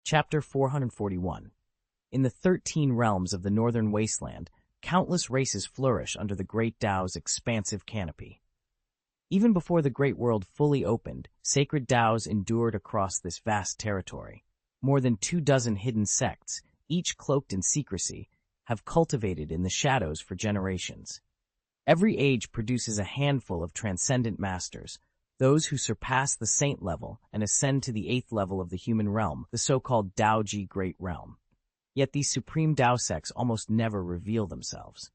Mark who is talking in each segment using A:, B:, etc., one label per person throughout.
A: Chapter 441. In the 13 realms of the northern wasteland, countless races flourish under the Great Tao's expansive canopy. Even before the Great World fully opened, sacred Taos endured across this vast territory. More than 24 hidden sects, each cloaked in secrecy, have cultivated in the shadows for generations. Every age produces a handful of transcendent masters, those who surpass the saint level and ascend to the 8th level of the human realm, the so-called Daoji Great Realm. Yet these supreme Tao sects almost never reveal themselves.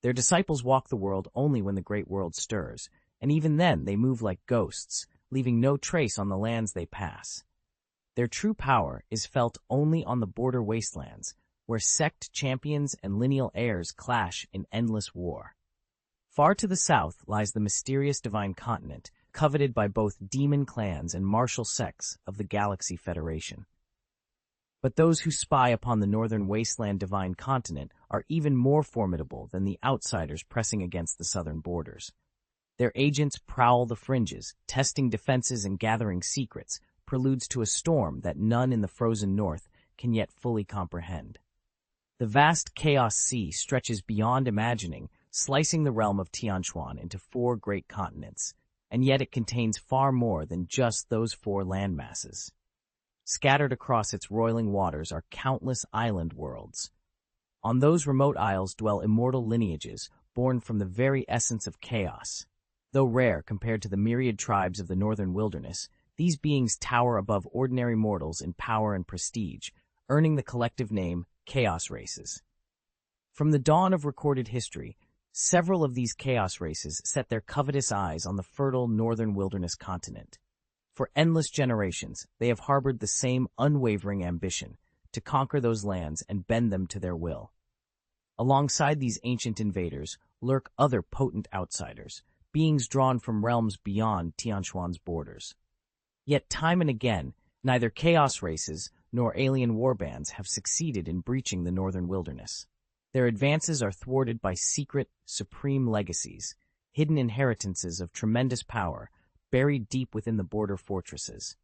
A: Their disciples walk the world only when the Great World stirs, and even then they move like ghosts, leaving no trace on the lands they pass. Their true power is felt only on the border wastelands, where sect champions and lineal heirs clash in endless war. Far to the south lies the mysterious divine continent, coveted by both demon clans and martial sects of the Galaxy Federation. But those who spy upon the northern wasteland divine continent are even more formidable than the outsiders pressing against the southern borders. Their agents prowl the fringes, testing defenses and gathering secrets, preludes to a storm that none in the frozen north can yet fully comprehend. The vast chaos sea stretches beyond imagining, slicing the realm of Tianquan into 4 great continents, and yet it contains far more than just those 4 landmasses. Scattered across its roiling waters are countless island worlds. On those remote isles dwell immortal lineages born from the very essence of chaos. Though rare compared to the myriad tribes of the northern wilderness, these beings tower above ordinary mortals in power and prestige, earning the collective name Chaos Races. From the dawn of recorded history, several of these chaos races set their covetous eyes on the fertile northern wilderness continent. For endless generations, they have harbored the same unwavering ambition to conquer those lands and bend them to their will. Alongside these ancient invaders lurk other potent outsiders, beings drawn from realms beyond Tianquan's borders. Yet time and again, neither chaos races nor alien warbands have succeeded in breaching the northern wilderness. Their advances are thwarted by secret, supreme legacies, hidden inheritances of tremendous power, buried deep within the border fortresses.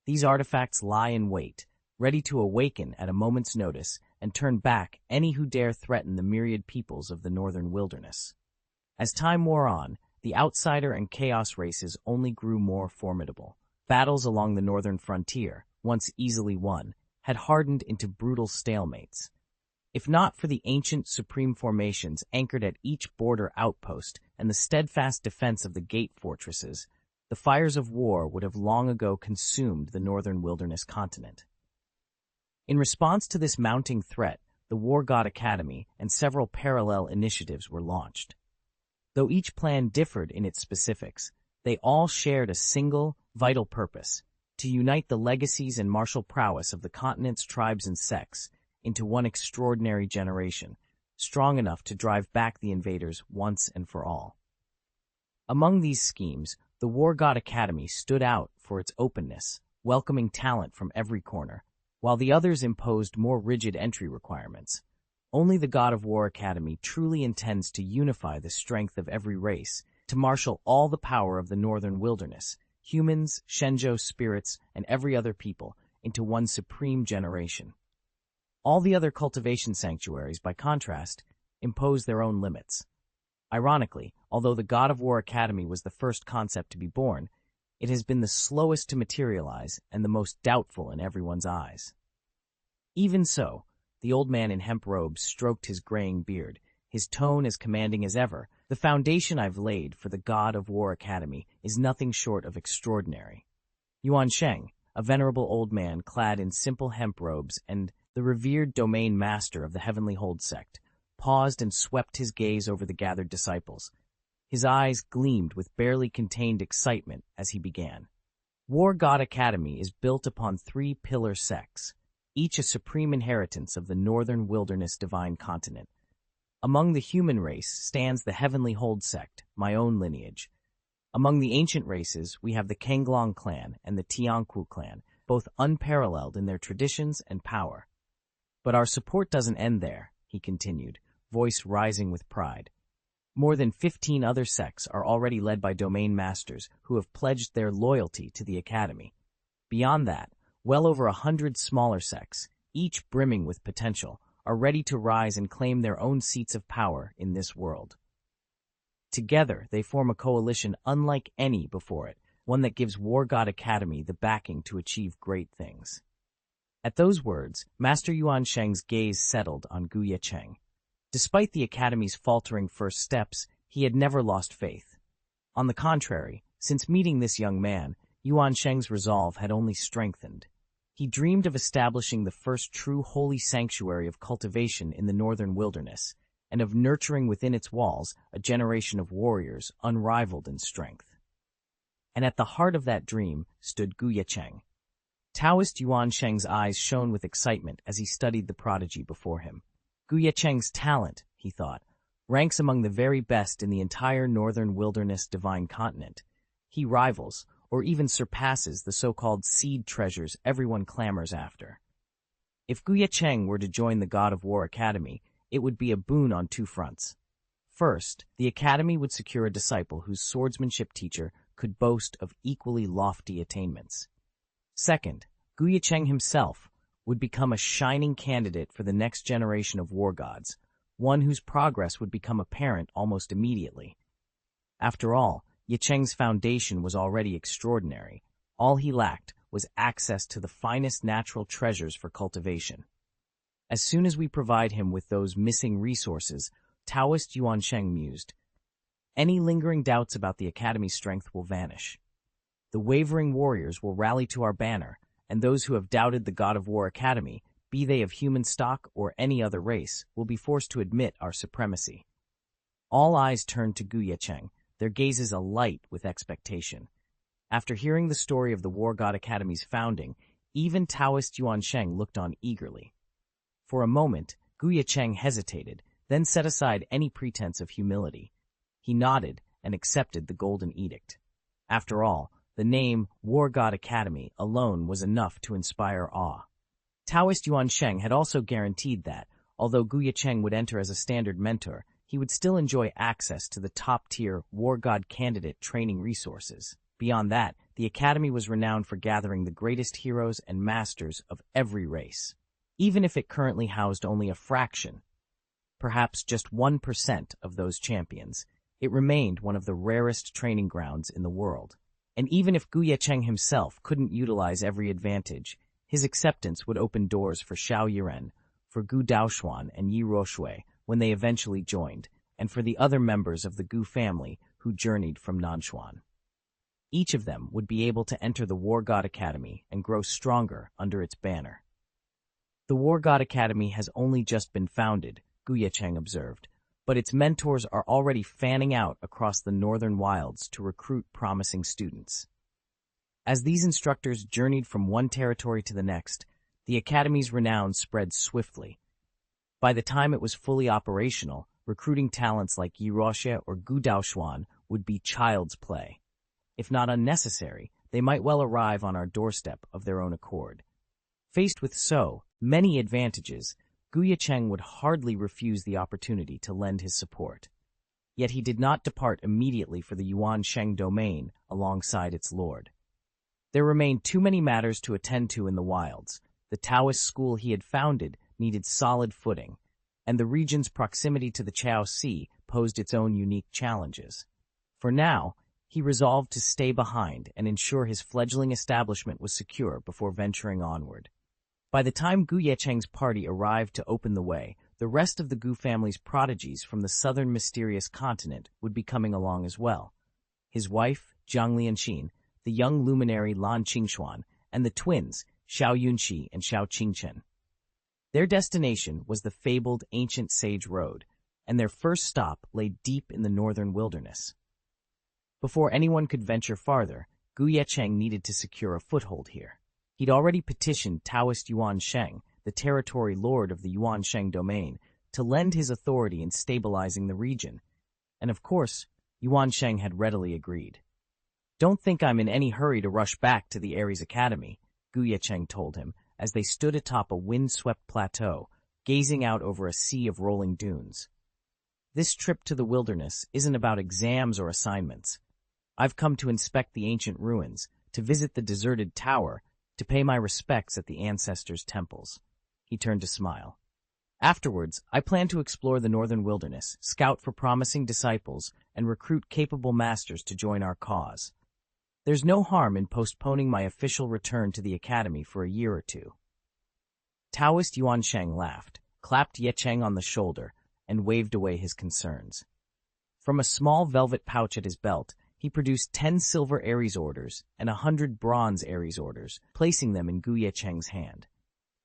A: These artifacts lie in wait, ready to awaken at a moment's notice and turn back any who dare threaten the myriad peoples of the northern wilderness. As time wore on, the outsider and chaos races only grew more formidable. Battles along the northern frontier, once easily won, had hardened into brutal stalemates. If not for the ancient supreme formations anchored at each border outpost and the steadfast defense of the gate fortresses, the fires of war would have long ago consumed the northern wilderness continent. In response to this mounting threat, the War God Academy and several parallel initiatives were launched. Though each plan differed in its specifics, they all shared a single, vital purpose: to unite the legacies and martial prowess of the continent's tribes and sects into one extraordinary generation, strong enough to drive back the invaders once and for all. Among these schemes, the War God Academy stood out for its openness, welcoming talent from every corner, while the others imposed more rigid entry requirements. Only the God of War Academy truly intends to unify the strength of every race, to marshal all the power of the northern wilderness, humans, Shenzhou spirits, and every other people, into one supreme generation. All the other cultivation sanctuaries, by contrast, impose their own limits. Ironically, although the God of War Academy was the first concept to be born, it has been the slowest to materialize and the most doubtful in everyone's eyes. Even so, the old man in hemp robes stroked his graying beard, his tone as commanding as ever. The foundation I've laid for the God of War Academy is nothing short of extraordinary. Ye Cheng, a venerable old man clad in simple hemp robes and the revered domain master of the Heavenly Hold sect, paused and swept his gaze over the gathered disciples. His eyes gleamed with barely contained excitement as he began. War God Academy is built upon 3 pillar sects, each a supreme inheritance of the northern wilderness divine continent. Among the human race stands the Heavenly Hold sect, my own lineage. Among the ancient races, we have the Kenglong clan and the Tianku clan, both unparalleled in their traditions and power. But our support doesn't end there, he continued, voice rising with pride. More than 15 other sects are already led by domain masters who have pledged their loyalty to the Academy. Beyond that, Well over 100 smaller sects, each brimming with potential, are ready to rise and claim their own seats of power in this world. Together, they form a coalition unlike any before it, one that gives War God Academy the backing to achieve great things. At those words, Master Yuan Sheng's gaze settled on Ye Cheng. Despite the Academy's faltering first steps, he had never lost faith. On the contrary, since meeting this young man, Yuan Sheng's resolve had only strengthened. He dreamed of establishing the first true holy sanctuary of cultivation in the northern wilderness, and of nurturing within its walls a generation of warriors unrivaled in strength. And at the heart of that dream stood Ye Cheng. Taoist Yuan Sheng's eyes shone with excitement as he studied the prodigy before him. Ye Cheng's talent, he thought, ranks among the very best in the entire northern wilderness divine continent. He rivals, or even surpasses, the so-called seed treasures everyone clamors after. If Ye Cheng were to join the God of War Academy, it would be a boon on two fronts. First, the Academy would secure a disciple whose swordsmanship teacher could boast of equally lofty attainments. Second, Ye Cheng himself would become a shining candidate for the next generation of war gods, one whose progress would become apparent almost immediately. After all, Ye Cheng's foundation was already extraordinary. All he lacked was access to the finest natural treasures for cultivation. As soon as we provide him with those missing resources, Taoist Yuan Sheng mused, any lingering doubts about the Academy's strength will vanish. The wavering warriors will rally to our banner, and those who have doubted the God of War Academy, be they of human stock or any other race, will be forced to admit our supremacy. All eyes turned to Ye Cheng, their gazes alight with expectation. After hearing the story of the War God Academy's founding, even Taoist Yuan Sheng looked on eagerly. For a moment, Ye Cheng hesitated, then set aside any pretense of humility. He nodded and accepted the golden edict. After all, the name War God Academy alone was enough to inspire awe. Taoist Yuan Sheng had also guaranteed that, although Ye Cheng would enter as a standard mentor, he would still enjoy access to the top-tier War God candidate training resources. Beyond that, the Academy was renowned for gathering the greatest heroes and masters of every race. Even if it currently housed only a fraction, perhaps just 1% of those champions, it remained one of the rarest training grounds in the world. And even if Ye Cheng himself couldn't utilize every advantage, his acceptance would open doors for Xiao Yiren, for Gu Daoshuan and Yi Ruoshui when they eventually joined, and for the other members of the Gu family who journeyed from Nanshuan. Each of them would be able to enter the War God Academy and grow stronger under its banner. The War God Academy has only just been founded, Ye Cheng observed, but its mentors are already fanning out across the northern wilds to recruit promising students. As these instructors journeyed from one territory to the next, the Academy's renown spread swiftly. By the time it was fully operational, recruiting talents like Yi Ruoshui or Gu Daoshuan would be child's play. If not unnecessary, they might well arrive on our doorstep of their own accord. Faced with so many advantages, Ye Cheng would hardly refuse the opportunity to lend his support. Yet he did not depart immediately for the Yuan Sheng domain alongside its lord. There remained too many matters to attend to in the wilds. The Taoist school he had founded needed solid footing, and the region's proximity to the Chao Sea posed its own unique challenges. For now, he resolved to stay behind and ensure his fledgling establishment was secure before venturing onward. By the time Ye Cheng's party arrived to open the way, the rest of the Gu family's prodigies from the southern mysterious continent would be coming along as well. His wife, Jiang Lianxin, the young luminary Lan Qingxuan, and the twins, Xiao Yunxi and Xiao Qingchen. Their destination was the fabled ancient sage road, and their first stop lay deep in the northern wilderness. Before anyone could venture farther, Ye Cheng needed to secure a foothold here. He'd already petitioned Taoist Yuan Sheng, the territory lord of the Yuan Sheng domain, to lend his authority in stabilizing the region, and of course, Yuan Sheng had readily agreed. "Don't think I'm in any hurry to rush back to the Ares Academy," Ye Cheng told him, as they stood atop a wind-swept plateau, gazing out over a sea of rolling dunes. "This trip to the wilderness isn't about exams or assignments. I've come to inspect the ancient ruins, to visit the deserted tower, to pay my respects at the ancestors' temples. He turned to smile. Afterwards, I plan to explore the northern wilderness, scout for promising disciples, and recruit capable masters to join our cause. There's no harm in postponing my official return to the academy for a year or two. Taoist Xianxia laughed, clapped Ye Cheng on the shoulder, and waved away his concerns. From a small velvet pouch at his belt, he produced 10 silver Aries orders and 100 bronze Aries orders, placing them in Ye Cheng's hand.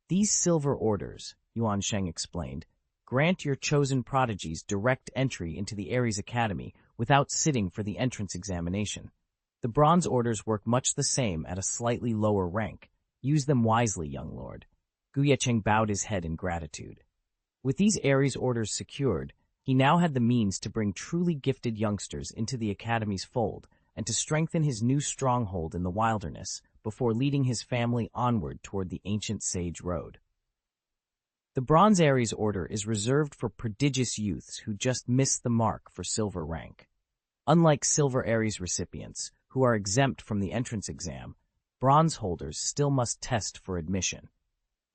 A: These silver orders, Xianxia explained, grant your chosen prodigies direct entry into the Aries Academy without sitting for the entrance examination. The bronze orders work much the same at a slightly lower rank. Use them wisely, young lord. Ye Cheng bowed his head in gratitude. With these Aries orders secured, he now had the means to bring truly gifted youngsters into the Academy's fold and to strengthen his new stronghold in the wilderness before leading his family onward toward the ancient sage road. The Bronze Aries Order is reserved for prodigious youths who just missed the mark for silver rank. Unlike Silver Aries recipients, who are exempt from the entrance exam, bronze holders still must test for admission.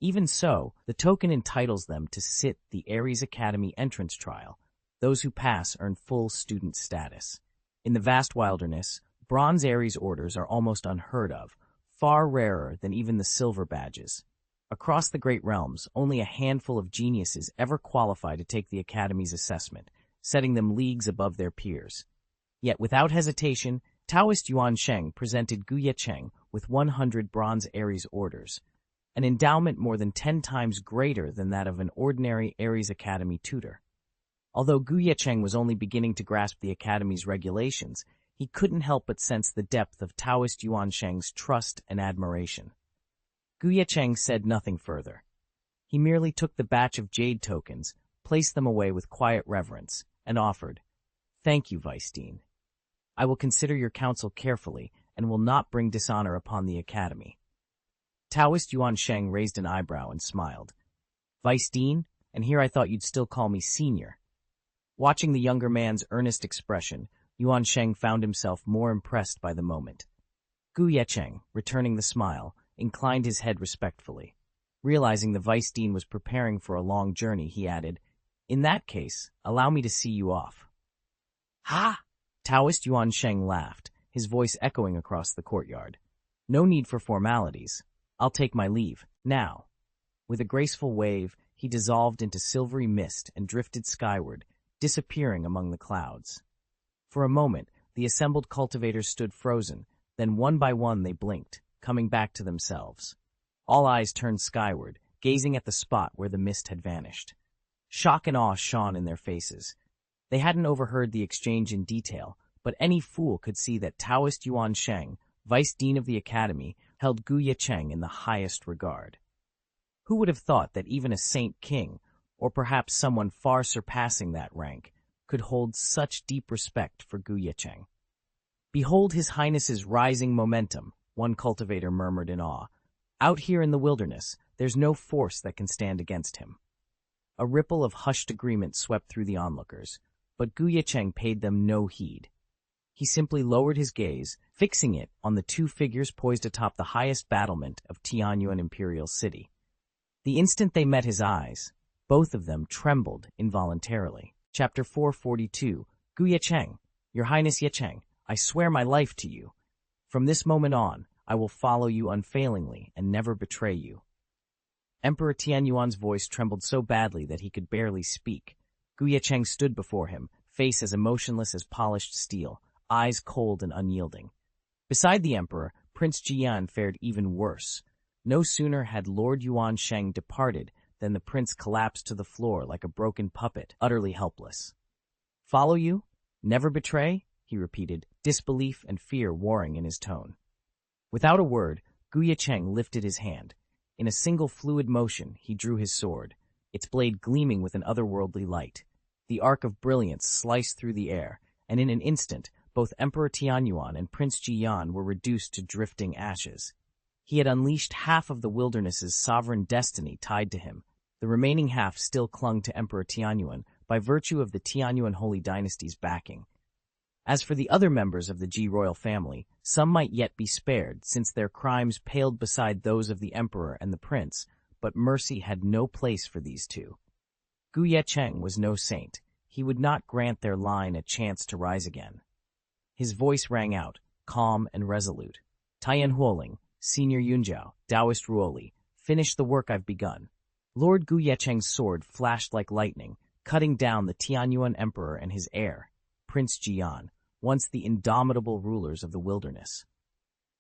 A: Even so, the token entitles them to sit the Aries Academy entrance trial. Those who pass earn full student status. In the vast wilderness, Bronze Aries orders are almost unheard of, far rarer than even the silver badges. Across the Great Realms, only a handful of geniuses ever qualify to take the Academy's assessment, setting them leagues above their peers. Yet without hesitation, Taoist Xianxia presented Ye Cheng with 100 Bronze Aries orders, an endowment more than 10 times greater than that of an ordinary Aries Academy tutor. Although Ye Cheng was only beginning to grasp the Academy's regulations, he couldn't help but sense the depth of Taoist Xianxia's trust and admiration. Ye Cheng said nothing further. He merely took the batch of jade tokens, placed them away with quiet reverence, and offered, "Thank you, Vice Dean. I will consider your counsel carefully and will not bring dishonor upon the Academy." Taoist Xianxia raised an eyebrow and smiled. "Vice Dean, and here I thought you'd still call me Senior." Watching the younger man's earnest expression, Xianxia found himself more impressed by the moment. Ye Cheng, returning the smile, inclined his head respectfully. Realizing the Vice Dean was preparing for a long journey, he added, "In that case, allow me to see you off." "Ha!" Taoist Xianxia laughed, his voice echoing across the courtyard. "No need for formalities. I'll take my leave, now." With a graceful wave, he dissolved into silvery mist and drifted skyward, disappearing among the clouds. For a moment, the assembled cultivators stood frozen, then one by one they blinked, coming back to themselves. All eyes turned skyward, gazing at the spot where the mist had vanished. Shock and awe shone in their faces. They hadn't overheard the exchange in detail, but any fool could see that Taoist Xianxia, Vice Dean of the Academy, held Ye Cheng in the highest regard. Who would have thought that even a Saint King, or perhaps someone far surpassing that rank, could hold such deep respect for Ye Cheng? "Behold His Highness's rising momentum," one cultivator murmured in awe. "Out here in the wilderness, there's no force that can stand against him." A ripple of hushed agreement swept through the onlookers, but Ye Cheng paid them no heed. He simply lowered his gaze, fixing it on the two figures poised atop the highest battlement of Tianyuan Imperial City. The instant they met his eyes, both of them trembled involuntarily. Chapter 442, Ye Cheng, Your Highness Ye Cheng, I swear my life to you. From this moment on, I will follow you unfailingly and never betray you. Emperor Tianyuan's voice trembled so badly that he could barely speak. Ye Cheng stood before him, face as emotionless as polished steel, eyes cold and unyielding. Beside the emperor, Prince Jian fared even worse. No sooner had Lord Xianxia departed than the prince collapsed to the floor like a broken puppet, utterly helpless. "Follow you? Never betray?" he repeated, disbelief and fear warring in his tone. Without a word, Ye Cheng lifted his hand. In a single fluid motion, he drew his sword, its blade gleaming with an otherworldly light. The arc of brilliance sliced through the air, and in an instant, both Emperor Tianyuan and Prince Jian were reduced to drifting ashes. He had unleashed half of the wilderness's sovereign destiny tied to him. The remaining half still clung to Emperor Tianyuan by virtue of the Tianyuan Holy Dynasty's backing. As for the other members of the Ji royal family, some might yet be spared, since their crimes paled beside those of the emperor and the prince, but mercy had no place for these two. Ye Cheng was no saint. He would not grant their line a chance to rise again. His voice rang out, calm and resolute. Taiyan Huoling, Senior Yunjiao, Taoist Ruoli, finish the work I've begun. Lord Ye Cheng's sword flashed like lightning, cutting down the Tianyuan emperor and his heir, Prince Jian, once the indomitable rulers of the wilderness.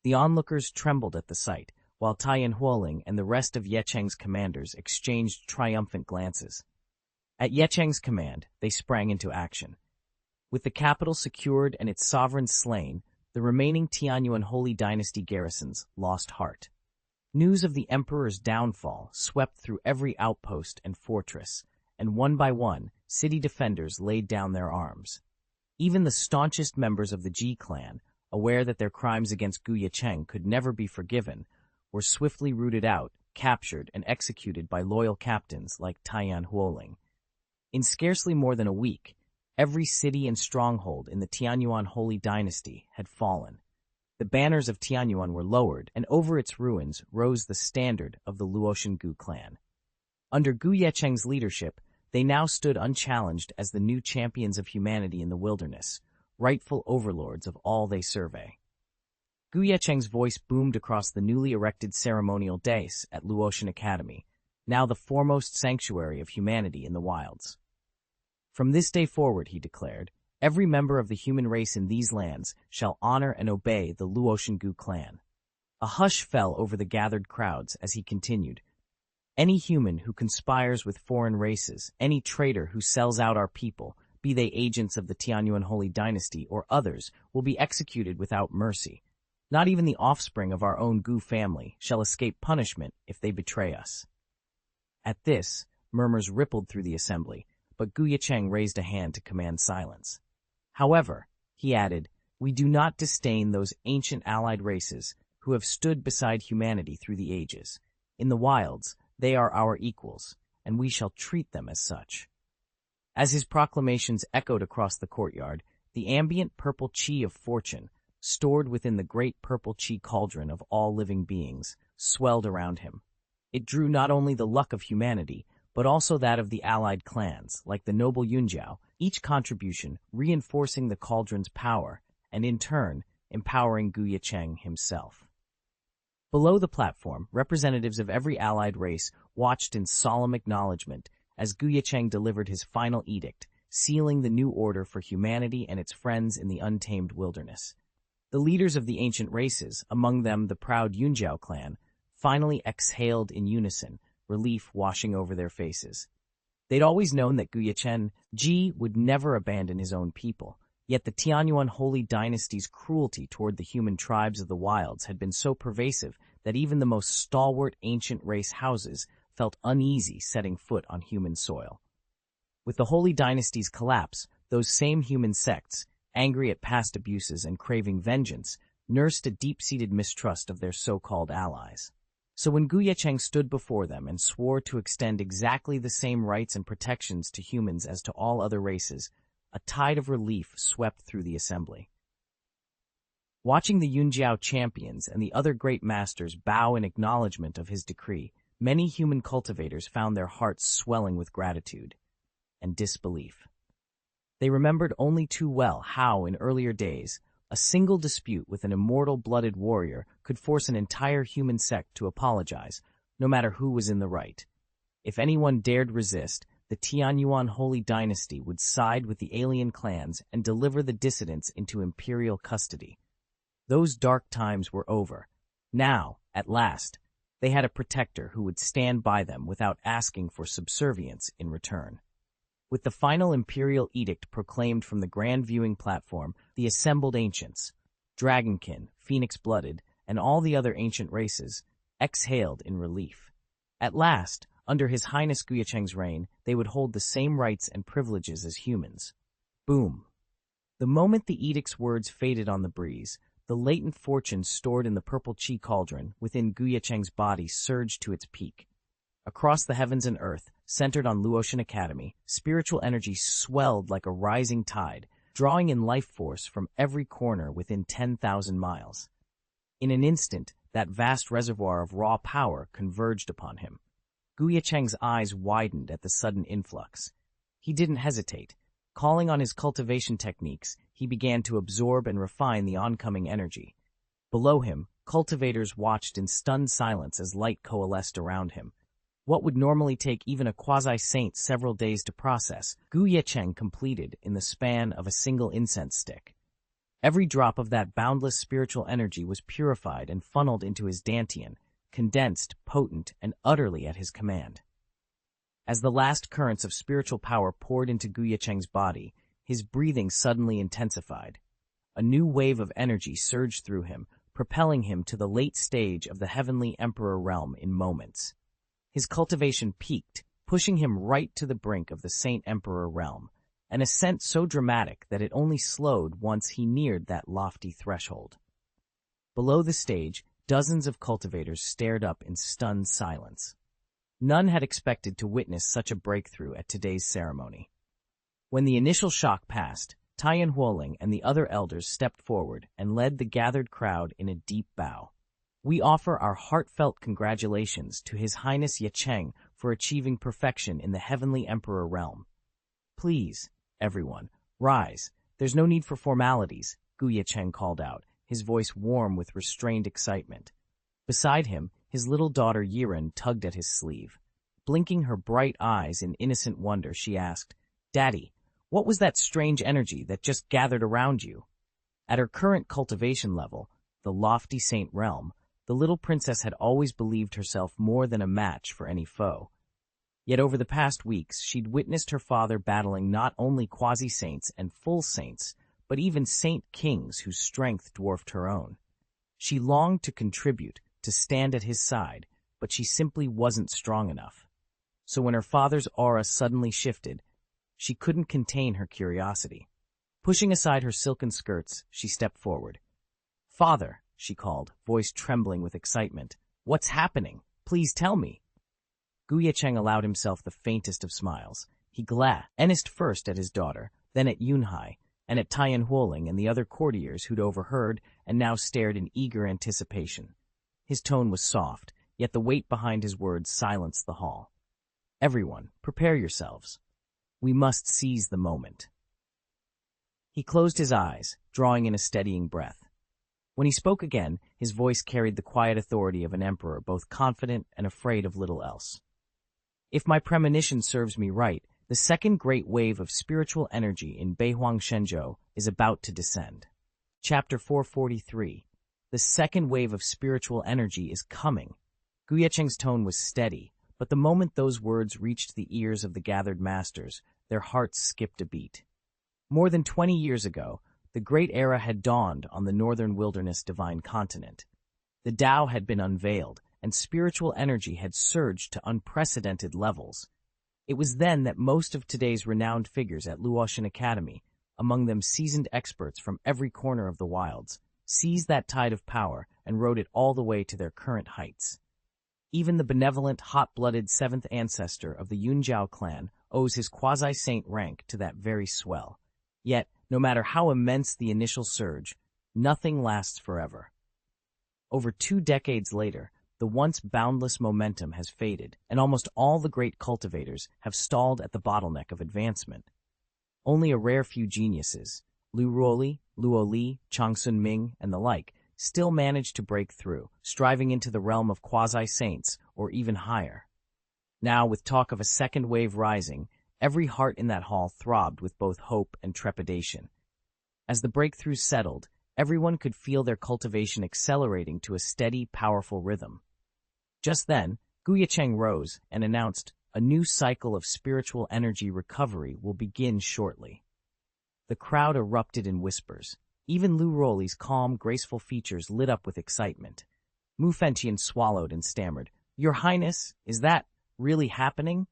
A: The onlookers trembled at the sight, while Taiyan Huoling and the rest of Ye Cheng's commanders exchanged triumphant glances. At Ye Cheng's command, they sprang into action. With the capital secured and its sovereign slain, the remaining Tianyuan Holy Dynasty garrisons lost heart. News of the emperor's downfall swept through every outpost and fortress, and one by one, city defenders laid down their arms. Even the staunchest members of the Ji clan, aware that their crimes against Ye Cheng could never be forgiven, were swiftly rooted out, captured, and executed by loyal captains like Taiyan Huoling. In scarcely more than a week, every city and stronghold in the Tianyuan Holy Dynasty had fallen. The banners of Tianyuan were lowered, and over its ruins rose the standard of the Luotian Gu clan. Under Ye Cheng's leadership, they now stood unchallenged as the new champions of humanity in the wilderness, rightful overlords of all they survey. Ye Cheng's voice boomed across the newly erected ceremonial dais at Luotian Academy, now the foremost sanctuary of humanity in the wilds. From this day forward, he declared, every member of the human race in these lands shall honor and obey the Luotian Gu clan. A hush fell over the gathered crowds as he continued, any human who conspires with foreign races, any traitor who sells out our people, be they agents of the Tianyuan Holy Dynasty or others, will be executed without mercy. Not even the offspring of our own Gu family shall escape punishment if they betray us. At this, murmurs rippled through the assembly, but Ye Cheng raised a hand to command silence. However, he added, we do not disdain those ancient allied races who have stood beside humanity through the ages. In the wilds, they are our equals, and we shall treat them as such. As his proclamations echoed across the courtyard, the ambient purple chi of fortune, stored within the great purple chi cauldron of all living beings, swelled around him. It drew not only the luck of humanity, but also that of the allied clans, like the noble Yunjiao, each contribution reinforcing the cauldron's power, and in turn, empowering Ye Cheng himself. Below the platform, representatives of every allied race watched in solemn acknowledgement as Ye Cheng delivered his final edict, sealing the new order for humanity and its friends in the untamed wilderness. The leaders of the ancient races, among them the proud Yunjiao clan, finally exhaled in unison, relief washing over their faces. They'd always known that Ye Cheng, Ji, would never abandon his own people, yet the Tianyuan Holy Dynasty's cruelty toward the human tribes of the wilds had been so pervasive that even the most stalwart ancient race houses felt uneasy setting foot on human soil. With the Holy Dynasty's collapse, those same human sects, angry at past abuses and craving vengeance, nursed a deep-seated mistrust of their so-called allies. So when Ye Cheng stood before them and swore to extend exactly the same rights and protections to humans as to all other races, a tide of relief swept through the assembly. Watching the Yunjiao champions and the other great masters bow in acknowledgement of his decree, many human cultivators found their hearts swelling with gratitude and disbelief. They remembered only too well how, in earlier days, a single dispute with an immortal blooded warrior could force an entire human sect to apologize, no matter who was in the right. If anyone dared resist, the Tianyuan Holy Dynasty would side with the alien clans and deliver the dissidents into imperial custody. Those dark times were over. Now, at last, they had a protector who would stand by them without asking for subservience in return. With the final imperial edict proclaimed from the grand viewing platform, the assembled ancients, Dragonkin, Phoenix-blooded, and all the other ancient races, exhaled in relief. At last, under His Highness Ye Cheng's reign, they would hold the same rights and privileges as humans. Boom. The moment the edict's words faded on the breeze, the latent fortune stored in the purple chi cauldron within Ye Cheng's body surged to its peak. Across the heavens and earth, centered on Luotian Academy, spiritual energy swelled like a rising tide, drawing in life force from every corner within 10,000 miles. In an instant, that vast reservoir of raw power converged upon him. Ye Cheng's eyes widened at the sudden influx. He didn't hesitate. Calling on his cultivation techniques, he began to absorb and refine the oncoming energy. Below him, cultivators watched in stunned silence as light coalesced around him. What would normally take even a quasi-saint several days to process, Ye Cheng completed in the span of a single incense stick. Every drop of that boundless spiritual energy was purified and funneled into his dantian, condensed, potent, and utterly at his command. As the last currents of spiritual power poured into Ye Cheng's body, his breathing suddenly intensified. A new wave of energy surged through him, propelling him to the late stage of the heavenly emperor realm in moments. His cultivation peaked, pushing him right to the brink of the Saint Emperor realm, an ascent so dramatic that it only slowed once he neared that lofty threshold. Below the stage, dozens of cultivators stared up in stunned silence. None had expected to witness such a breakthrough at today's ceremony. When the initial shock passed, Tian Huoling and the other elders stepped forward and led the gathered crowd in a deep bow. We offer our heartfelt congratulations to His Highness Ye Cheng for achieving perfection in the Heavenly Emperor realm. Please, everyone, rise. There's no need for formalities, Ye Cheng called out, his voice warm with restrained excitement. Beside him, his little daughter Yiren tugged at his sleeve. Blinking her bright eyes in innocent wonder, she asked, "Daddy, what was that strange energy that just gathered around you?" At her current cultivation level, the lofty saint realm, the little princess had always believed herself more than a match for any foe. Yet over the past weeks, she'd witnessed her father battling not only quasi-saints and full saints, but even saint kings whose strength dwarfed her own. She longed to contribute, to stand at his side, but she simply wasn't strong enough. So when her father's aura suddenly shifted, she couldn't contain her curiosity. Pushing aside her silken skirts, she stepped forward. "Father," she called, voice trembling with excitement. "What's happening? Please tell me." Ye Cheng allowed himself the faintest of smiles. He glanced first at his daughter, then at Yunhai, and at Tian Huoling and the other courtiers who'd overheard and now stared in eager anticipation. His tone was soft, yet the weight behind his words silenced the hall. "Everyone, prepare yourselves. We must seize the moment." He closed his eyes, drawing in a steadying breath. When he spoke again, his voice carried the quiet authority of an emperor, both confident and afraid of little else. "If my premonition serves me right, the second great wave of spiritual energy in Beihuang Shenzhou is about to descend." Chapter 443. The second wave of spiritual energy is coming. Ye Cheng's tone was steady, but the moment those words reached the ears of the gathered masters, their hearts skipped a beat. More than 20 years ago, the great era had dawned on the northern wilderness divine continent. The Tao had been unveiled, and spiritual energy had surged to unprecedented levels. It was then that most of today's renowned figures at Luotian Academy, among them seasoned experts from every corner of the wilds, seized that tide of power and rode it all the way to their current heights. Even the benevolent, hot-blooded seventh ancestor of the Yunjiao clan owes his quasi-saint rank to that very swell. Yet, no matter how immense the initial surge, nothing lasts forever. Over 2 decades later, the once boundless momentum has faded, and almost all the great cultivators have stalled at the bottleneck of advancement. Only a rare few geniuses, Lu Ruoli, Luo Li, Changsun Ming, and the like, still manage to break through, striving into the realm of quasi-saints or even higher. Now, with talk of a second wave rising, every heart in that hall throbbed with both hope and trepidation. As the breakthroughs settled, everyone could feel their cultivation accelerating to a steady, powerful rhythm. Just then, Ye Cheng rose and announced, "A new cycle of spiritual energy recovery will begin shortly." The crowd erupted in whispers. Even Lu Ruoli's calm, graceful features lit up with excitement. Mu Fentian swallowed and stammered, "Your Highness, is that really happening?"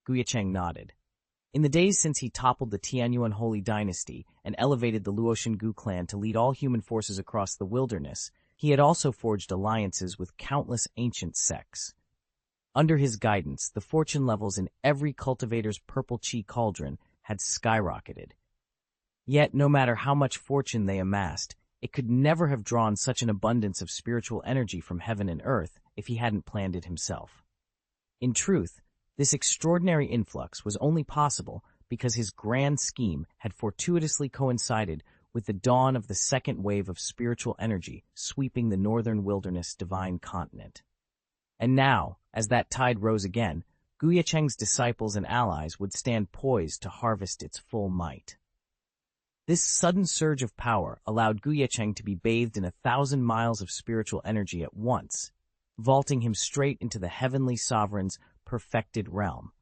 A: Ye Cheng nodded. In the days since he toppled the Tianyuan Holy Dynasty and elevated the Luotian Gu clan to lead all human forces across the wilderness, he had also forged alliances with countless ancient sects. Under his guidance, the fortune levels in every cultivator's purple chi cauldron had skyrocketed. Yet, no matter how much fortune they amassed, it could never have drawn such an abundance of spiritual energy from heaven and earth if he hadn't planned it himself. In truth, this extraordinary influx was only possible because his grand scheme had fortuitously coincided with the dawn of the second wave of spiritual energy sweeping the northern wilderness divine continent. And now, as that tide rose again, Ye Cheng's disciples and allies would stand poised to harvest its full might. This sudden surge of power allowed Ye Cheng to be bathed in 1,000 miles of spiritual energy at once, vaulting him straight into the heavenly sovereign's perfected realm.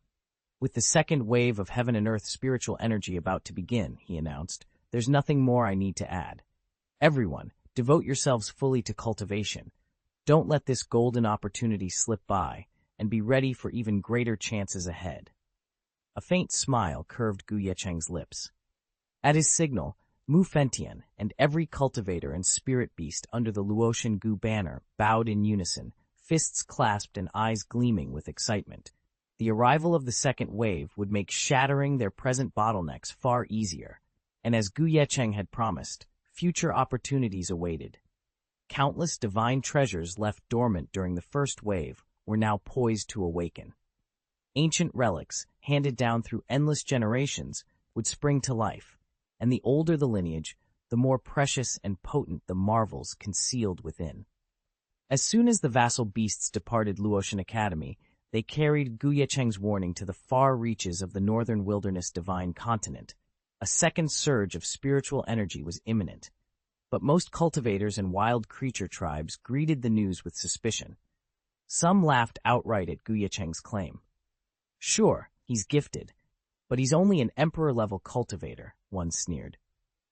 A: With the second wave of heaven and earth spiritual energy about to begin, he announced, there's nothing more I need to add. Everyone, devote yourselves fully to cultivation. Don't let this golden opportunity slip by, and be ready for even greater chances ahead. A faint smile curved Ye Cheng's lips. At his signal, Mu Fentian and every cultivator and spirit beast under the Luotian Gu banner bowed in unison, fists clasped and eyes gleaming with excitement. The arrival of the second wave would make shattering their present bottlenecks far easier, and as Ye Cheng had promised, future opportunities awaited. Countless divine treasures left dormant during the first wave were now poised to awaken. Ancient relics, handed down through endless generations, would spring to life, and the older the lineage, the more precious and potent the marvels concealed within. As soon as the vassal beasts departed Luotian Academy, they carried Ye Cheng's warning to the far reaches of the northern wilderness divine continent. A second surge of spiritual energy was imminent, but most cultivators and wild creature tribes greeted the news with suspicion. Some laughed outright at Ye Cheng's claim. Sure, he's gifted, but he's only an emperor-level cultivator, one sneered.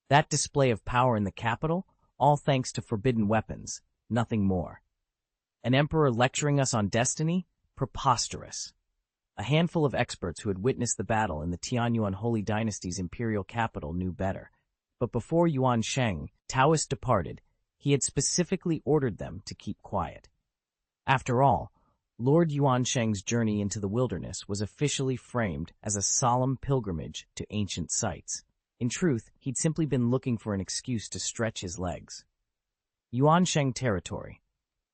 A: That display of power in the capital, all thanks to forbidden weapons, nothing more. An emperor lecturing us on destiny? Preposterous. A handful of experts who had witnessed the battle in the Tianyuan Holy Dynasty's imperial capital knew better. But before Yuan Sheng, Taoist departed, he had specifically ordered them to keep quiet. After all, Lord Yuan Sheng's journey into the wilderness was officially framed as a solemn pilgrimage to ancient sites. In truth, he'd simply been looking for an excuse to stretch his legs. Yuan Sheng territory.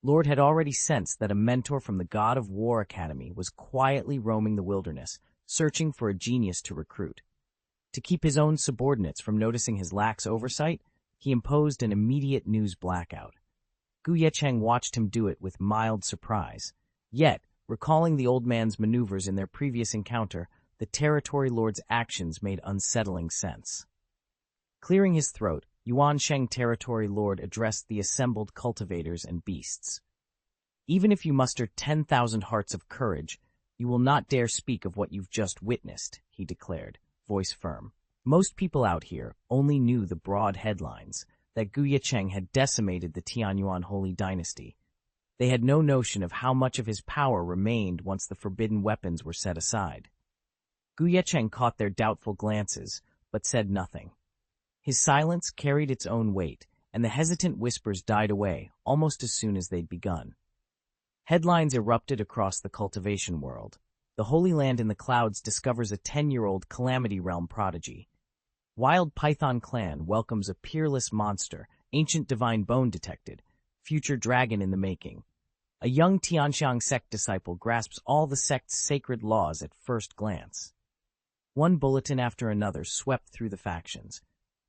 A: Lord had already sensed that a mentor from the God of War Academy was quietly roaming the wilderness, searching for a genius to recruit. To keep his own subordinates from noticing his lax oversight, he imposed an immediate news blackout. Ye Cheng watched him do it with mild surprise. Yet, recalling the old man's maneuvers in their previous encounter, the territory lord's actions made unsettling sense. Clearing his throat, Yuan Sheng territory lord addressed the assembled cultivators and beasts. Even if you muster 10,000 hearts of courage, you will not dare speak of what you've just witnessed, he declared, voice firm. Most people out here only knew the broad headlines, that Ye Cheng had decimated the Tianyuan Holy Dynasty. They had no notion of how much of his power remained once the forbidden weapons were set aside. Ye Cheng caught their doubtful glances, but said nothing. His silence carried its own weight, and the hesitant whispers died away almost as soon as they'd begun. Headlines erupted across the cultivation world. The Holy Land in the Clouds discovers a 10-year-old Calamity Realm prodigy. Wild Python clan welcomes a peerless monster, ancient divine bone detected, future dragon in the making. A young Xianxia sect disciple grasps all the sect's sacred laws at first glance. One bulletin after another swept through the factions.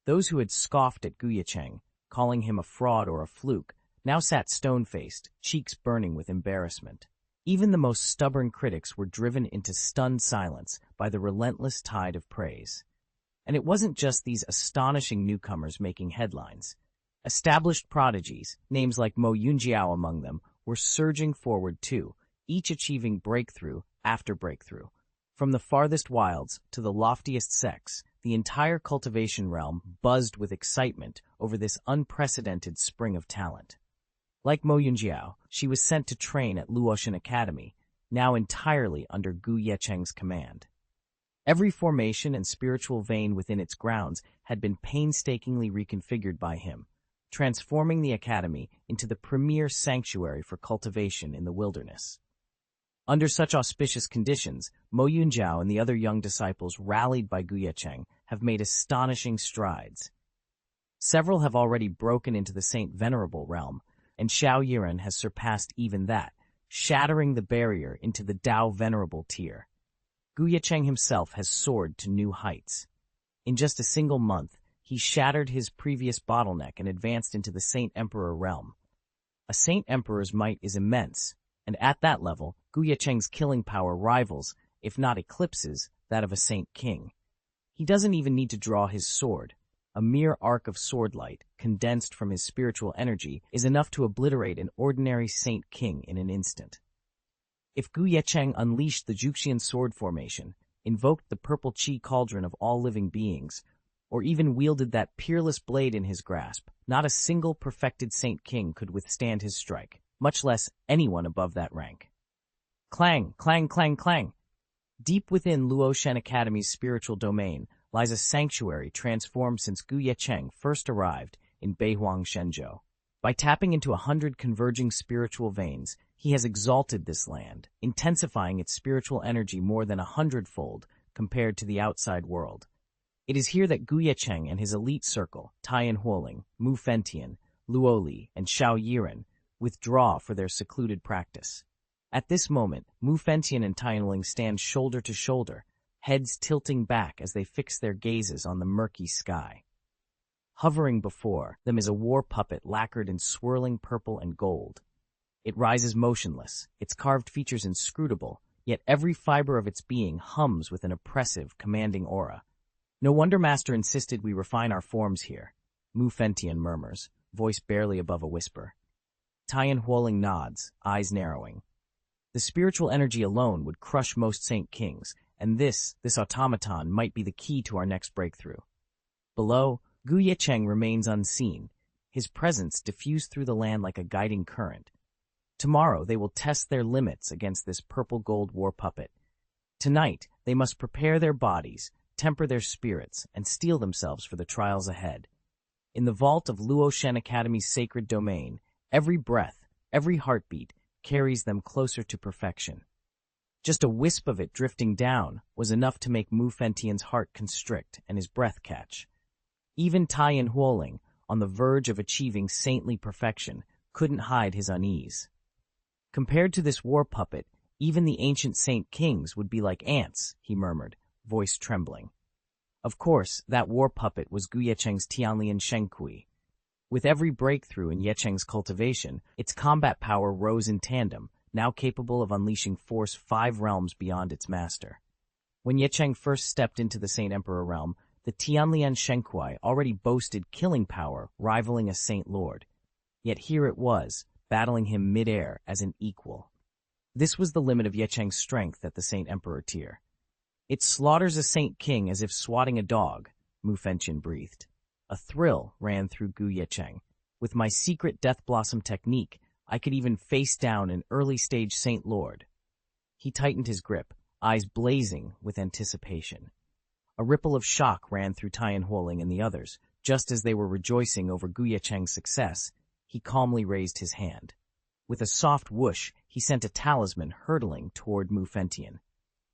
A: Those who had scoffed at Ye Cheng, calling him a fraud or a fluke, now sat stone-faced, cheeks burning with embarrassment. Even the most stubborn critics were driven into stunned silence by the relentless tide of praise. And it wasn't just these astonishing newcomers making headlines. Established prodigies, names like Mo Yunjiao among them, were surging forward too, each achieving breakthrough after breakthrough. From the farthest wilds to the loftiest sects, the entire cultivation realm buzzed with excitement over this unprecedented spring of talent. Like Mo Yunjiao, she was sent to train at Luotian Academy, now entirely under Ye Cheng's command. Every formation and spiritual vein within its grounds had been painstakingly reconfigured by him, transforming the academy into the premier sanctuary for cultivation in the wilderness. Under such auspicious conditions, Mo Yunjiao and the other young disciples rallied by Ye Cheng have made astonishing strides. Several have already broken into the Saint Venerable realm, and Xiao Yiren has surpassed even that, shattering the barrier into the Dao Venerable tier. Ye Cheng himself has soared to new heights. In just a single month, he shattered his previous bottleneck and advanced into the Saint Emperor realm. A Saint Emperor's might is immense, and at that level, Ye Cheng's killing power rivals, if not eclipses, that of a Saint King. He doesn't even need to draw his sword. A mere arc of swordlight, condensed from his spiritual energy, is enough to obliterate an ordinary Saint King in an instant. If Ye Cheng unleashed the Juxian sword formation, invoked the purple chi cauldron of all living beings, or even wielded that peerless blade in his grasp, not a single perfected Saint King could withstand his strike, much less anyone above that rank. Clang, clang, clang, clang. Deep within Luo Shen Academy's spiritual domain lies a sanctuary transformed since Ye Cheng first arrived in Beihuang Shenzhou. By tapping into 100 converging spiritual veins, he has exalted this land, intensifying its spiritual energy more than 100-fold compared to the outside world. It is here that Ye Cheng and his elite circle, Taiyan Huoling, Mu Fentian, Luoli, and Xiao Yiren, withdraw for their secluded practice. At this moment, Mu Fentian and Taiyan Huoling stand shoulder to shoulder, heads tilting back as they fix their gazes on the murky sky. Hovering before them is a war puppet lacquered in swirling purple and gold. It rises motionless, its carved features inscrutable, yet every fiber of its being hums with an oppressive, commanding aura. No wonder Master insisted we refine our forms here, Mu Fentian murmurs, voice barely above a whisper. Taiyan Huoling nods, eyes narrowing. The spiritual energy alone would crush most Saint Kings, and this automaton might be the key to our next breakthrough. Below, Ye Cheng remains unseen, his presence diffused through the land like a guiding current. Tomorrow they will test their limits against this purple-gold war puppet. Tonight they must prepare their bodies, temper their spirits, and steel themselves for the trials ahead. In the vault of Luo Shen Academy's sacred domain, every breath, every heartbeat, carries them closer to perfection. Just a wisp of it drifting down was enough to make Mu Fentian's heart constrict and his breath catch. Even Taiyan Huoling, on the verge of achieving saintly perfection, couldn't hide his unease. Compared to this war puppet, even the ancient Saint Kings would be like ants, he murmured, voice trembling. Of course, that war puppet was Ye Cheng's Tianlian Shenkui. With every breakthrough in Ye Cheng's cultivation, its combat power rose in tandem, now capable of unleashing force 5 realms beyond its master. When Ye Cheng first stepped into the Saint Emperor realm, the Tianlian Shenkui already boasted killing power rivaling a Saint Lord. Yet here it was, battling him mid-air as an equal. This was the limit of Ye Cheng's strength at the Saint Emperor tier. It slaughters a Saint King as if swatting a dog, Mu Fentian breathed. A thrill ran through Ye Cheng. With my secret Death Blossom technique, I could even face down an early-stage Saint Lord. He tightened his grip, eyes blazing with anticipation. A ripple of shock ran through Taiyan Huoling and the others. Just as they were rejoicing over Ye Cheng's success, he calmly raised his hand. With a soft whoosh, he sent a talisman hurtling toward Mu Fentian.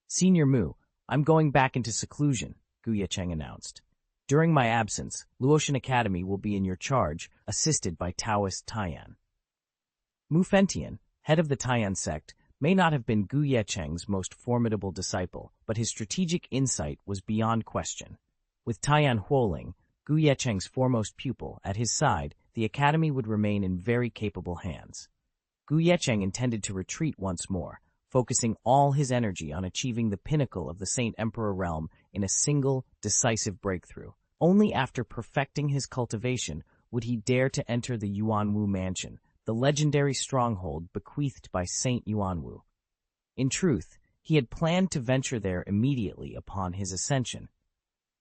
A: Senior Mu, I'm going back into seclusion, Ye Cheng announced. During my absence, Luotian Academy will be in your charge, assisted by Taoist Taiyan. Mu Fentian, head of the Taiyan sect, may not have been Ye Cheng's most formidable disciple, but his strategic insight was beyond question. With Taiyan Huoling, Ye Cheng's foremost pupil, at his side, the academy would remain in very capable hands. Ye Cheng intended to retreat once more, focusing all his energy on achieving the pinnacle of the Saint Emperor realm in a single, decisive breakthrough. Only after perfecting his cultivation would he dare to enter the Yuanwu Mansion, the legendary stronghold bequeathed by Saint Yuanwu. In truth, he had planned to venture there immediately upon his ascension.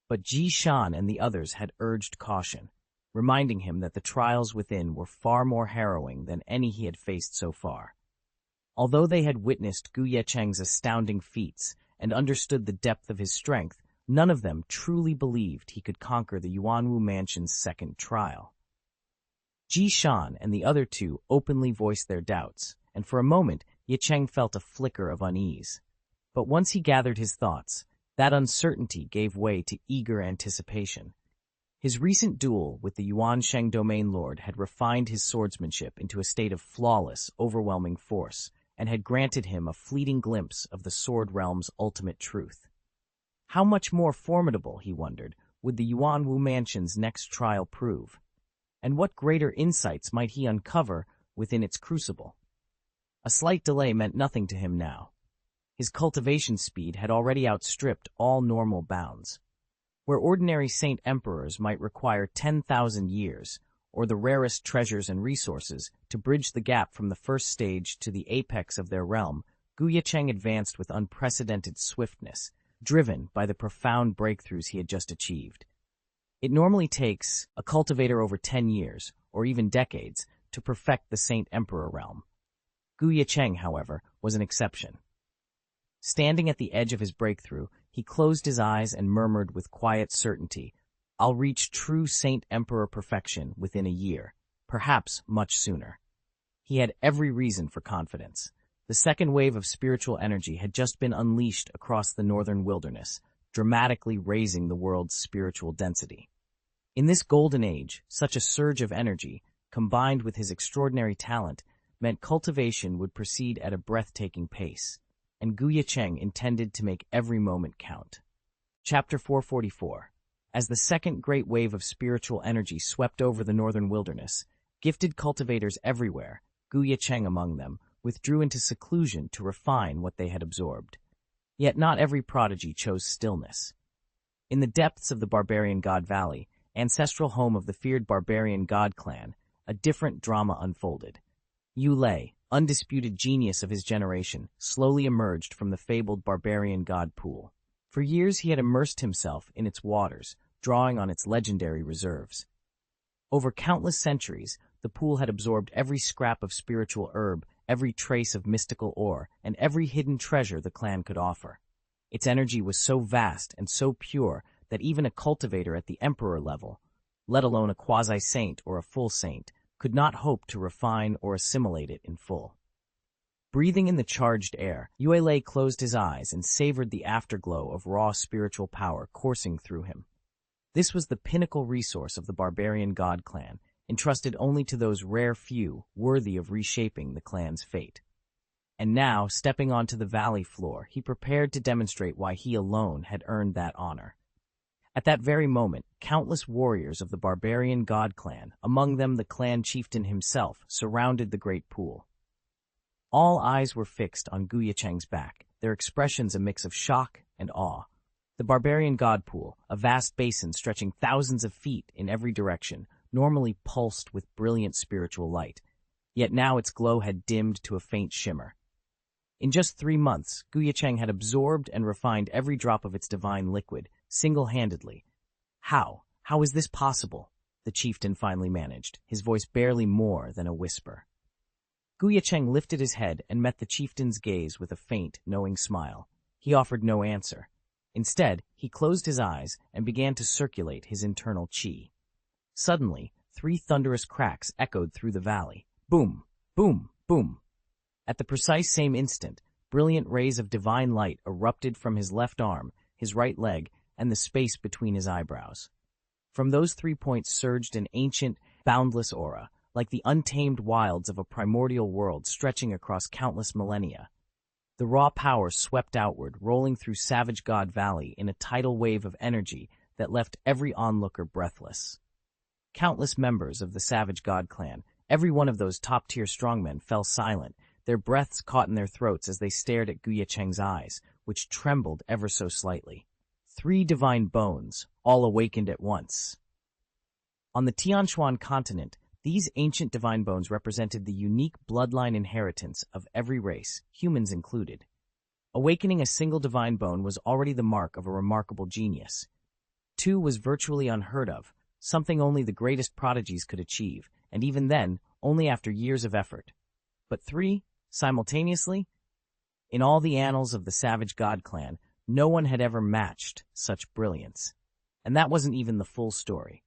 A: But Ji Shan and the others had urged caution, reminding him that the trials within were far more harrowing than any he had faced so far. Although they had witnessed Ye Cheng's astounding feats and understood the depth of his strength, none of them truly believed he could conquer the Yuanwu Mansion's second trial. Ji Shan and the other two openly voiced their doubts, and for a moment Ye Cheng felt a flicker of unease. But once he gathered his thoughts, that uncertainty gave way to eager anticipation. His recent duel with the Yuansheng domain lord had refined his swordsmanship into a state of flawless, overwhelming force, and had granted him a fleeting glimpse of the sword realm's ultimate truth. How much more formidable, he wondered, would the Yuanwu mansion's next trial prove? And what greater insights might he uncover within its crucible? A slight delay meant nothing to him now. His cultivation speed had already outstripped all normal bounds. Where ordinary saint emperors might require 10,000 years, or the rarest treasures and resources, to bridge the gap from the first stage to the apex of their realm, Ye Cheng advanced with unprecedented swiftness, driven by the profound breakthroughs he had just achieved. It normally takes a cultivator over 10 years, or even decades, to perfect the Saint Emperor realm. Ye Cheng, however, was an exception. Standing at the edge of his breakthrough, he closed his eyes and murmured with quiet certainty, "I'll reach true Saint Emperor perfection within a year, perhaps much sooner." He had every reason for confidence. The second wave of spiritual energy had just been unleashed across the northern wilderness, dramatically raising the world's spiritual density. In this golden age, such a surge of energy, combined with his extraordinary talent, meant cultivation would proceed at a breathtaking pace, and Ye Cheng intended to make every moment count. Chapter 444. As the second great wave of spiritual energy swept over the northern wilderness, gifted cultivators everywhere, Ye Cheng among them, withdrew into seclusion to refine what they had absorbed. Yet not every prodigy chose stillness. In the depths of the barbarian god valley, ancestral home of the feared barbarian god clan, a different drama unfolded. Yu Lei, undisputed genius of his generation, slowly emerged from the fabled barbarian god pool. For years he had immersed himself in its waters, drawing on its legendary reserves. Over countless centuries, the pool had absorbed every scrap of spiritual herb, every trace of mystical ore, and every hidden treasure the clan could offer. Its energy was so vast and so pure that even a cultivator at the emperor level, let alone a quasi-saint or a full saint, could not hope to refine or assimilate it in full. Breathing in the charged air, Yue Lei closed his eyes and savored the afterglow of raw spiritual power coursing through him. This was the pinnacle resource of the barbarian god clan, entrusted only to those rare few worthy of reshaping the clan's fate. And now, stepping onto the valley floor, he prepared to demonstrate why he alone had earned that honor. At that very moment, countless warriors of the barbarian god clan, among them the clan chieftain himself, surrounded the great pool. All eyes were fixed on Ye Cheng's back, their expressions a mix of shock and awe. The barbarian god pool, a vast basin stretching thousands of feet in every direction, normally pulsed with brilliant spiritual light, yet now its glow had dimmed to a faint shimmer. In just 3 months, Ye Cheng had absorbed and refined every drop of its divine liquid, single-handedly. How is this possible? The chieftain finally managed, his voice barely more than a whisper. Ye Cheng lifted his head and met the chieftain's gaze with a faint, knowing smile. He offered no answer. Instead, he closed his eyes and began to circulate his internal qi. Suddenly, 3 thunderous cracks echoed through the valley. Boom, boom, boom. At the precise same instant, brilliant rays of divine light erupted from his left arm, his right leg, and the space between his eyebrows. From those 3 points surged an ancient, boundless aura, like the untamed wilds of a primordial world stretching across countless millennia. The raw power swept outward, rolling through Savage God Valley in a tidal wave of energy that left every onlooker breathless. Countless members of the Savage God clan, every one of those top-tier strongmen, fell silent, their breaths caught in their throats as they stared at Ye Cheng's eyes, which trembled ever so slightly. 3 divine bones, all awakened at once. On the Tianshuan continent, these ancient divine bones represented the unique bloodline inheritance of every race, humans included. Awakening a single divine bone was already the mark of a remarkable genius. 2 was virtually unheard of, something only the greatest prodigies could achieve, and even then, only after years of effort. But 3, simultaneously? In all the annals of the Savage God clan, no one had ever matched such brilliance. And that wasn't even the full story.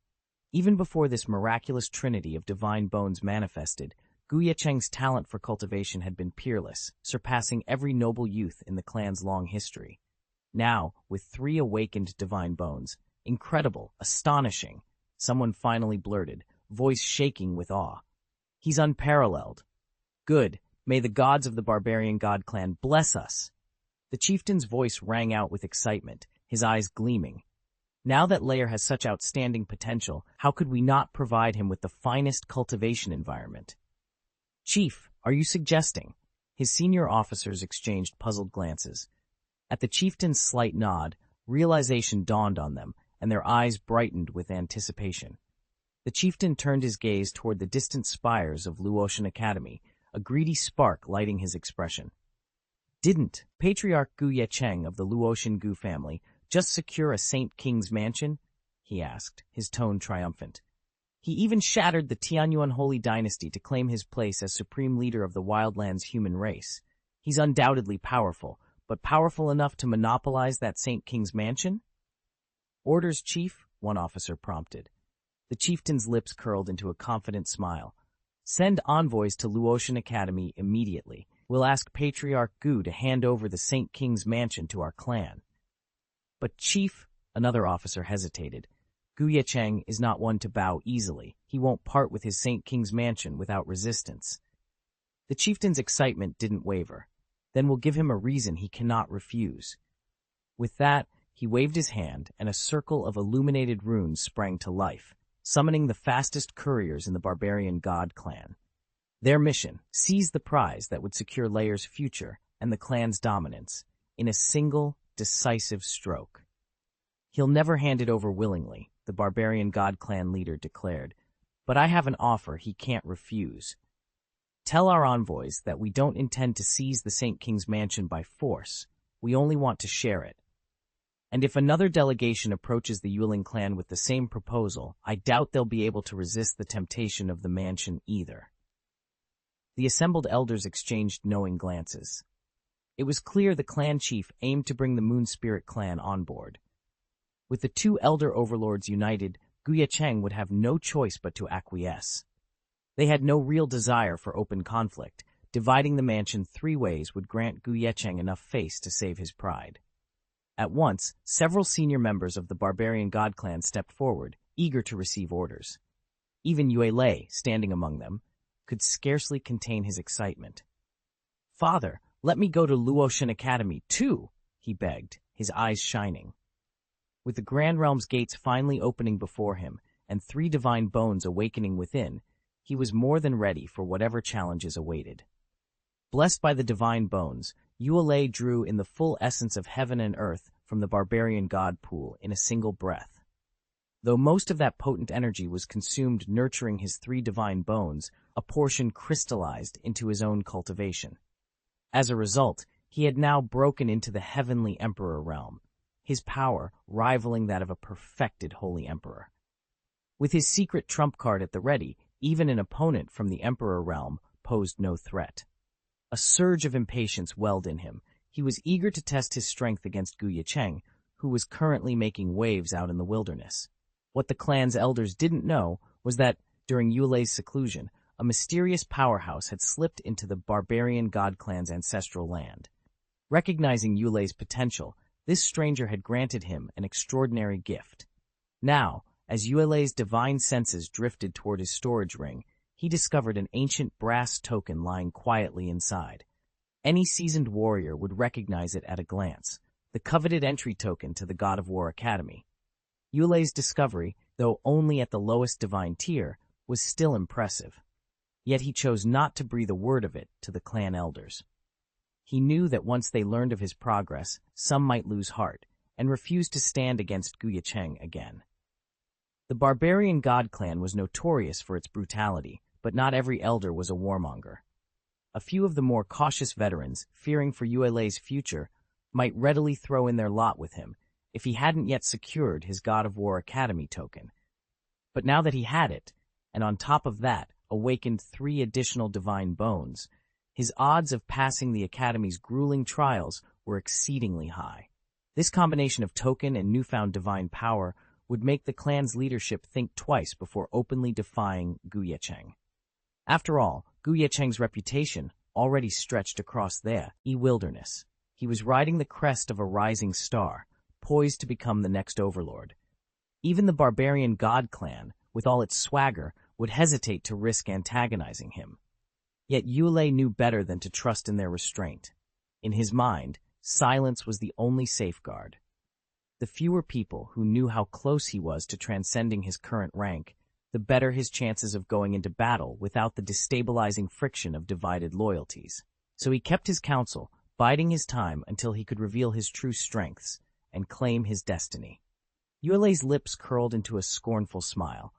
A: Even before this miraculous trinity of divine bones manifested, Ye Cheng's talent for cultivation had been peerless, surpassing every noble youth in the clan's long history. Now, with 3 awakened divine bones, incredible, astonishing, someone finally blurted, voice shaking with awe. He's unparalleled. Good, may the gods of the barbarian god clan bless us. The chieftain's voice rang out with excitement, his eyes gleaming. Now that Lair has such outstanding potential, how could we not provide him with the finest cultivation environment? Chief, are you suggesting? His senior officers exchanged puzzled glances. At the chieftain's slight nod, realization dawned on them, and their eyes brightened with anticipation. The chieftain turned his gaze toward the distant spires of Luotian Academy, a greedy spark lighting his expression. Didn't Patriarch Ye Cheng of the Luotian Gu family just secure a Saint King's mansion? He asked, his tone triumphant. He even shattered the Tianyuan Holy Dynasty to claim his place as supreme leader of the Wildlands human race. He's undoubtedly powerful, but powerful enough to monopolize that Saint King's mansion? Orders, Chief, one officer prompted. The chieftain's lips curled into a confident smile. Send envoys to Luotian Academy immediately. We'll ask Patriarch Gu to hand over the Saint King's mansion to our clan. But Chief, another officer hesitated. Ye Cheng is not one to bow easily. He won't part with his Saint King's mansion without resistance. The chieftain's excitement didn't waver. Then we'll give him a reason he cannot refuse. With that, he waved his hand, and a circle of illuminated runes sprang to life, summoning the fastest couriers in the barbarian god clan. Their mission, seize the prize that would secure Lair's future and the clan's dominance, in a single, decisive stroke. He'll never hand it over willingly, the barbarian god clan leader declared, but I have an offer he can't refuse. Tell our envoys that we don't intend to seize the Saint King's mansion by force, we only want to share it. And if another delegation approaches the Yuling clan with the same proposal, I doubt they'll be able to resist the temptation of the mansion either. The assembled elders exchanged knowing glances. It was clear the clan chief aimed to bring the Moon Spirit clan on board. With the 2 elder overlords united, Ye Cheng would have no choice but to acquiesce. They had no real desire for open conflict. Dividing the mansion 3 ways would grant Ye Cheng enough face to save his pride. At once, several senior members of the barbarian god clan stepped forward, eager to receive orders. Even Yue Lei, standing among them, could scarcely contain his excitement. Father, let me go to Luotian Academy, too, he begged, his eyes shining. With the Grand Realm's gates finally opening before him and 3 divine bones awakening within, he was more than ready for whatever challenges awaited. Blessed by the divine bones, Yue Lei drew in the full essence of heaven and earth from the barbarian god pool in a single breath. Though most of that potent energy was consumed nurturing his 3 divine bones, a portion crystallized into his own cultivation. As a result, he had now broken into the heavenly emperor realm, his power rivaling that of a perfected holy emperor. With his secret trump card at the ready, even an opponent from the emperor realm posed no threat. A surge of impatience welled in him. He was eager to test his strength against Ye Cheng, who was currently making waves out in the wilderness. What the clan's elders didn't know was that, during Yue Lei's seclusion, a mysterious powerhouse had slipped into the barbarian god clan's ancestral land. Recognizing Yue Lei's potential, this stranger had granted him an extraordinary gift. Now, as Yue Lei's divine senses drifted toward his storage ring, he discovered an ancient brass token lying quietly inside. Any seasoned warrior would recognize it at a glance, the coveted entry token to the God of War Academy. Yue Lei's discovery, though only at the lowest divine tier, was still impressive. Yet he chose not to breathe a word of it to the clan elders. He knew that once they learned of his progress, some might lose heart, and refuse to stand against Ye Cheng again. The barbarian god clan was notorious for its brutality, but not every elder was a warmonger. A few of the more cautious veterans, fearing for Yue Lei's future, might readily throw in their lot with him if he hadn't yet secured his God of War Academy token. But now that he had it, and on top of that, awakened 3 additional divine bones, his odds of passing the Academy's grueling trials were exceedingly high. This combination of token and newfound divine power would make the clan's leadership think twice before openly defying Ye Cheng. After all, Ye Cheng's reputation already stretched across the wilderness. He was riding the crest of a rising star, poised to become the next overlord. Even the barbarian god clan, with all its swagger, would hesitate to risk antagonizing him. Yet Yue knew better than to trust in their restraint. In his mind, silence was the only safeguard. The fewer people who knew how close he was to transcending his current rank, the better his chances of going into battle without the destabilizing friction of divided loyalties. So he kept his counsel, biding his time until he could reveal his true strengths and claim his destiny. Yue's lips curled into a scornful smile.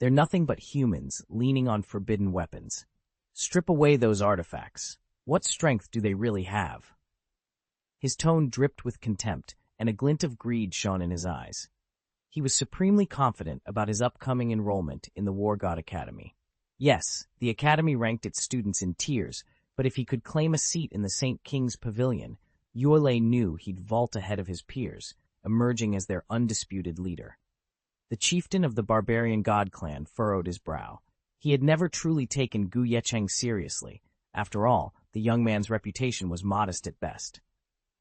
A: They're nothing but humans leaning on forbidden weapons. Strip away those artifacts. What strength do they really have? His tone dripped with contempt, and a glint of greed shone in his eyes. He was supremely confident about his upcoming enrollment in the War God Academy. Yes, the Academy ranked its students in tiers, but if he could claim a seat in the Saint King's Pavilion, Yue knew he'd vault ahead of his peers, emerging as their undisputed leader. The chieftain of the barbarian god clan furrowed his brow. He had never truly taken Ye Cheng seriously. After all, the young man's reputation was modest at best.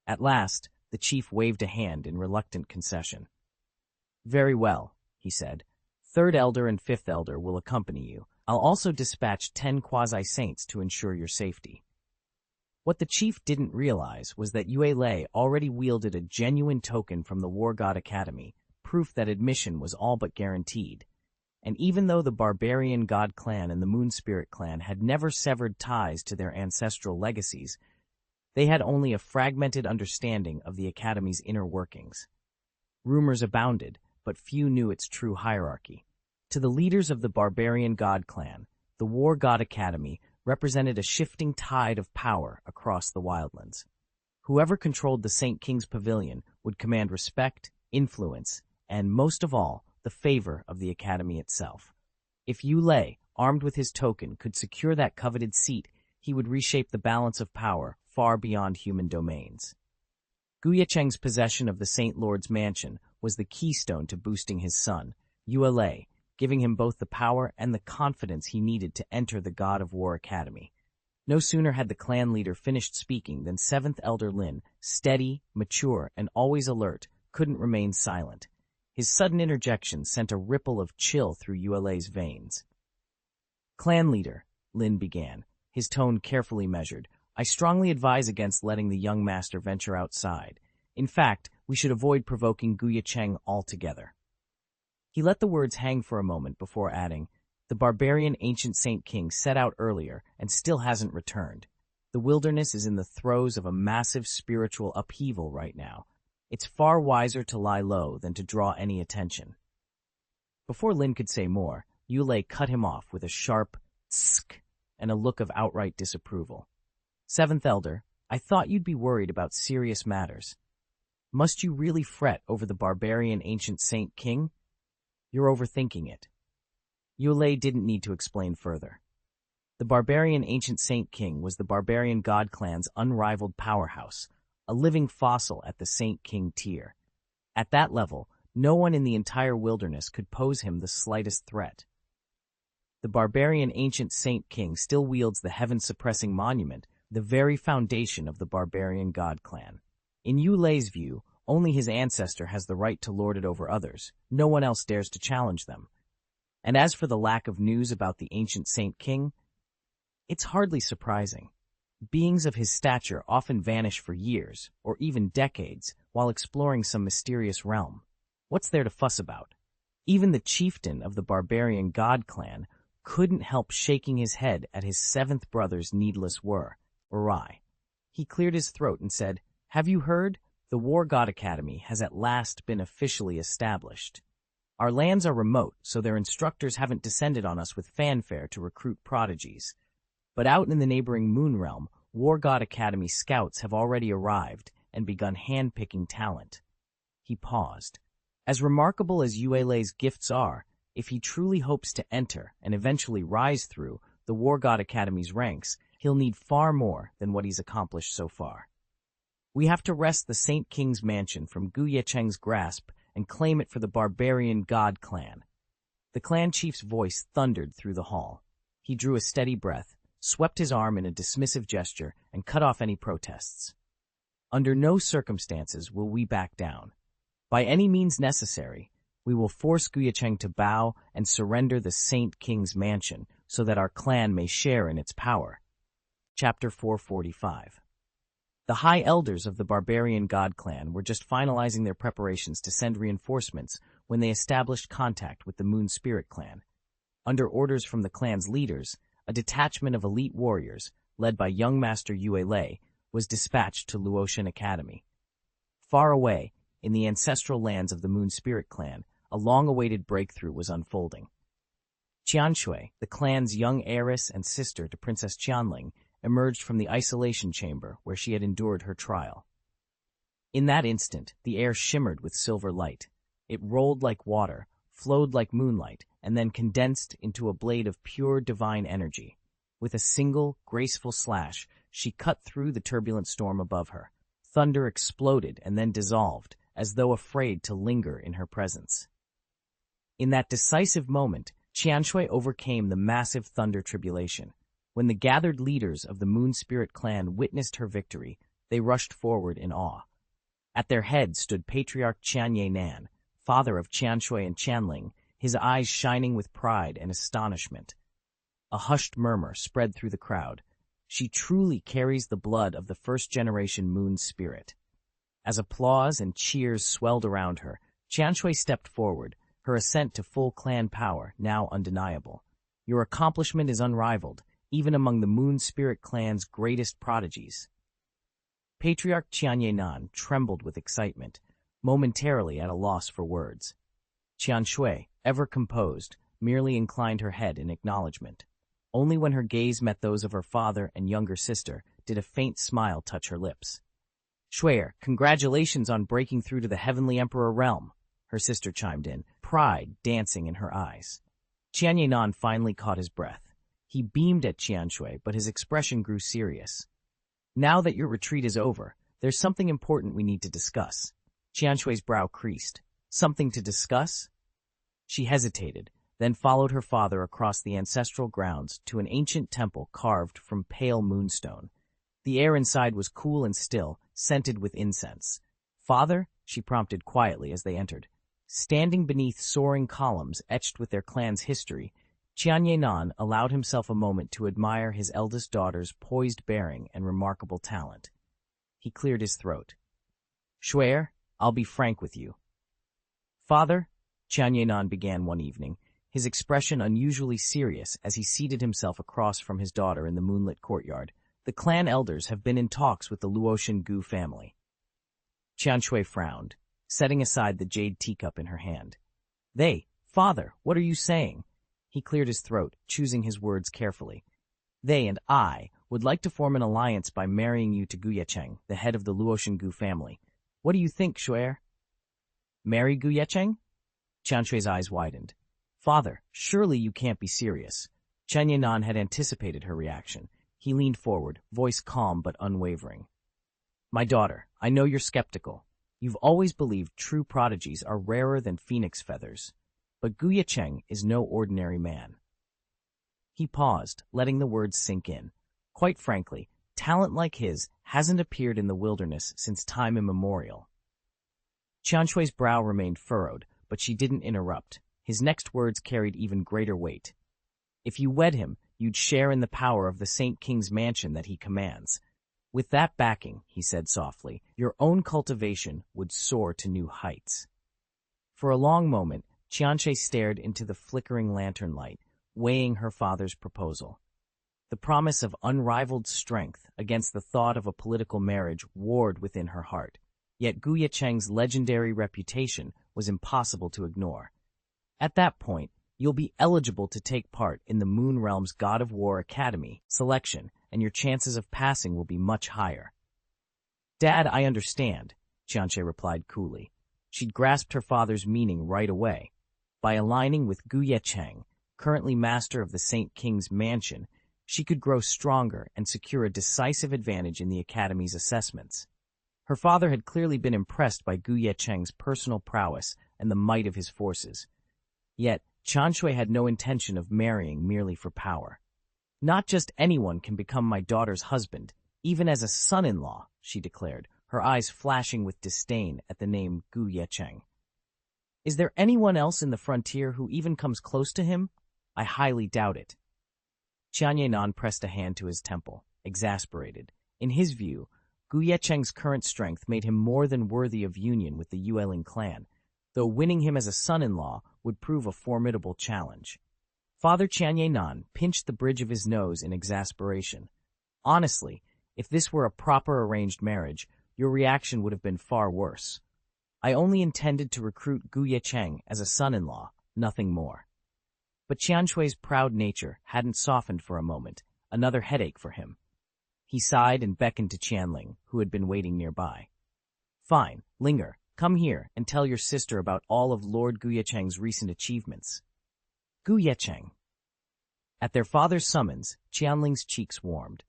A: At last, the chief waved a hand in reluctant concession. "Very well," he said. "Third Elder and Fifth Elder will accompany you. I'll also dispatch 10 quasi-saints to ensure your safety." What the chief didn't realize was that Yue already wielded a genuine token from the War God Academy, proof that admission was all but guaranteed. And even though the Barbarian God Clan and the Moon Spirit Clan had never severed ties to their ancestral legacies, they had only a fragmented understanding of the Academy's inner workings. Rumors abounded, but few knew its true hierarchy. To the leaders of the Barbarian God Clan, the War God Academy represented a shifting tide of power across the wildlands. Whoever controlled the Saint King's Pavilion would command respect, influence, and, most of all, the favor of the Academy itself. If Yue, armed with his token, could secure that coveted seat, he would reshape the balance of power far beyond human domains. Ye Cheng's possession of the Saint Lord's mansion was the keystone to boosting his son, Yue, giving him both the power and the confidence he needed to enter the God of War Academy. No sooner had the clan leader finished speaking than 7th Elder Lin, steady, mature, and always alert, couldn't remain silent. His sudden interjection sent a ripple of chill through Yue's veins. "Clan leader," Lin began, his tone carefully measured, "I strongly advise against letting the young master venture outside. In fact, we should avoid provoking Ye Cheng altogether." He let the words hang for a moment before adding, "The barbarian ancient Saint King set out earlier and still hasn't returned. The wilderness is in the throes of a massive spiritual upheaval right now. It's far wiser to lie low than to draw any attention." Before Lin could say more, Yue cut him off with a sharp tsk and a look of outright disapproval. "7th Elder, I thought you'd be worried about serious matters. Must you really fret over the barbarian ancient Saint King? You're overthinking it." Yue didn't need to explain further. The barbarian ancient Saint King was the barbarian god clan's unrivaled powerhouse, a living fossil at the Saint King tier. At that level, no one in the entire wilderness could pose him the slightest threat. The barbarian ancient Saint King still wields the heaven-suppressing monument, the very foundation of the barbarian god clan. In Yue's view, only his ancestor has the right to lord it over others. No one else dares to challenge them. And as for the lack of news about the ancient Saint King, it's hardly surprising. Beings of his stature often vanish for years, or even decades, while exploring some mysterious realm. What's there to fuss about? Even the chieftain of the barbarian god clan couldn't help shaking his head at his 7th brother's needless worry. He cleared his throat and said, "Have you heard? The War God Academy has at last been officially established. Our lands are remote, so their instructors haven't descended on us with fanfare to recruit prodigies. But out in the neighboring Moon Realm, War God Academy scouts have already arrived and begun hand-picking talent." He paused. As remarkable as Yue's gifts are, if he truly hopes to enter and eventually rise through the War God Academy's ranks, he'll need far more than what he's accomplished so far. "We have to wrest the Saint King's mansion from Ye Cheng's grasp and claim it for the barbarian god clan." The clan chief's voice thundered through the hall. He drew a steady breath, swept his arm in a dismissive gesture, and cut off any protests. Under no circumstances will we back down. By any means necessary, we will force Ye Cheng to bow and surrender the Saint King's mansion so that our clan may share in its power. Chapter 445. The High Elders of the barbarian god clan were just finalizing their preparations to send reinforcements when they established contact with the Moon Spirit clan. Under orders from the clan's leaders, a detachment of elite warriors, led by young Master Yue Lei, was dispatched to Luotian Academy. Far away, in the ancestral lands of the Moon Spirit clan, a long-awaited breakthrough was unfolding. Xianxia, the clan's young heiress and sister to Princess Qianling, emerged from the isolation chamber where she had endured her trial. In that instant, the air shimmered with silver light. It rolled like water, flowed like moonlight, and then condensed into a blade of pure divine energy. With a single, graceful slash, she cut through the turbulent storm above her. Thunder exploded and then dissolved, as though afraid to linger in her presence. In that decisive moment, Xianxia overcame the massive thunder tribulation. When the gathered leaders of the Moon Spirit clan witnessed her victory, they rushed forward in awe. At their head stood Patriarch Qianye Nan, father of Xianxia and Qianling, his eyes shining with pride and astonishment. A hushed murmur spread through the crowd. She truly carries the blood of the first-generation Moon Spirit. As applause and cheers swelled around her, Xianxia stepped forward, her ascent to full clan power now undeniable. Your accomplishment is unrivaled, even among the Moon Spirit clan's greatest prodigies. Patriarch Qianye Nan trembled with excitement, momentarily at a loss for words. Xianxia, ever composed, merely inclined her head in acknowledgement. Only when her gaze met those of her father and younger sister did a faint smile touch her lips. "Xue, congratulations on breaking through to the Heavenly Emperor realm," her sister chimed in, pride dancing in her eyes. Qianye Nan finally caught his breath. He beamed at Xianxia, but his expression grew serious. "Now that your retreat is over, there's something important we need to discuss." Xianxui's brow creased. "Something to discuss?" She hesitated, then followed her father across the ancestral grounds to an ancient temple carved from pale moonstone. The air inside was cool and still, scented with incense. "Father?" she prompted quietly as they entered. Standing beneath soaring columns etched with their clan's history, Qianye Nan allowed himself a moment to admire his eldest daughter's poised bearing and remarkable talent. He cleared his throat. "Xue, I'll be frank with you." "Father," Qianye Nan began one evening, his expression unusually serious as he seated himself across from his daughter in the moonlit courtyard, "the clan elders have been in talks with the Luotian Gu family." Qianxia frowned, setting aside the jade teacup in her hand. Father, what are you saying?" He cleared his throat, choosing his words carefully. "They and I would like to form an alliance by marrying you to Ye Cheng, the head of the Luotian Gu family. What do you think, Xue?" "Marry Ye Cheng?" Qianxui's eyes widened. "Father, surely you can't be serious." Qianye Nan had anticipated her reaction. He leaned forward, voice calm but unwavering. "My daughter, I know you're skeptical. You've always believed true prodigies are rarer than phoenix feathers. But Ye Cheng is no ordinary man." He paused, letting the words sink in. Quite frankly, talent like his hasn't appeared in the wilderness since time immemorial. Qianxui's brow remained furrowed, but she didn't interrupt. His next words carried even greater weight. "If you wed him, you'd share in the power of the Saint King's mansion that he commands. With that backing," he said softly, "your own cultivation would soar to new heights." For a long moment, Qianxia stared into the flickering lantern light, weighing her father's proposal. The promise of unrivaled strength against the thought of a political marriage warred within her heart. Yet Ye Cheng's legendary reputation was impossible to ignore. At that point, you'll be eligible to take part in the Moon Realm's God of War Academy selection, and your chances of passing will be much higher. "Dad, I understand," Xianxia replied coolly. She'd grasped her father's meaning right away. By aligning with Ye Cheng, currently master of the Saint King's mansion, she could grow stronger and secure a decisive advantage in the Academy's assessments. Her father had clearly been impressed by Ye Cheng's personal prowess and the might of his forces. Yet, Qianxia had no intention of marrying merely for power. Not just anyone can become my daughter's husband, even as a son-in-law, she declared, her eyes flashing with disdain at the name Ye Cheng. Is there anyone else in the frontier who even comes close to him? I highly doubt it. Xianxia pressed a hand to his temple, exasperated. In his view, Ye Cheng's current strength made him more than worthy of union with the Yueling clan, though winning him as a son-in-law would prove a formidable challenge. Father Xianxia pinched the bridge of his nose in exasperation. Honestly, if this were a proper arranged marriage, your reaction would have been far worse. I only intended to recruit Ye Cheng as a son-in-law, nothing more. But Xianshui's proud nature hadn't softened for a moment, another headache for him. He sighed and beckoned to Qianling, who had been waiting nearby. Fine, linger, come here and tell your sister about all of Lord Ye Cheng's recent achievements. Ye Cheng. At their father's summons, Qianling's cheeks warmed.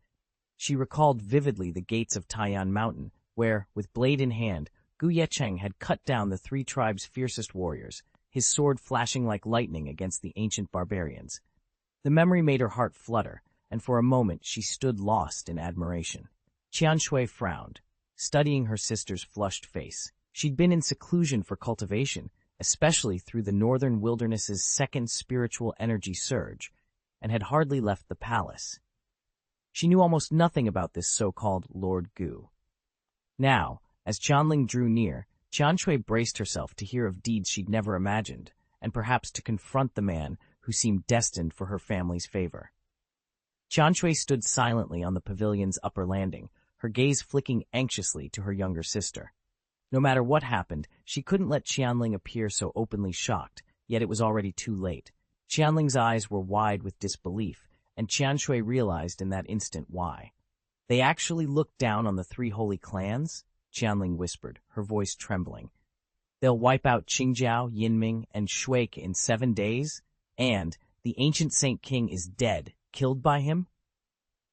A: She recalled vividly the gates of Taiyan Mountain, where, with blade in hand, Ye Cheng had cut down the three tribes' fiercest warriors, his sword flashing like lightning against the ancient barbarians. The memory made her heart flutter, and for a moment she stood lost in admiration. Qianshui frowned, studying her sister's flushed face. She'd been in seclusion for cultivation, especially through the northern wilderness's second spiritual energy surge, and had hardly left the palace. She knew almost nothing about this so-called Lord Gu. Now, as Qianling drew near, Qianshui braced herself to hear of deeds she'd never imagined, and perhaps to confront the man who seemed destined for her family's favor. Qianshui stood silently on the pavilion's upper landing, her gaze flicking anxiously to her younger sister. No matter what happened, she couldn't let Qianling appear so openly shocked, yet it was already too late. Qianling's eyes were wide with disbelief, and Qianshui realized in that instant why. They actually looked down on the three holy clans? Qianling whispered, her voice trembling. They'll wipe out Qingjiao, Yinming, and Shuike in 7 days? And the ancient Saint King is dead, killed by him?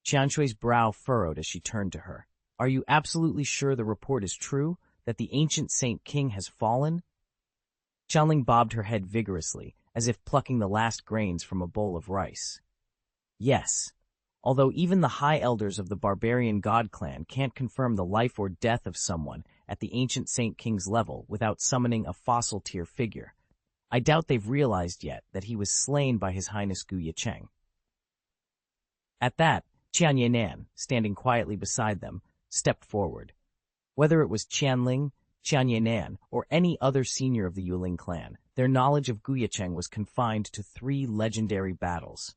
A: Qianshui's brow furrowed as she turned to her. Are you absolutely sure the report is true, that the ancient Saint King has fallen? Qianling bobbed her head vigorously, as if plucking the last grains from a bowl of rice. Yes. Although even the high elders of the barbarian god clan can't confirm the life or death of someone at the ancient Saint King's level without summoning a fossil-tier figure, I doubt they've realized yet that he was slain by His Highness Ye Cheng. At that, Qianxia, standing quietly beside them, stepped forward. Whether it was Qianling, Qianxia, or any other senior of the Yueling clan, their knowledge of Ye Cheng was confined to 3 legendary battles: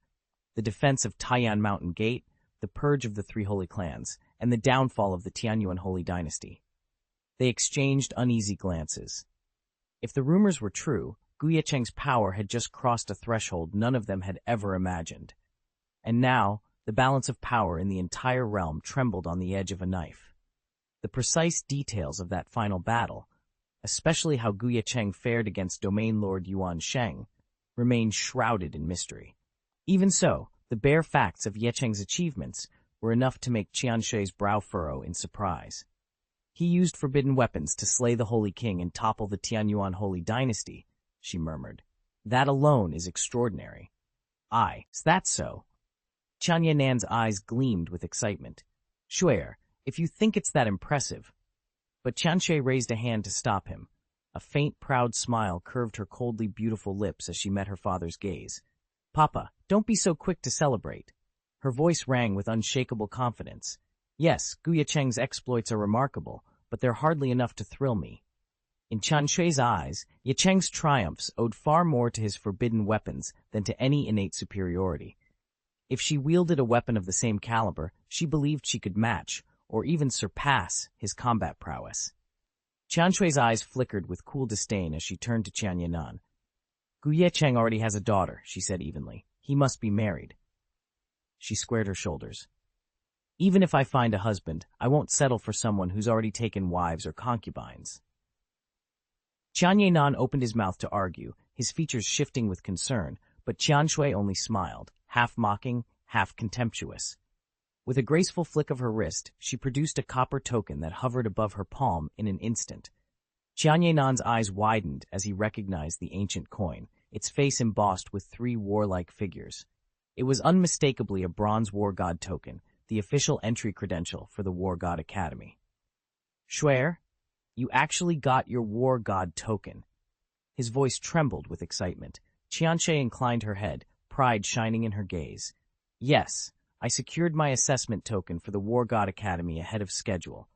A: the defense of Taiyan Mountain Gate, the purge of the 3 holy clans, and the downfall of the Tianyuan Holy Dynasty. They exchanged uneasy glances. If the rumors were true, Ye Cheng's power had just crossed a threshold none of them had ever imagined. And now, the balance of power in the entire realm trembled on the edge of a knife. The precise details of that final battle, especially how Ye Cheng fared against Domain Lord Yuan Sheng, remained shrouded in mystery. Even so, the bare facts of Ye Cheng's achievements were enough to make Qianshui's brow furrow in surprise. He used forbidden weapons to slay the Holy King and topple the Tianyuan Holy Dynasty, she murmured. That alone is extraordinary. Aye, is that so? Qianxia eyes gleamed with excitement. Shuer, if you think it's that impressive. But Qianshui raised a hand to stop him. A faint, proud smile curved her coldly beautiful lips as she met her father's gaze. Papa, don't be so quick to celebrate. Her voice rang with unshakable confidence. Yes, Ye Cheng's exploits are remarkable, but they're hardly enough to thrill me. In Qianshui's eyes, Ye Cheng's triumphs owed far more to his forbidden weapons than to any innate superiority. If she wielded a weapon of the same caliber, she believed she could match, or even surpass, his combat prowess. Qianshui's eyes flickered with cool disdain as she turned to Qianxia. Ye Cheng already has a daughter, she said evenly. He must be married. She squared her shoulders. Even if I find a husband, I won't settle for someone who's already taken wives or concubines. Qianxia opened his mouth to argue, his features shifting with concern, but Qianshui only smiled, half mocking, half contemptuous. With a graceful flick of her wrist, she produced a copper token that hovered above her palm in an instant. Qianxia's eyes widened as he recognized the ancient coin, its face embossed with 3 warlike figures. It was unmistakably a bronze war god token, the official entry credential for the War God Academy. Shuer, you actually got your war god token. His voice trembled with excitement. Xianxia inclined her head, pride shining in her gaze. Yes, I secured my assessment token for the War God Academy ahead of schedule.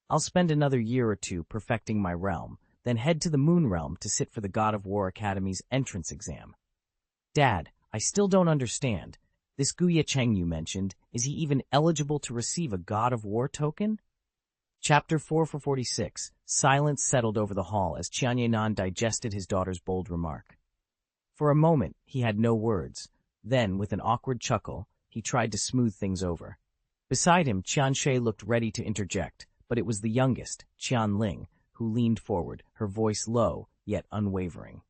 A: I'll spend another year or two perfecting my realm, then head to the Moon Realm to sit for the God of War Academy's entrance exam. Dad, I still don't understand. This Ye Cheng you mentioned, is he even eligible to receive a God of War token? Chapter 446. Silence settled over the hall as Xianxia digested his daughter's bold remark. For a moment, he had no words. Then, with an awkward chuckle, he tried to smooth things over. Beside him, Xianxia looked ready to interject, but it was the youngest, Qianling, who leaned forward, her voice low, yet unwavering.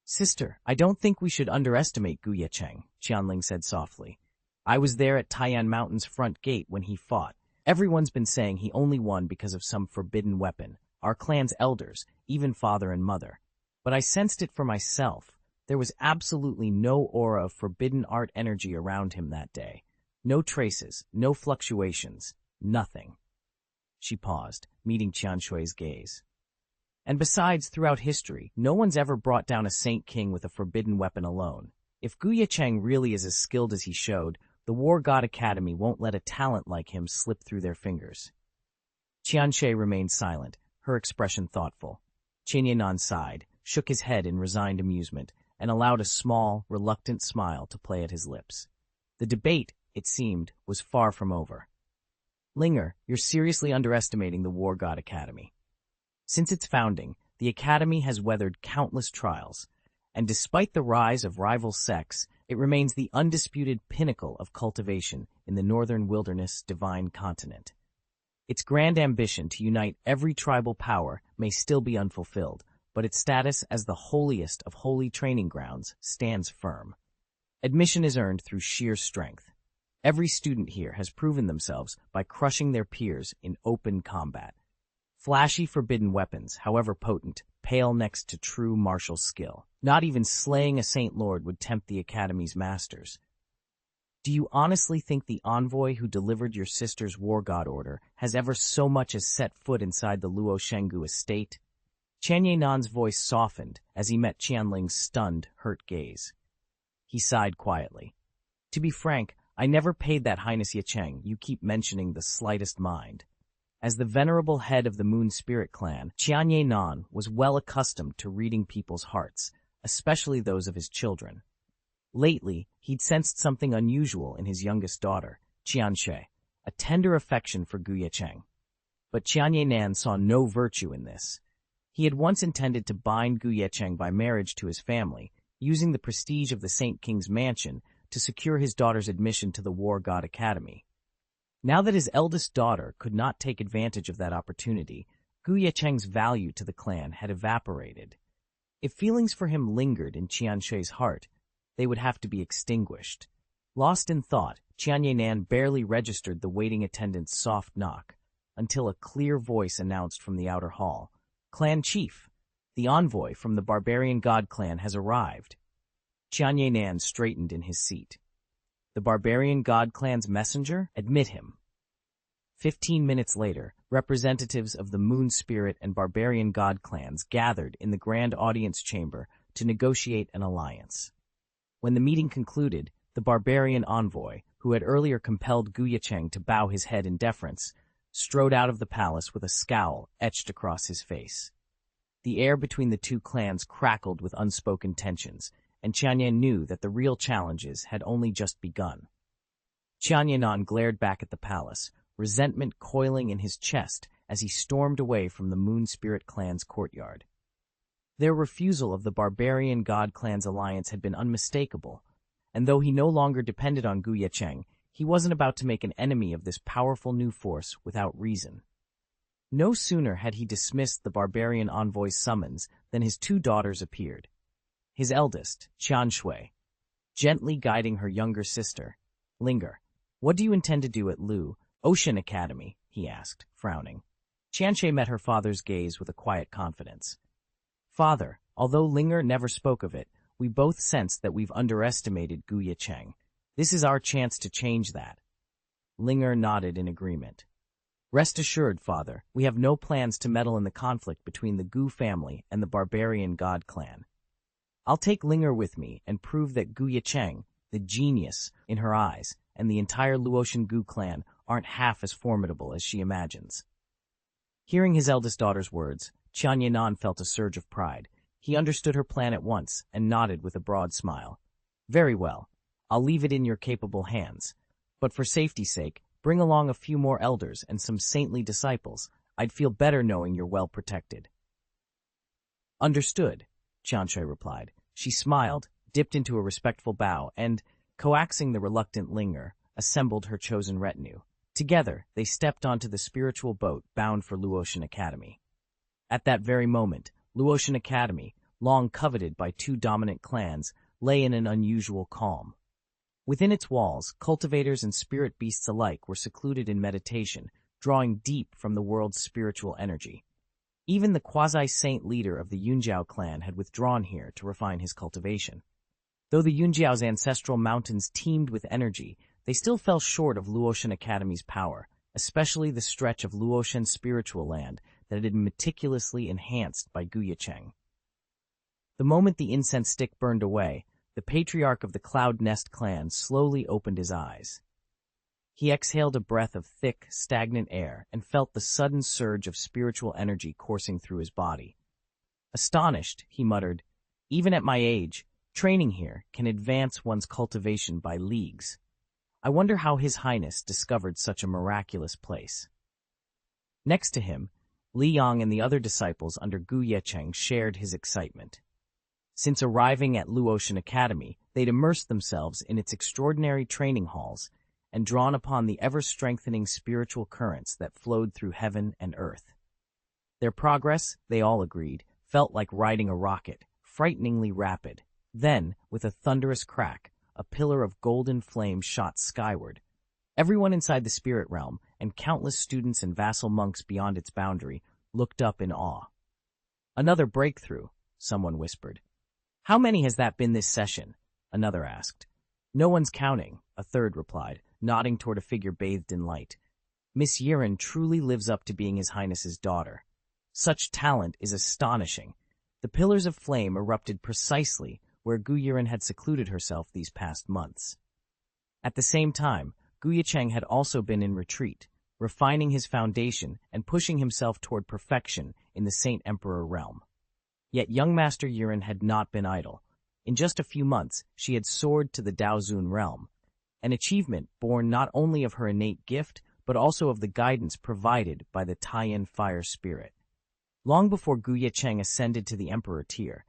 A: Sister, I don't think we should underestimate Ye Cheng, Qianling said softly. I was there at Taiyan Mountain's front gate when he fought. Everyone's been saying he only won because of some forbidden weapon, our clan's elders, even father and mother. But I sensed it for myself. There was absolutely no aura of forbidden art energy around him that day. No traces, no fluctuations, nothing. She paused, meeting Qianshui's gaze. And besides, throughout history, no one's ever brought down a Saint King with a forbidden weapon alone. If Ye Cheng really is as skilled as he showed, the War God Academy won't let a talent like him slip through their fingers. Xianxia remained silent, her expression thoughtful. Qianxia sighed, shook his head in resigned amusement, and allowed a small, reluctant smile to play at his lips. The debate, it seemed, was far from over. Linger, you're seriously underestimating the War God Academy. Since its founding, the Academy has weathered countless trials, and despite the rise of rival sects, it remains the undisputed pinnacle of cultivation in the northern wilderness divine continent. Its grand ambition to unite every tribal power may still be unfulfilled, but its status as the holiest of holy training grounds stands firm. Admission is earned through sheer strength. Every student here has proven themselves by crushing their peers in open combat. Flashy forbidden weapons, however potent, pale next to true martial skill. Not even slaying a Saint Lord would tempt the Academy's masters. Do you honestly think the envoy who delivered your sister's war god order has ever so much as set foot inside the Luo Shenggu estate? Qianxia voice softened as he met Qianling's stunned, hurt gaze. He sighed quietly. To be frank, I never paid that Highness Ye Cheng you keep mentioning the slightest mind. As the venerable head of the Moon Spirit clan, Qianxia was well accustomed to reading people's hearts, especially those of his children. Lately, he'd sensed something unusual in his youngest daughter, Xianxia, a tender affection for Ye Cheng. But Qianxia saw no virtue in this. He had once intended to bind Ye Cheng by marriage to his family, using the prestige of the Saint King's mansion to secure his daughter's admission to the War God Academy. Now that his eldest daughter could not take advantage of that opportunity, Ye Cheng's value to the clan had evaporated. If feelings for him lingered in Qianxia's heart, they would have to be extinguished. Lost in thought, Qianxia barely registered the waiting attendant's soft knock, until a clear voice announced from the outer hall, "Clan Chief, the envoy from the barbarian god clan has arrived." Qianxia straightened in his seat. The barbarian god clan's messenger? Admit him. 15 minutes later, representatives of the Moon Spirit and barbarian god clans gathered in the grand audience chamber to negotiate an alliance. When the meeting concluded, the barbarian envoy, who had earlier compelled Ye Cheng to bow his head in deference, strode out of the palace with a scowl etched across his face. The air between the two clans crackled with unspoken tensions, and Qianxia knew that the real challenges had only just begun. Qianxia glared back at the palace, resentment coiling in his chest as he stormed away from the Moon Spirit clan's courtyard. Their refusal of the barbarian god clan's alliance had been unmistakable, and though he no longer depended on Ye Cheng, he wasn't about to make an enemy of this powerful new force without reason. No sooner had he dismissed the barbarian envoy's summons than his two daughters appeared. His eldest, Xianxia, gently guiding her younger sister. "Linger, what do you intend to do at Lu Ocean Academy?" he asked, frowning. Xianxia met her father's gaze with a quiet confidence. "Father, although Linger never spoke of it, We both sense that we've underestimated Ye Cheng. This is our chance to change that. Linger nodded in agreement. Rest assured, Father, we have no plans to meddle in the conflict between the Gu family and the barbarian god clan. I'll take Linger with me and prove that Ye Cheng, the genius in her eyes, and the entire Luotian Gu clan aren't half as formidable as she imagines. Hearing his eldest daughter's words, Xianxia felt a surge of pride. He understood her plan at once and nodded with a broad smile. Very well. I'll leave it in your capable hands. But for safety's sake, bring along a few more elders and some saintly disciples. I'd feel better knowing you're well protected. Understood, Xianxia replied. She smiled, dipped into a respectful bow, and, coaxing the reluctant Linger, assembled her chosen retinue. Together, they stepped onto the spiritual boat bound for Luotian Academy. At that very moment, Luotian Academy, long coveted by two dominant clans, lay in an unusual calm. Within its walls, cultivators and spirit beasts alike were secluded in meditation, drawing deep from the world's spiritual energy. Even the quasi-saint leader of the Yunjiao clan had withdrawn here to refine his cultivation. Though the Yunjiao's ancestral mountains teemed with energy, they still fell short of Luotian Academy's power, especially the stretch of Luotian spiritual land that had been meticulously enhanced by Ye Cheng. The moment the incense stick burned away, the patriarch of the Cloud Nest clan slowly opened his eyes. He exhaled a breath of thick, stagnant air and felt the sudden surge of spiritual energy coursing through his body. Astonished, he muttered, "Even at my age, training here can advance one's cultivation by leagues. I wonder how His Highness discovered such a miraculous place." Next to him, Li Yang and the other disciples under Ye Cheng shared his excitement. Since arriving at Luotian Academy, they'd immersed themselves in its extraordinary training halls and drawn upon the ever-strengthening spiritual currents that flowed through heaven and earth. Their progress, they all agreed, felt like riding a rocket, frighteningly rapid. Then, with a thunderous crack, a pillar of golden flame shot skyward. Everyone inside the spirit realm, and countless students and vassal monks beyond its boundary, looked up in awe. "Another breakthrough," someone whispered. "How many has that been this session?" another asked. "No one's counting," a third replied, nodding toward a figure bathed in light. "Miss Yiren truly lives up to being His Highness's daughter. Such talent is astonishing." The pillars of flame erupted precisely where Yiren had secluded herself these past months. At the same time, Ye Cheng had also been in retreat, refining his foundation and pushing himself toward perfection in the Saint Emperor realm. Yet young Master Yiren had not been idle. In just a few months, she had soared to the Daozun realm, an achievement born not only of her innate gift, but also of the guidance provided by the Taiyan fire spirit. Long before Ye Cheng ascended to the Emperor tier,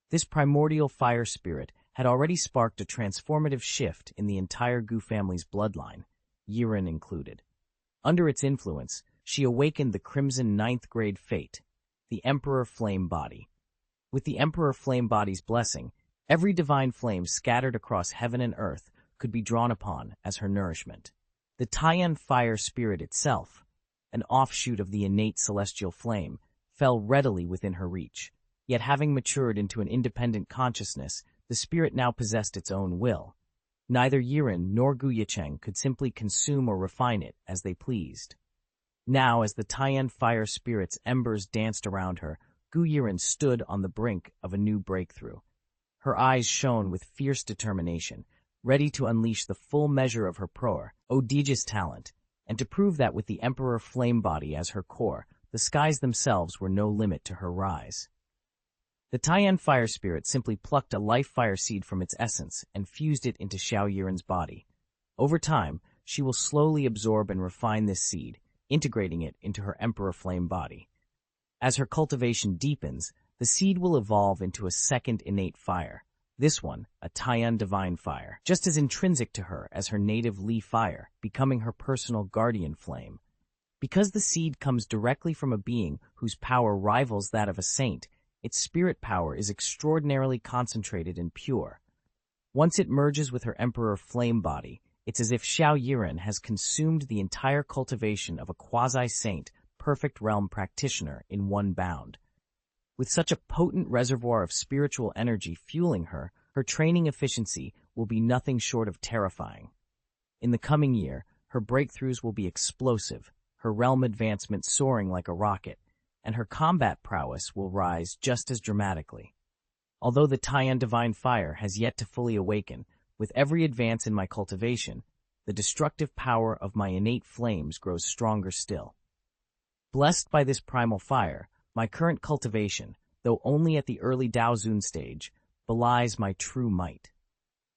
A: this primordial fire spirit had already sparked a transformative shift in the entire Gu family's bloodline, Yiren included. Under its influence, she awakened the Crimson Ninth Grade Fate, the Emperor Flame Body. With the Emperor Flame Body's blessing, every divine flame scattered across heaven and earth could be drawn upon as her nourishment. The Taiyan fire spirit itself, an offshoot of the innate celestial flame, fell readily within her reach. Yet having matured into an independent consciousness, the spirit now possessed its own will. Neither Yiren nor Ye Cheng could simply consume or refine it as they pleased. Now, as the Taiyan fire spirit's embers danced around her, Yiren stood on the brink of a new breakthrough. Her eyes shone with fierce determination, ready to unleash the full measure of her prodigious talent, and to prove that with the Emperor Flame Body as her core, the skies themselves were no limit to her rise. The Taiyan fire spirit simply plucked a life fire seed from its essence and fused it into Xiao Yiren's body. Over time, she will slowly absorb and refine this seed, integrating it into her Emperor Flame Body. As her cultivation deepens, the seed will evolve into a second innate fire, this one, a Taiyan divine fire, just as intrinsic to her as her native Li fire, becoming her personal guardian flame. Because the seed comes directly from a being whose power rivals that of a saint, its spirit power is extraordinarily concentrated and pure. Once it merges with her Emperor Flame Body, it's as if Xiao Yiren has consumed the entire cultivation of a quasi-saint, perfect realm practitioner in one bound. With such a potent reservoir of spiritual energy fueling her, Her training efficiency will be nothing short of terrifying. In the coming year, her breakthroughs will be explosive, her realm advancement soaring like a rocket, and her combat prowess will rise just as dramatically. Although the Taiyan Divine Fire has yet to fully awaken, with every advance in my cultivation, the destructive power of my innate flames grows stronger still. Blessed by this primal fire, my current cultivation, though only at the early Daozun stage, belies my true might.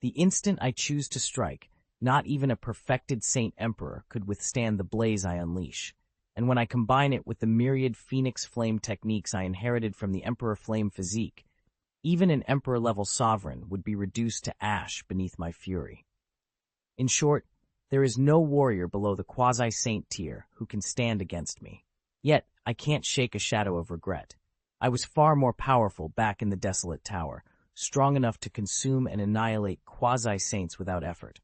A: The instant I choose to strike, not even a perfected Saint Emperor could withstand the blaze I unleash, and when I combine it with the myriad Phoenix Flame techniques I inherited from the Emperor Flame Physique, even an Emperor-level sovereign would be reduced to ash beneath my fury. In short, there is no warrior below the quasi-saint tier who can stand against me. Yet, I can't shake a shadow of regret. I was far more powerful back in the desolate tower, strong enough to consume and annihilate quasi-saints without effort.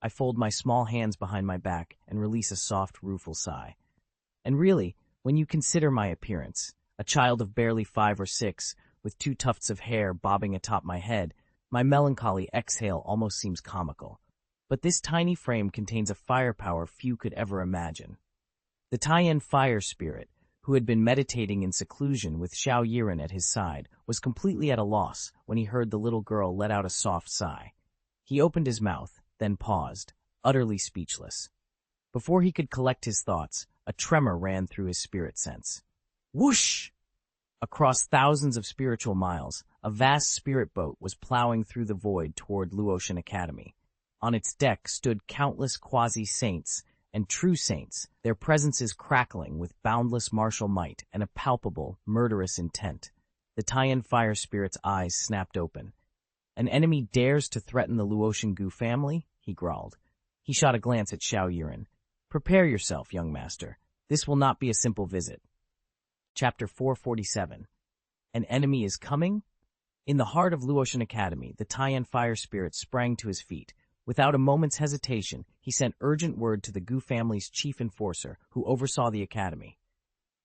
A: I fold my small hands behind my back and release a soft, rueful sigh. And really, when you consider my appearance, a child of barely 5 or 6, with 2 tufts of hair bobbing atop my head, my melancholy exhale almost seems comical. But this tiny frame contains a firepower few could ever imagine. The Taiyan fire spirit, who had been meditating in seclusion with Xiao Yiren at his side, was completely at a loss when he heard the little girl let out a soft sigh. He opened his mouth, then paused, utterly speechless. Before he could collect his thoughts, a tremor ran through his spirit sense. Whoosh! Across thousands of spiritual miles, a vast spirit boat was plowing through the void toward Luotian Academy. On its deck stood countless quasi-saints and true saints, their presences crackling with boundless martial might and a palpable, murderous intent. The Taiyan fire spirit's eyes snapped open. An enemy dares to threaten the Luotian Gu family? He growled. He shot a glance at Xiao Yiren. Prepare yourself, young master. This will not be a simple visit. Chapter 447. An enemy is coming? In the heart of Luotian Academy, the Taiyan fire spirit sprang to his feet. Without a moment's hesitation, he sent urgent word to the Gu family's chief enforcer, who oversaw the academy.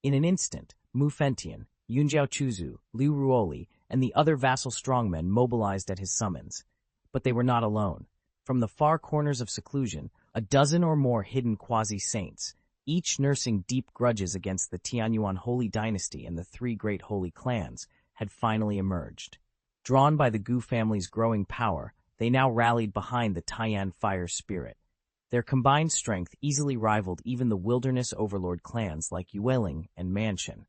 A: In an instant, Mu Fentian, Yunjiao Chuzu, Liu Ruoli, and the other vassal strongmen mobilized at his summons. But they were not alone. From the far corners of seclusion, a dozen or more hidden quasi-saints, each nursing deep grudges against the Tianyuan Holy Dynasty and the 3 great holy clans, had finally emerged. Drawn by the Gu family's growing power, they now rallied behind the Taiyan fire spirit. Their combined strength easily rivaled even the wilderness overlord clans like Yueling and Manshan.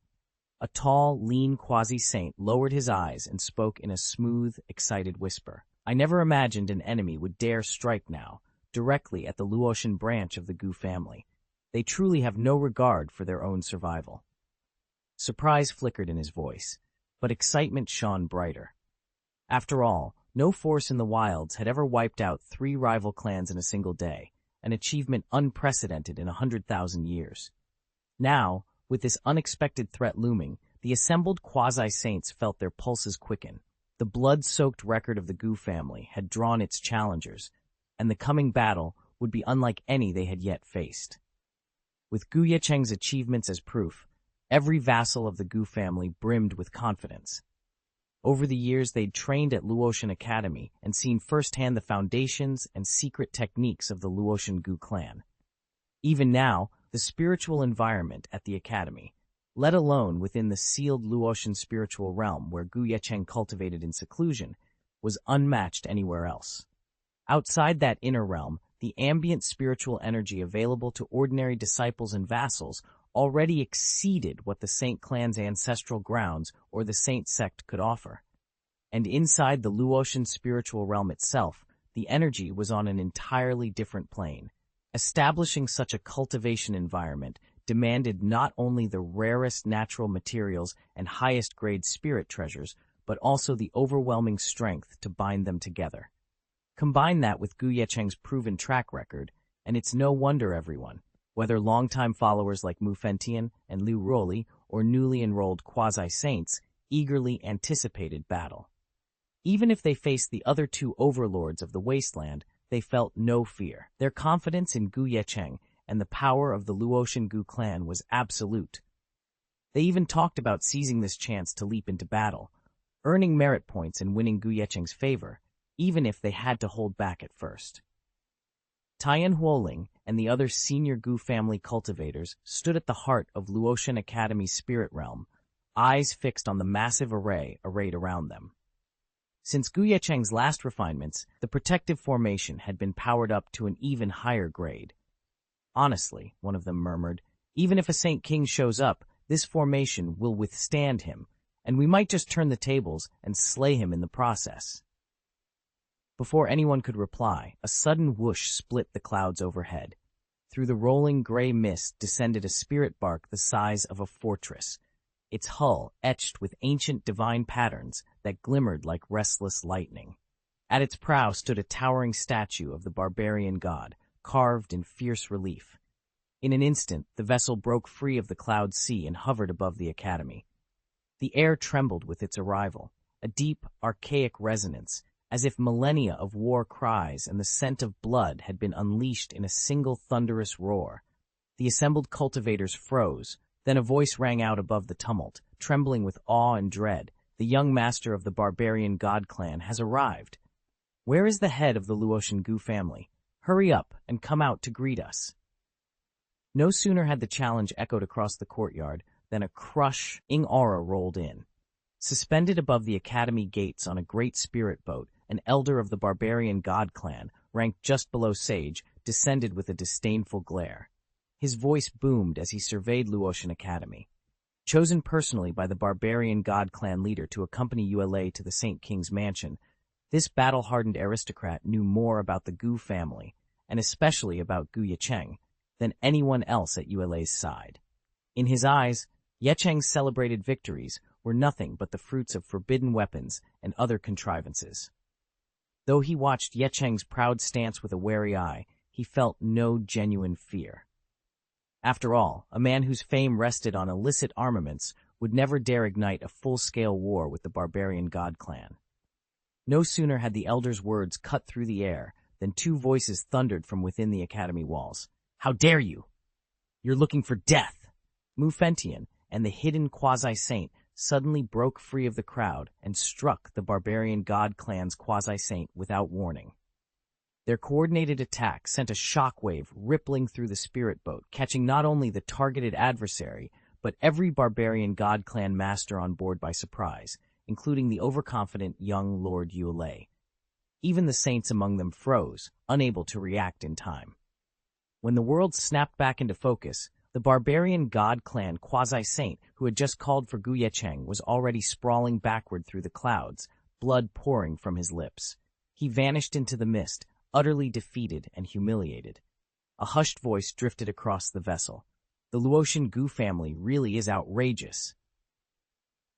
A: A tall, lean quasi-saint lowered his eyes and spoke in a smooth, excited whisper. I never imagined an enemy would dare strike now, directly at the Luotian branch of the Gu family. They truly have no regard for their own survival. Surprise flickered in his voice, but excitement shone brighter. After all, no force in the wilds had ever wiped out 3 rival clans in a single day, an achievement unprecedented in 100,000 years. Now, with this unexpected threat looming, the assembled quasi-saints felt their pulses quicken. The blood-soaked record of the Gu family had drawn its challengers, and the coming battle would be unlike any they had yet faced. With Ye Cheng's achievements as proof, every vassal of the Gu family brimmed with confidence. Over the years, they'd trained at Luotian Academy and seen firsthand the foundations and secret techniques of the Luotian Gu clan. Even now, the spiritual environment at the academy, let alone within the sealed Luotian spiritual realm where Ye Cheng cultivated in seclusion, was unmatched anywhere else. Outside that inner realm, the ambient spiritual energy available to ordinary disciples and vassals already exceeded what the Saint clan's ancestral grounds or the Saint sect could offer. And inside the Luotian spiritual realm itself, the energy was on an entirely different plane. Establishing such a cultivation environment demanded not only the rarest natural materials and highest-grade spirit treasures, but also the overwhelming strength to bind them together. Combine that with Ye Cheng's proven track record, and it's no wonder everyone, whether longtime followers like Mu Fentian and Liu Ruoli or newly enrolled quasi-saints, eagerly anticipated battle. Even if they faced the other 2 overlords of the wasteland, they felt no fear. Their confidence in Ye Cheng and the power of the Luotian Gu clan was absolute. They even talked about seizing this chance to leap into battle, earning merit points and winning Ye Cheng's favor, even if they had to hold back at first. Tian Huoling and the other senior Gu family cultivators stood at the heart of Luotian Academy's spirit realm, eyes fixed on the massive array arrayed around them. Since Ye Cheng's last refinements, the protective formation had been powered up to an even higher grade. Honestly, one of them murmured, even if a Saint King shows up, this formation will withstand him, and we might just turn the tables and slay him in the process. Before anyone could reply, a sudden whoosh split the clouds overhead. Through the rolling gray mist descended a spirit bark the size of a fortress, its hull etched with ancient divine patterns that glimmered like restless lightning. At its prow stood a towering statue of the barbarian god, carved in fierce relief. In an instant, the vessel broke free of the cloud sea and hovered above the academy. The air trembled with its arrival, a deep, archaic resonance, as if millennia of war cries and the scent of blood had been unleashed in a single thunderous roar. The assembled cultivators froze, then a voice rang out above the tumult, trembling with awe and dread. The young master of the barbarian god clan has arrived. Where is the head of the Luotian Gu family? Hurry up and come out to greet us. No sooner had the challenge echoed across the courtyard than a crushing aura rolled in. Suspended above the academy gates on a great spirit boat, an elder of the barbarian god clan, ranked just below Sage, descended with a disdainful glare. His voice boomed as he surveyed Luotian Academy. Chosen personally by the barbarian god clan leader to accompany ULA to the Saint King's mansion, this battle-hardened aristocrat knew more about the Gu family, and especially about Ye Cheng, than anyone else at ULA's side. In his eyes, Ye Cheng's celebrated victories were nothing but the fruits of forbidden weapons and other contrivances. Though he watched Ye Cheng's proud stance with a wary eye, he felt no genuine fear. After all, a man whose fame rested on illicit armaments would never dare ignite a full-scale war with the barbarian god clan. No sooner had the elder's words cut through the air than two voices thundered from within the academy walls. How dare you! You're looking for death! Mu Fentian and the hidden quasi-saint suddenly broke free of the crowd and struck the barbarian god clan's quasi-saint without warning. Their coordinated attack sent a shockwave rippling through the spirit boat, catching not only the targeted adversary, but every barbarian god clan master on board by surprise, including the overconfident young Lord Yulei. Even the saints among them froze, unable to react in time. When the world snapped back into focus, the barbarian god clan quasi-saint who had just called for Ye Cheng was already sprawling backward through the clouds, blood pouring from his lips. He vanished into the mist, utterly defeated and humiliated. A hushed voice drifted across the vessel. The Luotian Gu family really is outrageous.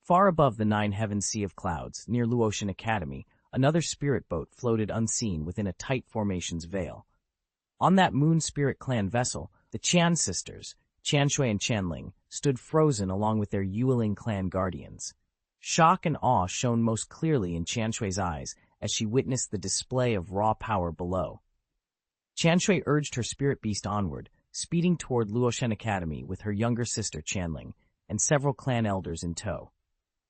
A: Far above the nine-heaven sea of clouds, near Luotian Academy, another spirit boat floated unseen within a tight formation's veil. On that Moon Spirit Clan vessel, the Qian sisters, Xianxia and Qianling, stood frozen along with their Yueling clan guardians. Shock and awe shone most clearly in Qianxui's eyes as she witnessed the display of raw power below. Qianxui urged her spirit beast onward, speeding toward Luotian Academy with her younger sister Qianling and several clan elders in tow.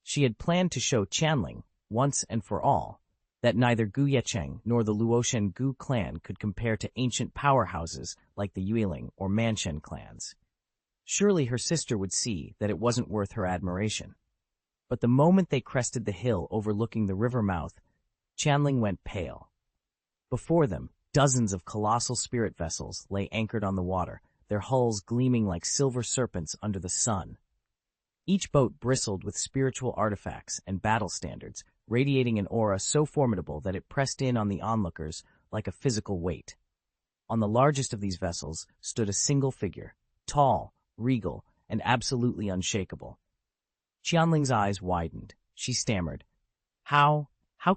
A: She had planned to show Qianling, once and for all, that neither Ye Cheng nor the Luotian Gu clan could compare to ancient powerhouses like the Yueling or Manshen clans. Surely her sister would see that it wasn't worth her admiration. But the moment they crested the hill overlooking the river mouth, Qianling went pale. Before them, dozens of colossal spirit vessels lay anchored on the water, their hulls gleaming like silver serpents under the sun. Each boat bristled with spiritual artifacts and battle standards, radiating an aura so formidable that it pressed in on the onlookers like a physical weight. On the largest of these vessels stood a single figure, tall, regal, and absolutely unshakable. Qianling's eyes widened. She stammered, How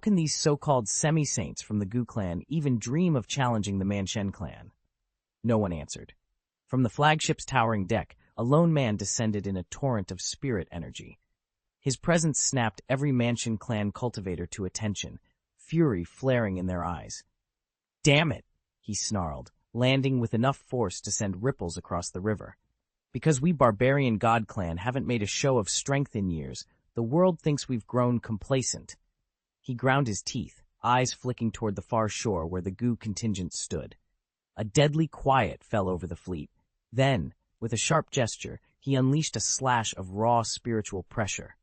A: can these so-called semi-saints from the Gu clan even dream of challenging the Manshen clan? No one answered. From the flagship's towering deck, a lone man descended in a torrent of spirit energy. His presence snapped every Manshen clan cultivator to attention, fury flaring in their eyes. Damn it, he snarled, landing with enough force to send ripples across the river. Because we barbarian god clan haven't made a show of strength in years, the world thinks we've grown complacent. He ground his teeth, eyes flicking toward the far shore where the Gu contingent stood. A deadly quiet fell over the fleet. Then, with a sharp gesture, he unleashed a slash of raw spiritual pressure.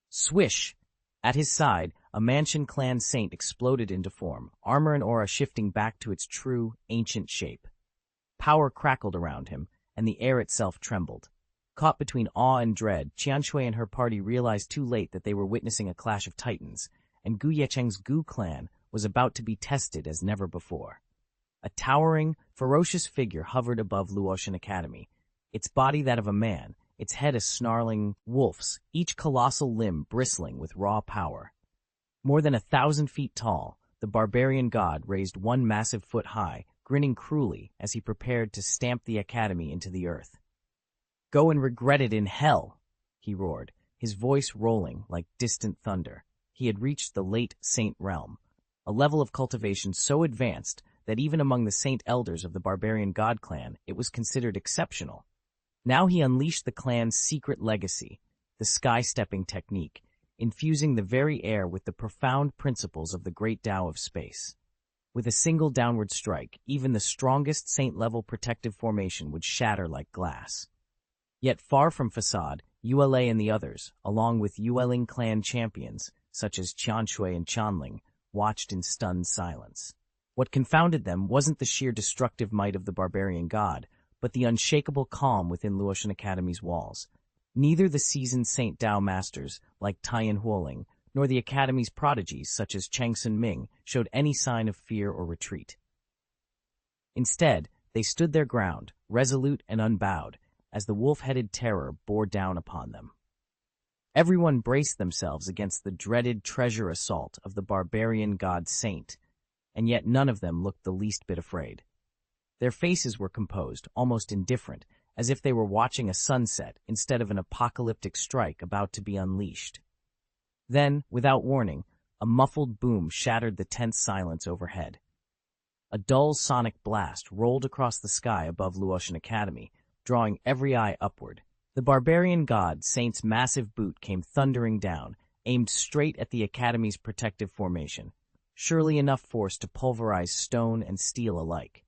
A: Swish! At his side, a Mansion clan saint exploded into form, armor and aura shifting back to its true, ancient shape. Power crackled around him, and the air itself trembled. Caught between awe and dread, Xianxia and her party realized too late that they were witnessing a clash of titans, and Ye Cheng's Gu clan was about to be tested as never before. A towering, ferocious figure hovered above Luotian Academy, its body that of a man, its head a snarling wolf's, each colossal limb bristling with raw power. More than 1,000 feet tall, the barbarian god raised one massive foot high, grinning cruelly as he prepared to stamp the academy into the earth. "Go and regret it in hell," he roared, his voice rolling like distant thunder. He had reached the late Saint realm, a level of cultivation so advanced that even among the saint elders of the barbarian god clan it was considered exceptional. Now he unleashed the clan's secret legacy, the sky-stepping technique, infusing the very air with the profound principles of the great Tao of space. With a single downward strike, even the strongest saint-level protective formation would shatter like glass. Yet far from facade, Yue and the others, along with Yueling clan champions, such as Qianshui and Qianling, watched in stunned silence. What confounded them wasn't the sheer destructive might of the barbarian god, but the unshakable calm within Luotian Academy's walls. Neither the seasoned Saint Dao masters, like Taiyan Huoling, nor the Academy's prodigies, such as Changsun Ming, showed any sign of fear or retreat. Instead, they stood their ground, resolute and unbowed, as the wolf-headed terror bore down upon them. Everyone braced themselves against the dreaded treasure assault of the barbarian god Saint, and yet none of them looked the least bit afraid. Their faces were composed, almost indifferent, as if they were watching a sunset instead of an apocalyptic strike about to be unleashed. Then, without warning, a muffled boom shattered the tense silence overhead. A dull sonic blast rolled across the sky above Luotian Academy, drawing every eye upward. The barbarian god Saint's massive boot came thundering down, aimed straight at the Academy's protective formation, surely enough force to pulverize stone and steel alike.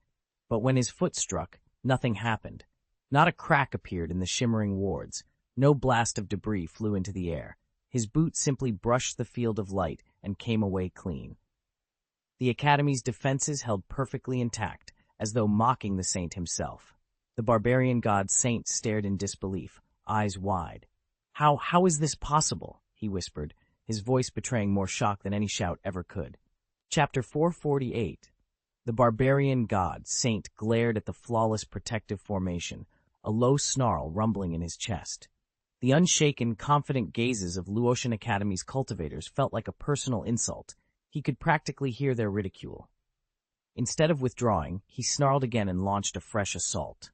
A: But when his foot struck, nothing happened. Not a crack appeared in the shimmering wards. No blast of debris flew into the air. His boot simply brushed the field of light and came away clean. The Academy's defenses held perfectly intact, as though mocking the Saint himself. The barbarian god Saint stared in disbelief, eyes wide. How is this possible?" he whispered, his voice betraying more shock than any shout ever could. Chapter 448. The barbarian god Saint glared at the flawless protective formation, a low snarl rumbling in his chest. The unshaken, confident gazes of Luotian Academy's cultivators felt like a personal insult. He could practically hear their ridicule. Instead of withdrawing, he snarled again and launched a fresh assault.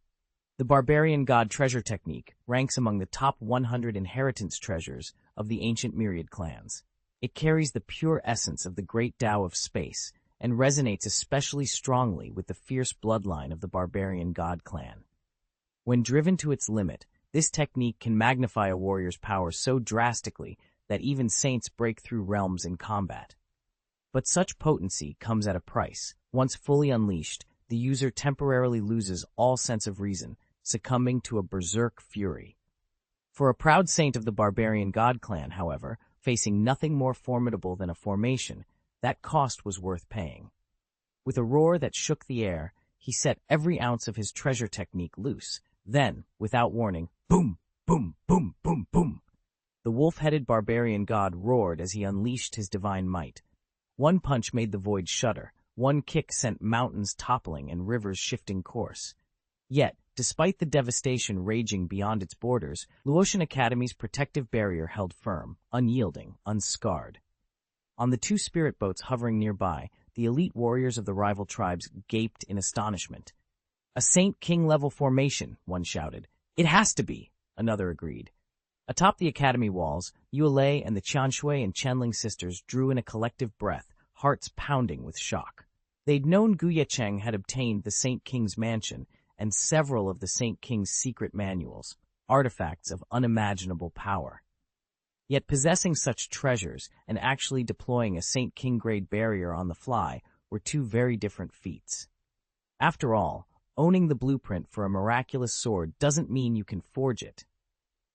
A: The barbarian god treasure technique ranks among the top 100 inheritance treasures of the ancient myriad clans. It carries the pure essence of the great Tao of space and resonates especially strongly with the fierce bloodline of the barbarian god clan. When driven to its limit, this technique can magnify a warrior's power so drastically that even saints break through realms in combat. But such potency comes at a price. Once fully unleashed, the user temporarily loses all sense of reason, succumbing to a berserk fury. For a proud saint of the barbarian god clan, however, facing nothing more formidable than a formation, that cost was worth paying. With a roar that shook the air, he set every ounce of his treasure technique loose. Then, without warning, boom, boom, boom, boom, boom. The wolf-headed barbarian god roared as he unleashed his divine might. One punch made the void shudder. One kick sent mountains toppling and rivers shifting course. Yet, despite the devastation raging beyond its borders, Luotian Academy's protective barrier held firm, unyielding, unscarred. On the two spirit boats hovering nearby, the elite warriors of the rival tribes gaped in astonishment. "A Saint King-level formation," one shouted. "It has to be," another agreed. Atop the academy walls, Yue and the Qianshui and Qianling sisters drew in a collective breath, hearts pounding with shock. They'd known Ye Cheng had obtained the Saint King's mansion and several of the Saint King's secret manuals, artifacts of unimaginable power. Yet possessing such treasures and actually deploying a Saint King-grade barrier on the fly were two very different feats. After all, owning the blueprint for a miraculous sword doesn't mean you can forge it.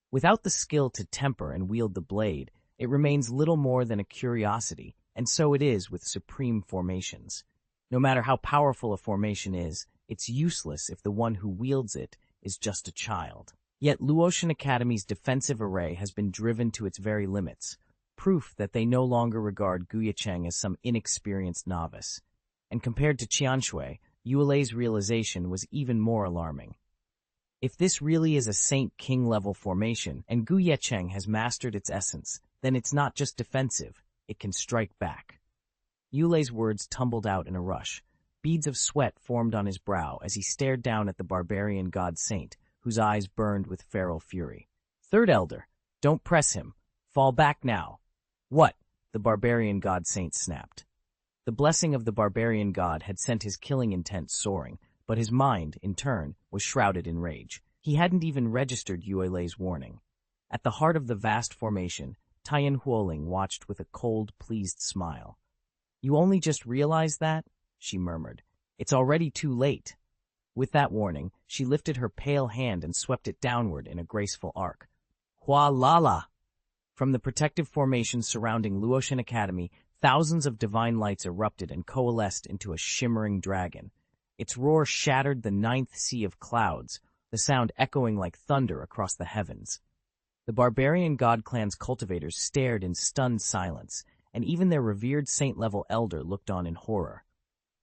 A: Without the skill to temper and wield the blade, it remains little more than a curiosity, and so it is with supreme formations. No matter how powerful a formation is, it's useless if the one who wields it is just a child. Yet Luotian Academy's defensive array has been driven to its very limits, proof that they no longer regard Ye Cheng as some inexperienced novice. And compared to Xianxia, Yuelei's realization was even more alarming. If this really is a Saint King-level formation, and Ye Cheng has mastered its essence, then it's not just defensive, it can strike back. Yuelei's words tumbled out in a rush. Beads of sweat formed on his brow as he stared down at the barbarian god saint, whose eyes burned with feral fury. Third Elder, don't press him. Fall back now. What? The barbarian god saint snapped. The blessing of the barbarian god had sent his killing intent soaring, but his mind, in turn, was shrouded in rage. He hadn't even registered Yuelei's warning. At the heart of the vast formation, Taiyan Huoling watched with a cold, pleased smile. You only just realized that? She murmured. It's already too late. With that warning, she lifted her pale hand and swept it downward in a graceful arc. Hua Lala! From the protective formation surrounding Luotian Academy, thousands of divine lights erupted and coalesced into a shimmering dragon. Its roar shattered the ninth sea of clouds, the sound echoing like thunder across the heavens. The barbarian god clan's cultivators stared in stunned silence, and even their revered saint-level elder looked on in horror.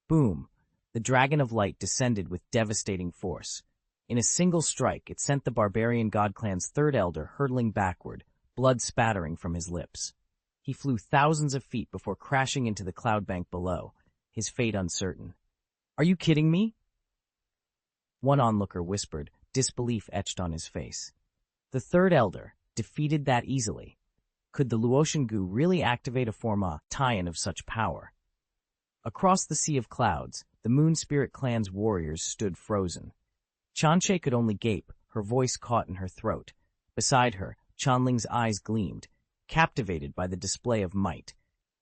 A: Boom! The dragon of light descended with devastating force. In a single strike, it sent the barbarian god clan's third elder hurtling backward, blood spattering from his lips. He flew thousands of feet before crashing into the cloud bank below, his fate uncertain. Are you kidding me? One onlooker whispered, disbelief etched on his face. The third elder, defeated that easily. Could the Luotian Gu really activate a forma Taiyan of such power? Across the sea of clouds, the Moon Spirit clan's warriors stood frozen. Xianxia could only gape, her voice caught in her throat. Beside her, Chanling's eyes gleamed, captivated by the display of might.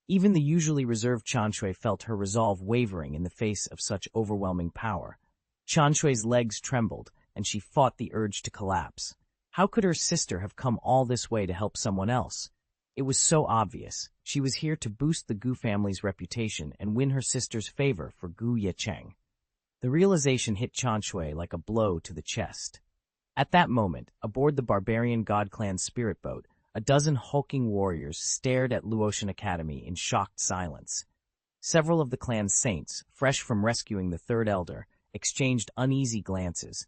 A: Even the usually reserved Xianxia felt her resolve wavering in the face of such overwhelming power. Xianxia's legs trembled, and she fought the urge to collapse. How could her sister have come all this way to help someone else? It was so obvious. She was here to boost the Gu family's reputation and win her sister's favor for Ye Cheng. The realization hit Xianxia like a blow to the chest. At that moment, aboard the barbarian god clan's spirit boat, a dozen hulking warriors stared at Luotian Academy in shocked silence. Several of the clan's saints, fresh from rescuing the third elder, exchanged uneasy glances.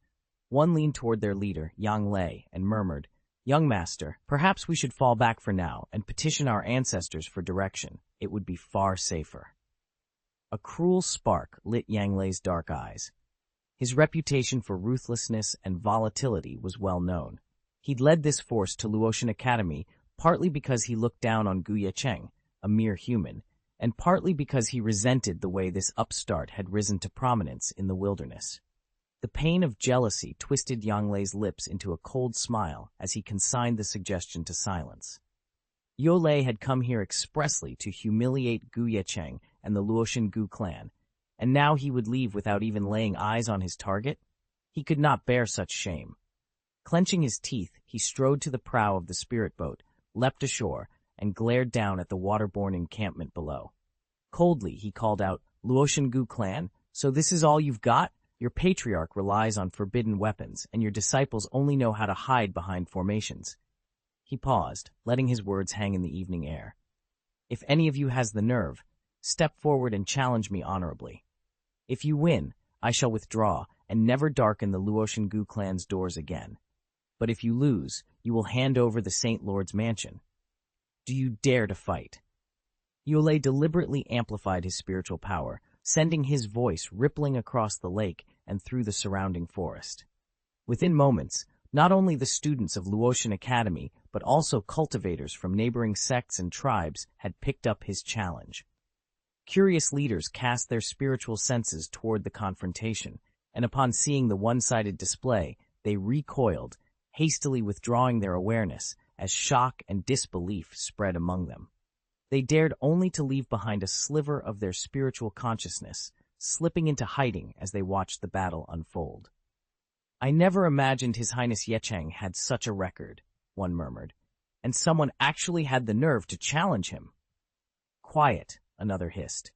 A: One leaned toward their leader, Yang Lei, and murmured, Young master, perhaps we should fall back for now and petition our ancestors for direction. It would be far safer. A cruel spark lit Yang Lei's dark eyes. His reputation for ruthlessness and volatility was well known. He'd led this force to Luotian Academy partly because he looked down on Ye Cheng, a mere human, and partly because he resented the way this upstart had risen to prominence in the wilderness. The pain of jealousy twisted Yang Lei's lips into a cold smile as he consigned the suggestion to silence. Yuelei had come here expressly to humiliate Ye Cheng and the Luotian Gu clan, and now he would leave without even laying eyes on his target? He could not bear such shame. Clenching his teeth, he strode to the prow of the spirit boat, leapt ashore, and glared down at the waterborne encampment below. Coldly, he called out, Luotian Gu clan, so this is all you've got? Your patriarch relies on forbidden weapons, and your disciples only know how to hide behind formations. He paused, letting his words hang in the evening air. If any of you has the nerve, step forward and challenge me honorably. If you win, I shall withdraw and never darken the Luotian Gu clan's doors again. But if you lose, you will hand over the Saint Lord's mansion. Do you dare to fight? Yuelei deliberately amplified his spiritual power, sending his voice rippling across the lake and through the surrounding forest. Within moments, not only the students of Luotian Academy, but also cultivators from neighboring sects and tribes had picked up his challenge. Curious leaders cast their spiritual senses toward the confrontation, and upon seeing the one-sided display, they recoiled, hastily withdrawing their awareness as shock and disbelief spread among them. They dared only to leave behind a sliver of their spiritual consciousness, slipping into hiding as they watched the battle unfold. "I never imagined His Highness Ye Cheng had such a record," one murmured, "and someone actually had the nerve to challenge him." "Quiet," another hissed.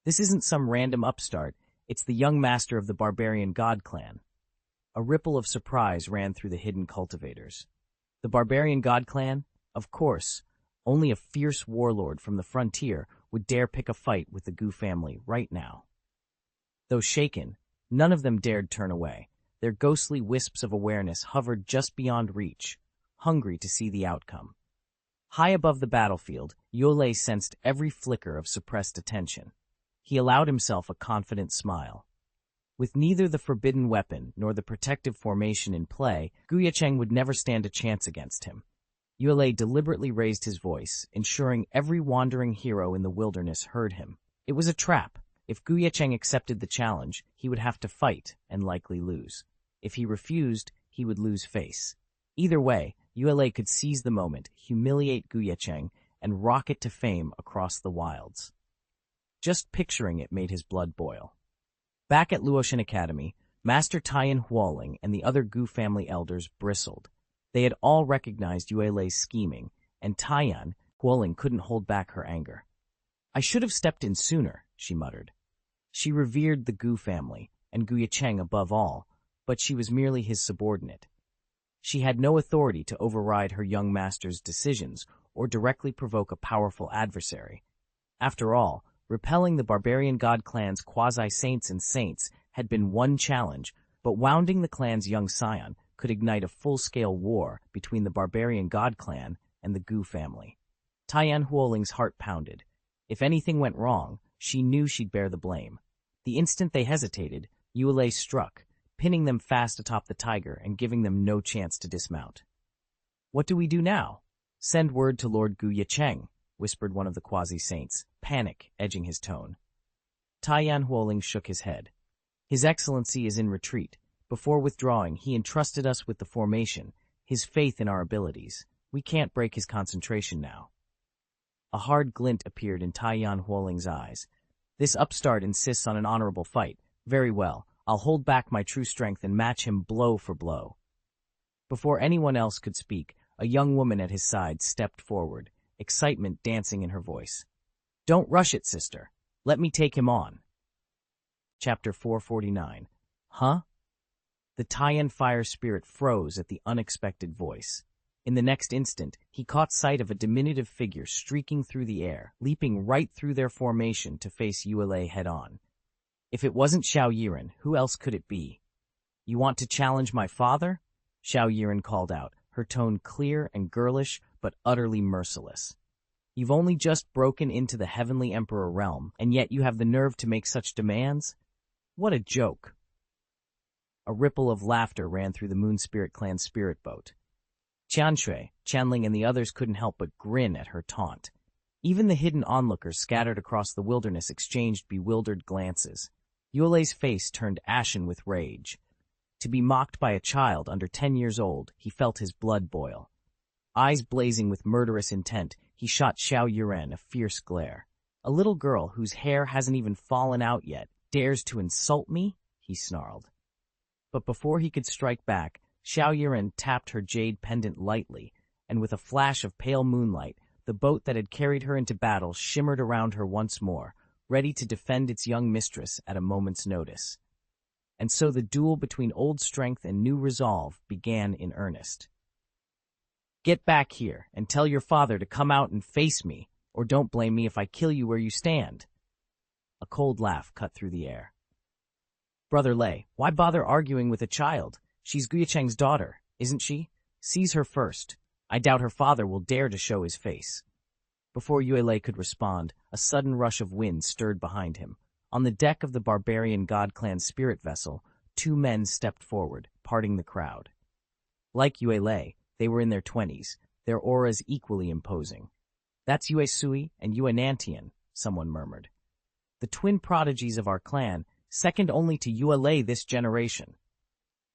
A: "This isn't some random upstart, it's the young master of the barbarian god clan." A ripple of surprise ran through the hidden cultivators. The barbarian god clan? Of course. Only a fierce warlord from the frontier would dare pick a fight with the Gu family right now. Though shaken, none of them dared turn away. Their ghostly wisps of awareness hovered just beyond reach, hungry to see the outcome. High above the battlefield, Yole sensed every flicker of suppressed attention. He allowed himself a confident smile. With neither the forbidden weapon nor the protective formation in play, Ye Cheng would never stand a chance against him. Yole deliberately raised his voice, ensuring every wandering hero in the wilderness heard him. It was a trap. If Ye Cheng accepted the challenge, he would have to fight and likely lose. If he refused, he would lose face. Either way, Yole could seize the moment, humiliate Ye Cheng, and rocket to fame across the wilds. Just picturing it made his blood boil. Back at Luotian Academy, Master Taiyan Huoling and the other Gu family elders bristled. They had all recognized Yuele's scheming, and Taiyan Huoling couldn't hold back her anger. "I should have stepped in sooner," she muttered. She revered the Gu family, and Ye Cheng above all, but she was merely his subordinate. She had no authority to override her young master's decisions or directly provoke a powerful adversary. After all, repelling the barbarian god clan's quasi-saints and saints had been one challenge, but wounding the clan's young scion could ignite a full-scale war between the barbarian god clan and the Gu family. Taiyan Huoling's heart pounded. If anything went wrong, she knew she'd bear the blame. The instant they hesitated, Yuele struck, pinning them fast atop the tiger and giving them no chance to dismount. "What do we do now?" "Send word to Lord Ye Cheng," whispered one of the quasi-saints, panic edging his tone. Taiyan Huoling shook his head. "His Excellency is in retreat. Before withdrawing, he entrusted us with the formation, his faith in our abilities. We can't break his concentration now." A hard glint appeared in Taiyan Huoling's eyes. "This upstart insists on an honorable fight. Very well, I'll hold back my true strength and match him blow for blow." Before anyone else could speak, a young woman at his side stepped forward, excitement dancing in her voice. "Don't rush it, sister. Let me take him on." Chapter 449. Huh? The Taiyan fire spirit froze at the unexpected voice. In the next instant, he caught sight of a diminutive figure streaking through the air, leaping right through their formation to face Yuele head-on. If it wasn't Xiao Yiren, who else could it be? "You want to challenge my father?" Xiao Yiren called out, her tone clear and girlish, but utterly merciless. "You've only just broken into the Heavenly Emperor realm, and yet you have the nerve to make such demands? What a joke." A ripple of laughter ran through the Moon Spirit clan's spirit boat. Xianxia, Chanling, and the others couldn't help but grin at her taunt. Even the hidden onlookers scattered across the wilderness exchanged bewildered glances. Yuele's face turned ashen with rage. To be mocked by a child under 10 years old, he felt his blood boil. Eyes blazing with murderous intent, he shot Xiao Yiren a fierce glare. "A little girl whose hair hasn't even fallen out yet dares to insult me?" he snarled. But before he could strike back, Xiao Yiren tapped her jade pendant lightly, and with a flash of pale moonlight, the boat that had carried her into battle shimmered around her once more, ready to defend its young mistress at a moment's notice. And so the duel between old strength and new resolve began in earnest. "Get back here and tell your father to come out and face me, or don't blame me if I kill you where you stand." A cold laugh cut through the air. "Brother Lei, why bother arguing with a child? She's Ye Cheng's daughter, isn't she? Seize her first. I doubt her father will dare to show his face." Before Yuele could respond, a sudden rush of wind stirred behind him. On the deck of the barbarian god clan's spirit vessel, 2 men stepped forward, parting the crowd. Like Yuele, they were in their 20s, their auras equally imposing. "That's Yue Sui and Yue Nantian," someone murmured. "The twin prodigies of our clan, second only to Yuele this generation."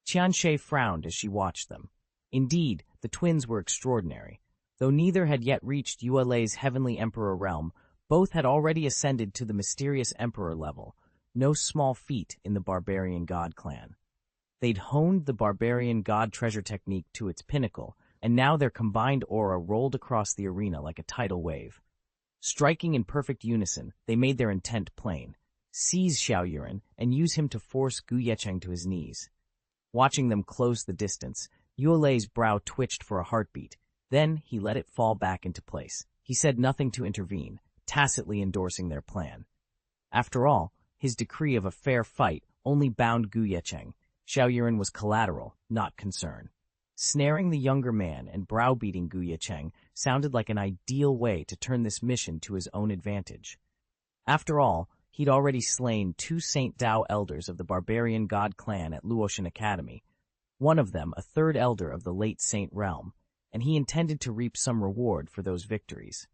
A: Xianxia frowned as she watched them. Indeed, the twins were extraordinary. Though neither had yet reached Yuelei's heavenly emperor realm, both had already ascended to the mysterious emperor level, no small feat in the barbarian god clan. They'd honed the barbarian god treasure technique to its pinnacle, and now their combined aura rolled across the arena like a tidal wave. Striking in perfect unison, they made their intent plain: seize Xiaoyuan and use him to force Ye Cheng to his knees. Watching them close the distance, Yuelei's brow twitched for a heartbeat. Then he let it fall back into place. He said nothing to intervene, tacitly endorsing their plan. After all, his decree of a fair fight only bound Ye Cheng. Xiaoyuan was collateral, not concern. Snaring the younger man and browbeating Ye Cheng sounded like an ideal way to turn this mission to his own advantage. After all, he'd already slain 2 Saint Dao elders of the barbarian god clan at Luotian Academy, one of them a 3rd elder of the late Saint realm, and he intended to reap some reward for those victories.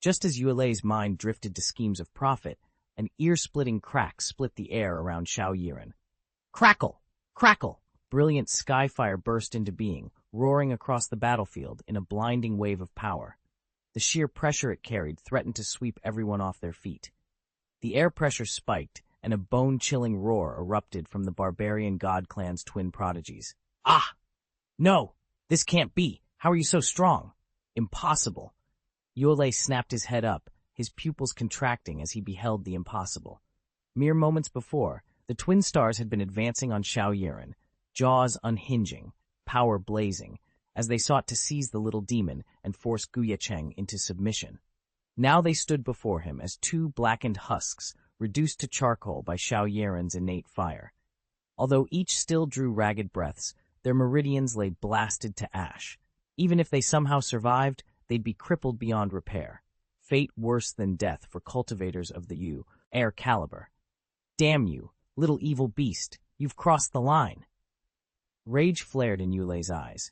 A: Just as Yuelei's mind drifted to schemes of profit, an ear-splitting crack split the air around Xiaoyuan. Crackle! Crackle! Brilliant skyfire burst into being, roaring across the battlefield in a blinding wave of power. The sheer pressure it carried threatened to sweep everyone off their feet. The air pressure spiked, and a bone-chilling roar erupted from the barbarian god clan's twin prodigies. Ah! No! This can't be! How are you so strong? Impossible! Yuelei snapped his head up, his pupils contracting as he beheld the impossible. Mere moments before, the twin stars had been advancing on Xiaoyuan, jaws unhinging, power blazing, as they sought to seize the little demon and force Ye Cheng into submission. Now they stood before him as 2 blackened husks, reduced to charcoal by Xiaoyuan's innate fire. Although each still drew ragged breaths, their meridians lay blasted to ash. Even if they somehow survived, they'd be crippled beyond repair. Fate worse than death for cultivators of the air caliber. Damn you, little evil beast, you've crossed the line. Rage flared in Yulei's eyes.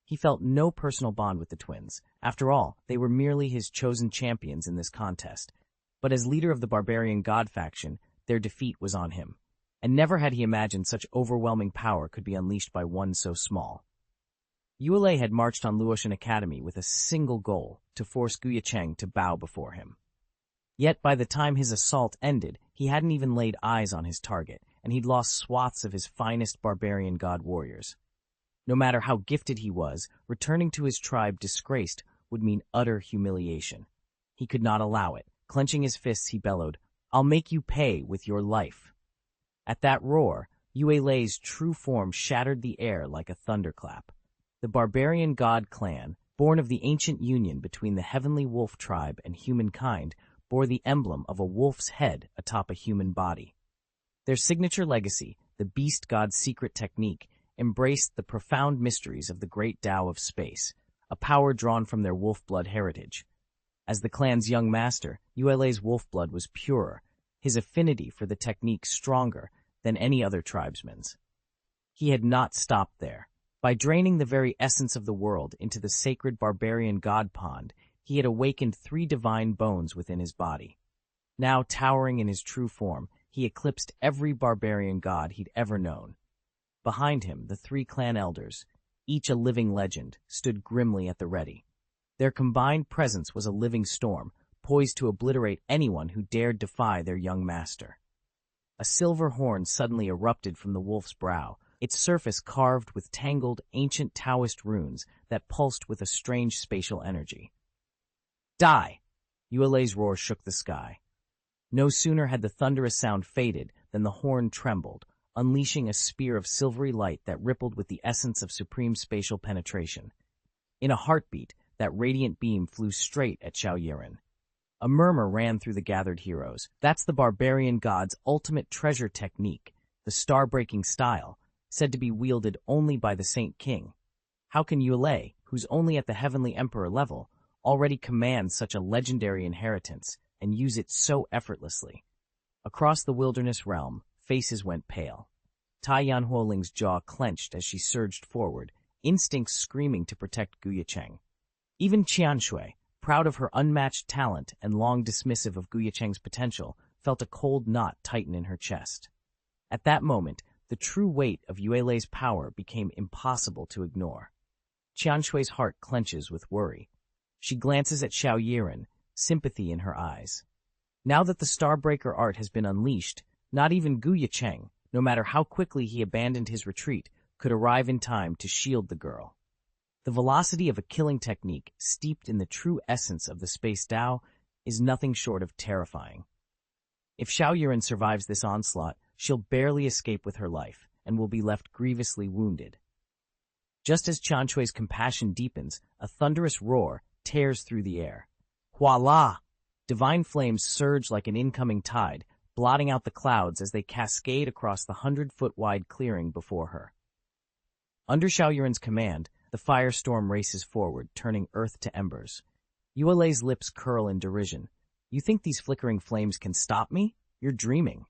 A: He felt no personal bond with the twins. After all, they were merely his chosen champions in this contest. But as leader of the barbarian god faction, their defeat was on him. And never had he imagined such overwhelming power could be unleashed by one so small. Yuelei had marched on Luotian Academy with a single goal: to force Ye Cheng to bow before him. Yet by the time his assault ended, he hadn't even laid eyes on his target, and he'd lost swaths of his finest barbarian god warriors. No matter how gifted he was, returning to his tribe disgraced would mean utter humiliation. He could not allow it. Clenching his fists, he bellowed, "I'll make you pay with your life." At that roar, Yuelei's true form shattered the air like a thunderclap. The barbarian god clan, born of the ancient union between the heavenly wolf tribe and humankind, bore the emblem of a wolf's head atop a human body. Their signature legacy, the beast god's secret technique, embraced the profound mysteries of the great Tao of space, a power drawn from their wolf blood heritage. As the clan's young master, Yuelei's wolf blood was purer, his affinity for the technique stronger than any other tribesman's. He had not stopped there. By draining the very essence of the world into the sacred barbarian god pond, he had awakened 3 divine bones within his body. Now, towering in his true form, he eclipsed every barbarian god he'd ever known. Behind him, the 3 clan elders, each a living legend, stood grimly at the ready. Their combined presence was a living storm, poised to obliterate anyone who dared defy their young master. A silver horn suddenly erupted from the wolf's brow, its surface carved with tangled, ancient Taoist runes that pulsed with a strange spatial energy. Die! Yuelei's roar shook the sky. No sooner had the thunderous sound faded than the horn trembled, unleashing a spear of silvery light that rippled with the essence of supreme spatial penetration. In a heartbeat, that radiant beam flew straight at Xiaoyuan. A murmur ran through the gathered heroes. That's the barbarian god's ultimate treasure technique, the star-breaking style, said to be wielded only by the Saint King. How can Yuelei, who's only at the heavenly emperor level, already command such a legendary inheritance and use it so effortlessly? Across the wilderness realm, faces went pale. Tai Yanhuoling's jaw clenched as she surged forward, instincts screaming to protect Ye Cheng. Even Xianxia, proud of her unmatched talent and long dismissive of Ye Cheng's potential, felt a cold knot tighten in her chest. At that moment, the true weight of Yuelei's power became impossible to ignore. Xianxui's heart clenches with worry. She glances at Xiao Yiren, sympathy in her eyes. Now that the Starbreaker art has been unleashed, not even Ye Cheng, no matter how quickly he abandoned his retreat, could arrive in time to shield the girl. The velocity of a killing technique steeped in the true essence of the Space Tao is nothing short of terrifying. If Xiao Yiren survives this onslaught, she'll barely escape with her life and will be left grievously wounded. Just as Qianshui's compassion deepens, a thunderous roar tears through the air. Voila! Divine flames surge like an incoming tide, blotting out the clouds as they cascade across the 100-foot-wide clearing before her. Under Xiao Yiren's command, the firestorm races forward, turning earth to embers. Yuelei's lips curl in derision. You think these flickering flames can stop me? You're dreaming.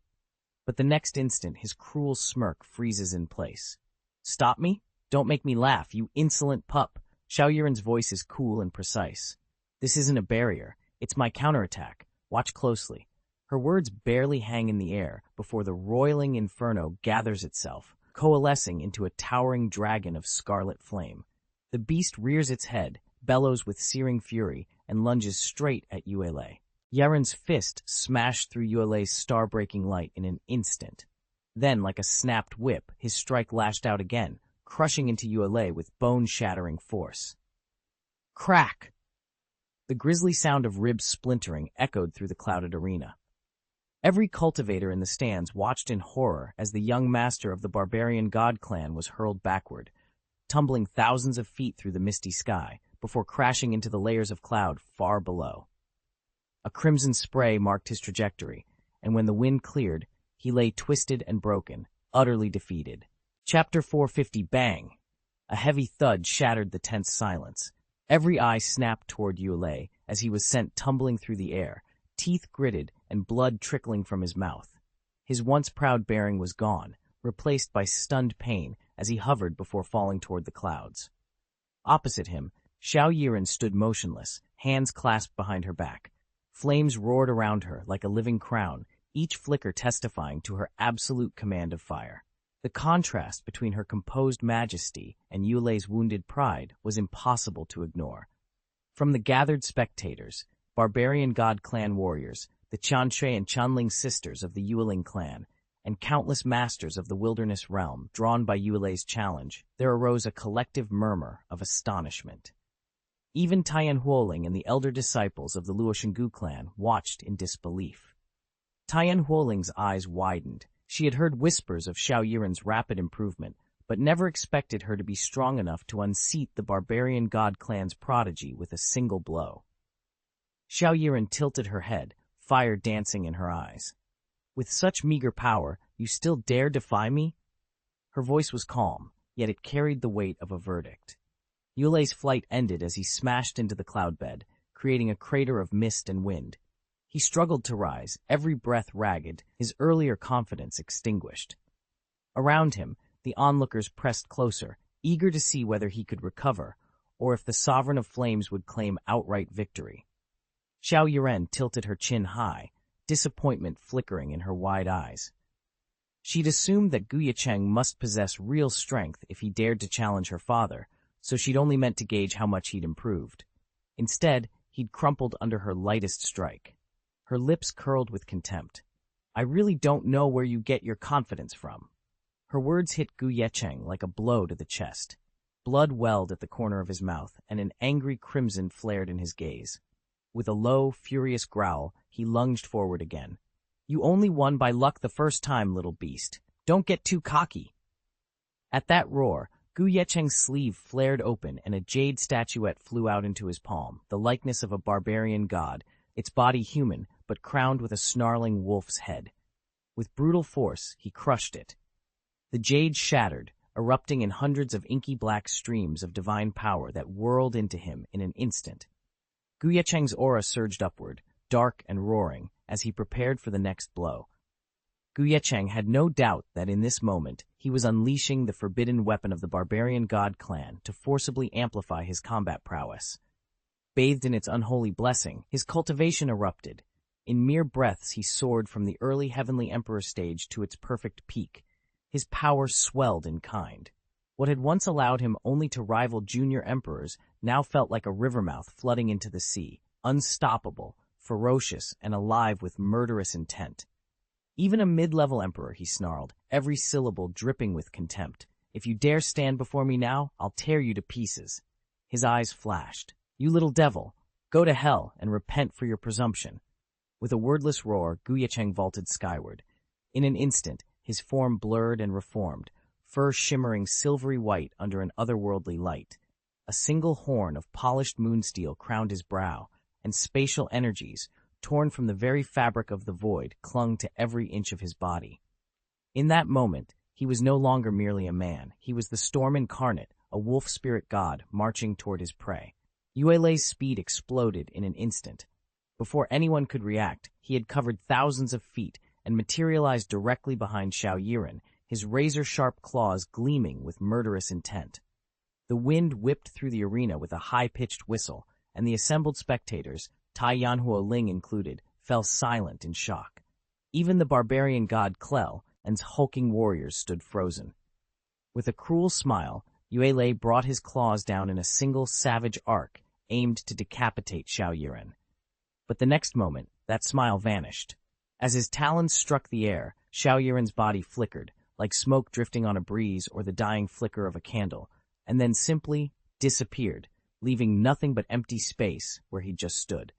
A: But the next instant, his cruel smirk freezes in place. Stop me? Don't make me laugh, you insolent pup. Xiao Yiren's voice is cool and precise. This isn't a barrier. It's my counterattack. Watch closely. Her words barely hang in the air before the roiling inferno gathers itself, coalescing into a towering dragon of scarlet flame. The beast rears its head, bellows with searing fury, and lunges straight at Yuelei. Yiren's fist smashed through Yuelei's star-breaking light in an instant. Then, like a snapped whip, his strike lashed out again, crushing into Yuelei with bone-shattering force. Crack! The grisly sound of ribs splintering echoed through the clouded arena. Every cultivator in the stands watched in horror as the young master of the barbarian god clan was hurled backward, tumbling thousands of feet through the misty sky before crashing into the layers of cloud far below. A crimson spray marked his trajectory, and when the wind cleared, he lay twisted and broken, utterly defeated. Chapter 450 Bang! A heavy thud shattered the tense silence. Every eye snapped toward Yuelei as he was sent tumbling through the air, teeth gritted and blood trickling from his mouth. His once proud bearing was gone, replaced by stunned pain as he hovered before falling toward the clouds. Opposite him, Xiao Yiren stood motionless, hands clasped behind her back. Flames roared around her like a living crown, each flicker testifying to her absolute command of fire. The contrast between her composed majesty and Yuelei's wounded pride was impossible to ignore. From the gathered spectators, barbarian god clan warriors, the Qianshui and Qianling sisters of the Yueling clan, and countless masters of the wilderness realm drawn by Yuelei's challenge, there arose a collective murmur of astonishment. Even Taiyan Huoling and the elder disciples of the Luoshengu clan watched in disbelief. Taiyan Huoling's eyes widened. She had heard whispers of Xiao Yiren's rapid improvement, but never expected her to be strong enough to unseat the barbarian god clan's prodigy with a single blow. Xiao Yiren tilted her head, fire dancing in her eyes. With such meager power, you still dare defy me? Her voice was calm, yet it carried the weight of a verdict. Yulei's flight ended as he smashed into the cloud bed, creating a crater of mist and wind. He struggled to rise, every breath ragged, his earlier confidence extinguished. Around him, the onlookers pressed closer, eager to see whether he could recover, or if the Sovereign of Flames would claim outright victory. Xiao Yiren tilted her chin high, disappointment flickering in her wide eyes. She'd assumed that Ye Cheng must possess real strength if he dared to challenge her father, so she'd only meant to gauge how much he'd improved. Instead, he'd crumpled under her lightest strike. Her lips curled with contempt. I really don't know where you get your confidence from. Her words hit Ye Cheng like a blow to the chest. Blood welled at the corner of his mouth, and an angry crimson flared in his gaze. With a low, furious growl, he lunged forward again. You only won by luck the first time, little beast. Don't get too cocky. At that roar, Ye Cheng's sleeve flared open and a jade statuette flew out into his palm, the likeness of a barbarian god, its body human, but crowned with a snarling wolf's head. With brutal force, he crushed it. The jade shattered, erupting in hundreds of inky black streams of divine power that whirled into him in an instant. Ye Cheng's aura surged upward, dark and roaring, as he prepared for the next blow. Ye Cheng had no doubt that in this moment he was unleashing the forbidden weapon of the barbarian god clan to forcibly amplify his combat prowess. Bathed in its unholy blessing, his cultivation erupted. In mere breaths he soared from the early heavenly emperor stage to its perfect peak. His power swelled in kind. What had once allowed him only to rival junior emperors now felt like a river mouth flooding into the sea, unstoppable, ferocious, and alive with murderous intent. "Even a mid-level emperor," he snarled, every syllable dripping with contempt. "If you dare stand before me now, I'll tear you to pieces." His eyes flashed. "You little devil, go to hell and repent for your presumption." With a wordless roar, Ye Cheng vaulted skyward. In an instant, his form blurred and reformed, fur shimmering silvery white under an otherworldly light. A single horn of polished moonsteel crowned his brow, and spatial energies, torn from the very fabric of the void, clung to every inch of his body. In that moment, he was no longer merely a man. He was the storm incarnate, a wolf spirit god marching toward his prey. Yue Lei's speed exploded in an instant. Before anyone could react, he had covered thousands of feet and materialized directly behind Xiaoyiren, his razor-sharp claws gleaming with murderous intent. The wind whipped through the arena with a high-pitched whistle, and the assembled spectators, Tai Yanhuo Ling included, fell silent in shock. Even the barbarian god Klel and his hulking warriors stood frozen. With a cruel smile, Yue Lei brought his claws down in a single savage arc, aimed to decapitate Xiaoyiren. But the next moment, that smile vanished. As his talons struck the air, Xiaoyiren's body flickered, like smoke drifting on a breeze or the dying flicker of a candle, and then simply disappeared, leaving nothing but empty space where he just stood.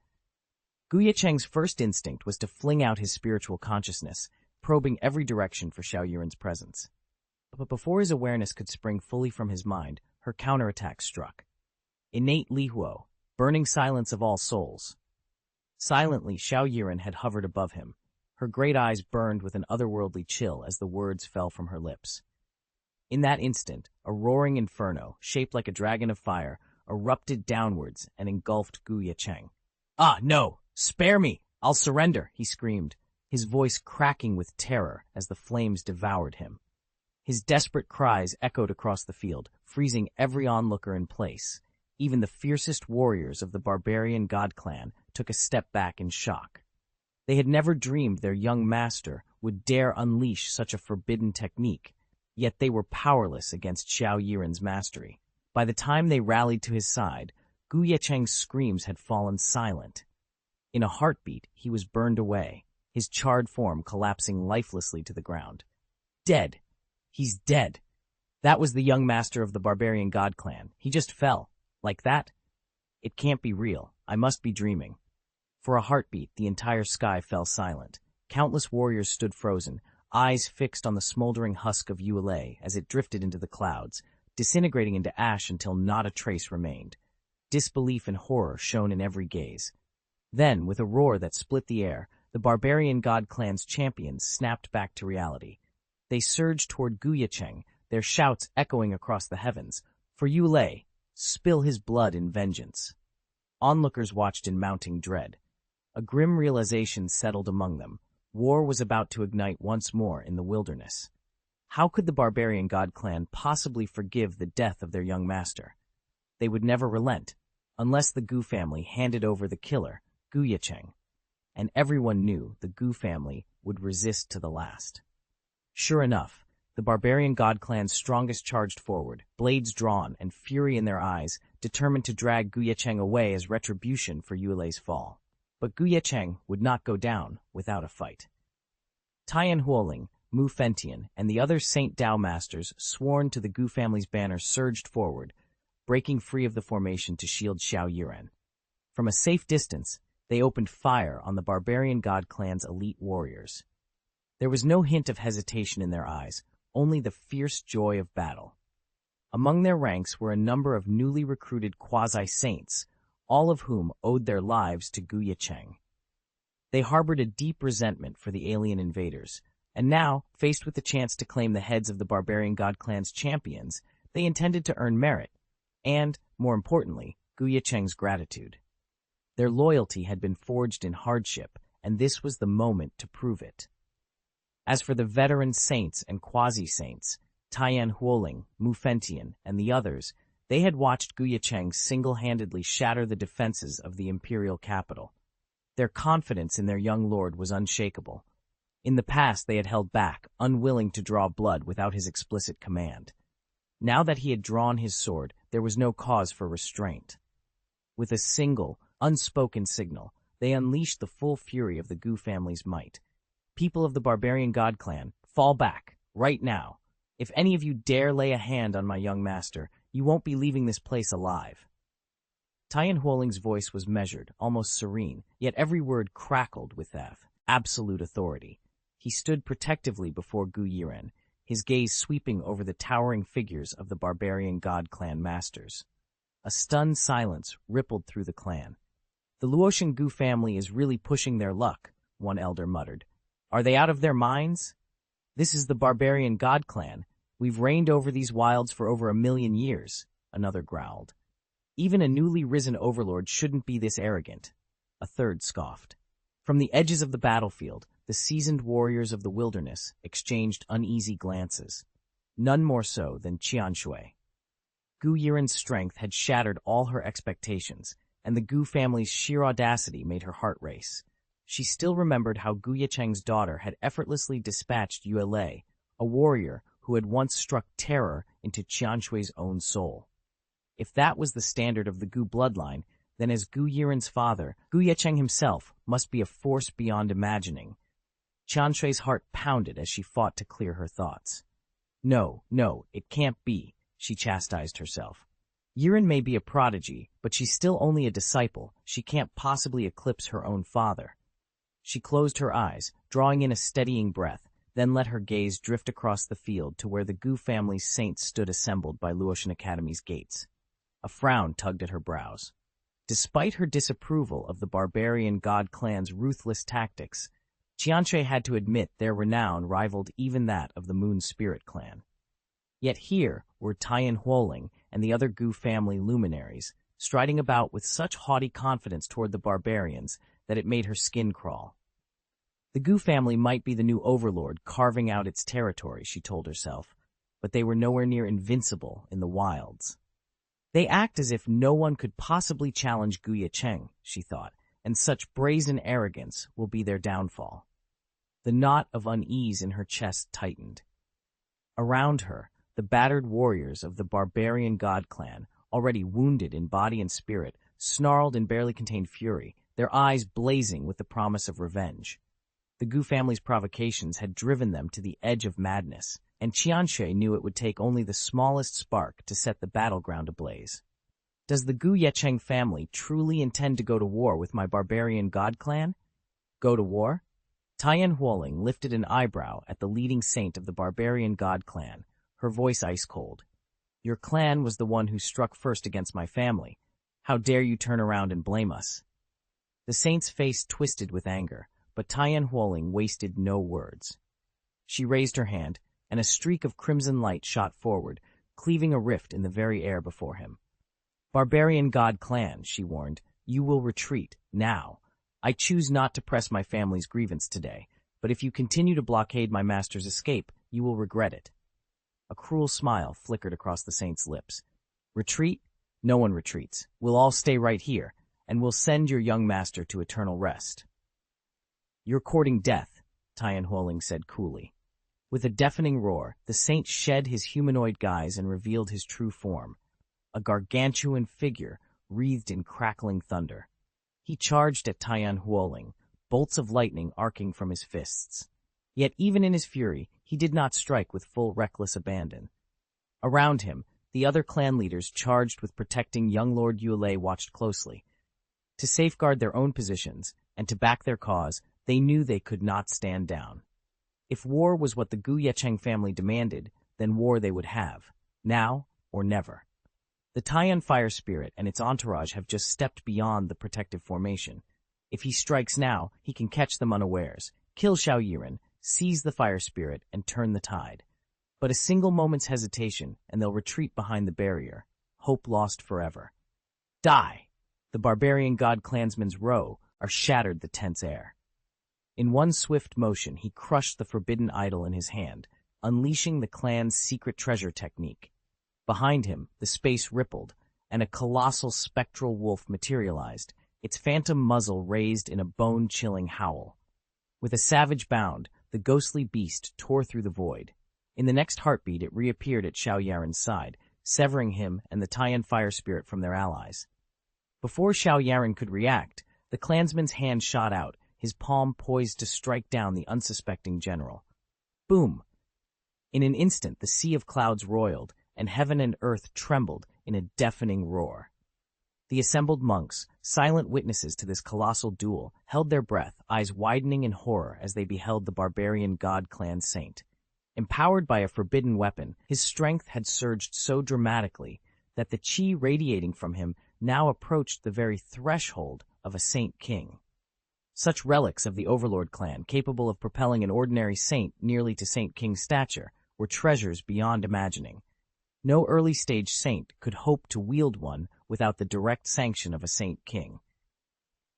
A: Ye Cheng's first instinct was to fling out his spiritual consciousness, probing every direction for Xiaoyiren's presence. But before his awareness could spring fully from his mind, her counterattack struck. Innate Lihuo, burning silence of all souls. Silently, Xiaoyiren had hovered above him. Her great eyes burned with an otherworldly chill as the words fell from her lips. In that instant, a roaring inferno, shaped like a dragon of fire, erupted downwards and engulfed Ye Cheng. "Ah, no! Spare me! I'll surrender!" he screamed, his voice cracking with terror as the flames devoured him. His desperate cries echoed across the field, freezing every onlooker in place. Even the fiercest warriors of the barbarian god clan took a step back in shock. They had never dreamed their young master would dare unleash such a forbidden technique, yet they were powerless against Xiaoyiren's mastery. By the time they rallied to his side, Ye Cheng's screams had fallen silent. In a heartbeat, he was burned away, his charred form collapsing lifelessly to the ground. Dead! He's dead! That was the young master of the barbarian god clan. He just fell. Like that? It can't be real. I must be dreaming. For a heartbeat, the entire sky fell silent. Countless warriors stood frozen, eyes fixed on the smoldering husk of Yue Lei as it drifted into the clouds, disintegrating into ash until not a trace remained. Disbelief and horror shone in every gaze. Then, with a roar that split the air, the barbarian god clan's champions snapped back to reality. They surged toward Ye Cheng, their shouts echoing across the heavens. "For Yue Lei, spill his blood in vengeance." Onlookers watched in mounting dread. A grim realization settled among them. War was about to ignite once more in the wilderness. How could the barbarian god clan possibly forgive the death of their young master? They would never relent, unless the Gu family handed over the killer, Ye Cheng. And everyone knew the Gu family would resist to the last. Sure enough, the barbarian god clan's strongest charged forward, blades drawn and fury in their eyes, determined to drag Ye Cheng away as retribution for Yue Lei's fall. But Ye Cheng would not go down without a fight. Taiyan Huoling, Mu Fentian, and the other Saint Dao masters sworn to the Gu family's banner surged forward, breaking free of the formation to shield Xiaoyiren. From a safe distance, they opened fire on the barbarian god clan's elite warriors. There was no hint of hesitation in their eyes, only the fierce joy of battle. Among their ranks were a number of newly recruited quasi-saints, all of whom owed their lives to Ye Cheng. They harbored a deep resentment for the alien invaders, and now, faced with the chance to claim the heads of the barbarian god clan's champions, they intended to earn merit, and, more importantly, Ye Cheng's gratitude. Their loyalty had been forged in hardship, and this was the moment to prove it. As for the veteran saints and quasi-saints, Taiyan Huoling, Mu Fentian, and the others, they had watched Ye Cheng single-handedly shatter the defenses of the imperial capital. Their confidence in their young lord was unshakable. In the past they had held back, unwilling to draw blood without his explicit command. Now that he had drawn his sword, there was no cause for restraint. With a single, unspoken signal, they unleashed the full fury of the Gu family's might. People of the barbarian god clan, fall back, right now. If any of you dare lay a hand on my young master, you won't be leaving this place alive. Taiyan Huoling's voice was measured, almost serene, yet every word crackled with absolute authority. He stood protectively before Gu Yiren, his gaze sweeping over the towering figures of the barbarian god clan masters. A stunned silence rippled through the clan. The Luotian Gu family is really pushing their luck, one elder muttered. Are they out of their minds? This is the barbarian god clan. We've reigned over these wilds for over 1,000,000 years, another growled. Even a newly risen overlord shouldn't be this arrogant, a third scoffed. From the edges of the battlefield, the seasoned warriors of the wilderness exchanged uneasy glances, none more so than Xianxia. Gu Yiren's strength had shattered all her expectations, and the Gu family's sheer audacity made her heart race. She still remembered how Ye Cheng's daughter had effortlessly dispatched Yue Lei, a warrior who had once struck terror into Xianxui's own soul. If that was the standard of the Gu bloodline, then as Gu Yiren's father, Ye Cheng himself must be a force beyond imagining. Xianxui's heart pounded as she fought to clear her thoughts. No, it can't be, she chastised herself. Yiren may be a prodigy, but she's still only a disciple. She can't possibly eclipse her own father. She closed her eyes, drawing in a steadying breath, then let her gaze drift across the field to where the Gu family's saints stood assembled by Luotian Academy's gates. A frown tugged at her brows. Despite her disapproval of the barbarian god clan's ruthless tactics, Xianxia had to admit their renown rivaled even that of the Moon Spirit clan. Yet here were Taiyan Huoling and the other Gu family luminaries, striding about with such haughty confidence toward the barbarians that it made her skin crawl. The Gu family might be the new overlord carving out its territory, she told herself, but they were nowhere near invincible in the wilds. They act as if no one could possibly challenge Ye Cheng, she thought, and such brazen arrogance will be their downfall. The knot of unease in her chest tightened. Around her, the battered warriors of the barbarian god clan, already wounded in body and spirit, snarled in barely contained fury, their eyes blazing with the promise of revenge. The Gu family's provocations had driven them to the edge of madness, and Xianxia knew it would take only the smallest spark to set the battleground ablaze. Does the Ye Cheng family truly intend to go to war with my barbarian god clan? Go to war? Taiyan Huoling lifted an eyebrow at the leading saint of the barbarian god clan, her voice ice-cold. Your clan was the one who struck first against my family. How dare you turn around and blame us? The saint's face twisted with anger, but Taiyan Huoling wasted no words. She raised her hand, and a streak of crimson light shot forward, cleaving a rift in the very air before him. Barbarian god clan, she warned, you will retreat, now. I choose not to press my family's grievance today, but if you continue to blockade my master's escape, you will regret it. A cruel smile flickered across the saint's lips. Retreat? No one retreats. We'll all stay right here, and we'll send your young master to eternal rest. You're courting death, Taiyan Huoling said coolly. With a deafening roar, the saint shed his humanoid guise and revealed his true form, a gargantuan figure wreathed in crackling thunder. He charged at Taiyan Huoling, bolts of lightning arcing from his fists. Yet even in his fury, he did not strike with full reckless abandon. Around him, the other clan leaders charged with protecting young Lord Yue Lei watched closely. To safeguard their own positions and to back their cause, they knew they could not stand down. If war was what the Ye Cheng family demanded, then war they would have, now or never. The Taiyan fire spirit and its entourage have just stepped beyond the protective formation. If he strikes now, he can catch them unawares, kill Xiao Yiren, seize the fire spirit, and turn the tide. But a single moment's hesitation, and they'll retreat behind the barrier, hope lost forever. Die! The barbarian god clansman's row shattered the tense air. In one swift motion, he crushed the forbidden idol in his hand, unleashing the clan's secret treasure technique. Behind him, the space rippled, and a colossal spectral wolf materialized, its phantom muzzle raised in a bone-chilling howl. With a savage bound, the ghostly beast tore through the void. In the next heartbeat, it reappeared at Xiao Yaren's side, severing him and the Taiyan fire spirit from their allies. Before Xiao Yaran could react, the clansman's hand shot out, his palm poised to strike down the unsuspecting general. Boom! In an instant, the sea of clouds roiled, and heaven and earth trembled in a deafening roar. The assembled monks, silent witnesses to this colossal duel, held their breath, eyes widening in horror as they beheld the barbarian god clan saint. Empowered by a forbidden weapon, his strength had surged so dramatically that the chi radiating from him now approached the very threshold of a saint king. Such relics of the Overlord clan, capable of propelling an ordinary saint nearly to Saint King's stature, were treasures beyond imagining. No early-stage saint could hope to wield one without the direct sanction of a Saint King.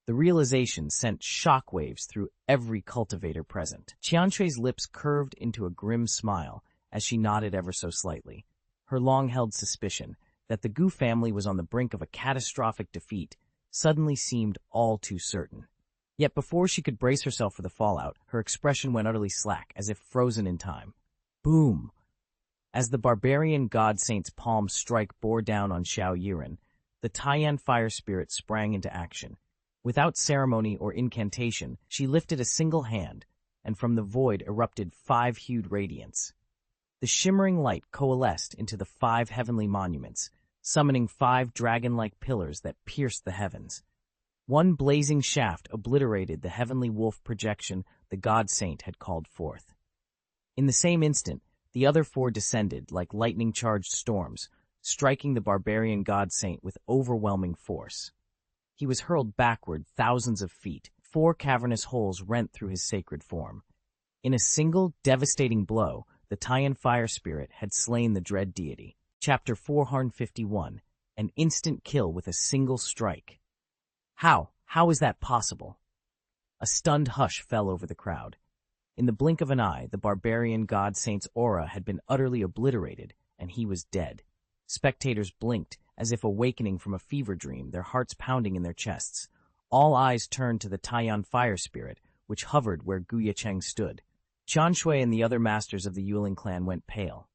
A: The realization sent shockwaves through every cultivator present. Xianxia's lips curved into a grim smile as she nodded ever so slightly. Her long-held suspicion that the Gu family was on the brink of a catastrophic defeat suddenly seemed all too certain. Yet before she could brace herself for the fallout, her expression went utterly slack, as if frozen in time. Boom! As the barbarian god saint's palm strike bore down on Xiao Yiren, the Taiyan fire spirit sprang into action. Without ceremony or incantation, she lifted a single hand, and from the void erupted 5-hued radiance. The shimmering light coalesced into the 5 heavenly monuments, summoning 5 dragon-like pillars that pierced the heavens. One blazing shaft obliterated the heavenly wolf projection the god saint had called forth. In the same instant, the other 4 descended like lightning-charged storms, striking the barbarian god saint with overwhelming force. He was hurled backward thousands of feet. 4 cavernous holes rent through his sacred form. In a single, devastating blow, the Taiyan fire spirit had slain the dread deity. Chapter 451, an instant kill with a single strike. How is that possible? A stunned hush fell over the crowd. In the blink of an eye, the barbarian god saint's aura had been utterly obliterated, and he was dead. Spectators blinked, as if awakening from a fever dream, their hearts pounding in their chests. All eyes turned to the Taiyan fire spirit, which hovered where Ye Cheng stood. Xianxia and the other masters of the Yuling clan went pale.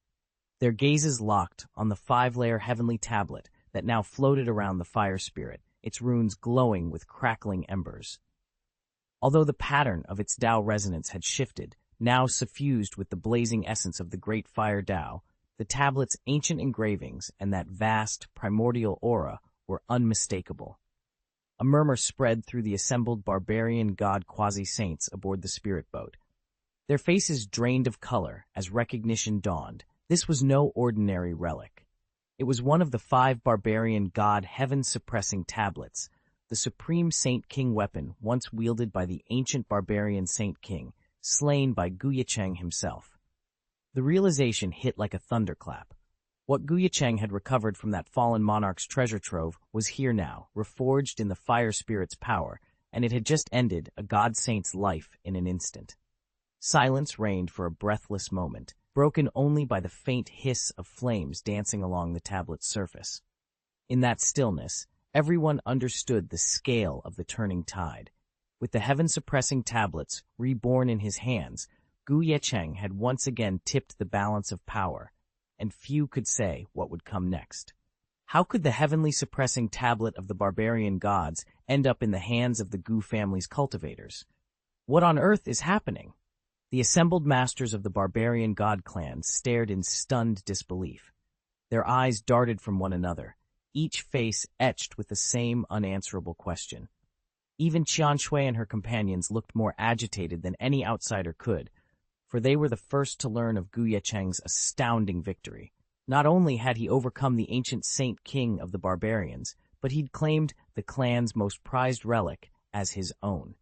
A: Their gazes locked on the 5-layer heavenly tablet that now floated around the fire spirit, its runes glowing with crackling embers. Although the pattern of its Tao resonance had shifted, now suffused with the blazing essence of the great fire Tao, the tablet's ancient engravings and that vast, primordial aura were unmistakable. A murmur spread through the assembled barbarian god quasi-saints aboard the spirit boat. Their faces drained of color as recognition dawned. This was no ordinary relic. It was one of the 5 barbarian god heaven-suppressing tablets, the supreme Saint King weapon once wielded by the ancient barbarian Saint King, slain by Ye Cheng himself. The realization hit like a thunderclap. What Ye Cheng had recovered from that fallen monarch's treasure trove was here now, reforged in the fire spirit's power, and it had just ended a god saint's life in an instant. Silence reigned for a breathless moment, broken only by the faint hiss of flames dancing along the tablet's surface. In that stillness, everyone understood the scale of the turning tide. With the heaven-suppressing tablets reborn in his hands, Ye Cheng had once again tipped the balance of power, and few could say what would come next. How could the heavenly suppressing tablet of the barbarian gods end up in the hands of the Gu family's cultivators? What on earth is happening? The assembled masters of the barbarian god clan stared in stunned disbelief. Their eyes darted from one another, each face etched with the same unanswerable question. Even Xianxia and her companions looked more agitated than any outsider could, for they were the first to learn of Ye Cheng's astounding victory. Not only had he overcome the ancient Saint King of the barbarians, but he'd claimed the clan's most prized relic as his own.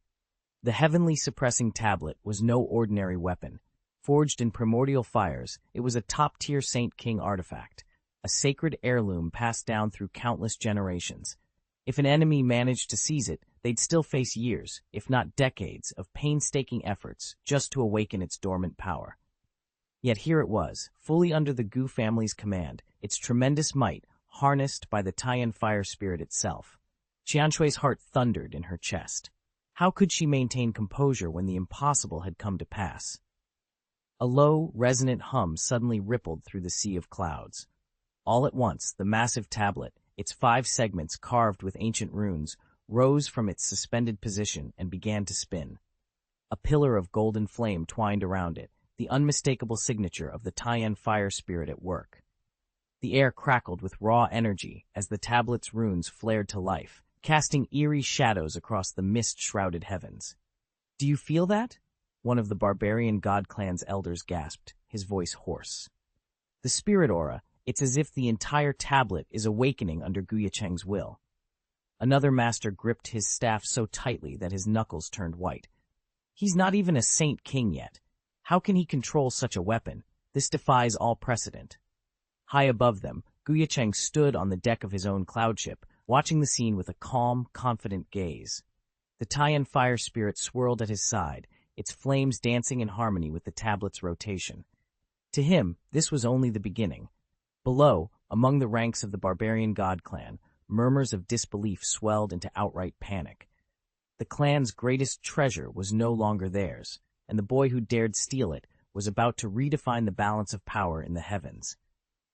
A: The heavenly suppressing tablet was no ordinary weapon. Forged in primordial fires, it was a top-tier Saint King artifact, a sacred heirloom passed down through countless generations. If an enemy managed to seize it, they'd still face years, if not decades, of painstaking efforts just to awaken its dormant power. Yet here it was, fully under the Gu family's command, its tremendous might harnessed by the Taiyan fire spirit itself. Xianxui's heart thundered in her chest. How could she maintain composure when the impossible had come to pass? A low, resonant hum suddenly rippled through the sea of clouds. All at once, the massive tablet, its 5 segments carved with ancient runes, rose from its suspended position and began to spin. A pillar of golden flame twined around it, the unmistakable signature of the Taiyan fire spirit at work. The air crackled with raw energy as the tablet's runes flared to life, casting eerie shadows across the mist-shrouded heavens. "Do you feel that?" one of the barbarian god clan's elders gasped, his voice hoarse. "The spirit aura, it's as if the entire tablet is awakening under Ye Cheng's will." Another master gripped his staff so tightly that his knuckles turned white. "He's not even a saint king yet. How can he control such a weapon? This defies all precedent." High above them, Ye Cheng stood on the deck of his own cloud ship, watching the scene with a calm, confident gaze. The Taiyan fire spirit swirled at his side, its flames dancing in harmony with the tablet's rotation. To him, this was only the beginning. Below, among the ranks of the barbarian god clan, murmurs of disbelief swelled into outright panic. The clan's greatest treasure was no longer theirs, and the boy who dared steal it was about to redefine the balance of power in the heavens.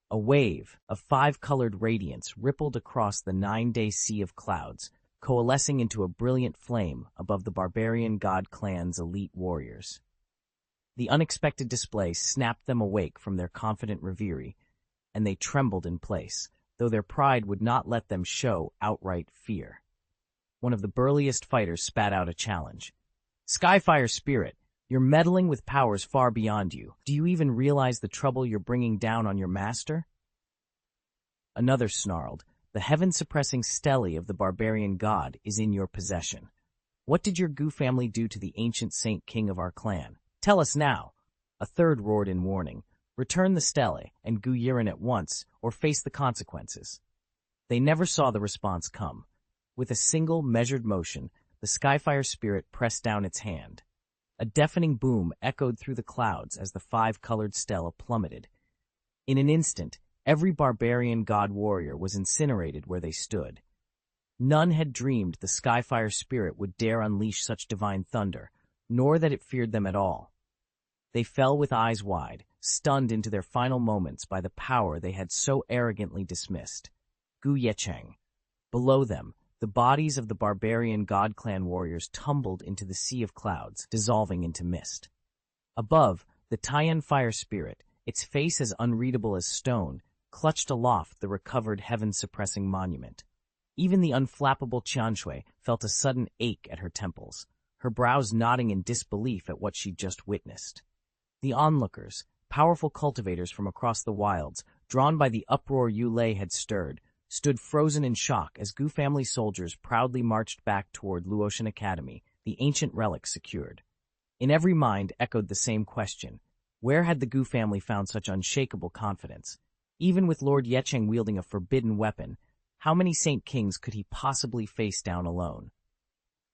A: A wave of 5-colored radiance rippled across the 9-day sea of clouds, coalescing into a brilliant flame above the barbarian god clan's elite warriors. The unexpected display snapped them awake from their confident reverie, and they trembled in place, though their pride would not let them show outright fear. One of the burliest fighters spat out a challenge. "Skyfire Spirit, you're meddling with powers far beyond you. Do you even realize the trouble you're bringing down on your master?" Another snarled, "The heaven-suppressing stele of the barbarian god is in your possession. What did your Gu family do to the ancient saint king of our clan? Tell us now." A third roared in warning, "Return the stele and Gu Yiren at once, or face the consequences." They never saw the response come. With a single, measured motion, the Skyfire spirit pressed down its hand. A deafening boom echoed through the clouds as the 5-colored stele plummeted. In an instant, every barbarian god warrior was incinerated where they stood. None had dreamed the Skyfire spirit would dare unleash such divine thunder, nor that it feared them at all. They fell with eyes wide, stunned into their final moments by the power they had so arrogantly dismissed. Ye Cheng. Below them, the bodies of the barbarian god clan warriors tumbled into the sea of clouds, dissolving into mist. Above, the Taiyan fire spirit, its face as unreadable as stone, clutched aloft the recovered heaven-suppressing monument. Even the unflappable Xianxia felt a sudden ache at her temples, her brows nodding in disbelief at what she'd just witnessed. The onlookers, powerful cultivators from across the wilds, drawn by the uproar Yulei had stirred, stood frozen in shock as Gu family soldiers proudly marched back toward Luotian Academy, the ancient relic secured. In every mind echoed the same question: where had the Gu family found such unshakable confidence? Even with Lord Ye Cheng wielding a forbidden weapon, how many Saint Kings could he possibly face down alone?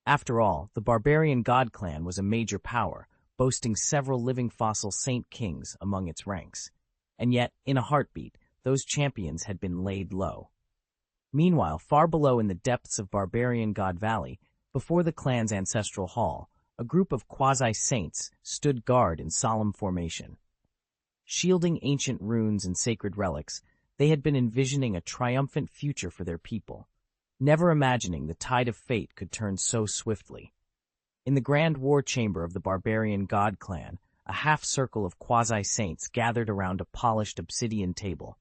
A: After all, the barbarian god clan was a major power, boasting several living fossil Saint Kings among its ranks. And yet, in a heartbeat, those champions had been laid low. Meanwhile, far below in the depths of Barbarian God Valley, before the clan's ancestral hall, a group of quasi-saints stood guard in solemn formation. Shielding ancient runes and sacred relics, they had been envisioning a triumphant future for their people, never imagining the tide of fate could turn so swiftly. In the grand war chamber of the Barbarian God clan, a half-circle of quasi-saints gathered around a polished obsidian table.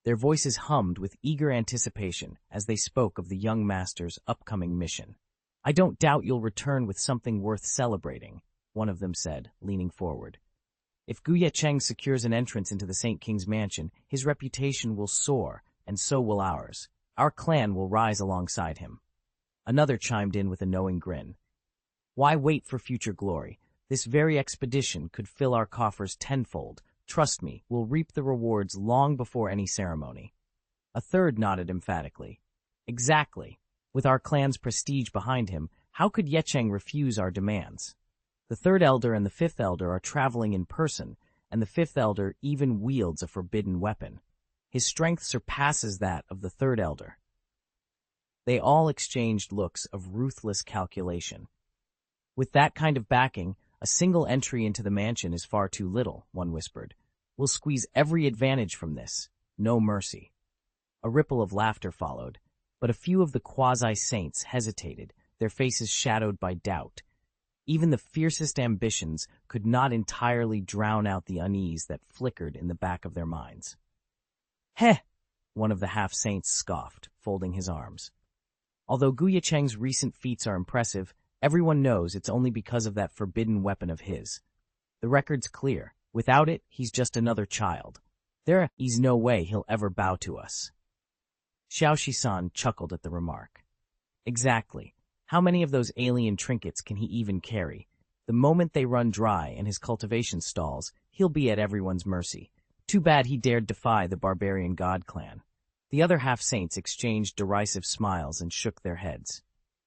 A: Their voices hummed with eager anticipation as they spoke of the young master's upcoming mission. "I don't doubt you'll return with something worth celebrating," one of them said, leaning forward. "If Ye Cheng secures an entrance into the Saint King's mansion, his reputation will soar, and so will ours. Our clan will rise alongside him." Another chimed in with a knowing grin. "Why wait for future glory? This very expedition could fill our coffers tenfold. Trust me, we'll reap the rewards long before any ceremony." A third nodded emphatically. "Exactly. With our clan's prestige behind him, how could Ye Cheng refuse our demands? The third elder and the fifth elder are traveling in person, and the fifth elder even wields a forbidden weapon. His strength surpasses that of the third elder." They all exchanged looks of ruthless calculation. "With that kind of backing, a single entry into the mansion is far too little," one whispered. "We'll squeeze every advantage from this. No mercy." A ripple of laughter followed, but a few of the quasi-saints hesitated, their faces shadowed by doubt. Even the fiercest ambitions could not entirely drown out the unease that flickered in the back of their minds. "Heh!" one of the half-saints scoffed, folding his arms. Although Ye Cheng's recent feats are impressive, everyone knows it's only because of that forbidden weapon of his. The record's clear. Without it, he's just another child. There is no way he'll ever bow to us. Xianxia chuckled at the remark. Exactly. How many of those alien trinkets can he even carry? The moment they run dry and his cultivation stalls, he'll be at everyone's mercy. Too bad he dared defy the barbarian god clan. The other half-saints exchanged derisive smiles and shook their heads.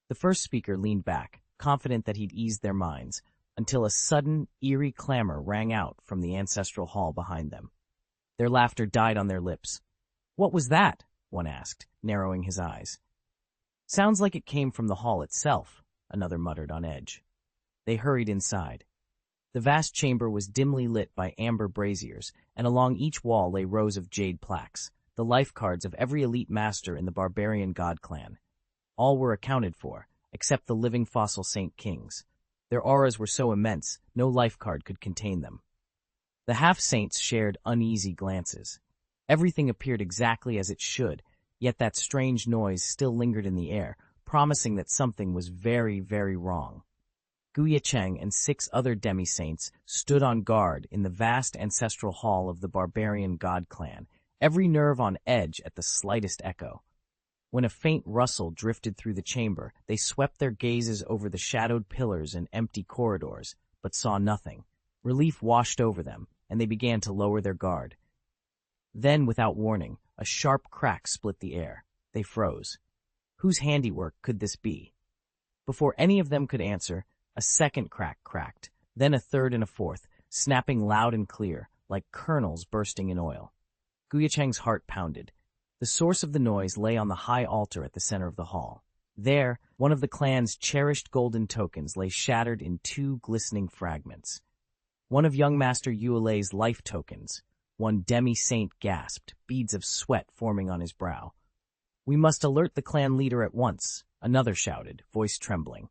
A: The first speaker leaned back, confident that he'd eased their minds, until a sudden, eerie clamor rang out from the ancestral hall behind them. Their laughter died on their lips. "What was that?" one asked, narrowing his eyes. "Sounds like it came from the hall itself," another muttered on edge. They hurried inside. The vast chamber was dimly lit by amber braziers, and along each wall lay rows of jade plaques, the life cards of every elite master in the barbarian god clan. All were accounted for, except the living fossil Saint Kings. Their auras were so immense, no life card could contain them. The half-saints shared uneasy glances. Everything appeared exactly as it should, yet that strange noise still lingered in the air, promising that something was very, very wrong. Ye Cheng and 6 other demi-saints stood on guard in the vast ancestral hall of the barbarian god clan, every nerve on edge at the slightest echo. When a faint rustle drifted through the chamber, they swept their gazes over the shadowed pillars and empty corridors, but saw nothing. Relief washed over them, and they began to lower their guard. Then, without warning, a sharp crack split the air. They froze. Whose handiwork could this be? Before any of them could answer, a second crack cracked, then a third and a fourth, snapping loud and clear, like kernels bursting in oil. Ye Cheng's heart pounded. The source of the noise lay on the high altar at the center of the hall. There, one of the clan's cherished golden tokens lay shattered in 2 glistening fragments. One of young Master Yuelei's life tokens. One demi-saint gasped, beads of sweat forming on his brow. "We must alert the clan leader at once," another shouted, voice trembling.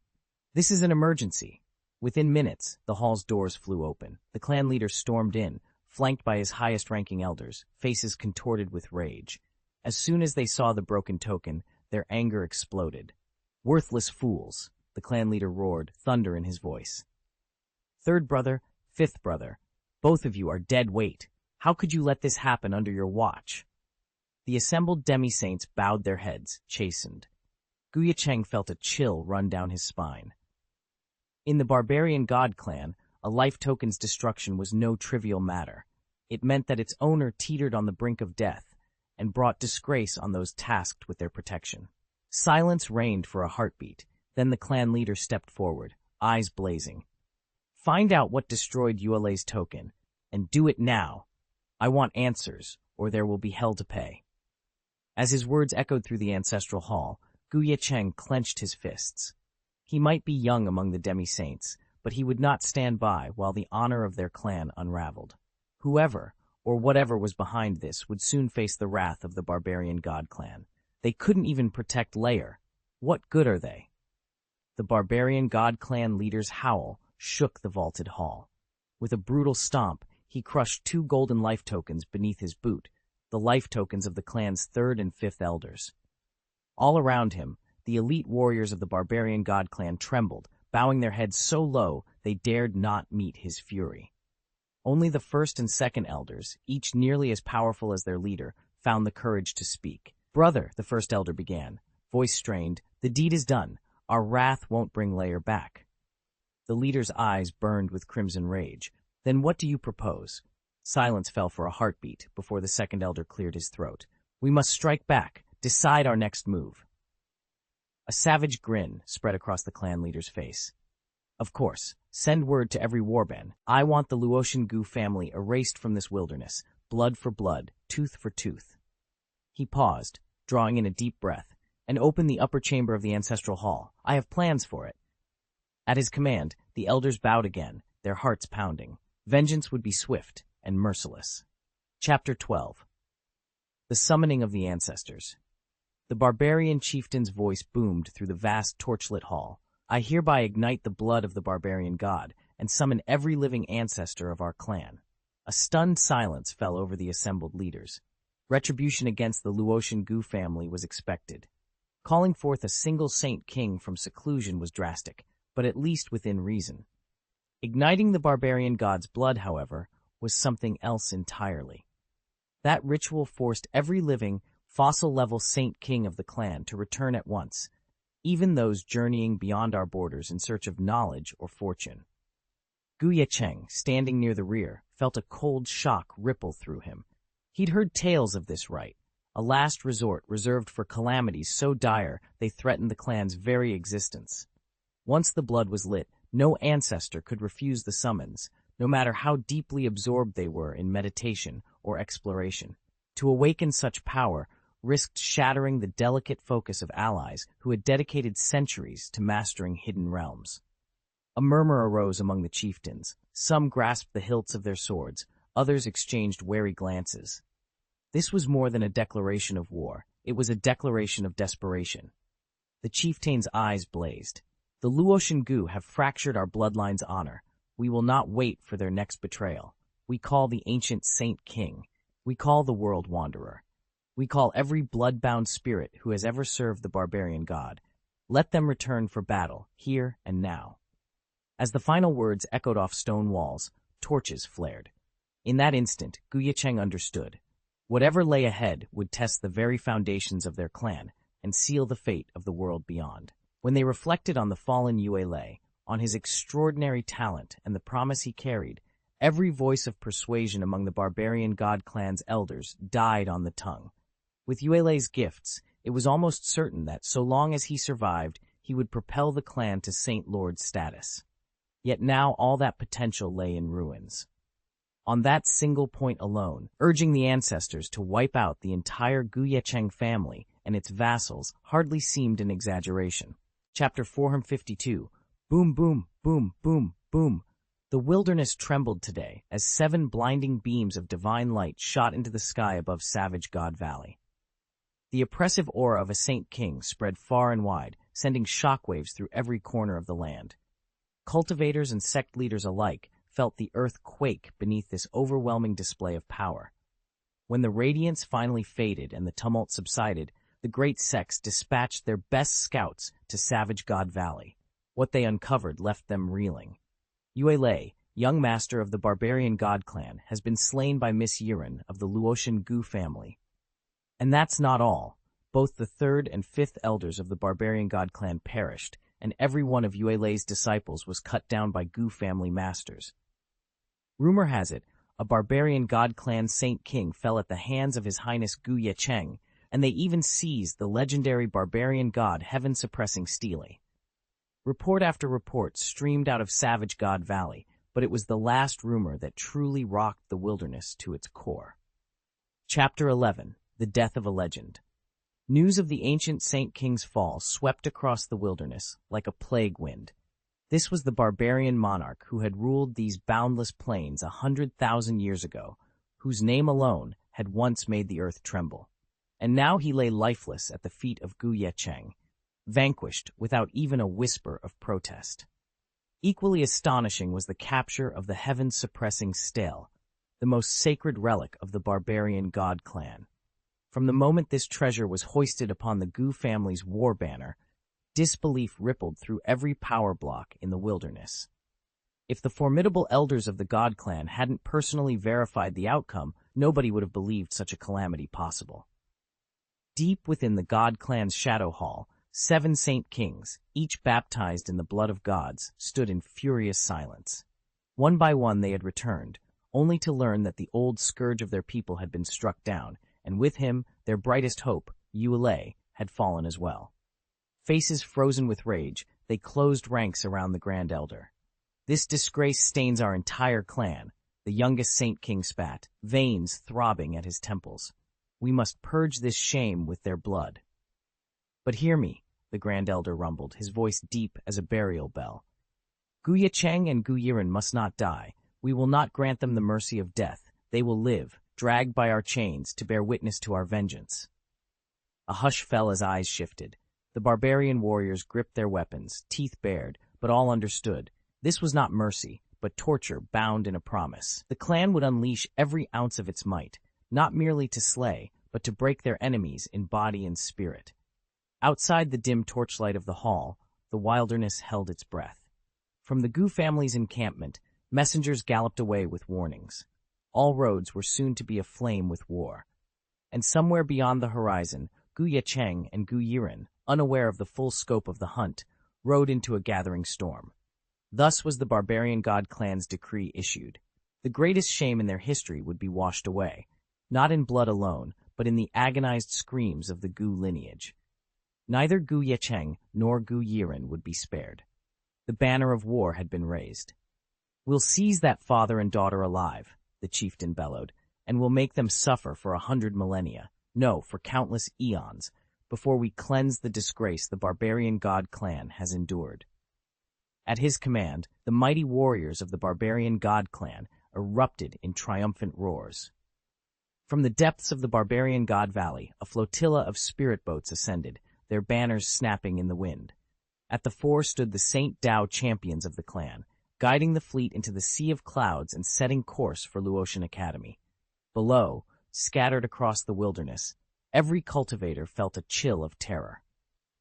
A: "This is an emergency." Within minutes, the hall's doors flew open. The clan leader stormed in, flanked by his highest-ranking elders, faces contorted with rage. As soon as they saw the broken token, their anger exploded. "Worthless fools," the clan leader roared, thunder in his voice. "Third brother, fifth brother, both of you are dead weight. How could you let this happen under your watch?" The assembled demi-saints bowed their heads, chastened. Ye Cheng felt a chill run down his spine. In the barbarian god clan, a life token's destruction was no trivial matter. It meant that its owner teetered on the brink of death, and brought disgrace on those tasked with their protection. Silence reigned for a heartbeat. Then the clan leader stepped forward, eyes blazing. "Find out what destroyed Yuelei's token, and do it now. I want answers, or there will be hell to pay." As his words echoed through the ancestral hall, Ye Cheng clenched his fists. He might be young among the demi-saints, but he would not stand by while the honor of their clan unraveled. Whoever, or whatever was behind this, would soon face the wrath of the barbarian god clan. They couldn't even protect Lair. What good are they? The barbarian god clan leader's howl shook the vaulted hall. With a brutal stomp, he crushed 2 golden life tokens beneath his boot, the life tokens of the clan's 3rd and 5th elders. All around him, the elite warriors of the barbarian god clan trembled, bowing their heads so low they dared not meet his fury. Only the 1st and 2nd elders, each nearly as powerful as their leader, found the courage to speak. "Brother," the 1st elder began, voice strained, "the deed is done. Our wrath won't bring Lair back." The leader's eyes burned with crimson rage. "Then what do you propose?" Silence fell for a heartbeat before the 2nd elder cleared his throat. "We must strike back, decide our next move." A savage grin spread across the clan leader's face. "Of course, send word to every warband. I want the Luotian Gu family erased from this wilderness, blood for blood, tooth for tooth." He paused, drawing in a deep breath, and opened the upper chamber of the ancestral hall. "I have plans for it." At his command, the elders bowed again, their hearts pounding. Vengeance would be swift and merciless. Chapter 12. The summoning of the ancestors. The barbarian chieftain's voice boomed through the vast torchlit hall. I hereby ignite the blood of the barbarian god and summon every living ancestor of our clan. A stunned silence fell over the assembled leaders. Retribution against the Luotian Gu family was expected. Calling forth a single saint king from seclusion was drastic, but at least within reason. Igniting the barbarian god's blood, however, was something else entirely. That ritual forced every living, fossil-level saint king of the clan to return at once, even those journeying beyond our borders in search of knowledge or fortune. Ye Cheng, standing near the rear, felt a cold shock ripple through him. He'd heard tales of this rite, a last resort reserved for calamities so dire they threatened the clan's very existence. Once the blood was lit, no ancestor could refuse the summons, no matter how deeply absorbed they were in meditation or exploration. To awaken such power risked shattering the delicate focus of allies who had dedicated centuries to mastering hidden realms. A murmur arose among the chieftains. Some grasped the hilts of their swords, others exchanged wary glances. This was more than a declaration of war, it was a declaration of desperation. The chieftain's eyes blazed. The Luotian Gu have fractured our bloodline's honor. We will not wait for their next betrayal. We call the ancient Saint King. We call the world wanderer. We call every blood-bound spirit who has ever served the barbarian god. Let them return for battle, here and now. As the final words echoed off stone walls, torches flared. In that instant, Ye Cheng understood. Whatever lay ahead would test the very foundations of their clan and seal the fate of the world beyond. When they reflected on the fallen Yue Lei, on his extraordinary talent and the promise he carried, every voice of persuasion among the barbarian god clan's elders died on the tongue. With Yue Lei's gifts, it was almost certain that so long as he survived, he would propel the clan to Saint Lord status. Yet now all that potential lay in ruins. On that single point alone, urging the ancestors to wipe out the entire Ye Cheng family and its vassals hardly seemed an exaggeration. Chapter 452. Boom, boom, boom, boom, boom. The wilderness trembled today as 7 blinding beams of divine light shot into the sky above Savage God Valley. The oppressive aura of a Saint King spread far and wide, sending shockwaves through every corner of the land. Cultivators and sect leaders alike felt the earth quake beneath this overwhelming display of power. When the radiance finally faded and the tumult subsided, the great sects dispatched their best scouts to Savage God Valley. What they uncovered left them reeling. Yue Lei, young master of the barbarian god clan, has been slain by Miss Yiren of the Luotian Gu family. And that's not all. Both the 3rd and 5th elders of the barbarian god clan perished, and every one of Yue Lei's disciples was cut down by Gu family masters. Rumor has it, a barbarian god clan Saint King fell at the hands of His Highness Ye Cheng, and they even seized the legendary barbarian god heaven-suppressing Stele. Report after report streamed out of Savage God Valley, but it was the last rumor that truly rocked the wilderness to its core. Chapter 11. The Death of a Legend. News of the ancient Saint King's fall swept across the wilderness like a plague wind. This was the barbarian monarch who had ruled these boundless plains 100,000 years ago, whose name alone had once made the earth tremble. And now he lay lifeless at the feet of Ye Cheng, vanquished without even a whisper of protest. Equally astonishing was the capture of the heaven-suppressing Stele, the most sacred relic of the barbarian god clan. From the moment this treasure was hoisted upon the Gu family's war banner, disbelief rippled through every power block in the wilderness. If the formidable elders of the god clan hadn't personally verified the outcome, nobody would have believed such a calamity possible. Deep within the god clan's shadow hall, 7 Saint Kings, each baptized in the blood of gods, stood in furious silence. One by one they had returned, only to learn that the old scourge of their people had been struck down, and with him, their brightest hope, Yue Lei, had fallen as well. Faces frozen with rage, they closed ranks around the Grand Elder. This disgrace stains our entire clan, the youngest Saint King spat, veins throbbing at his temples. We must purge this shame with their blood. But hear me, the Grand Elder rumbled, his voice deep as a burial bell. Ye Cheng and Yiren must not die. We will not grant them the mercy of death. They will live, dragged by our chains to bear witness to our vengeance." A hush fell as eyes shifted. The barbarian warriors gripped their weapons, teeth bared, but all understood. This was not mercy, but torture bound in a promise. The clan would unleash every ounce of its might, not merely to slay, but to break their enemies in body and spirit. Outside the dim torchlight of the hall, the wilderness held its breath. From the Gu family's encampment, messengers galloped away with warnings. All roads were soon to be aflame with war. And somewhere beyond the horizon, Ye Cheng and Gu Yiren, unaware of the full scope of the hunt, rode into a gathering storm. Thus was the barbarian god clan's decree issued. The greatest shame in their history would be washed away, not in blood alone, but in the agonized screams of the Gu lineage. Neither Ye Cheng nor Gu Yiren would be spared. The banner of war had been raised. "We'll seize that father and daughter alive," the chieftain bellowed, "and we'll make them suffer for 100 millennia, no, for countless eons, before we cleanse the disgrace the barbarian god clan has endured." At his command, the mighty warriors of the barbarian god clan erupted in triumphant roars. From the depths of the barbarian god valley, a flotilla of spirit boats ascended, their banners snapping in the wind. At the fore stood the Saint Dao champions of the clan, guiding the fleet into the sea of clouds and setting course for Luotian Academy. Below, scattered across the wilderness, every cultivator felt a chill of terror.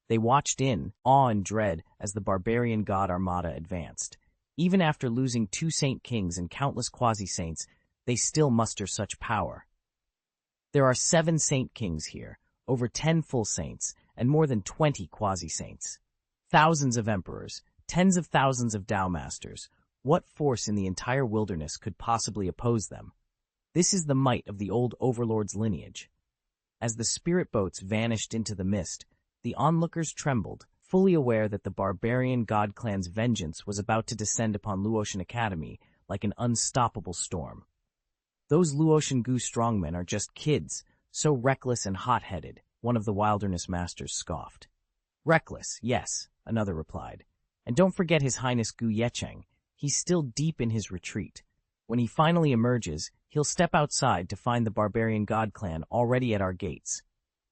A: They watched in awe and dread as the barbarian god armada advanced. Even after losing 2 saint kings and countless quasi-saints, they still muster such power. There are 7 saint kings here, over 10 full saints, and more than 20 quasi-saints. Thousands of emperors, tens of thousands of Dao masters. What force in the entire wilderness could possibly oppose them? This is the might of the old overlord's lineage. As the spirit boats vanished into the mist, the onlookers trembled, fully aware that the barbarian god clan's vengeance was about to descend upon Luotian Academy like an unstoppable storm. "Those Luotian Gu strongmen are just kids, so reckless and hot-headed," one of the wilderness masters scoffed. "Reckless, yes," another replied. "And don't forget His Highness Ye Cheng. He's still deep in his retreat. When he finally emerges, he'll step outside to find the barbarian god clan already at our gates.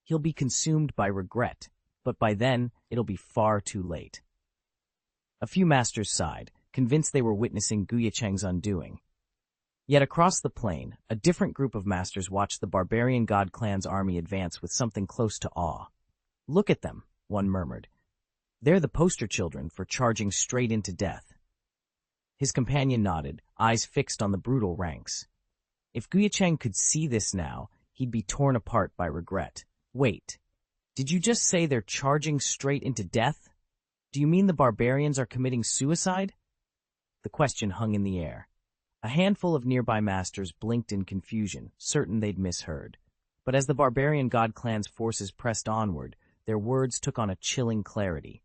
A: He'll be consumed by regret, but by then it'll be far too late." A few masters sighed, convinced they were witnessing Ye Cheng's undoing. Yet across the plain, a different group of masters watched the barbarian god clan's army advance with something close to awe. "Look at them," one murmured. "They're the poster children for charging straight into death." His companion nodded, eyes fixed on the brutal ranks. If Ye Cheng could see this now, he'd be torn apart by regret. "Wait, did you just say they're charging straight into death? Do you mean the barbarians are committing suicide?" The question hung in the air. A handful of nearby masters blinked in confusion, certain they'd misheard. But as the barbarian god clan's forces pressed onward, their words took on a chilling clarity.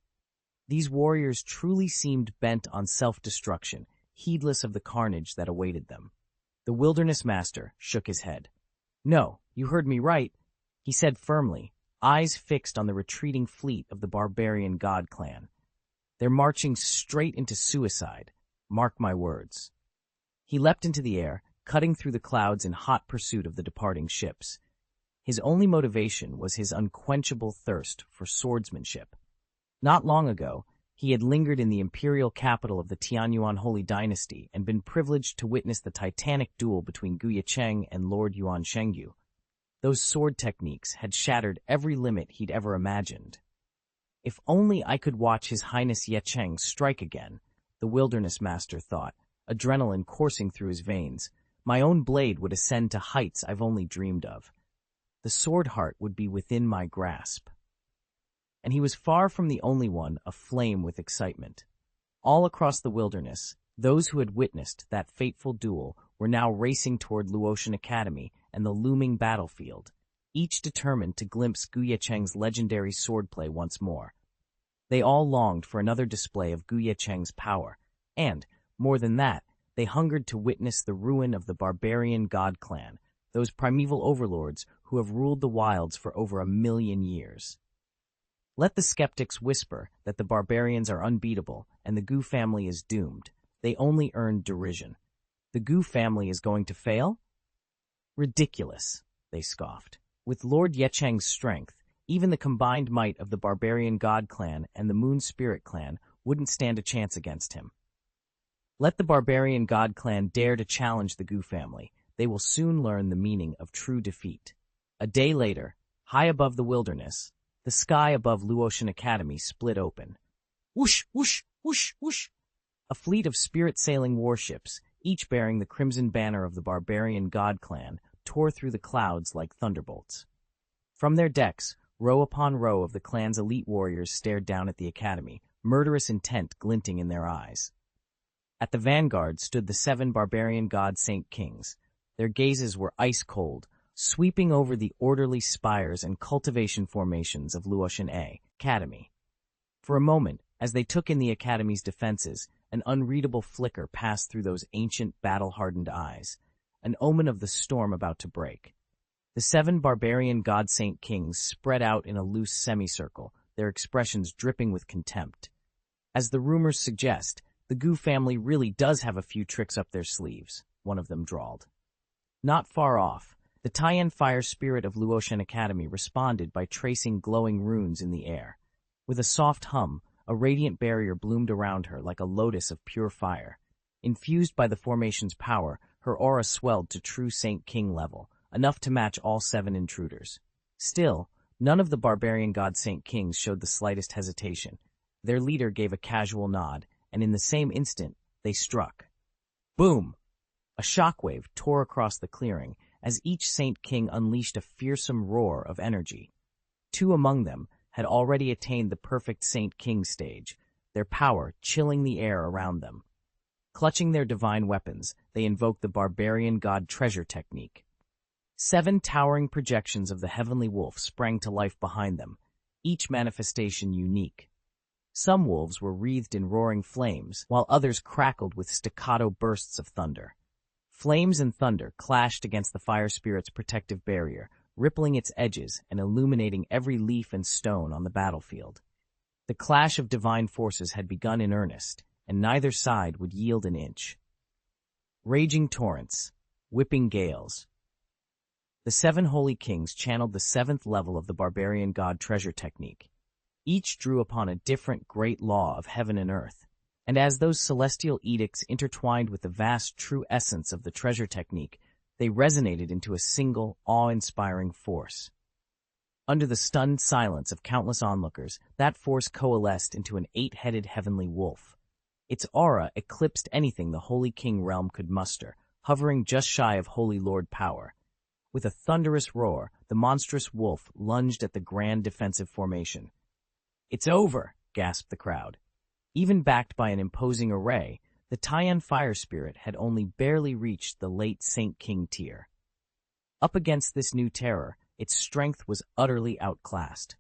A: These warriors truly seemed bent on self-destruction, heedless of the carnage that awaited them. The wilderness master shook his head. "No, you heard me right," he said firmly, eyes fixed on the retreating fleet of the barbarian god clan. "They're marching straight into suicide. Mark my words." He leapt into the air, cutting through the clouds in hot pursuit of the departing ships. His only motivation was his unquenchable thirst for swordsmanship. Not long ago, he had lingered in the imperial capital of the Tianyuan Holy Dynasty and been privileged to witness the titanic duel between Ye Cheng and Lord Yuan Shengyu. Those sword techniques had shattered every limit he'd ever imagined. If only I could watch His Highness Ye Cheng strike again, the wilderness master thought, adrenaline coursing through his veins. My own blade would ascend to heights I've only dreamed of. The sword heart would be within my grasp. And he was far from the only one aflame with excitement. All across the wilderness, those who had witnessed that fateful duel were now racing toward Luotian Academy and the looming battlefield, each determined to glimpse Ye Cheng's legendary swordplay once more. They all longed for another display of Ye Cheng's power, and, more than that, they hungered to witness the ruin of the barbarian god clan, those primeval overlords who have ruled the wilds for over 1,000,000 years. Let the skeptics whisper that the barbarians are unbeatable and the Gu family is doomed. They only earn derision. The Gu family is going to fail? Ridiculous, they scoffed. With Lord Ye Cheng's strength, even the combined might of the Barbarian God Clan and the Moon Spirit Clan wouldn't stand a chance against him. Let the Barbarian God Clan dare to challenge the Gu family. They will soon learn the meaning of true defeat. A day later, high above the wilderness, the sky above Luotian Academy split open. Whoosh, whoosh, whoosh, whoosh. A fleet of spirit-sailing warships, each bearing the crimson banner of the Barbarian God Clan, tore through the clouds like thunderbolts. From their decks, row upon row of the clan's elite warriors stared down at the academy, murderous intent glinting in their eyes. At the vanguard stood the 7 barbarian god Saint Kings. Their gazes were ice-cold, sweeping over the orderly spires and cultivation formations of Luotian Academy. For a moment, as they took in the academy's defenses, an unreadable flicker passed through those ancient, battle-hardened eyes, an omen of the storm about to break. The 7 barbarian god Saint Kings spread out in a loose semicircle, their expressions dripping with contempt. As the rumors suggest, the Gu family really does have a few tricks up their sleeves, one of them drawled. Not far off, the Taiyan fire spirit of Luotian Academy responded by tracing glowing runes in the air. With a soft hum, a radiant barrier bloomed around her like a lotus of pure fire. Infused by the formation's power, her aura swelled to true Saint King level, enough to match all 7 intruders. Still, none of the barbarian god Saint Kings showed the slightest hesitation. Their leader gave a casual nod, and in the same instant, they struck. Boom! A shockwave tore across the clearing as each Saint King unleashed a fearsome roar of energy. 2 among them had already attained the perfect Saint King stage, their power chilling the air around them. Clutching their divine weapons, they invoked the barbarian god treasure technique. 7 towering projections of the heavenly wolf sprang to life behind them, each manifestation unique. Some wolves were wreathed in roaring flames, while others crackled with staccato bursts of thunder. Flames and thunder clashed against the fire spirit's protective barrier, rippling its edges and illuminating every leaf and stone on the battlefield. The clash of divine forces had begun in earnest, and neither side would yield an inch. Raging torrents, whipping gales. The 7 holy kings channeled the 7th level of the barbarian god treasure technique. Each drew upon a different great law of heaven and earth, and as those celestial edicts intertwined with the vast true essence of the treasure technique, they resonated into a single, awe-inspiring force. Under the stunned silence of countless onlookers, that force coalesced into an 8-headed heavenly wolf. Its aura eclipsed anything the Holy King realm could muster, hovering just shy of Holy Lord power. With a thunderous roar, the monstrous wolf lunged at the grand defensive formation. "It's over," gasped the crowd. Even backed by an imposing array, the Taiyan fire spirit had only barely reached the late Saint King tier. Up against this new terror, its strength was utterly outclassed.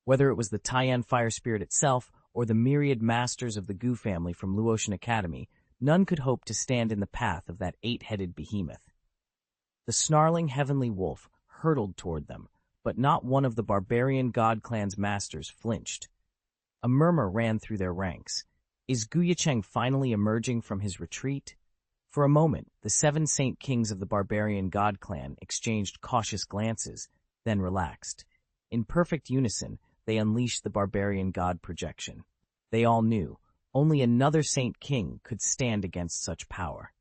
A: Whether it was the Taiyan fire spirit itself or the myriad masters of the Gu family from Luotian Academy, none could hope to stand in the path of that 8-headed behemoth. The snarling heavenly wolf hurtled toward them, but not one of the barbarian god clan's masters flinched. A murmur ran through their ranks. Is Ye Cheng finally emerging from his retreat? For a moment, the 7 Saint Kings of the barbarian god clan exchanged cautious glances, then relaxed. In perfect unison, they unleashed the barbarian god projection. They all knew, only another Saint King could stand against such power.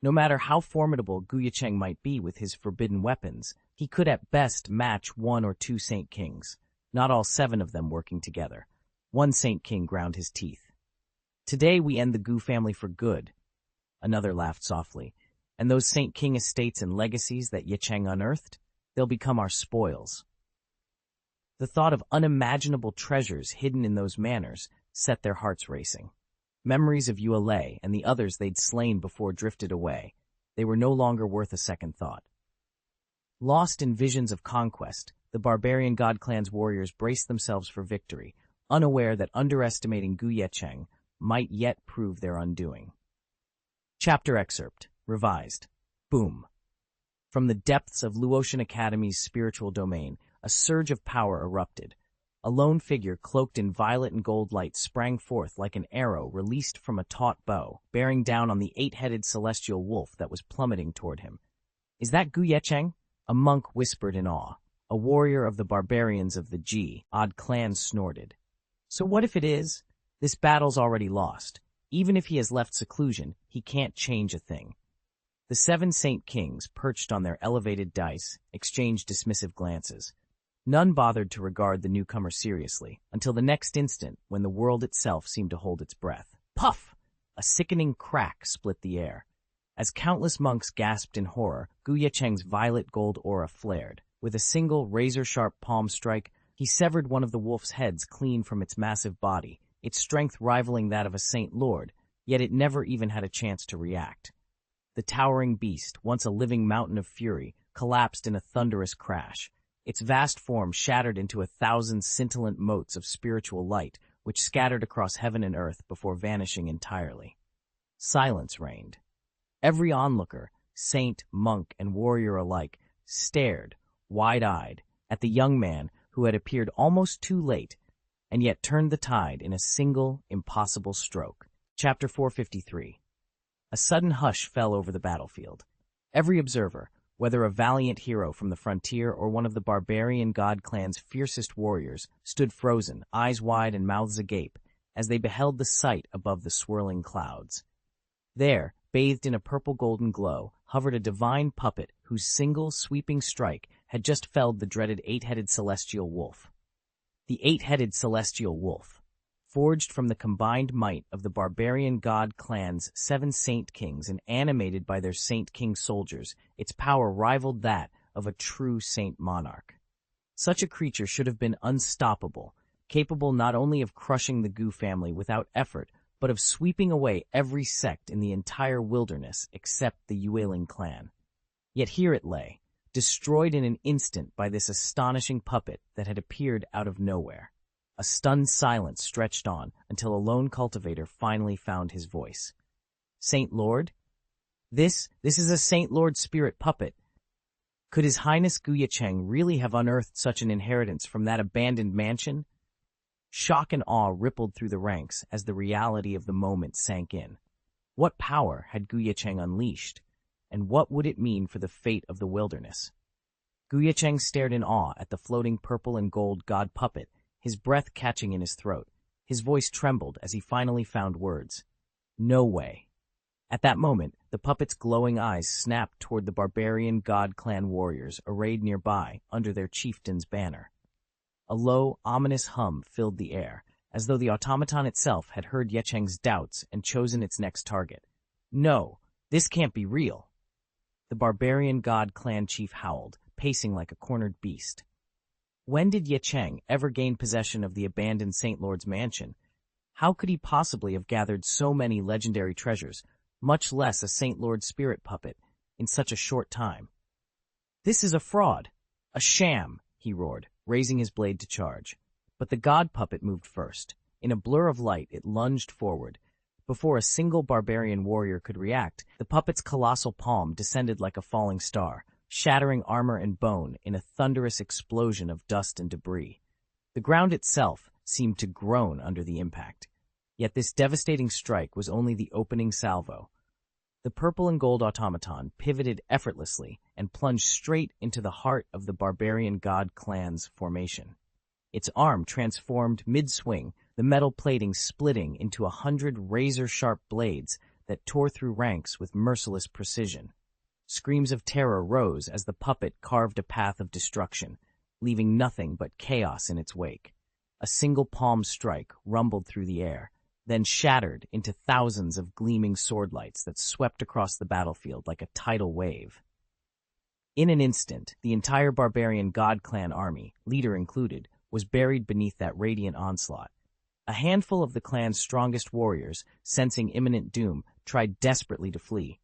A: No matter how formidable Ye Cheng might be with his forbidden weapons, he could at best match 1 or 2 Saint Kings, not all 7 of them working together. One Saint King ground his teeth. "Today we end the Gu family for good." Another laughed softly. "And those Saint King estates and legacies that Ye Cheng unearthed, they'll become our spoils." The thought of unimaginable treasures hidden in those manors set their hearts racing. Memories of Yue and the others they'd slain before drifted away. They were no longer worth a second thought. Lost in visions of conquest, the barbarian god clan's warriors braced themselves for victory, unaware that underestimating Ye Cheng might yet prove their undoing. Chapter excerpt, revised. Boom. From the depths of Luotian Academy's spiritual domain, a surge of power erupted. A lone figure cloaked in violet and gold light sprang forth like an arrow released from a taut bow, bearing down on the 8-headed celestial wolf that was plummeting toward him. Is that Ye Cheng? A monk whispered in awe. A warrior of the barbarians of the Ji, odd clan snorted. So what if it is? This battle's already lost. Even if he has left seclusion, he can't change a thing. The 7 Saint Kings, perched on their elevated dice, exchanged dismissive glances. None bothered to regard the newcomer seriously, until the next instant when the world itself seemed to hold its breath. Puff! A sickening crack split the air. As countless monks gasped in horror, Ye Cheng's violet gold aura flared. With a single razor-sharp palm strike, he severed one of the wolf's heads clean from its massive body, its strength rivaling that of a Saint Lord, yet it never even had a chance to react. The towering beast, once a living mountain of fury, collapsed in a thunderous crash. Its vast form shattered into 1,000 scintillant motes of spiritual light, which scattered across heaven and earth before vanishing entirely. Silence reigned. Every onlooker, saint, monk, and warrior alike, stared, wide-eyed, at the young man who had appeared almost too late, and yet turned the tide in a single, impossible stroke. Chapter 453. A sudden hush fell over the battlefield. Every observer, whether a valiant hero from the frontier or one of the barbarian god clan's fiercest warriors, stood frozen, eyes wide and mouths agape, as they beheld the sight above the swirling clouds. There, bathed in a purple-golden glow, hovered a divine puppet whose single, sweeping strike had just felled the dreaded 8-headed celestial wolf. The 8-headed celestial wolf, forged from the combined might of the barbarian god clan's 7 Saint Kings and animated by their Saint King soldiers, its power rivaled that of a true saint monarch. Such a creature should have been unstoppable, capable not only of crushing the Gu family without effort, but of sweeping away every sect in the entire wilderness except the Yueling clan. Yet here it lay, destroyed in an instant by this astonishing puppet that had appeared out of nowhere. A stunned silence stretched on until a lone cultivator finally found his voice. Saint Lord? This is a Saint Lord spirit puppet. Could His Highness Ye Cheng really have unearthed such an inheritance from that abandoned mansion? Shock and awe rippled through the ranks as the reality of the moment sank in. What power had Ye Cheng unleashed, and what would it mean for the fate of the wilderness? Ye Cheng stared in awe at the floating purple and gold god puppet, his breath catching in his throat. His voice trembled as he finally found words. No way. At that moment, the puppet's glowing eyes snapped toward the barbarian god clan warriors arrayed nearby under their chieftain's banner. A low, ominous hum filled the air, as though the automaton itself had heard Ye Cheng's doubts and chosen its next target. No, this can't be real. The barbarian god clan chief howled, pacing like a cornered beast. When did Ye Cheng ever gain possession of the abandoned Saint Lord's mansion? How could he possibly have gathered so many legendary treasures, much less a Saint Lord spirit puppet, in such a short time? This is a fraud, a sham, he roared, raising his blade to charge. But the god puppet moved first. In a blur of light, it lunged forward. Before a single barbarian warrior could react, the puppet's colossal palm descended like a falling star, shattering armor and bone in a thunderous explosion of dust and debris. The ground itself seemed to groan under the impact. Yet this devastating strike was only the opening salvo. The purple and gold automaton pivoted effortlessly and plunged straight into the heart of the barbarian god clan's formation. Its arm transformed mid-swing, the metal plating splitting into 100 razor-sharp blades that tore through ranks with merciless precision. Screams of terror rose as the puppet carved a path of destruction, leaving nothing but chaos in its wake. A single palm strike rumbled through the air, then shattered into thousands of gleaming swordlights that swept across the battlefield like a tidal wave. In an instant, the entire barbarian god clan army, leader included, was buried beneath that radiant onslaught. A handful of the clan's strongest warriors, sensing imminent doom, tried desperately to flee.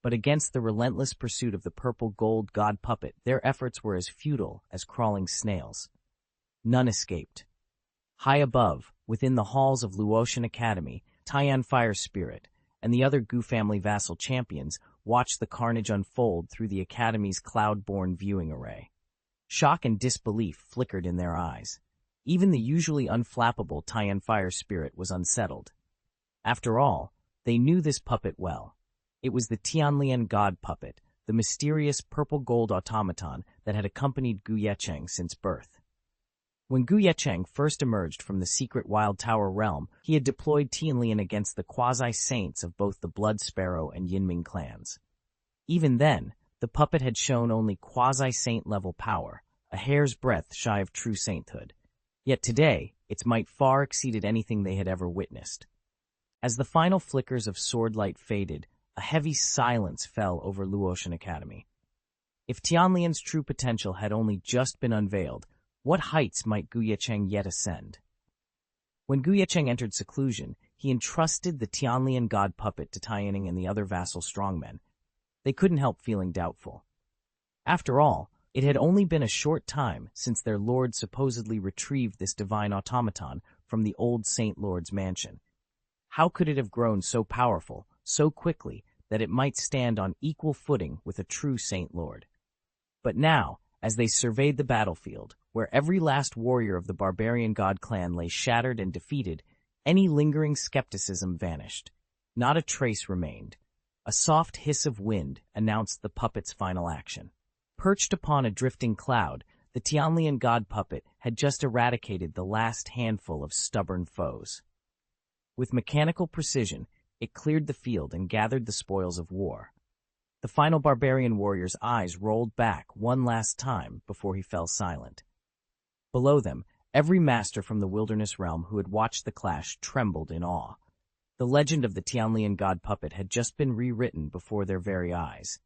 A: But against the relentless pursuit of the purple-gold god puppet, their efforts were as futile as crawling snails. None escaped. High above, within the halls of Luotian Academy, Tian Fire Spirit and the other Gu family vassal champions watched the carnage unfold through the Academy's cloud-borne viewing array. Shock and disbelief flickered in their eyes. Even the usually unflappable Tian Fire Spirit was unsettled. After all, they knew this puppet well. It was the Tianlian god puppet, the the mysterious purple-gold automaton that had accompanied Ye Cheng since birth. When Ye Cheng first emerged from the secret Wild Tower realm, he had deployed Tianlian against the quasi-saints of both the Blood Sparrow and Yinming clans. Even then, the puppet had shown only quasi-saint-level power, a hair's breadth shy of true sainthood. Yet today, its might far exceeded anything they had ever witnessed. As the final flickers of sword light faded, a heavy silence fell over Luotian Academy. If Tianlian's true potential had only just been unveiled, what heights might Ye Cheng yet ascend? When Ye Cheng entered seclusion, he entrusted the Tianlian god puppet to Tianning and the other vassal strongmen. They couldn't help feeling doubtful. After all, it had only been a short time since their lord supposedly retrieved this divine automaton from the old Saint Lord's mansion. How could it have grown so powerful, so quickly, that it might stand on equal footing with a true Saint Lord? But now, as they surveyed the battlefield, where every last warrior of the barbarian god clan lay shattered and defeated, any lingering skepticism vanished. Not a trace remained. A soft hiss of wind announced the puppet's final action. Perched upon a drifting cloud, the Tianlian god puppet had just eradicated the last handful of stubborn foes. With mechanical precision, it cleared the field and gathered the spoils of war. The final barbarian warrior's eyes rolled back one last time before he fell silent. Below them, every master from the wilderness realm who had watched the clash trembled in awe. The legend of the Tianlian god puppet had just been rewritten before their very eyes.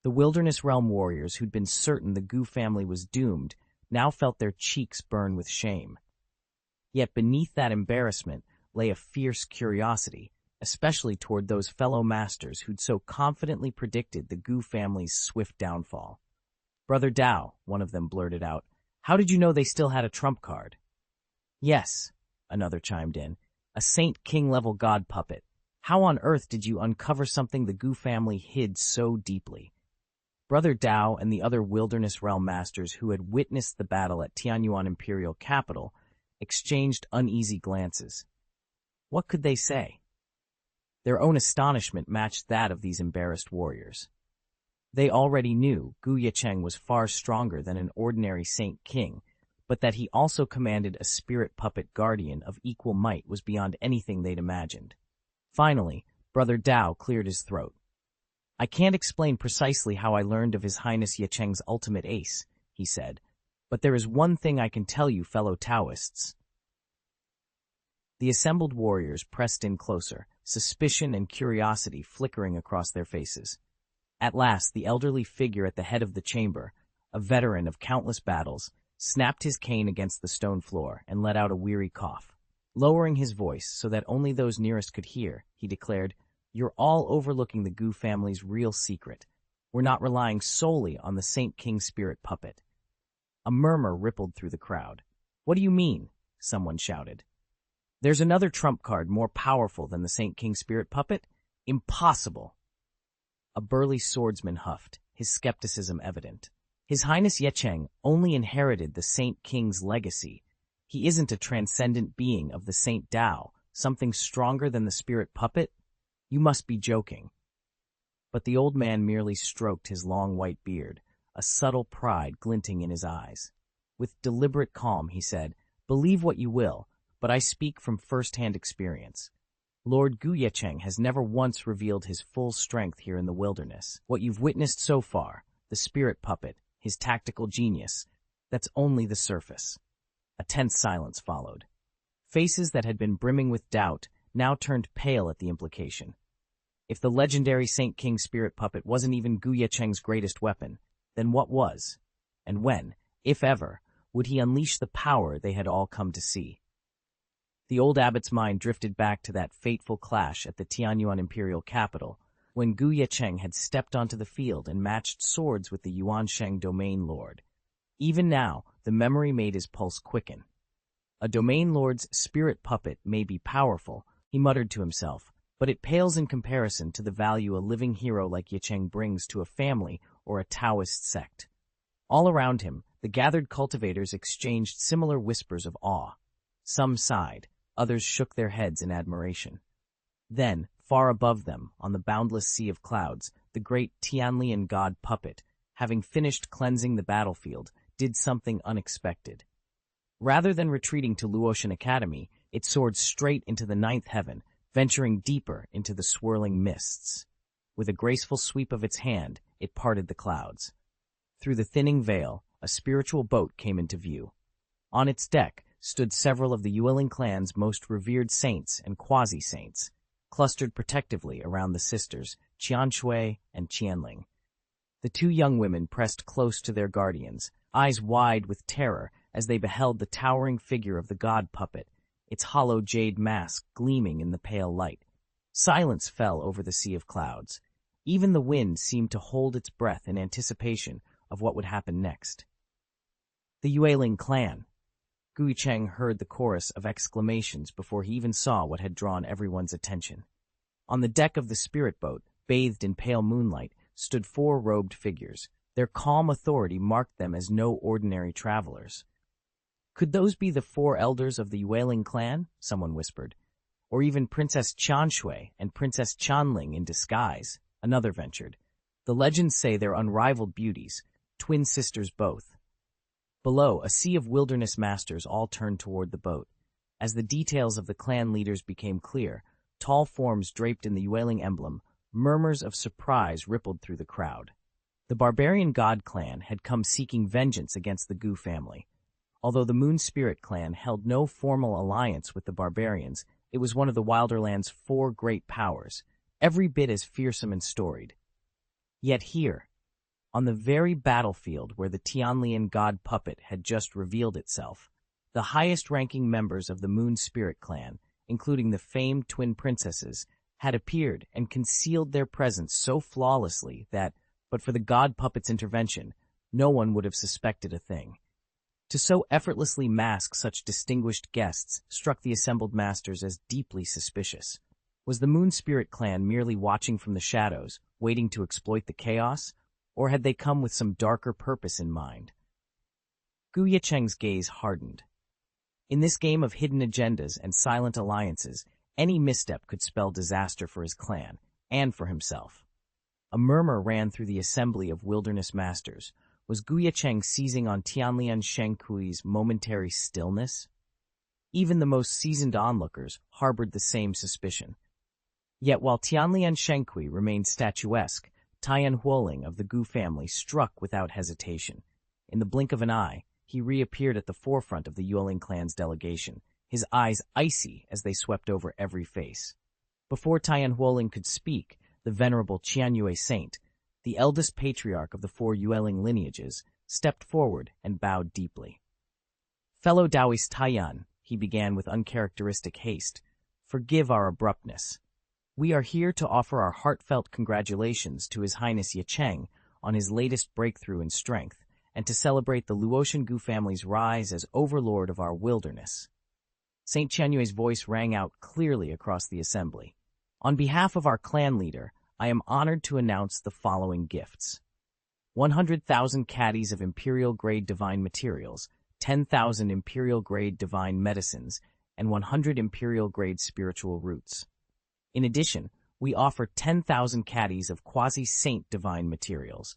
A: The wilderness realm warriors who'd been certain the Gu family was doomed now felt their cheeks burn with shame. Yet beneath that embarrassment lay a fierce curiosity, especially toward those fellow masters who'd so confidently predicted the Gu family's swift downfall. "Brother Dao," one of them blurted out, "how did you know they still had a trump card?" "Yes," another chimed in, "a Saint King-level god puppet. How on earth did you uncover something the Gu family hid so deeply?" Brother Dao and the other wilderness realm masters who had witnessed the battle at Tianyuan Imperial Capital exchanged uneasy glances. What could they say? Their own astonishment matched that of these embarrassed warriors. They already knew Ye Cheng was far stronger than an ordinary Saint King, but that he also commanded a spirit puppet guardian of equal might was beyond anything they'd imagined. Finally, Brother Dao cleared his throat. "I can't explain precisely how I learned of His Highness Ye Cheng's ultimate ace," he said, "but there is one thing I can tell you, fellow Taoists." The assembled warriors pressed in closer, suspicion and curiosity flickering across their faces. At last, the elderly figure at the head of the chamber, a veteran of countless battles, snapped his cane against the stone floor and let out a weary cough. Lowering his voice so that only those nearest could hear, he declared, "You're all overlooking the Gu family's real secret. We're not relying solely on the Saint King spirit puppet." A murmur rippled through the crowd. "What do you mean?" someone shouted. "There's another trump card more powerful than the Saint King spirit puppet? Impossible!" A burly swordsman huffed, his skepticism evident. "His Highness Ye Cheng only inherited the Saint King's legacy. He isn't a transcendent being of the Saint Dao, something stronger than the spirit puppet? You must be joking." But the old man merely stroked his long white beard, a subtle pride glinting in his eyes. With deliberate calm, he said, "Believe what you will, but I speak from first-hand experience. Lord Ye Cheng has never once revealed his full strength here in the wilderness. What you've witnessed so far, the spirit puppet, his tactical genius, that's only the surface." A tense silence followed. Faces that had been brimming with doubt now turned pale at the implication. If the legendary Saint King spirit puppet wasn't even Ye Cheng's greatest weapon, then what was? And when, if ever, would he unleash the power they had all come to see? The old abbot's mind drifted back to that fateful clash at the Tianyuan Imperial Capital, when Ye Cheng had stepped onto the field and matched swords with the Yuansheng domain lord. Even now, the memory made his pulse quicken. A domain lord's spirit puppet may be powerful, he muttered to himself, but it pales in comparison to the value a living hero like Ye Cheng brings to a family or a Taoist sect. All around him, the gathered cultivators exchanged similar whispers of awe. Some sighed, others shook their heads in admiration. Then, Far above them, on the boundless sea of clouds, the great Tianlian god puppet, having finished cleansing the battlefield, did something unexpected. Rather than retreating to Luotian Academy, it soared straight into the ninth heaven, venturing deeper into the swirling mists. With a graceful sweep of its hand, it parted the clouds. Through the thinning veil, a spiritual boat came into view. On its deck stood several of the Yueling clan's most revered saints and quasi-saints, clustered protectively around the sisters, Xianxia and Qianling. The two young women pressed close to their guardians, eyes wide with terror as they beheld the towering figure of the god puppet, its hollow jade mask gleaming in the pale light. Silence fell over the sea of clouds. Even the wind seemed to hold its breath in anticipation of what would happen next. The Yueling clan. Ye Cheng heard the chorus of exclamations before he even saw what had drawn everyone's attention. On the deck of the spirit boat, bathed in pale moonlight, stood four robed figures. Their calm authority marked them as no ordinary travelers. Could those be the four elders of the Yueling clan? Someone whispered. Or even Princess Xianxia and Princess Qianling in disguise, another ventured. The legends say they're unrivaled beauties, twin sisters both. Below, a sea of wilderness masters all turned toward the boat. As the details of the clan leaders became clear, tall forms draped in the Yueling emblem, murmurs of surprise rippled through the crowd. The barbarian god clan had come seeking vengeance against the Gu family. Although the Moon Spirit clan held no formal alliance with the barbarians, it was one of the Wilderland's four great powers, every bit as fearsome and storied. Yet here, on the very battlefield where the Tianlian god puppet had just revealed itself, the highest-ranking members of the Moon Spirit clan, including the famed twin princesses, had appeared and concealed their presence so flawlessly that, but for the god puppet's intervention, no one would have suspected a thing. To so effortlessly mask such distinguished guests struck the assembled masters as deeply suspicious. Was the Moon Spirit clan merely watching from the shadows, waiting to exploit the chaos, or had they come with some darker purpose in mind? Ye Cheng's gaze hardened. In this game of hidden agendas and silent alliances, any misstep could spell disaster for his clan, and for himself. A murmur ran through the assembly of wilderness masters. Was Ye Cheng seizing on Tianlian Shenkui's momentary stillness? Even the most seasoned onlookers harbored the same suspicion. Yet while Tianlian Shenkui remained statuesque, Tian Huoling of the Gu family struck without hesitation. In the blink of an eye, he reappeared at the forefront of the Yueling clan's delegation, his eyes icy as they swept over every face. Before Tian Huoling could speak, the venerable Qianyue saint, the eldest patriarch of the four Yueling lineages, stepped forward and bowed deeply. Fellow Taoist Taiyan, he began with uncharacteristic haste, forgive our abruptness. We are here to offer our heartfelt congratulations to His Highness Ye Cheng on his latest breakthrough in strength, and to celebrate the Luotian Gu family's rise as overlord of our wilderness. Saint Qianyue's voice rang out clearly across the assembly. On behalf of our clan leader, I am honored to announce the following gifts. 100,000 caddies of Imperial-grade divine materials, 10,000 Imperial-grade divine medicines, and 100 Imperial-grade spiritual roots. In addition, we offer 10,000 caddies of quasi-saint divine materials,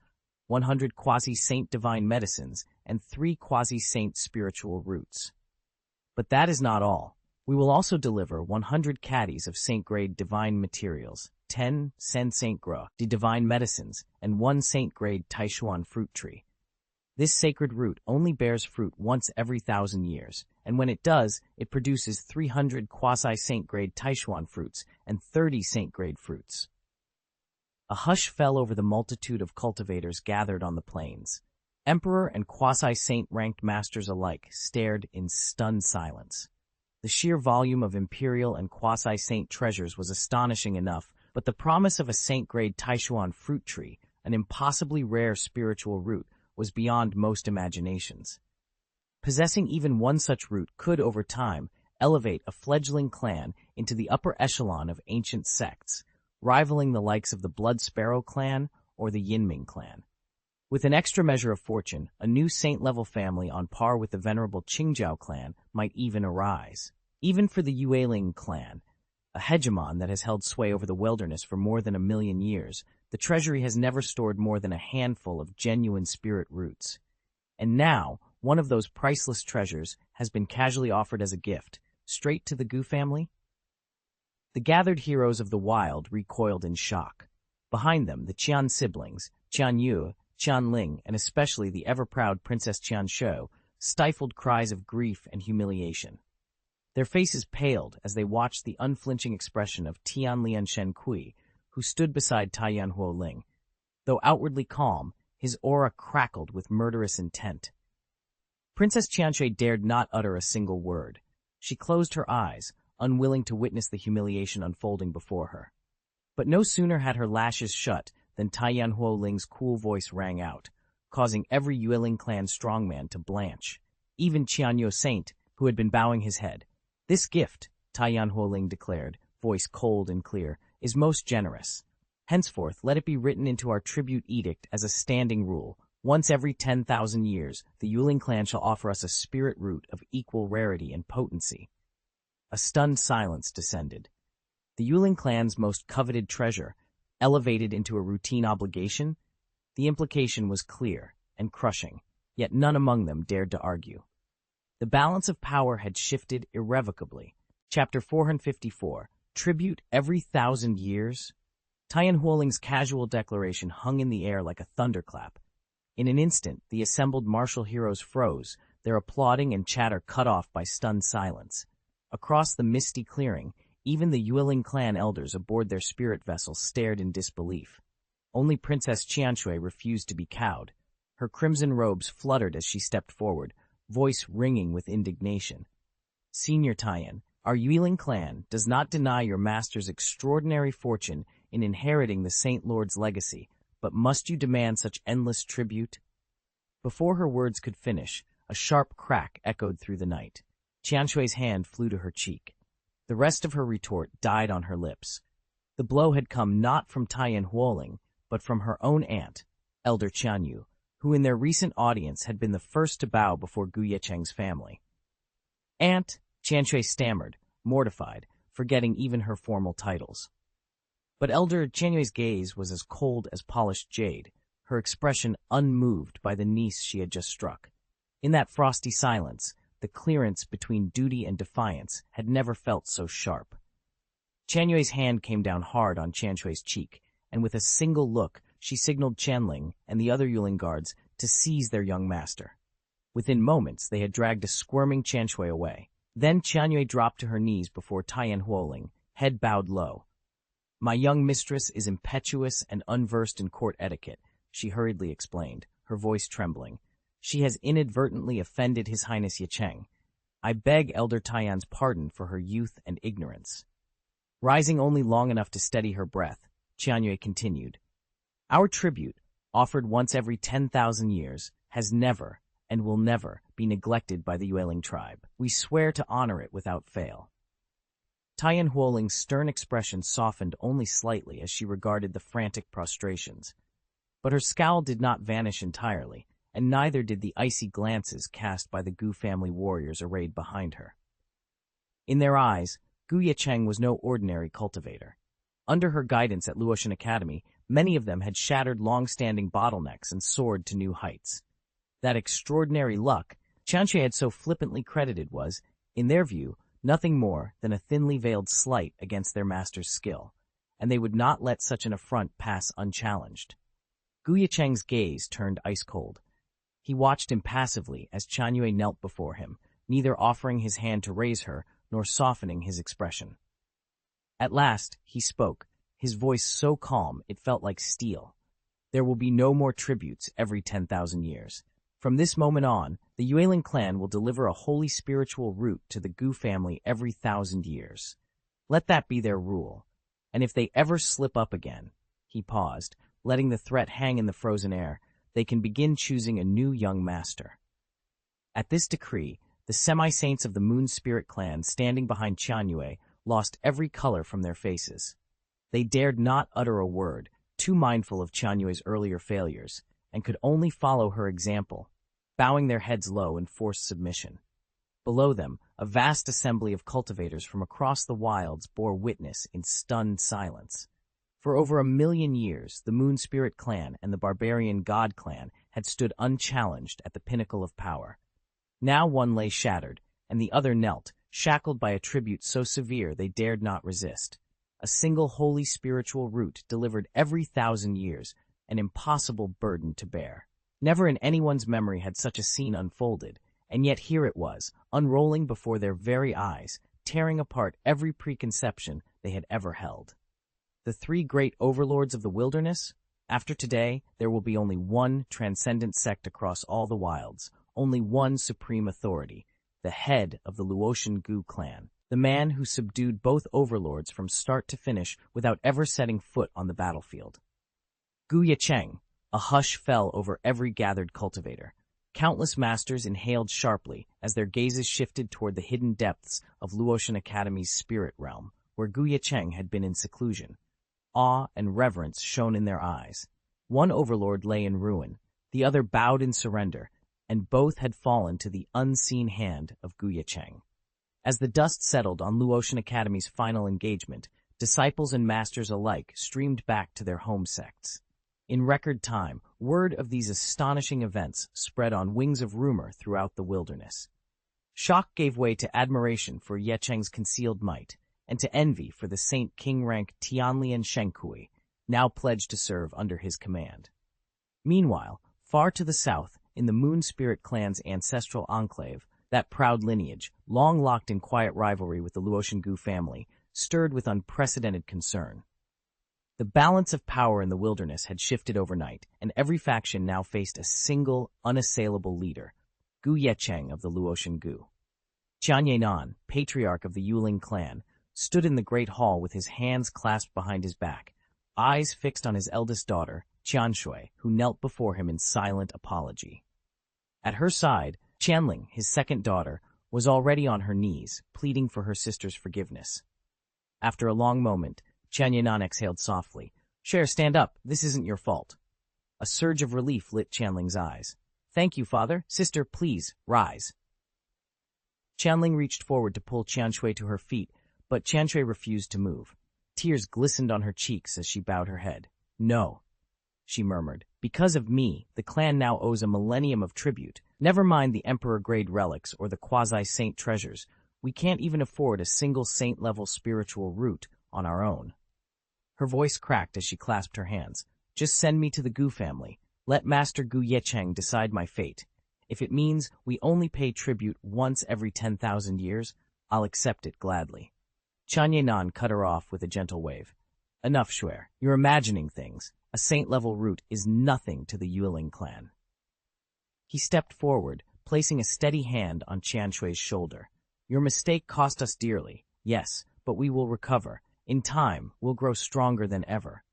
A: 100 quasi-saint divine medicines, and 3 quasi-saint spiritual roots. But that is not all. We will also deliver 100 caddies of saint-grade divine materials, 10 Saint Gras, the divine medicines, and 1 saint-grade Taishuan fruit tree. This sacred root only bears fruit once every 1,000 years, and when it does, it produces 300 quasi-saint-grade Taishuan fruits and 30 saint-grade fruits. A hush fell over the multitude of cultivators gathered on the plains. Emperor and quasi-saint-ranked masters alike stared in stunned silence. The sheer volume of imperial and quasi-saint treasures was astonishing enough, but the promise of a saint-grade Taishuan fruit tree, an impossibly rare spiritual root, was beyond most imaginations. Possessing even one such root could, over time, elevate a fledgling clan into the upper echelon of ancient sects, rivaling the likes of the Blood Sparrow clan or the Yinming clan. With an extra measure of fortune, a new saint-level family on par with the venerable Qingjiao clan might even arise. Even for the Yueling clan, a hegemon that has held sway over the wilderness for more than 1,000,000 years. The treasury has never stored more than a handful of genuine spirit roots. And now, one of those priceless treasures has been casually offered as a gift, straight to the Gu family? The gathered heroes of the wild recoiled in shock. Behind them, the Qian siblings, Qianyu, Qianling, and especially the ever-proud Princess Qianshou, stifled cries of grief and humiliation. Their faces paled as they watched the unflinching expression of Tianlian Shenkui, who stood beside Taiyan Huoling. Though outwardly calm, his aura crackled with murderous intent. Princess Qianxia dared not utter a single word. She closed her eyes, unwilling to witness the humiliation unfolding before her. But no sooner had her lashes shut than Taiyan Huoling's cool voice rang out, causing every Yueling clan strongman to blanch, even Qianyu Saint, who had been bowing his head. "This gift," Taiyan Huoling declared, voice cold and clear, "is most generous. Henceforth, let it be written into our tribute edict as a standing rule. Once every 10,000 years, the Yueling clan shall offer us a spirit root of equal rarity and potency." A stunned silence descended. The Yueling clan's most coveted treasure, elevated into a routine obligation? The implication was clear and crushing, yet none among them dared to argue. The balance of power had shifted irrevocably. Chapter 454, Tribute Every 1,000 Years? Taiyan Huoling's casual declaration hung in the air like a thunderclap. In an instant, the assembled martial heroes froze, their applauding and chatter cut off by stunned silence. Across the misty clearing, even the Yueling clan elders aboard their spirit vessel stared in disbelief. Only Princess Qianxue refused to be cowed. Her crimson robes fluttered as she stepped forward, voice ringing with indignation. "Senior Taiyan, our Yueling clan does not deny your master's extraordinary fortune in inheriting the Saint Lord's legacy, but must you demand such endless tribute?" Before her words could finish, a sharp crack echoed through the night. Qianshui's hand flew to her cheek. The rest of her retort died on her lips. The blow had come not from Taiyan Huoling, but from her own aunt, Elder Qianyu, who in their recent audience had been the first to bow before Ye Cheng's family. "Aunt," Qianshui stammered, mortified, forgetting even her formal titles. But Elder Qianyu's gaze was as cold as polished jade, her expression unmoved by the niece she had just struck. In that frosty silence, the clearance between duty and defiance had never felt so sharp. Qianyu's hand came down hard on Qianshui's cheek, and with a single look, she signaled Qianling and the other Yueling guards to seize their young master. Within moments, they had dragged a squirming Qianshui away. Then Qianyu dropped to her knees before Taiyan Huoling, head bowed low. "My young mistress is impetuous and unversed in court etiquette," she hurriedly explained, her voice trembling. "She has inadvertently offended His Highness Ye Cheng. I beg Elder Taiyan's pardon for her youth and ignorance." Rising only long enough to steady her breath, Qianyu continued, "Our tribute, offered once every 10,000 years, has never and will never be neglected by the Yueling tribe. We swear to honor it without fail." Taiyan Huoling's stern expression softened only slightly as she regarded the frantic prostrations. But her scowl did not vanish entirely, and neither did the icy glances cast by the Gu family warriors arrayed behind her. In their eyes, Ye Cheng was no ordinary cultivator. Under her guidance at Luotian Academy, many of them had shattered long-standing bottlenecks and soared to new heights. That extraordinary luck Qianxia had so flippantly credited was, in their view, nothing more than a thinly veiled slight against their master's skill, and they would not let such an affront pass unchallenged. Ye Cheng's gaze turned ice-cold. He watched impassively as Qianyu knelt before him, neither offering his hand to raise her nor softening his expression. At last, he spoke, his voice so calm it felt like steel. "There will be no more tributes every 10,000 years. From this moment on, the Yueling clan will deliver a holy spiritual root to the Gu family every 1,000 years. Let that be their rule. And if they ever slip up again," he paused, letting the threat hang in the frozen air, "they can begin choosing a new young master." At this decree, the semi-saints of the Moon Spirit clan standing behind Qianyu lost every color from their faces. They dared not utter a word, too mindful of Qianyu's earlier failures, and could only follow her example, bowing their heads low in forced submission. Below them, a vast assembly of cultivators from across the wilds bore witness in stunned silence. For over 1,000,000 years, the Moon Spirit clan and the barbarian God clan had stood unchallenged at the pinnacle of power. Now one lay shattered, and the other knelt, shackled by a tribute so severe they dared not resist. A single holy spiritual root delivered every 1,000 years, an impossible burden to bear. Never in anyone's memory had such a scene unfolded, and yet here it was, unrolling before their very eyes, tearing apart every preconception they had ever held. The three great overlords of the wilderness? After today, there will be only one transcendent sect across all the wilds, only one supreme authority, the head of the Luotian Gu clan, the man who subdued both overlords from start to finish without ever setting foot on the battlefield. Ye Cheng. A hush fell over every gathered cultivator. Countless masters inhaled sharply as their gazes shifted toward the hidden depths of Luotian Academy's spirit realm, where Ye Cheng had been in seclusion. Awe and reverence shone in their eyes. One overlord lay in ruin, the other bowed in surrender, and both had fallen to the unseen hand of Ye Cheng. As the dust settled on Luotian Academy's final engagement, disciples and masters alike streamed back to their home sects. In record time, word of these astonishing events spread on wings of rumor throughout the wilderness. Shock gave way to admiration for Ye Cheng's concealed might, and to envy for the Saint King rank Tianlian Shenkui, now pledged to serve under his command. Meanwhile, far to the south, in the Moon Spirit clan's ancestral enclave, that proud lineage, long locked in quiet rivalry with the Luotian Gu family, stirred with unprecedented concern. The balance of power in the wilderness had shifted overnight, and every faction now faced a single, unassailable leader, Ye Cheng of the Luotian Gu. Xianxia, patriarch of the Yuling clan, stood in the great hall with his hands clasped behind his back, eyes fixed on his eldest daughter, Xianxia, who knelt before him in silent apology. At her side, Qianling, his second daughter, was already on her knees, pleading for her sister's forgiveness. After a long moment, Qianxia exhaled softly. "Cher, stand up. This isn't your fault." A surge of relief lit Qianling's eyes. "Thank you, father. Sister, please, rise." Qianling reached forward to pull Xianxia to her feet, but Xianxia refused to move. Tears glistened on her cheeks as she bowed her head. "No," she murmured. "Because of me, the clan now owes a millennium of tribute. Never mind the emperor-grade relics or the quasi-saint treasures. We can't even afford a single saint-level spiritual root on our own." Her voice cracked as she clasped her hands. "Just send me to the Gu family. Let Master Ye Cheng decide my fate. If it means we only pay tribute once every 10,000 years, I'll accept it gladly." Qianxia cut her off with a gentle wave. "Enough, Shuer. You're imagining things. A saint-level root is nothing to the Yuling clan." He stepped forward, placing a steady hand on Qianxui's shoulder. "Your mistake cost us dearly, yes, but we will recover. In time, we'll grow stronger than ever."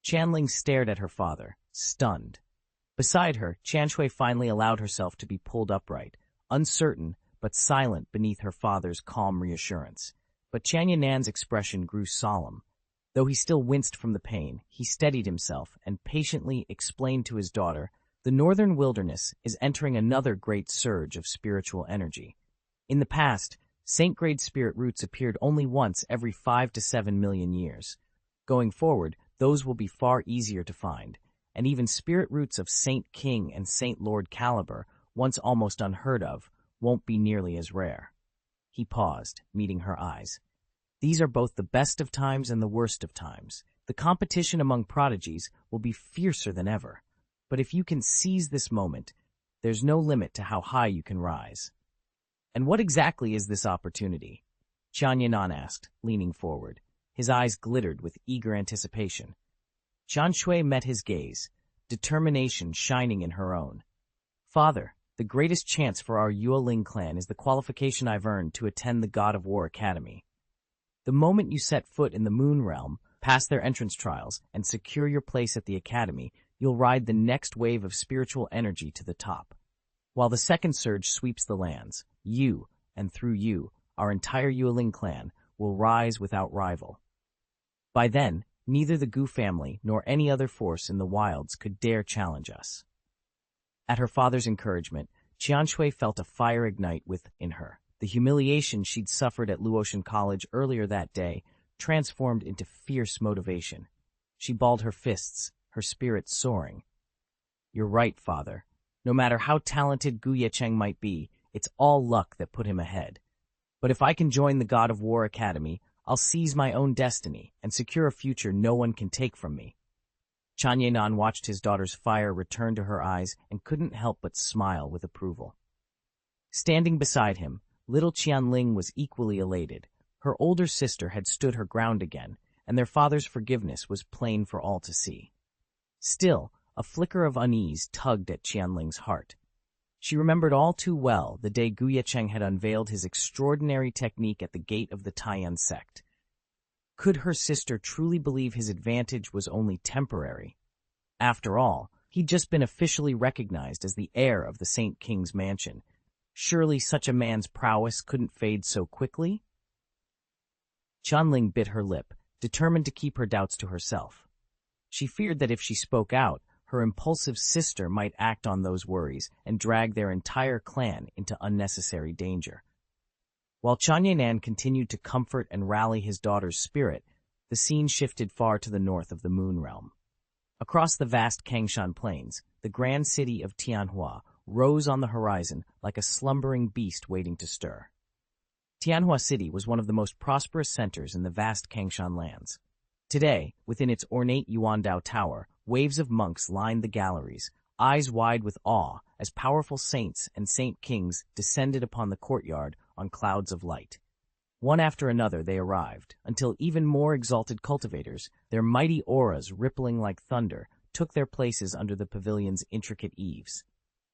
A: Qianling stared at her father, stunned. Beside her, Qianxia finally allowed herself to be pulled upright, uncertain but silent beneath her father's calm reassurance. But Qianxian's expression grew solemn. Though he still winced from the pain, he steadied himself and patiently explained to his daughter, "The northern wilderness is entering another great surge of spiritual energy. In the past, saint-grade spirit roots appeared only once every 5 to 7 million years. Going forward, those will be far easier to find, and even spirit roots of Saint King and Saint Lord caliber, once almost unheard of, won't be nearly as rare." He paused, meeting her eyes. "These are both the best of times and the worst of times. The competition among prodigies will be fiercer than ever. But if you can seize this moment, there's no limit to how high you can rise." "And what exactly is this opportunity?" Qianxia asked, leaning forward. His eyes glittered with eager anticipation. Qianxia met his gaze, determination shining in her own. "Father, the greatest chance for our Yuling clan is the qualification I've earned to attend the God of War Academy. The moment you set foot in the Moon Realm, pass their entrance trials, and secure your place at the Academy, you'll ride the next wave of spiritual energy to the top. While the second surge sweeps the lands, you, and through you, our entire Yuling clan, will rise without rival. By then, neither the Gu family nor any other force in the wilds could dare challenge us." At her father's encouragement, Xianxia felt a fire ignite within her. The humiliation she'd suffered at Luotian College earlier that day transformed into fierce motivation. She balled her fists, her spirit soaring. "You're right, father. No matter how talented Ye Cheng might be, it's all luck that put him ahead. But if I can join the God of War Academy, I'll seize my own destiny and secure a future no one can take from me." Chanyenan watched his daughter's fire return to her eyes and couldn't help but smile with approval. Standing beside him, little Qianling was equally elated. Her older sister had stood her ground again, and their father's forgiveness was plain for all to see. Still, a flicker of unease tugged at Qianling's heart. She remembered all too well the day Ye Cheng had unveiled his extraordinary technique at the gate of the Taiyan sect. Could her sister truly believe his advantage was only temporary? After all, he'd just been officially recognized as the heir of the Saint King's mansion. Surely such a man's prowess couldn't fade so quickly? Qianling bit her lip, determined to keep her doubts to herself. She feared that if she spoke out, her impulsive sister might act on those worries and drag their entire clan into unnecessary danger. While Chanyenan continued to comfort and rally his daughter's spirit, the scene shifted far to the north of the Moon Realm. Across the vast Kangshan Plains, the grand city of Tianhua rose on the horizon like a slumbering beast waiting to stir. Tianhua City was one of the most prosperous centers in the vast Kangshan lands. Today, within its ornate Yuandao Tower, waves of monks lined the galleries, eyes wide with awe as powerful saints and saint kings descended upon the courtyard on clouds of light. One after another they arrived, until even more exalted cultivators, their mighty auras rippling like thunder, took their places under the pavilion's intricate eaves.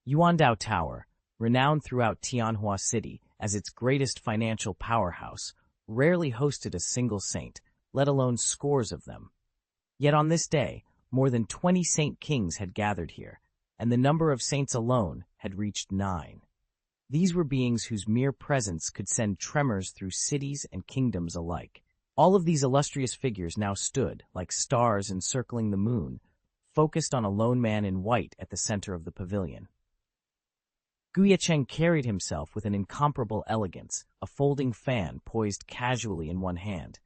A: Yuandao Tower, renowned throughout Tianhua City as its greatest financial powerhouse, rarely hosted a single saint, let alone scores of them. Yet on this day, more than 20 saint kings had gathered here, and the number of saints alone had reached 9. These were beings whose mere presence could send tremors through cities and kingdoms alike. All of these illustrious figures now stood, like stars encircling the moon, focused on a lone man in white at the center of the pavilion. Ye Cheng carried himself with an incomparable elegance, a folding fan poised casually in one hand.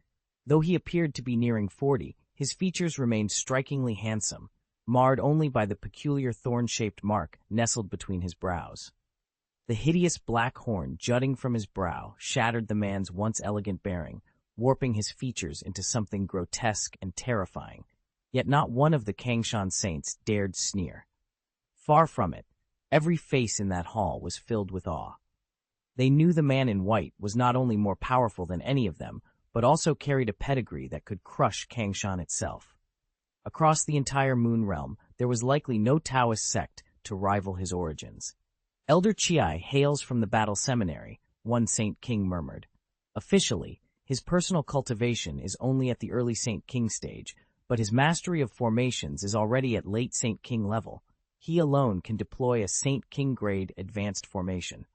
A: Though he appeared to be nearing 40, his features remained strikingly handsome, marred only by the peculiar thorn-shaped mark nestled between his brows. The hideous black horn jutting from his brow shattered the man's once elegant bearing, warping his features into something grotesque and terrifying. Yet not one of the Kangshan saints dared sneer. Far from it, every face in that hall was filled with awe. They knew the man in white was not only more powerful than any of them, but also carried a pedigree that could crush Kangshan itself. Across the entire Moon Realm, there was likely no Taoist sect to rival his origins. "Elder Chiai hails from the Battle Seminary," one Saint King murmured. Officially, his personal cultivation is only at the early Saint King stage, but his mastery of formations is already at late Saint King level. He alone can deploy a Saint King grade advanced formation.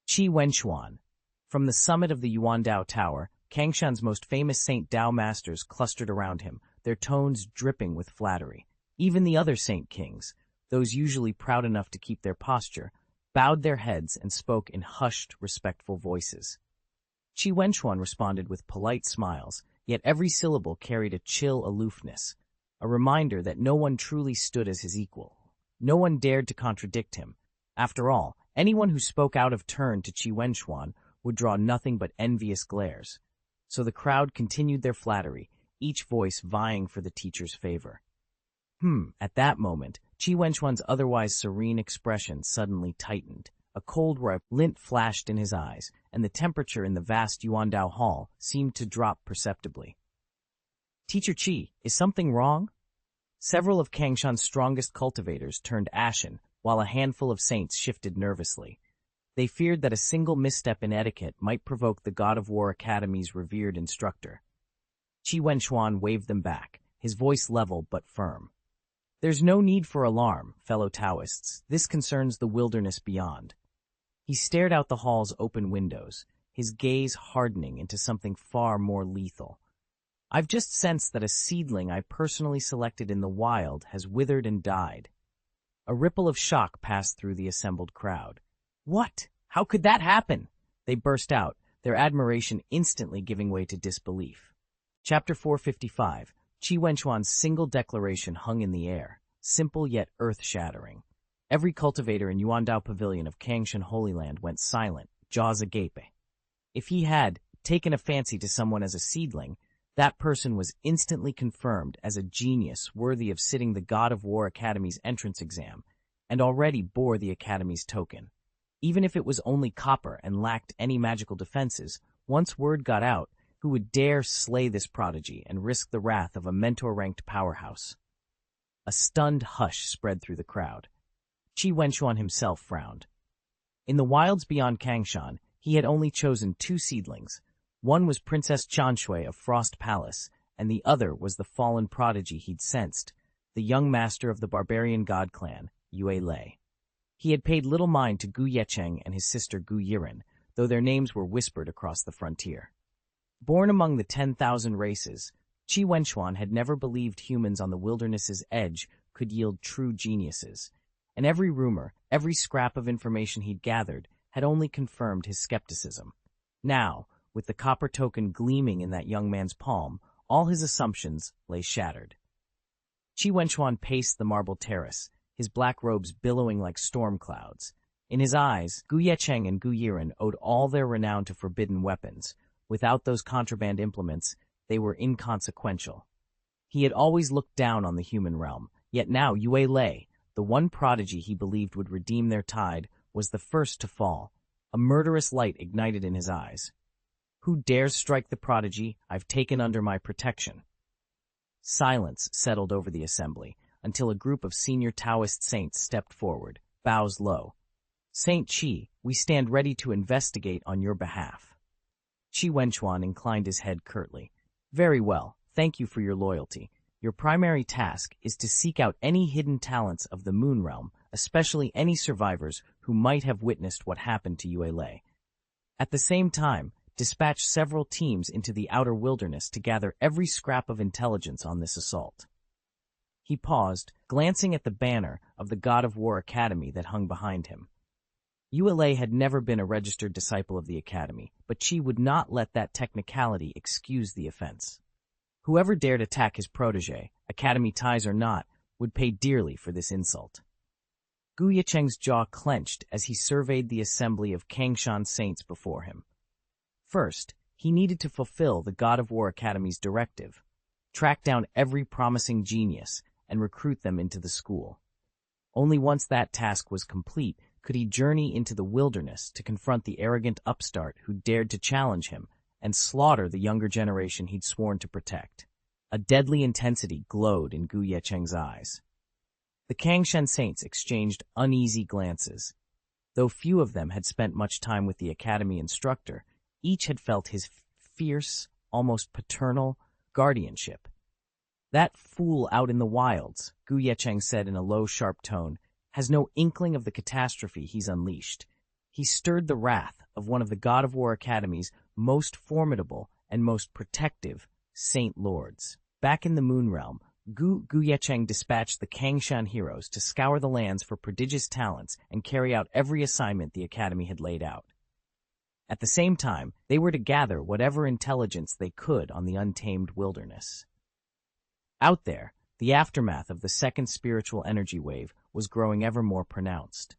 A: Qi Wenxuan. From the summit of the Yuandao Tower, Kangshan's most famous Saint Dao masters clustered around him, their tones dripping with flattery. Even the other Saint Kings, those usually proud enough to keep their posture, bowed their heads and spoke in hushed, respectful voices. Qi Wenxuan responded with polite smiles, yet every syllable carried a chill aloofness, a reminder that no one truly stood as his equal. No one dared to contradict him. After all, anyone who spoke out of turn to Qi Wenxuan would draw nothing but envious glares. So the crowd continued their flattery, each voice vying for the teacher's favor. At that moment, Qi Wenxuan's otherwise serene expression suddenly tightened. A cold glint flashed in his eyes, and the temperature in the vast Yuandao Hall seemed to drop perceptibly. "Teacher Qi, is something wrong?" Several of Kangshan's strongest cultivators turned ashen, while a handful of saints shifted nervously. They feared that a single misstep in etiquette might provoke the God of War Academy's revered instructor. Qi Wenxuan waved them back, his voice level but firm. "There's no need for alarm, fellow Taoists. This concerns the wilderness beyond." He stared out the hall's open windows, his gaze hardening into something far more lethal. "I've just sensed that a seedling I personally selected in the wild has withered and died." A ripple of shock passed through the assembled crowd. What? How could that happen? They burst out, their admiration instantly giving way to disbelief. Chapter 455. Qi Wenchuan's single declaration hung in the air, simple yet earth-shattering. Every cultivator in Yuandao Pavilion of Kangshan Holy Land went silent, jaws agape. If he had taken a fancy to someone as a seedling, that person was instantly confirmed as a genius worthy of sitting the God of War Academy's entrance exam, and already bore the Academy's token. Even if it was only copper and lacked any magical defenses, once word got out, who would dare slay this prodigy and risk the wrath of a mentor-ranked powerhouse? A stunned hush spread through the crowd. Qi Wenchuan himself frowned. In the wilds beyond Kangshan, he had only chosen 2 seedlings. One was Princess Xianxia of Frost Palace, and the other was the fallen prodigy he'd sensed, the young master of the barbarian god clan, Yue Lei. He had paid little mind to Ye Cheng and his sister Gu Yiren, though their names were whispered across the frontier. Born among the 10,000 races, Qi Wenchuan had never believed humans on the wilderness's edge could yield true geniuses, and every rumor, every scrap of information he'd gathered had only confirmed his skepticism. Now, with the copper token gleaming in that young man's palm, all his assumptions lay shattered. Qi Wenchuan paced the marble terrace, his black robes billowing like storm clouds. In his eyes, Ye Cheng and Gu Yiren owed all their renown to forbidden weapons. Without those contraband implements, they were inconsequential. He had always looked down on the human realm, yet now Yue Lei, the one prodigy he believed would redeem their tide, was the first to fall. A murderous light ignited in his eyes. Who dares strike the prodigy I've taken under my protection? Silence settled over the assembly, until a group of senior Taoist saints stepped forward, bows low. Saint Qi, we stand ready to investigate on your behalf. Qi Wenchuan inclined his head curtly. Very well, thank you for your loyalty. Your primary task is to seek out any hidden talents of the Moon Realm, especially any survivors who might have witnessed what happened to Yue Lei. At the same time, dispatch several teams into the outer wilderness to gather every scrap of intelligence on this assault. He paused, glancing at the banner of the God of War Academy that hung behind him. Yue Lei had never been a registered disciple of the Academy, but Qi would not let that technicality excuse the offense. Whoever dared attack his protege, Academy ties or not, would pay dearly for this insult. Ye Cheng's jaw clenched as he surveyed the assembly of Kangshan saints before him. First, he needed to fulfill the God of War Academy's directive, track down every promising genius, and recruit them into the school. Only once that task was complete could he journey into the wilderness to confront the arrogant upstart who dared to challenge him and slaughter the younger generation he'd sworn to protect. A deadly intensity glowed in Ye Cheng's eyes. The Kangshan saints exchanged uneasy glances. Though few of them had spent much time with the academy instructor, each had felt his fierce, almost paternal, guardianship. That fool out in the wilds, Ye Cheng said in a low, sharp tone, has no inkling of the catastrophe he's unleashed. He stirred the wrath of one of the God of War Academy's most formidable and most protective Saint Lords. Back in the Moon Realm, Ye Cheng dispatched the Kangshan heroes to scour the lands for prodigious talents and carry out every assignment the Academy had laid out. At the same time, they were to gather whatever intelligence they could on the untamed wilderness. Out there, the aftermath of the second spiritual energy wave was growing ever more pronounced.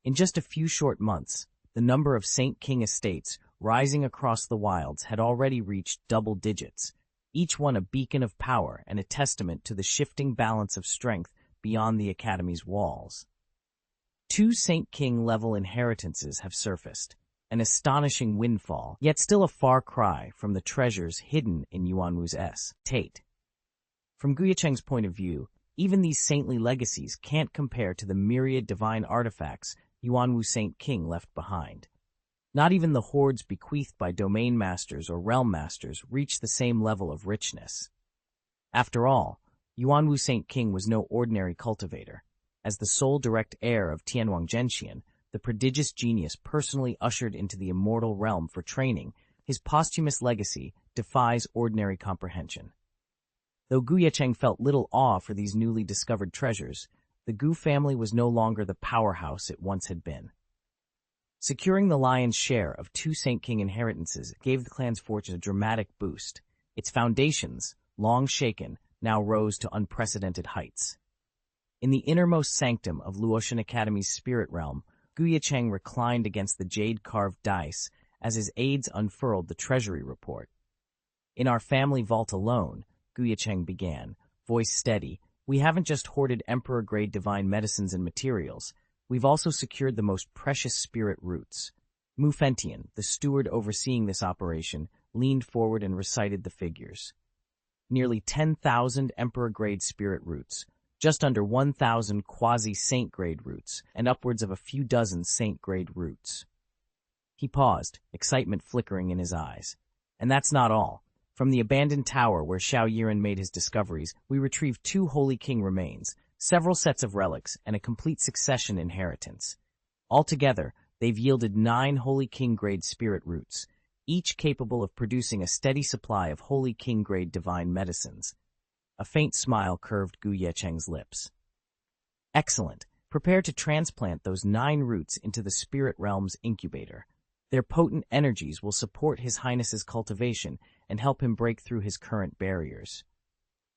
A: In just a few short months, the number of Saint King estates rising across the wilds had already reached double digits, each one a beacon of power and a testament to the shifting balance of strength beyond the Academy's walls. 2 Saint King-level inheritances have surfaced, an astonishing windfall, yet still a far cry from the treasures hidden in Yuanwu's estate. From Ye Cheng's point of view, even these saintly legacies can't compare to the myriad divine artifacts Yuanwu Saint King left behind. Not even the hoards bequeathed by domain masters or realm masters reach the same level of richness. After all, Yuanwu Saint King was no ordinary cultivator. As the sole direct heir of Tianwang Zhenxian, the prodigious genius personally ushered into the immortal realm for training, his posthumous legacy defies ordinary comprehension. Though Ye Cheng felt little awe for these newly discovered treasures, the Gu family was no longer the powerhouse it once had been. Securing the lion's share of 2 Saint King inheritances gave the clan's fortune a dramatic boost. Its foundations, long shaken, now rose to unprecedented heights. In the innermost sanctum of Luotian Academy's spirit realm, Ye Cheng reclined against the jade-carved dice as his aides unfurled the treasury report. In our family vault alone, Ye Cheng began, voice steady, we haven't just hoarded emperor-grade divine medicines and materials, we've also secured the most precious spirit roots. Mu Fentian, the steward overseeing this operation, leaned forward and recited the figures. Nearly 10,000 emperor-grade spirit roots, just under 1,000 quasi-saint-grade roots, and upwards of a few dozen saint-grade roots. He paused, excitement flickering in his eyes. And that's not all. From the abandoned tower where Xiao Yiren made his discoveries, we retrieved 2 Holy King remains, several sets of relics, and a complete succession inheritance. Altogether, they've yielded 9 Holy King-grade spirit roots, each capable of producing a steady supply of Holy King-grade divine medicines. A faint smile curved Ye Cheng's lips. Excellent. Prepare to transplant those 9 roots into the spirit realm's incubator. Their potent energies will support His Highness's cultivation and help him break through his current barriers.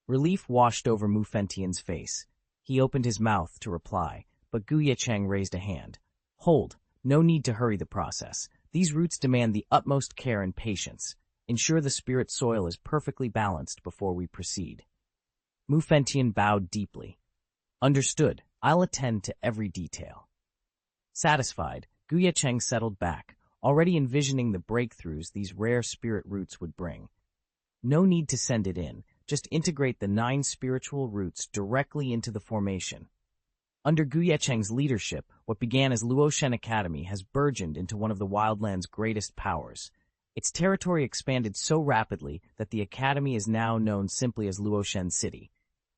A: Relief washed over Mu Fentian's face. He opened his mouth to reply, but Ye Cheng raised a hand. Hold, no need to hurry the process. These roots demand the utmost care and patience. Ensure the spirit soil is perfectly balanced before we proceed. Mu Fentian bowed deeply. Understood. I'll attend to every detail. Satisfied, Ye Cheng settled back, already envisioning the breakthroughs these rare spirit roots would bring. No need to send it in, just integrate the 9 spiritual roots directly into the formation. Under Ye Cheng's leadership, what began as Luotian Academy has burgeoned into one of the Wildland's greatest powers. Its territory expanded so rapidly that the Academy is now known simply as Luotian City.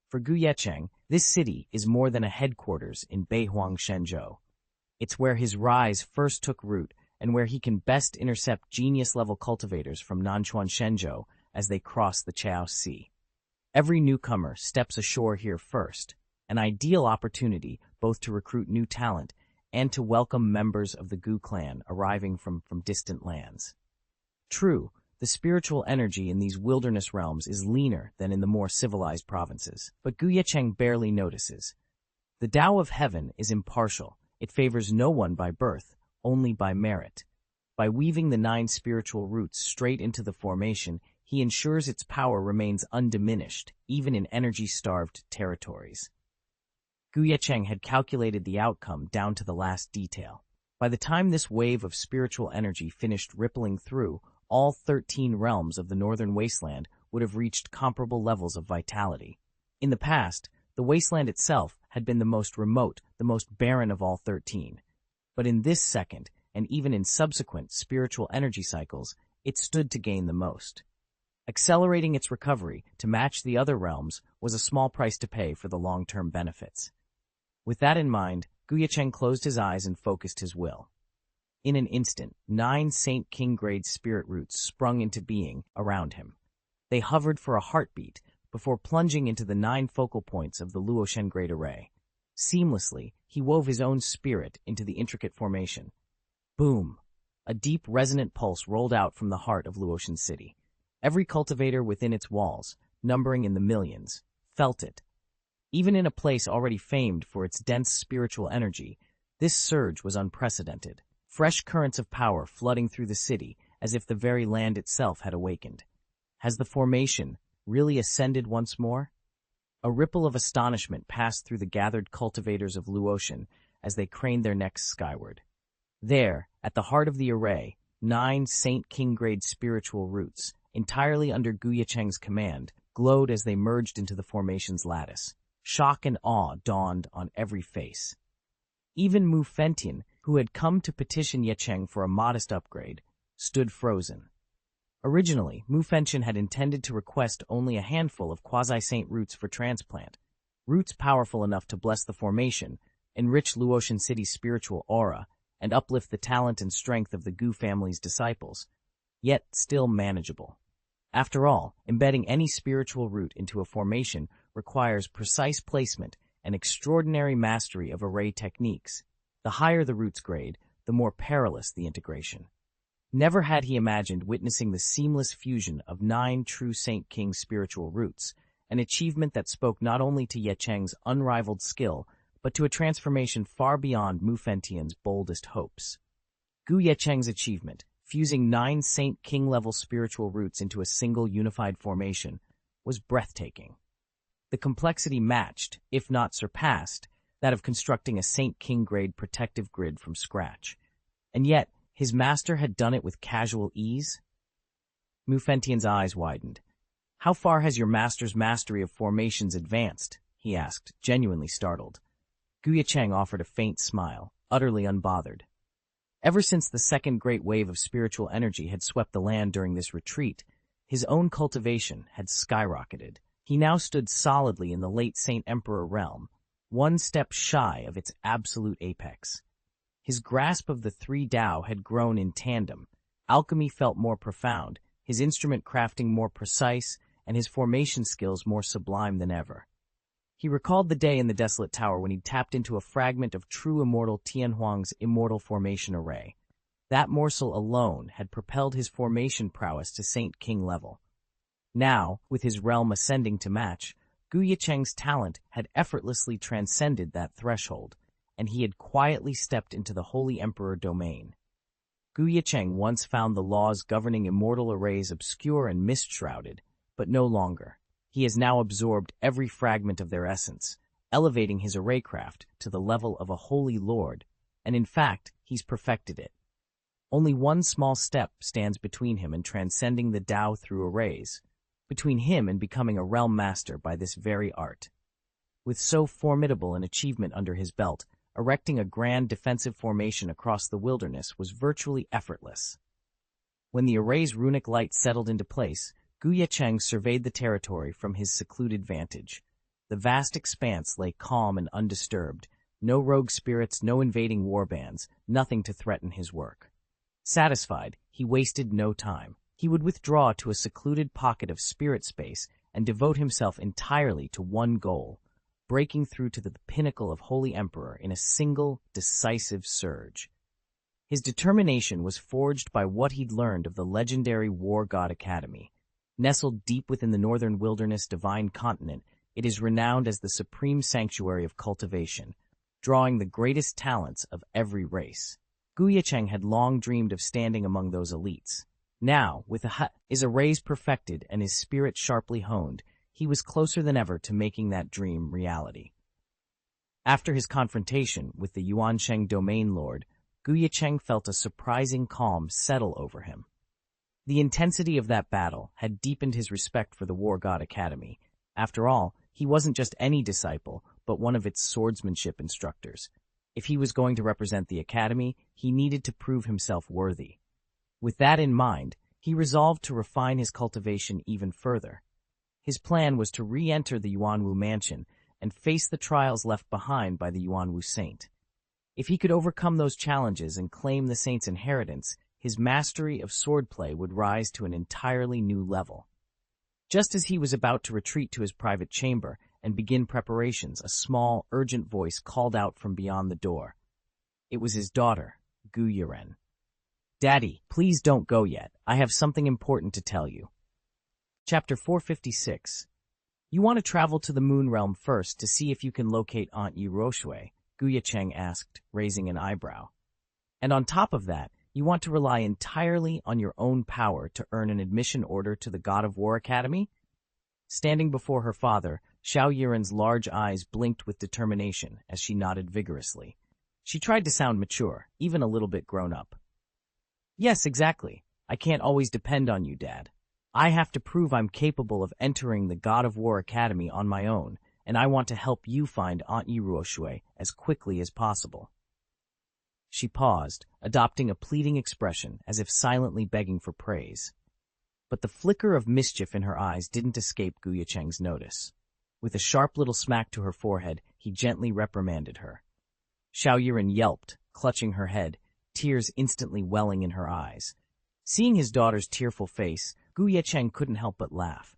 A: For Ye Cheng, this city is more than a headquarters in Beihuang Shenzhou. It's where his rise first took root and where he can best intercept genius-level cultivators from Nanchuan Shenzhou as they cross the Chao Sea. Every newcomer steps ashore here first, an ideal opportunity both to recruit new talent and to welcome members of the Gu clan arriving from distant lands. True, the spiritual energy in these wilderness realms is leaner than in the more civilized provinces, but Ye Cheng barely notices. The Tao of Heaven is impartial. It favors no one by birth, only by merit. By weaving the 9 spiritual roots straight into the formation, he ensures its power remains undiminished, even in energy-starved territories. Ye Cheng had calculated the outcome down to the last detail. By the time this wave of spiritual energy finished rippling through, all 13 realms of the northern wasteland would have reached comparable levels of vitality. In the past, the wasteland itself had been the most remote, the most barren of all 13. But in this second, and even in subsequent spiritual energy cycles, it stood to gain the most. Accelerating its recovery to match the other realms was a small price to pay for the long-term benefits. With that in mind, Ye Cheng closed his eyes and focused his will. In an instant, 9 Saint King-grade spirit roots sprung into being around him. They hovered for a heartbeat before plunging into the 9 focal points of the Luotian Great Array. Seamlessly, he wove his own spirit into the intricate formation. Boom! A deep, resonant pulse rolled out from the heart of Luotian City. Every cultivator within its walls, numbering in the millions, felt it. Even in a place already famed for its dense spiritual energy, this surge was unprecedented. Fresh currents of power flooding through the city as if the very land itself had awakened. Has the formation really ascended once more? A ripple of astonishment passed through the gathered cultivators of Luotian as they craned their necks skyward. There, at the heart of the array, 9 Saint King-grade spiritual roots, entirely under Ye Cheng's command, glowed as they merged into the formation's lattice. Shock and awe dawned on every face. Even Mu Fentian, who had come to petition Ye Cheng for a modest upgrade, stood frozen. Originally, Mu Fentian had intended to request only a handful of quasi-saint roots for transplant, roots powerful enough to bless the formation, enrich Luotian City's spiritual aura, and uplift the talent and strength of the Gu family's disciples, yet still manageable. After all, embedding any spiritual root into a formation requires precise placement and extraordinary mastery of array techniques. The higher the root's grade, the more perilous the integration. Never had he imagined witnessing the seamless fusion of 9 true Saint King spiritual roots, an achievement that spoke not only to Ye Cheng's unrivaled skill, but to a transformation far beyond Mufentian's boldest hopes. Ye Cheng's achievement, fusing 9 Saint King-level spiritual roots into a single unified formation, was breathtaking. The complexity matched, if not surpassed, that of constructing a Saint King-grade protective grid from scratch. And yet, his master had done it with casual ease? Mufentian's eyes widened. "How far has your master's mastery of formations advanced?" he asked, genuinely startled. Ye Cheng offered a faint smile, utterly unbothered. Ever since the second great wave of spiritual energy had swept the land during this retreat, his own cultivation had skyrocketed. He now stood solidly in the late Saint Emperor realm, one step shy of its absolute apex. His grasp of the 3 Dao had grown in tandem. Alchemy felt more profound, his instrument crafting more precise, and his formation skills more sublime than ever. He recalled the day in the Desolate Tower when he tapped into a fragment of true immortal Tianhuang's immortal formation array. That morsel alone had propelled his formation prowess to Saint King level. Now, with his realm ascending to match, Ye Cheng's talent had effortlessly transcended that threshold, and he had quietly stepped into the Holy Emperor domain. Ye Cheng once found the laws governing immortal arrays obscure and mist-shrouded, but no longer. He has now absorbed every fragment of their essence, elevating his arraycraft to the level of a holy lord, and in fact, he's perfected it. Only one small step stands between him and transcending the Dao through arrays, between him and becoming a realm master by this very art. With so formidable an achievement under his belt, erecting a grand defensive formation across the wilderness was virtually effortless. When the array's runic light settled into place, Ye Cheng surveyed the territory from his secluded vantage. The vast expanse lay calm and undisturbed, no rogue spirits, no invading warbands, nothing to threaten his work. Satisfied, he wasted no time. He would withdraw to a secluded pocket of spirit space and devote himself entirely to one goal, breaking through to the pinnacle of Holy Emperor in a single, decisive surge. His determination was forged by what he'd learned of the legendary War God Academy. Nestled deep within the northern wilderness divine continent, it is renowned as the supreme sanctuary of cultivation, drawing the greatest talents of every race. Ye Cheng had long dreamed of standing among those elites. Now, with his arrays perfected and his spirit sharply honed, he was closer than ever to making that dream reality. After his confrontation with the Yuansheng domain lord, Ye Cheng felt a surprising calm settle over him. The intensity of that battle had deepened his respect for the War God Academy. After all, he wasn't just any disciple, but one of its swordsmanship instructors. If he was going to represent the Academy, he needed to prove himself worthy. With that in mind, he resolved to refine his cultivation even further. His plan was to re-enter the Yuanwu mansion and face the trials left behind by the Yuanwu saint. If he could overcome those challenges and claim the saint's inheritance, his mastery of swordplay would rise to an entirely new level. Just as he was about to retreat to his private chamber and begin preparations, a small, urgent voice called out from beyond the door. It was his daughter, Gu Yiren. "Daddy, please don't go yet. I have something important to tell you." Chapter 456. "You want to travel to the Moon Realm first to see if you can locate Aunt Yi Roshue?" Ye Cheng asked, raising an eyebrow. "And on top of that, you want to rely entirely on your own power to earn an admission order to the God of War Academy?" Standing before her father, Xiao Yiren's large eyes blinked with determination as she nodded vigorously. She tried to sound mature, even a little bit grown up. "Yes, exactly. I can't always depend on you, Dad. I have to prove I'm capable of entering the God of War Academy on my own, and I want to help you find Aunt Yi Roshue as quickly as possible." She paused, adopting a pleading expression as if silently begging for praise. But the flicker of mischief in her eyes didn't escape Ye Cheng's notice. With a sharp little smack to her forehead, he gently reprimanded her. Xiao Yiren yelped, clutching her head, tears instantly welling in her eyes. Seeing his daughter's tearful face, Ye Cheng couldn't help but laugh.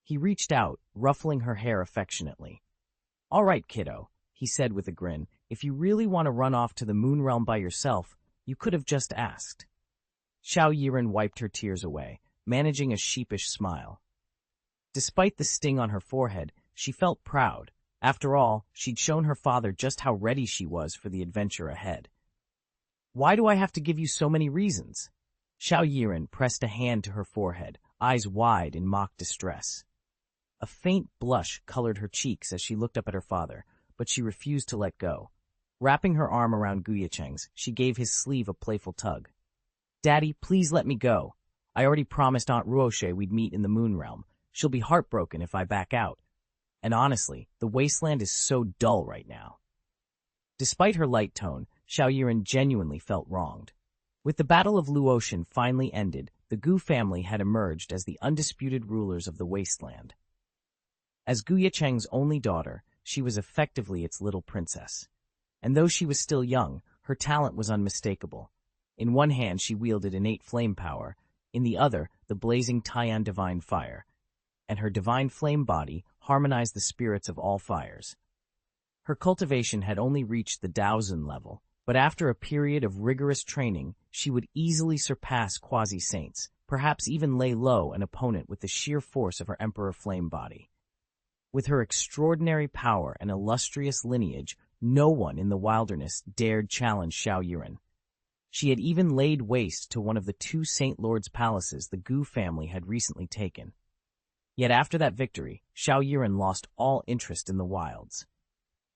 A: He reached out, ruffling her hair affectionately. "All right, kiddo," he said with a grin. "If you really want to run off to the moon realm by yourself, you could have just asked." Xiao Yiren wiped her tears away, managing a sheepish smile. Despite the sting on her forehead, she felt proud. After all, she'd shown her father just how ready she was for the adventure ahead. "Why do I have to give you so many reasons?" Xiao Yiren pressed a hand to her forehead, eyes wide in mock distress. A faint blush colored her cheeks as she looked up at her father, but she refused to let go. Wrapping her arm around Ye Cheng's, she gave his sleeve a playful tug. "Daddy, please let me go. I already promised Aunt Ruoshe we'd meet in the moon realm. She'll be heartbroken if I back out. And honestly, the wasteland is so dull right now." Despite her light tone, Xiao Yiren genuinely felt wronged. With the Battle of Luotian finally ended, the Gu family had emerged as the undisputed rulers of the wasteland. As Ye Cheng's only daughter, she was effectively its little princess. And though she was still young, her talent was unmistakable. In one hand she wielded innate flame power, in the other the blazing Taiyan divine fire, and her divine flame body harmonized the spirits of all fires. Her cultivation had only reached the Daozun level, but after a period of rigorous training, she would easily surpass quasi-saints, perhaps even lay low an opponent with the sheer force of her Emperor Flame body. With her extraordinary power and illustrious lineage, no one in the wilderness dared challenge Xiao Yiren. She had even laid waste to one of the two Saint Lords' palaces the Gu family had recently taken. Yet after that victory, Xiao Yiren lost all interest in the wilds.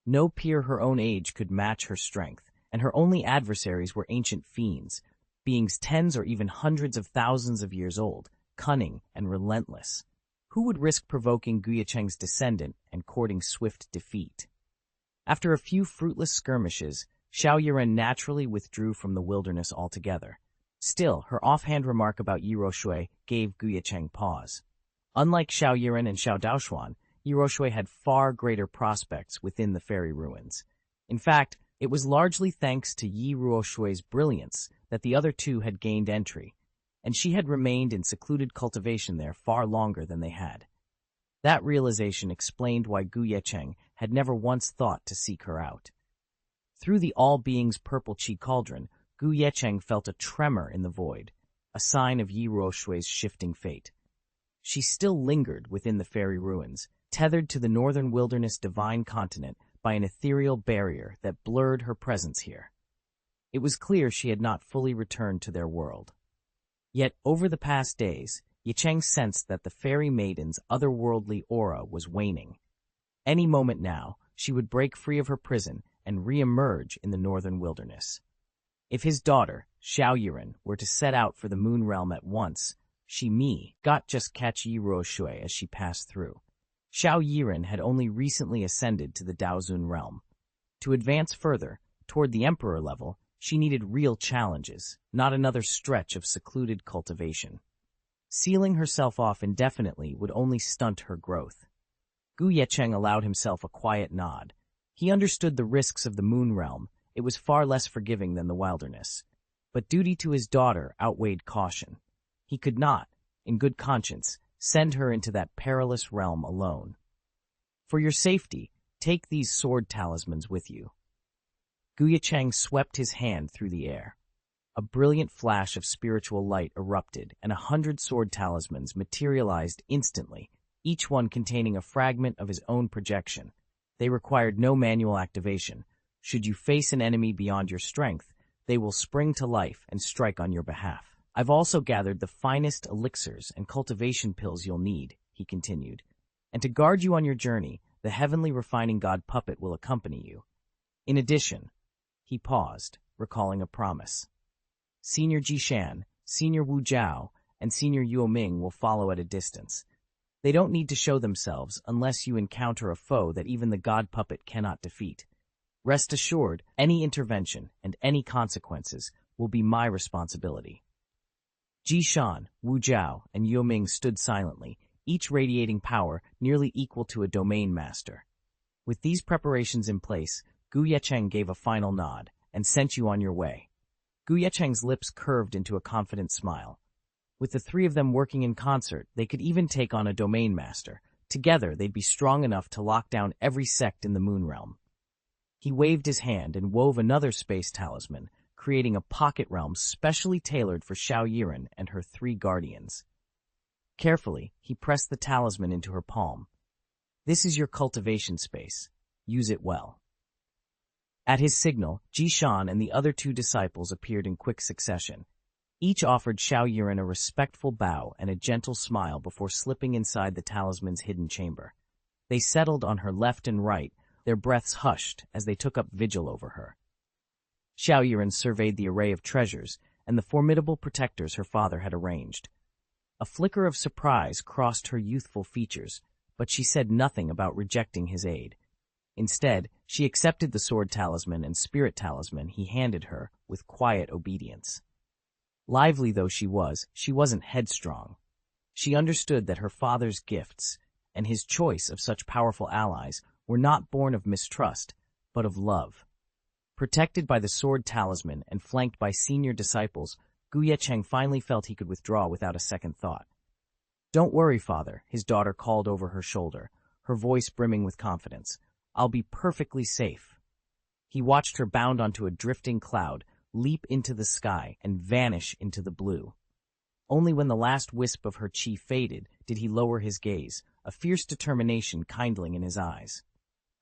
A: No peer her own age could match her strength, and her only adversaries were ancient fiends, beings tens or even hundreds of thousands of years old, cunning and relentless. Who would risk provoking Ye Cheng's descendant and courting swift defeat? After a few fruitless skirmishes, Xiao Yiren naturally withdrew from the wilderness altogether. Still, her offhand remark about Yi Ruoshui gave Ye Cheng pause. Unlike Xiao Yiren and Xiao Daoshuan, Yi Ruoshui had far greater prospects within the fairy ruins. In fact, it was largely thanks to Yi Ruoshui's brilliance that the other two had gained entry, and she had remained in secluded cultivation there far longer than they had. That realization explained why Ye Cheng had never once thought to seek her out. Through the all-beings purple chi cauldron, Ye Cheng felt a tremor in the void, a sign of Yi Ruoshui's shifting fate. She still lingered within the fairy ruins, tethered to the northern wilderness divine continent by an ethereal barrier that blurred her presence here. It was clear she had not fully returned to their world. Yet, over the past days, Ye Cheng sensed that the fairy maiden's otherworldly aura was waning. Any moment now, she would break free of her prison and re-emerge in the northern wilderness. If his daughter, Xiao Yiren, were to set out for the moon realm at once, she got just catch Yi Ruoshui as she passed through. Xiao Yiren had only recently ascended to the Daozun realm. To advance further, toward the emperor level, she needed real challenges, not another stretch of secluded cultivation. Sealing herself off indefinitely would only stunt her growth. Ye Cheng allowed himself a quiet nod. He understood the risks of the moon realm. It was far less forgiving than the wilderness. But duty to his daughter outweighed caution. He could not, in good conscience, send her into that perilous realm alone. For your safety, take these sword talismans with you. Ye Cheng swept his hand through the air. A brilliant flash of spiritual light erupted, and 100 sword talismans materialized instantly, each one containing a fragment of his own projection. They required no manual activation. Should you face an enemy beyond your strength, they will spring to life and strike on your behalf. I've also gathered the finest elixirs and cultivation pills you'll need, he continued. And to guard you on your journey, the heavenly refining god puppet will accompany you. In addition, he paused, recalling a promise. Senior Jishan, Senior Wu Jiao, and Senior Yue Ming will follow at a distance. They don't need to show themselves unless you encounter a foe that even the god puppet cannot defeat. Rest assured, any intervention and any consequences will be my responsibility. Jishan, Wu Jiao, and Yue Ming stood silently, each radiating power nearly equal to a domain master. With these preparations in place, Ye Cheng gave a final nod and sent you on your way. Ye Cheng's lips curved into a confident smile. With the three of them working in concert, they could even take on a domain master, Together, they'd be strong enough to lock down every sect in the Moon Realm. He waved his hand and wove another space talisman, creating a pocket realm specially tailored for Xiaoyiren and her 3 guardians. Carefully, he pressed the talisman into her palm. This is your cultivation space. Use it well. At his signal, Jishan and the other 2 disciples appeared in quick succession. Each offered Xiaoyiren a respectful bow and a gentle smile before slipping inside the talisman's hidden chamber. They settled on her left and right, their breaths hushed as they took up vigil over her. Xiaoyiren surveyed the array of treasures and the formidable protectors her father had arranged. A flicker of surprise crossed her youthful features, but she said nothing about rejecting his aid. Instead, she accepted the sword talisman and spirit talisman he handed her with quiet obedience. Lively though she wasn't headstrong. She understood that her father's gifts and his choice of such powerful allies were not born of mistrust, but of love. Protected by the sword talisman and flanked by senior disciples, Ye Cheng finally felt he could withdraw without a second thought. "Don't worry, father," his daughter called over her shoulder, her voice brimming with confidence. "I'll be perfectly safe." He watched her bound onto a drifting cloud, leap into the sky, and vanish into the blue. Only when the last wisp of her chi faded did he lower his gaze, a fierce determination kindling in his eyes.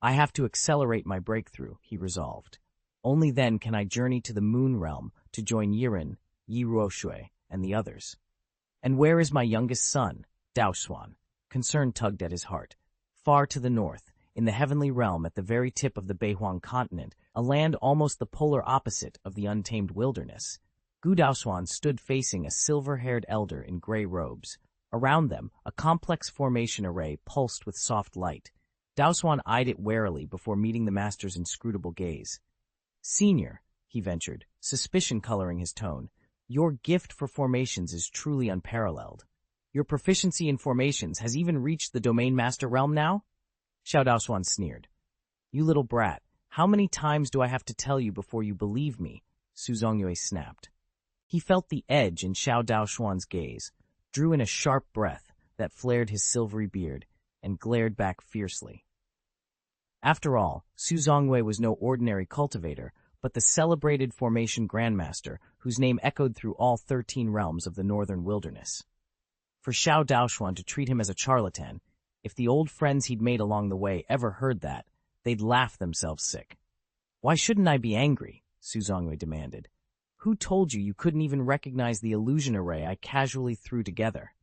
A: "I have to accelerate my breakthrough," he resolved. "Only then can I journey to the Moon Realm to join Yiren, Yi Ruoshui, and the others." "And where is my youngest son?" Daoxuan. Concern tugged at his heart. Far to the north, in the heavenly realm at the very tip of the Beihuang continent, a land almost the polar opposite of the untamed wilderness, Gu Daoxuan stood facing a silver-haired elder in gray robes. Around them, a complex formation array pulsed with soft light. Daoxuan eyed it warily before meeting the master's inscrutable gaze. "Senior," he ventured, suspicion coloring his tone, "your gift for formations is truly unparalleled. Your proficiency in formations has even reached the Domain Master realm now?" Xiao Daoxuan sneered. "You little brat, how many times do I have to tell you before you believe me?" Suzaku snapped. He felt the edge in Xiao Daoxuan's gaze, drew in a sharp breath that flared his silvery beard, and glared back fiercely. After all, Suzaku was no ordinary cultivator, but the celebrated formation grandmaster whose name echoed through all 13 realms of the northern wilderness. For Xiao Daoxuan to treat him as a charlatan, if the old friends he'd made along the way ever heard that, they'd laugh themselves sick. "Why shouldn't I be angry?" Suzaku demanded. "Who told you couldn't even recognize the illusion array I casually threw together?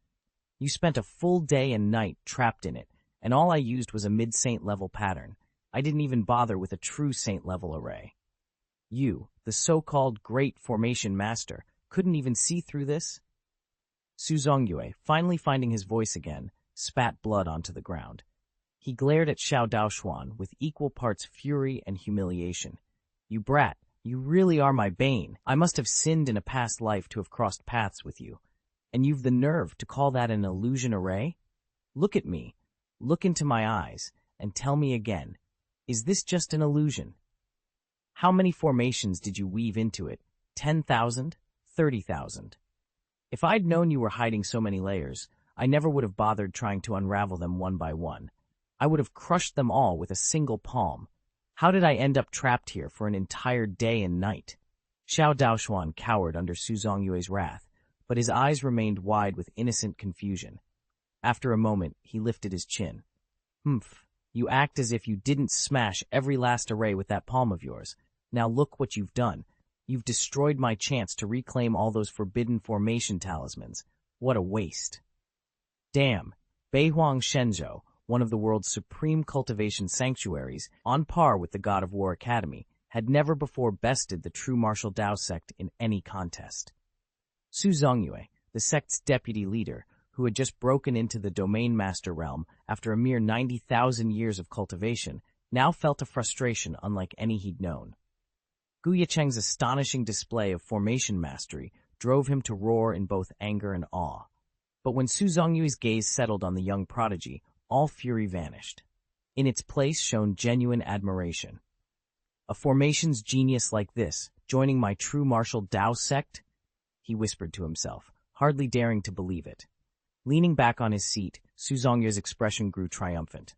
A: You spent a full day and night trapped in it, and all I used was a mid-saint level pattern. I didn't even bother with a true saint level array. You, the so-called great formation master, couldn't even see through this?" Suzaku, finally finding his voice again, spat blood onto the ground. He glared at Xiao Daoxuan with equal parts fury and humiliation. "You brat, you really are my bane. I must have sinned in a past life to have crossed paths with you. And you've the nerve to call that an illusion array? Look at me, look into my eyes, and tell me again, is this just an illusion? How many formations did you weave into it? 10,000? 30,000? If I'd known you were hiding so many layers, I never would have bothered trying to unravel them one by one. I would have crushed them all with a single palm. How did I end up trapped here for an entire day and night?" Xiao Daoxuan cowered under Suzaku's wrath, but his eyes remained wide with innocent confusion. After a moment, he lifted his chin. "Humph, you act as if you didn't smash every last array with that palm of yours. Now look what you've done. You've destroyed my chance to reclaim all those forbidden formation talismans. What a waste." Damn, Beihuang Shenzhou, one of the world's supreme cultivation sanctuaries, on par with the God of War Academy, had never before bested the true martial Dao sect in any contest. Suzaku, the sect's deputy leader, who had just broken into the Domain Master realm after a mere 90,000 years of cultivation, now felt a frustration unlike any he'd known. Ye Cheng's astonishing display of formation mastery drove him to roar in both anger and awe. But when Suzaku's gaze settled on the young prodigy, all fury vanished. In its place shone genuine admiration. "A formations genius like this, joining my true martial Dao sect?" he whispered to himself, hardly daring to believe it. Leaning back on his seat, Suzaku's expression grew triumphant.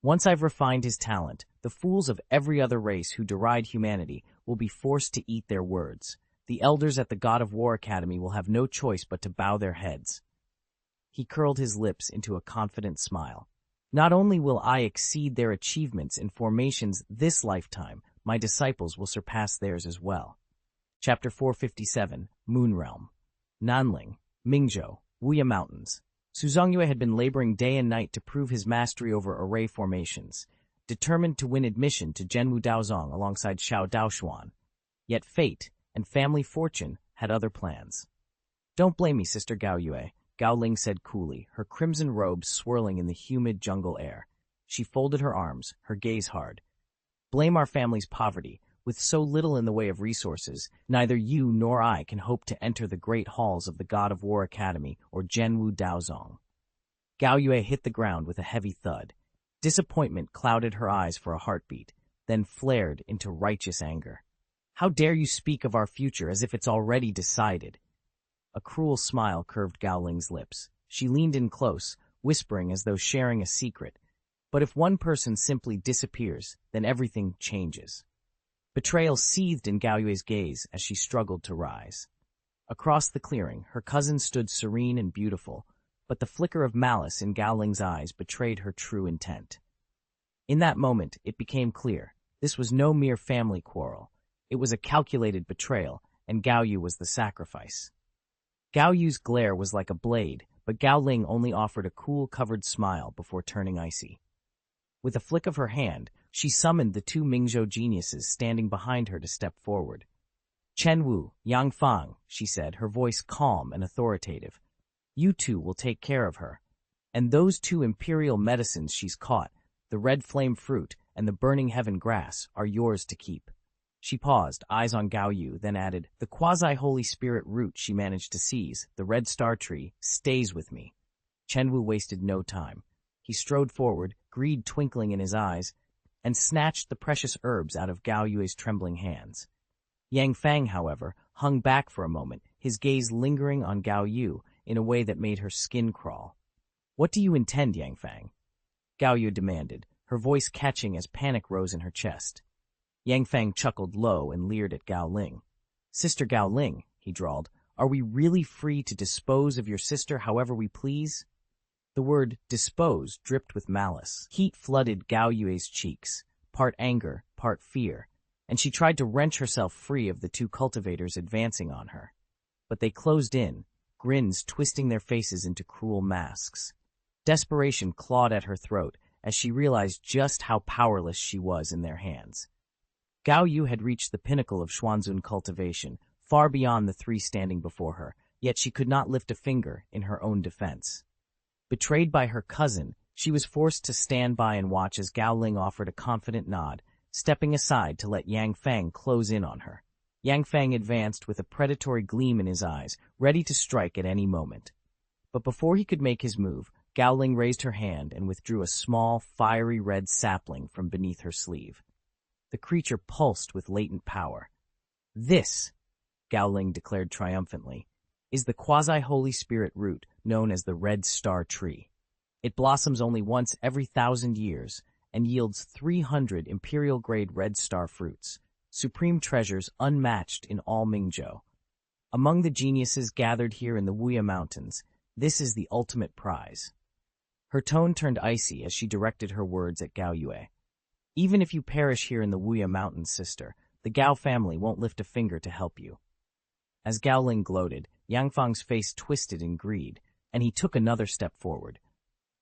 A: Once I've refined his talent, the fools of every other race who deride humanity will be forced to eat their words. The elders at the God of War Academy will have no choice but to bow their heads. He curled his lips into a confident smile. Not only will I exceed their achievements in formations this lifetime, my disciples will surpass theirs as well. Chapter 457, Moon Realm. Nanling, Mingzhou, Wuya Mountains. Suzaku had been laboring day and night to prove his mastery over array formations, determined to win admission to Zhenwu Daozong alongside Xiao Daoxuan. Yet fate and family fortune had other plans. Don't blame me, Sister Gao Yue, Gao Ling said coolly, her crimson robes swirling in the humid jungle air. She folded her arms, her gaze hard. Blame our family's poverty. With so little in the way of resources, neither you nor I can hope to enter the great halls of the God of War Academy or Zhenwu Daozong. Gao Yue hit the ground with a heavy thud. Disappointment clouded her eyes for a heartbeat, then flared into righteous anger. How dare you speak of our future as if it's already decided? A cruel smile curved Gao Ling's lips. She leaned in close, whispering as though sharing a secret. But if one person simply disappears, then everything changes. Betrayal seethed in Gao Yue's gaze as she struggled to rise. Across the clearing, her cousin stood serene and beautiful, but the flicker of malice in Gao Ling's eyes betrayed her true intent. In that moment, it became clear. This was no mere family quarrel. It was a calculated betrayal, and Gao Yu was the sacrifice. Gao Yu's glare was like a blade, but Gao Ling only offered a cool, covered smile before turning icy. With a flick of her hand, she summoned the two Mingzhou geniuses standing behind her to step forward. Chen Wu, Yang Fang, she said, her voice calm and authoritative. You two will take care of her. And those two imperial medicines she's caught, the red flame fruit and the burning heaven grass, are yours to keep. She paused, eyes on Gao Yu, then added, the quasi-Holy Spirit root she managed to seize, the red star tree, stays with me. Chen Wu wasted no time. He strode forward, greed twinkling in his eyes, and snatched the precious herbs out of Gao Yue's trembling hands. Yang Fang, however, hung back for a moment, his gaze lingering on Gao Yu in a way that made her skin crawl. What do you intend, Yang Fang? Gao Yu demanded, her voice catching as panic rose in her chest. Yang Fang chuckled low and leered at Gao Ling. Sister Gao Ling, he drawled, are we really free to dispose of your sister however we please? The word dispose dripped with malice. Heat flooded Gao Yue's cheeks, part anger, part fear, and she tried to wrench herself free of the two cultivators advancing on her. But they closed in, grins twisting their faces into cruel masks. Desperation clawed at her throat as she realized just how powerless she was in their hands. Gao Yu had reached the pinnacle of Xuanzun cultivation, far beyond the three standing before her, yet she could not lift a finger in her own defense. Betrayed by her cousin, she was forced to stand by and watch as Gao Ling offered a confident nod, stepping aside to let Yang Fang close in on her. Yang Fang advanced with a predatory gleam in his eyes, ready to strike at any moment. But before he could make his move, Gao Ling raised her hand and withdrew a small, fiery red sapling from beneath her sleeve. The creature pulsed with latent power. This, Gao Ling declared triumphantly, is the quasi-Holy Spirit root known as the Red Star Tree. It blossoms only once every 1,000 years and yields 300 imperial-grade red star fruits, supreme treasures unmatched in all Mingzhou. Among the geniuses gathered here in the Wuya Mountains, this is the ultimate prize. Her tone turned icy as she directed her words at Gao Yue. Even if you perish here in the Wuya Mountains, sister, the Gao family won't lift a finger to help you. As Gao Ling gloated, Yang Fang's face twisted in greed, and he took another step forward.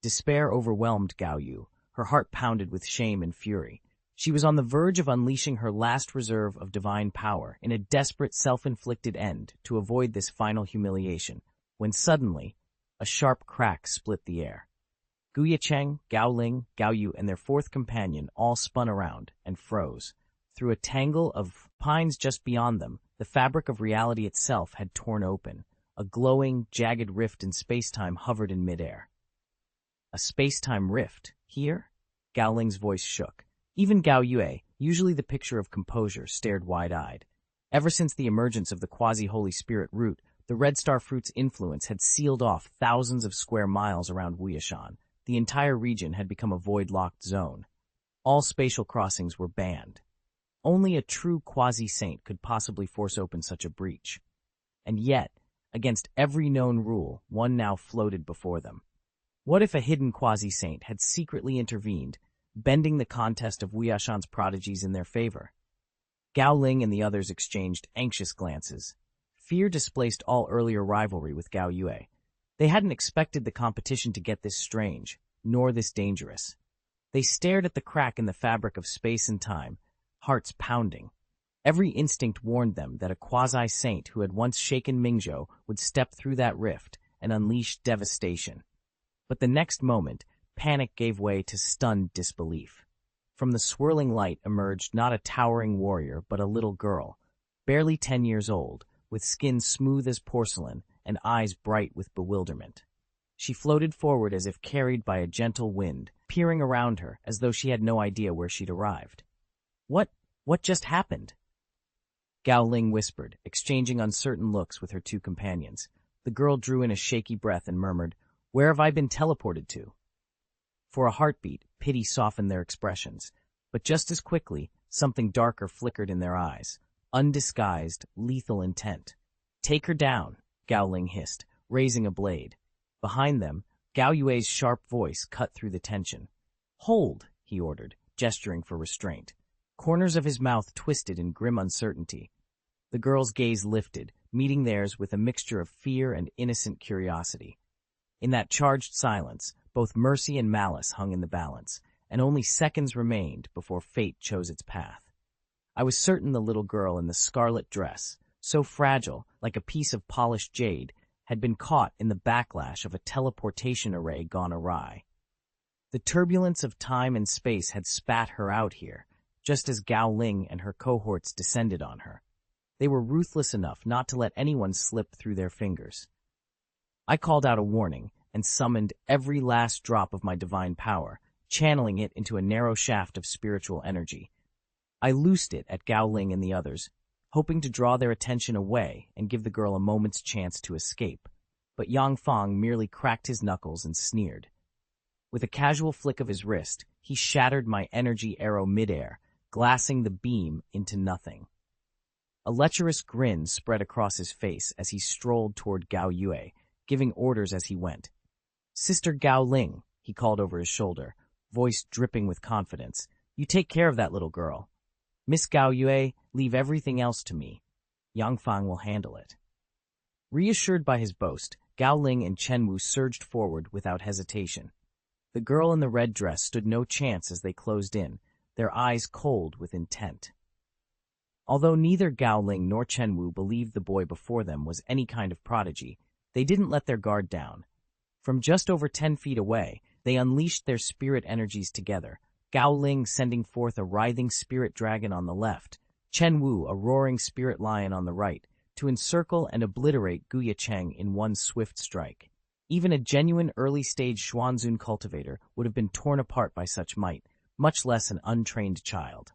A: Despair overwhelmed Gao Yu. Her heart pounded with shame and fury. She was on the verge of unleashing her last reserve of divine power in a desperate self-inflicted end to avoid this final humiliation, when suddenly, a sharp crack split the air. Ye Cheng, Gao Ling, Gao Yu, and their fourth companion all spun around and froze. Through a tangle of pines just beyond them, the fabric of reality itself had torn open. A glowing, jagged rift in space-time hovered in midair. A space-time rift? Here? Gao Ling's voice shook. Even Gao Yue, usually the picture of composure, stared wide-eyed. Ever since the emergence of the quasi-Holy Spirit root, The red star fruit's influence had sealed off thousands of square miles around Wuyashan. The entire region had become a void-locked zone. All spatial crossings were banned. Only a true quasi-saint could possibly force open such a breach. And yet, against every known rule, one now floated before them. What if a hidden quasi-saint had secretly intervened, bending the contest of Wuyashan's prodigies in their favor? Gao Ling and the others exchanged anxious glances. Fear displaced all earlier rivalry with Gao Yue. They hadn't expected the competition to get this strange, nor this dangerous. They stared at the crack in the fabric of space and time, hearts pounding. Every instinct warned them that a quasi-saint who had once shaken Mingzhou would step through that rift and unleash devastation. But the next moment, panic gave way to stunned disbelief. From the swirling light emerged not a towering warrior, but a little girl, barely 10 years old, with skin smooth as porcelain and eyes bright with bewilderment. She floated forward as if carried by a gentle wind, peering around her as though she had no idea where she'd arrived. What just happened? Gao Ling whispered, exchanging uncertain looks with her two companions. The girl drew in a shaky breath and murmured, "Where have I been teleported to?" For a heartbeat, pity softened their expressions, but just as quickly, something darker flickered in their eyes, undisguised, lethal intent. "Take her down," Gao Ling hissed, raising a blade. Behind them, Gao Yue's sharp voice cut through the tension. "Hold," he ordered, gesturing for restraint. Corners of his mouth twisted in grim uncertainty. The girl's gaze lifted, meeting theirs with a mixture of fear and innocent curiosity. In that charged silence, both mercy and malice hung in the balance, and only seconds remained before fate chose its path. I was certain the little girl in the scarlet dress, so fragile, like a piece of polished jade, had been caught in the backlash of a teleportation array gone awry. The turbulence of time and space had spat her out here, just as Gao Ling and her cohorts descended on her. They were ruthless enough not to let anyone slip through their fingers. I called out a warning and summoned every last drop of my divine power, channeling it into a narrow shaft of spiritual energy. I loosed it at Gao Ling and the others, hoping to draw their attention away and give the girl a moment's chance to escape. But Yang Fang merely cracked his knuckles and sneered. With a casual flick of his wrist, he shattered my energy arrow midair, glassing the beam into nothing. A lecherous grin spread across his face as he strolled toward Gao Yue, giving orders as he went. "Sister Gao Ling," he called over his shoulder, voice dripping with confidence, "you take care of that little girl. Miss Gao Yue, leave everything else to me. Yang Fang will handle it." Reassured by his boast, Gao Ling and Chen Wu surged forward without hesitation. The girl in the red dress stood no chance as they closed in, their eyes cold with intent. Although neither Gao Ling nor Chen Wu believed the boy before them was any kind of prodigy, they didn't let their guard down. From just over 10 feet away, they unleashed their spirit energies together, Gao Ling sending forth a writhing spirit dragon on the left, Chen Wu a roaring spirit lion on the right, to encircle and obliterate Ye Cheng in one swift strike. Even a genuine early-stage Xuanzun cultivator would have been torn apart by such might, much less an untrained child.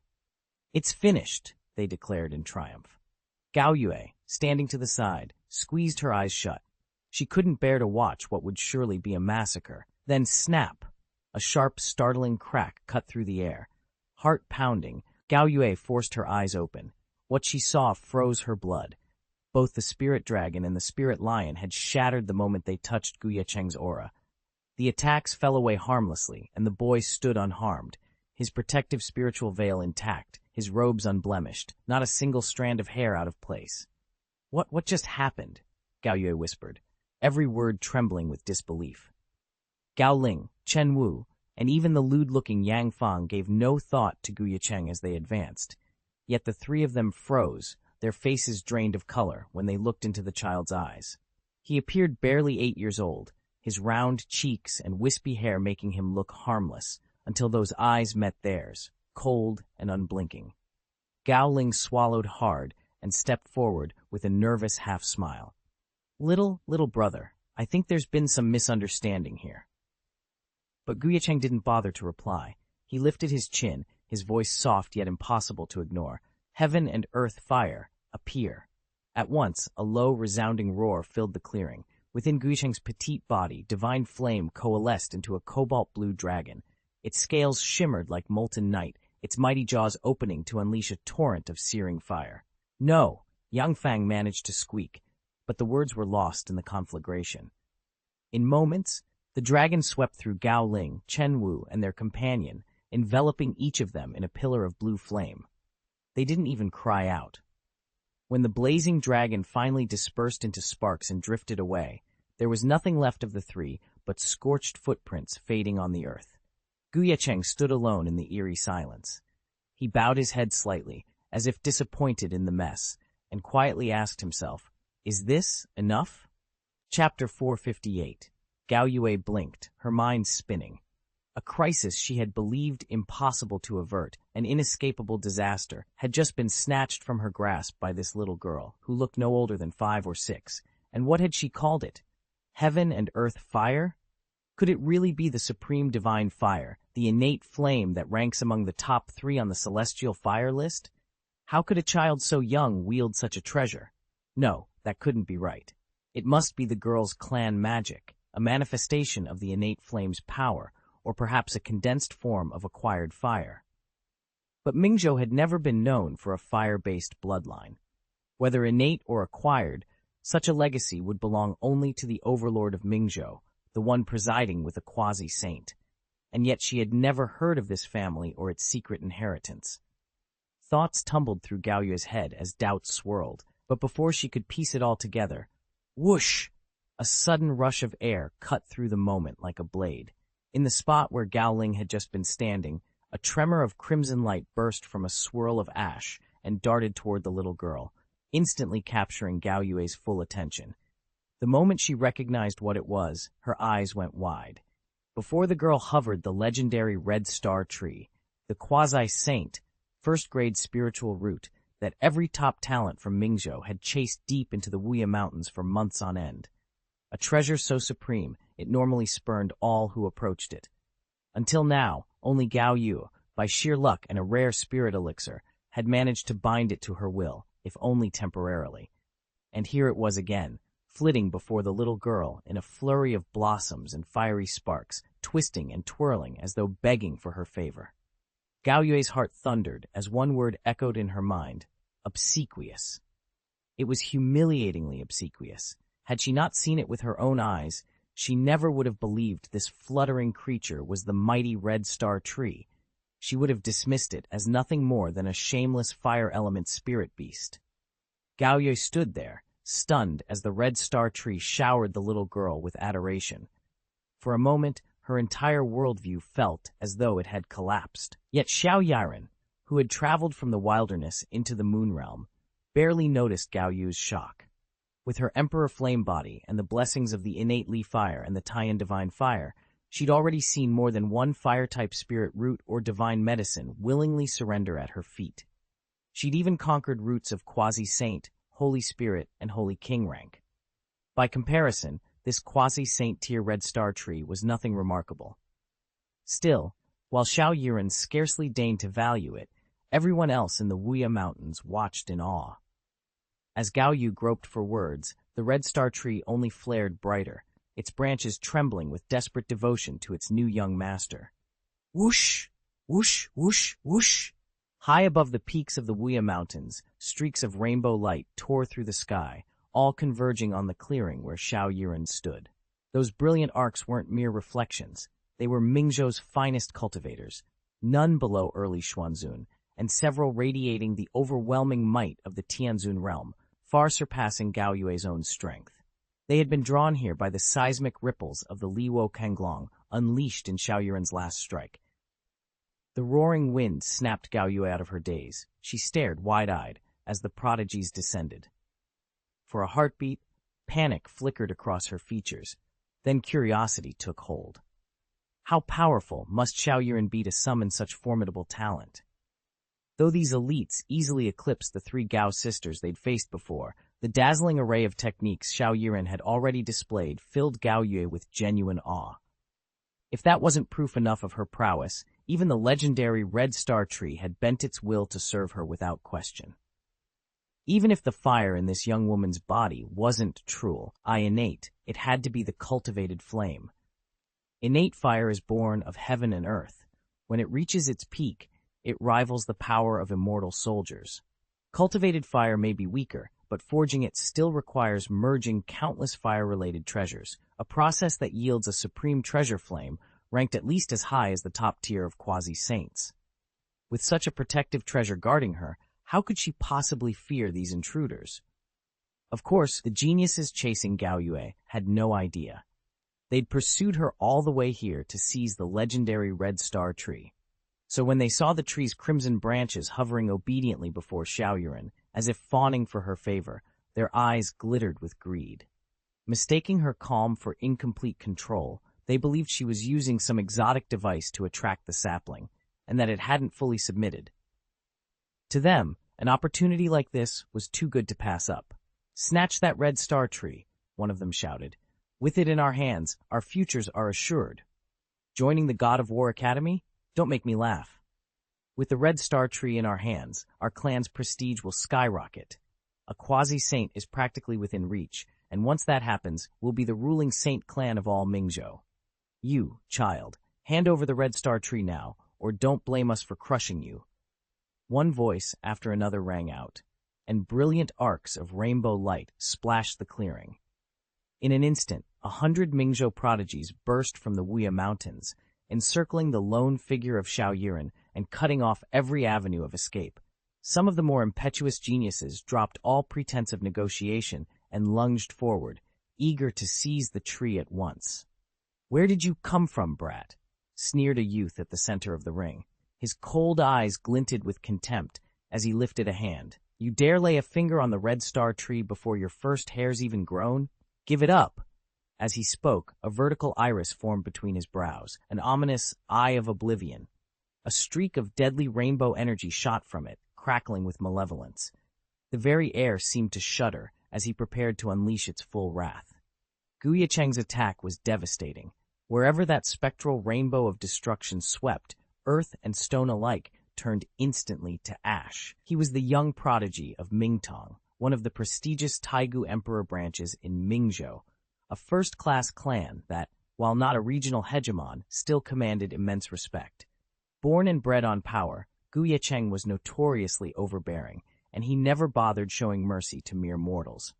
A: "It's finished," they declared in triumph. Gao Yue, standing to the side, squeezed her eyes shut. She couldn't bear to watch what would surely be a massacre. Then snap! A sharp, startling crack cut through the air. Heart pounding, Gao Yue forced her eyes open. What she saw froze her blood. Both the spirit dragon and the spirit lion had shattered the moment they touched Ye Cheng's aura. The attacks fell away harmlessly, and the boy stood unharmed, his protective spiritual veil intact, his robes unblemished, not a single strand of hair out of place. What just happened?" Gao Yue whispered, every word trembling with disbelief. Gao Ling, Chen Wu, and even the lewd-looking Yang Fang gave no thought to Ye Cheng as they advanced. Yet the three of them froze, their faces drained of color, when they looked into the child's eyes. He appeared barely 8 years old, his round cheeks and wispy hair making him look harmless, until those eyes met theirs, cold and unblinking. Gao Ling swallowed hard and stepped forward with a nervous half-smile. Little brother, I think there's been some misunderstanding here." But Ye Cheng didn't bother to reply. He lifted his chin, his voice soft yet impossible to ignore. "Heaven and earth fire, appear." At once, a low, resounding roar filled the clearing. Within Ye Cheng's petite body, divine flame coalesced into a cobalt-blue dragon. Its scales shimmered like molten night, its mighty jaws opening to unleash a torrent of searing fire. "No!" Yang Fang managed to squeak, but the words were lost in the conflagration. In moments, the dragon swept through Gao Ling, Chen Wu, and their companion, enveloping each of them in a pillar of blue flame. They didn't even cry out. When the blazing dragon finally dispersed into sparks and drifted away, there was nothing left of the three but scorched footprints fading on the earth. Ye Cheng stood alone in the eerie silence. He bowed his head slightly, as if disappointed in the mess, and quietly asked himself, "Is this enough?" Chapter 458. Gao Yue blinked, her mind spinning. A crisis she had believed impossible to avert, an inescapable disaster, had just been snatched from her grasp by this little girl, who looked no older than 5 or 6. And what had she called it? Heaven and earth fire? Could it really be the supreme divine fire, the innate flame that ranks among the top 3 on the celestial fire list? How could a child so young wield such a treasure? No, that couldn't be right. It must be the girl's clan magic, a manifestation of the innate flame's power, or perhaps a condensed form of acquired fire. But Mingzhou had never been known for a fire-based bloodline. Whether innate or acquired, such a legacy would belong only to the overlord of Mingzhou, the one presiding with a quasi-saint. And yet she had never heard of this family or its secret inheritance. Thoughts tumbled through Gao Yue's head as doubts swirled, but before she could piece it all together, whoosh! A sudden rush of air cut through the moment like a blade. In the spot where Gao Ling had just been standing, a tremor of crimson light burst from a swirl of ash and darted toward the little girl, instantly capturing Gao Yue's full attention. The moment she recognized what it was, her eyes went wide. Before the girl hovered the legendary Red Star tree, the quasi-saint, first-grade spiritual root that every top talent from Mingzhou had chased deep into the Wuya Mountains for months on end. A treasure so supreme, it normally spurned all who approached it. Until now, only Gao Yu, by sheer luck and a rare spirit elixir, had managed to bind it to her will, if only temporarily. And here it was again, flitting before the little girl in a flurry of blossoms and fiery sparks, twisting and twirling as though begging for her favor. Gao Yue's heart thundered as one word echoed in her mind: obsequious. It was humiliatingly obsequious. Had she not seen it with her own eyes, she never would have believed this fluttering creature was the mighty Red Star tree. She would have dismissed it as nothing more than a shameless fire element spirit beast. Gao Yue stood there, stunned as the Red Star tree showered the little girl with adoration. For a moment, her entire worldview felt as though it had collapsed. Yet Xiao Yiren, who had traveled from the wilderness into the moon realm, barely noticed Gao Yu's shock. With her Emperor Flame body and the blessings of the innate Li Fire and the Taiyan Divine Fire, she'd already seen more than one fire-type spirit root or divine medicine willingly surrender at her feet. She'd even conquered roots of quasi-saint, Holy Spirit, and Holy King rank. By comparison, this quasi-saint tier Red Star tree was nothing remarkable. Still, while Xiao Yiren scarcely deigned to value it, everyone else in the Wuya Mountains watched in awe. As Gao Yu groped for words, the Red Star tree only flared brighter, its branches trembling with desperate devotion to its new young master. Whoosh! Whoosh! Whoosh! Whoosh! High above the peaks of the Wuya Mountains, streaks of rainbow light tore through the sky, all converging on the clearing where Xiao Yiren stood. Those brilliant arcs weren't mere reflections. They were Mingzhou's finest cultivators, none below early Xuanzun, and several radiating the overwhelming might of the Tianzun realm, far surpassing Gao Yue's own strength. They had been drawn here by the seismic ripples of the Liwo Kenglong, unleashed in Xiao Yiren's last strike. The roaring wind snapped Gao Yue out of her daze. She stared wide-eyed as the prodigies descended. For a heartbeat, panic flickered across her features. Then curiosity took hold. How powerful must Xiao Yiren be to summon such formidable talent? Though these elites easily eclipsed the 3 Gao sisters they'd faced before, the dazzling array of techniques Xiao Yiren had already displayed filled Gao Yue with genuine awe. If that wasn't proof enough of her prowess, even the legendary Red Star tree had bent its will to serve her without question. Even if the fire in this young woman's body wasn't true, innate, it had to be the cultivated flame. Innate fire is born of heaven and earth. When it reaches its peak, it rivals the power of immortal soldiers. Cultivated fire may be weaker, but forging it still requires merging countless fire-related treasures, a process that yields a supreme treasure flame ranked at least as high as the top tier of quasi-saints. With such a protective treasure guarding her, how could she possibly fear these intruders? Of course, the geniuses chasing Gao Yue had no idea. They'd pursued her all the way here to seize the legendary Red Star tree. So when they saw the tree's crimson branches hovering obediently before Xiaoyuan, as if fawning for her favor, their eyes glittered with greed. Mistaking her calm for incomplete control, they believed she was using some exotic device to attract the sapling, and that it hadn't fully submitted. To them, an opportunity like this was too good to pass up. "Snatch that Red Star tree," one of them shouted. "With it in our hands, our futures are assured." Joining the God of War Academy? Don't make me laugh. With the Red Star tree in our hands, our clan's prestige will skyrocket. A quasi-saint is practically within reach, and once that happens, we'll be the ruling saint clan of all Mingzhou. You, child, hand over the Red Star tree now, or don't blame us for crushing you. One voice after another rang out, and brilliant arcs of rainbow light splashed the clearing. In an instant, 100 Mingzhou prodigies burst from the Wuya Mountains, encircling the lone figure of Xiaoyuan and cutting off every avenue of escape. Some of the more impetuous geniuses dropped all pretense of negotiation and lunged forward, eager to seize the tree at once. "Where did you come from, brat?" sneered a youth at the center of the ring. His cold eyes glinted with contempt as he lifted a hand. "You dare lay a finger on the Red Star tree before your first hair's even grown? Give it up!" As he spoke, a vertical iris formed between his brows, an ominous eye of oblivion. A streak of deadly rainbow energy shot from it, crackling with malevolence. The very air seemed to shudder as he prepared to unleash its full wrath. Ye Cheng's attack was devastating. Wherever that spectral rainbow of destruction swept, earth and stone alike turned instantly to ash. He was the young prodigy of Mingtong, one of the prestigious Taigu Emperor branches in Mingzhou, a first-class clan that, while not a regional hegemon, still commanded immense respect. Born and bred on power, Ye Cheng was notoriously overbearing, and he never bothered showing mercy to mere mortals.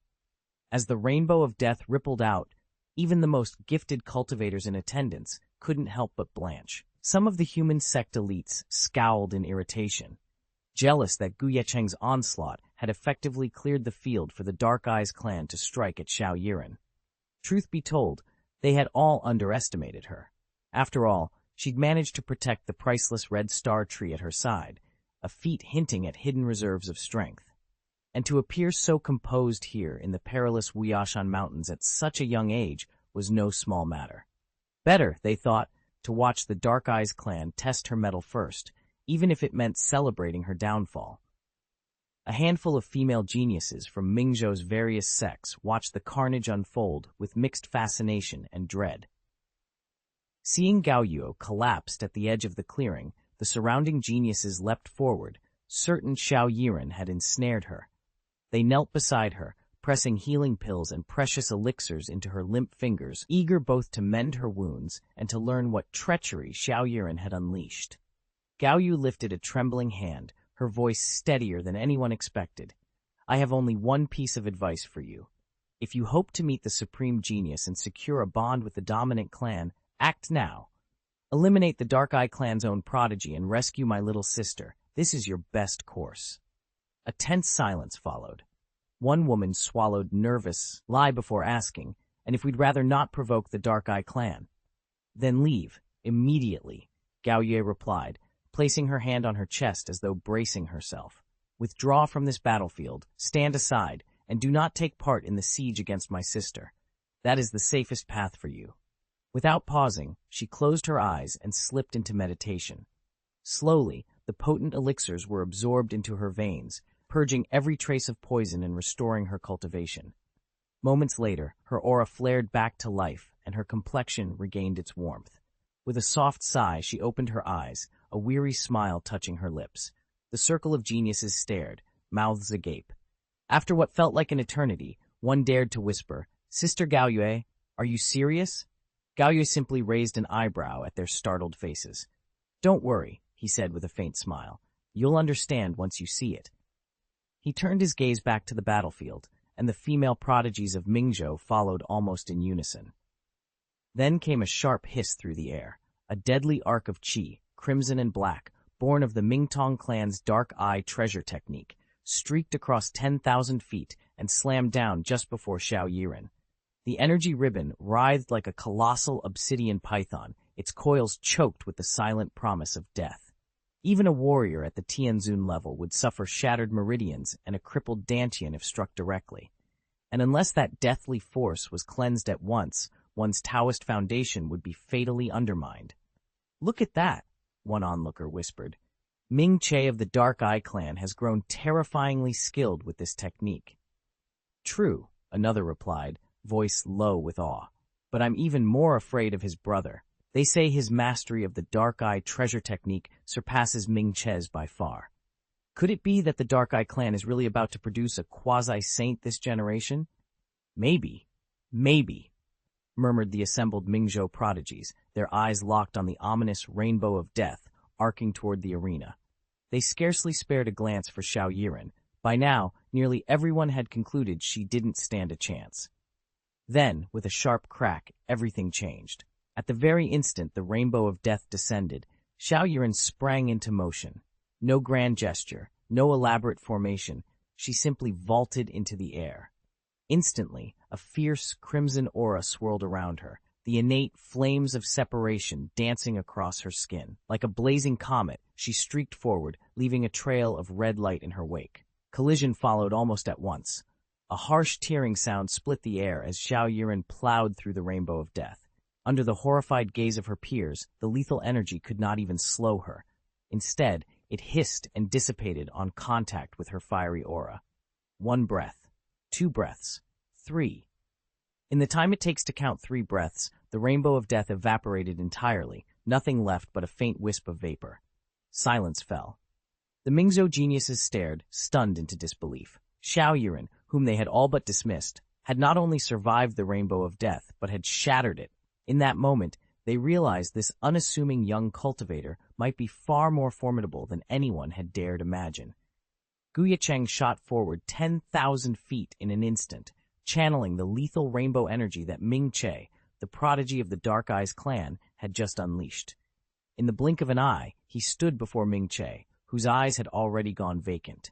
A: As the rainbow of death rippled out, even the most gifted cultivators in attendance couldn't help but blanch. Some of the human sect elites scowled in irritation, jealous that Ye Cheng's onslaught had effectively cleared the field for the Dark Eyes clan to strike at Xiaoyuan. Truth be told, they had all underestimated her. After all, she'd managed to protect the priceless Red Star tree at her side, a feat hinting at hidden reserves of strength. And to appear so composed here in the perilous Wuyashan Mountains at such a young age was no small matter. Better, they thought, to watch the Dark Eyes clan test her mettle first, even if it meant celebrating her downfall. A handful of female geniuses from Mingzhou's various sects watched the carnage unfold with mixed fascination and dread. Seeing Gao Yue collapsed at the edge of the clearing, the surrounding geniuses leapt forward, certain Xiaoyuan had ensnared her. They knelt beside her, pressing healing pills and precious elixirs into her limp fingers, eager both to mend her wounds and to learn what treachery Xiaoyuan had unleashed. Gao Yu lifted a trembling hand, her voice steadier than anyone expected. "I have only one piece of advice for you. If you hope to meet the supreme genius and secure a bond with the dominant clan, act now. Eliminate the Dark Eye clan's own prodigy and rescue my little sister. This is your best course." A tense silence followed. One woman swallowed nervous, lie before asking, "And if we'd rather not provoke the Dark Eye clan?" "Then leave, immediately," Gao Yue replied, placing her hand on her chest as though bracing herself. "Withdraw from this battlefield, stand aside, and do not take part in the siege against my sister. That is the safest path for you." Without pausing, she closed her eyes and slipped into meditation. Slowly, the potent elixirs were absorbed into her veins, purging every trace of poison and restoring her cultivation. Moments later, her aura flared back to life, and her complexion regained its warmth. With a soft sigh, she opened her eyes, a weary smile touching her lips. The circle of geniuses stared, mouths agape. After what felt like an eternity, one dared to whisper, "Sister Gaoyue, are you serious?" Gaoyue simply raised an eyebrow at their startled faces. "Don't worry," he said with a faint smile. "You'll understand once you see it." He turned his gaze back to the battlefield, and the female prodigies of Mingzhou followed almost in unison. Then came a sharp hiss through the air. A deadly arc of qi, crimson and black, born of the Mingtong clan's dark eye treasure technique, streaked across 10,000 feet and slammed down just before Xiao Yiren. The energy ribbon writhed like a colossal obsidian python, its coils choked with the silent promise of death. Even a warrior at the Tianzun level would suffer shattered meridians and a crippled dantian if struck directly. And unless that deathly force was cleansed at once, one's Taoist foundation would be fatally undermined. "Look at that," one onlooker whispered. "Ming Che of the Dark Eye clan has grown terrifyingly skilled with this technique." "True," another replied, voice low with awe. "But I'm even more afraid of his brother. They say his mastery of the Dark Eye treasure technique surpasses Ming Che's by far. Could it be that the Dark Eye clan is really about to produce a quasi-saint this generation?" Maybe, murmured the assembled Mingzhou prodigies, their eyes locked on the ominous rainbow of death arcing toward the arena. They scarcely spared a glance for Xiao Yiren. By now, nearly everyone had concluded she didn't stand a chance. Then, with a sharp crack, everything changed. At the very instant the rainbow of death descended, Xiao Yiren sprang into motion. No grand gesture, no elaborate formation, she simply vaulted into the air. Instantly, a fierce crimson aura swirled around her, the innate flames of separation dancing across her skin. Like a blazing comet, she streaked forward, leaving a trail of red light in her wake. Collision followed almost at once. A harsh tearing sound split the air as Xiao Yiren plowed through the rainbow of death. Under the horrified gaze of her peers, the lethal energy could not even slow her. Instead, it hissed and dissipated on contact with her fiery aura. 1 breath, 2 breaths, 3. In the time it takes to count 3 breaths, the rainbow of death evaporated entirely, nothing left but a faint wisp of vapor. Silence fell. The Mingzhou geniuses stared, stunned into disbelief. Xiao Yiren, whom they had all but dismissed, had not only survived the rainbow of death, but had shattered it. In that moment, they realized this unassuming young cultivator might be far more formidable than anyone had dared imagine. Ye Cheng shot forward 10,000 feet in an instant, channeling the lethal rainbow energy that Ming Che, the prodigy of the Dark Eyes clan, had just unleashed. In the blink of an eye, he stood before Ming Che, whose eyes had already gone vacant.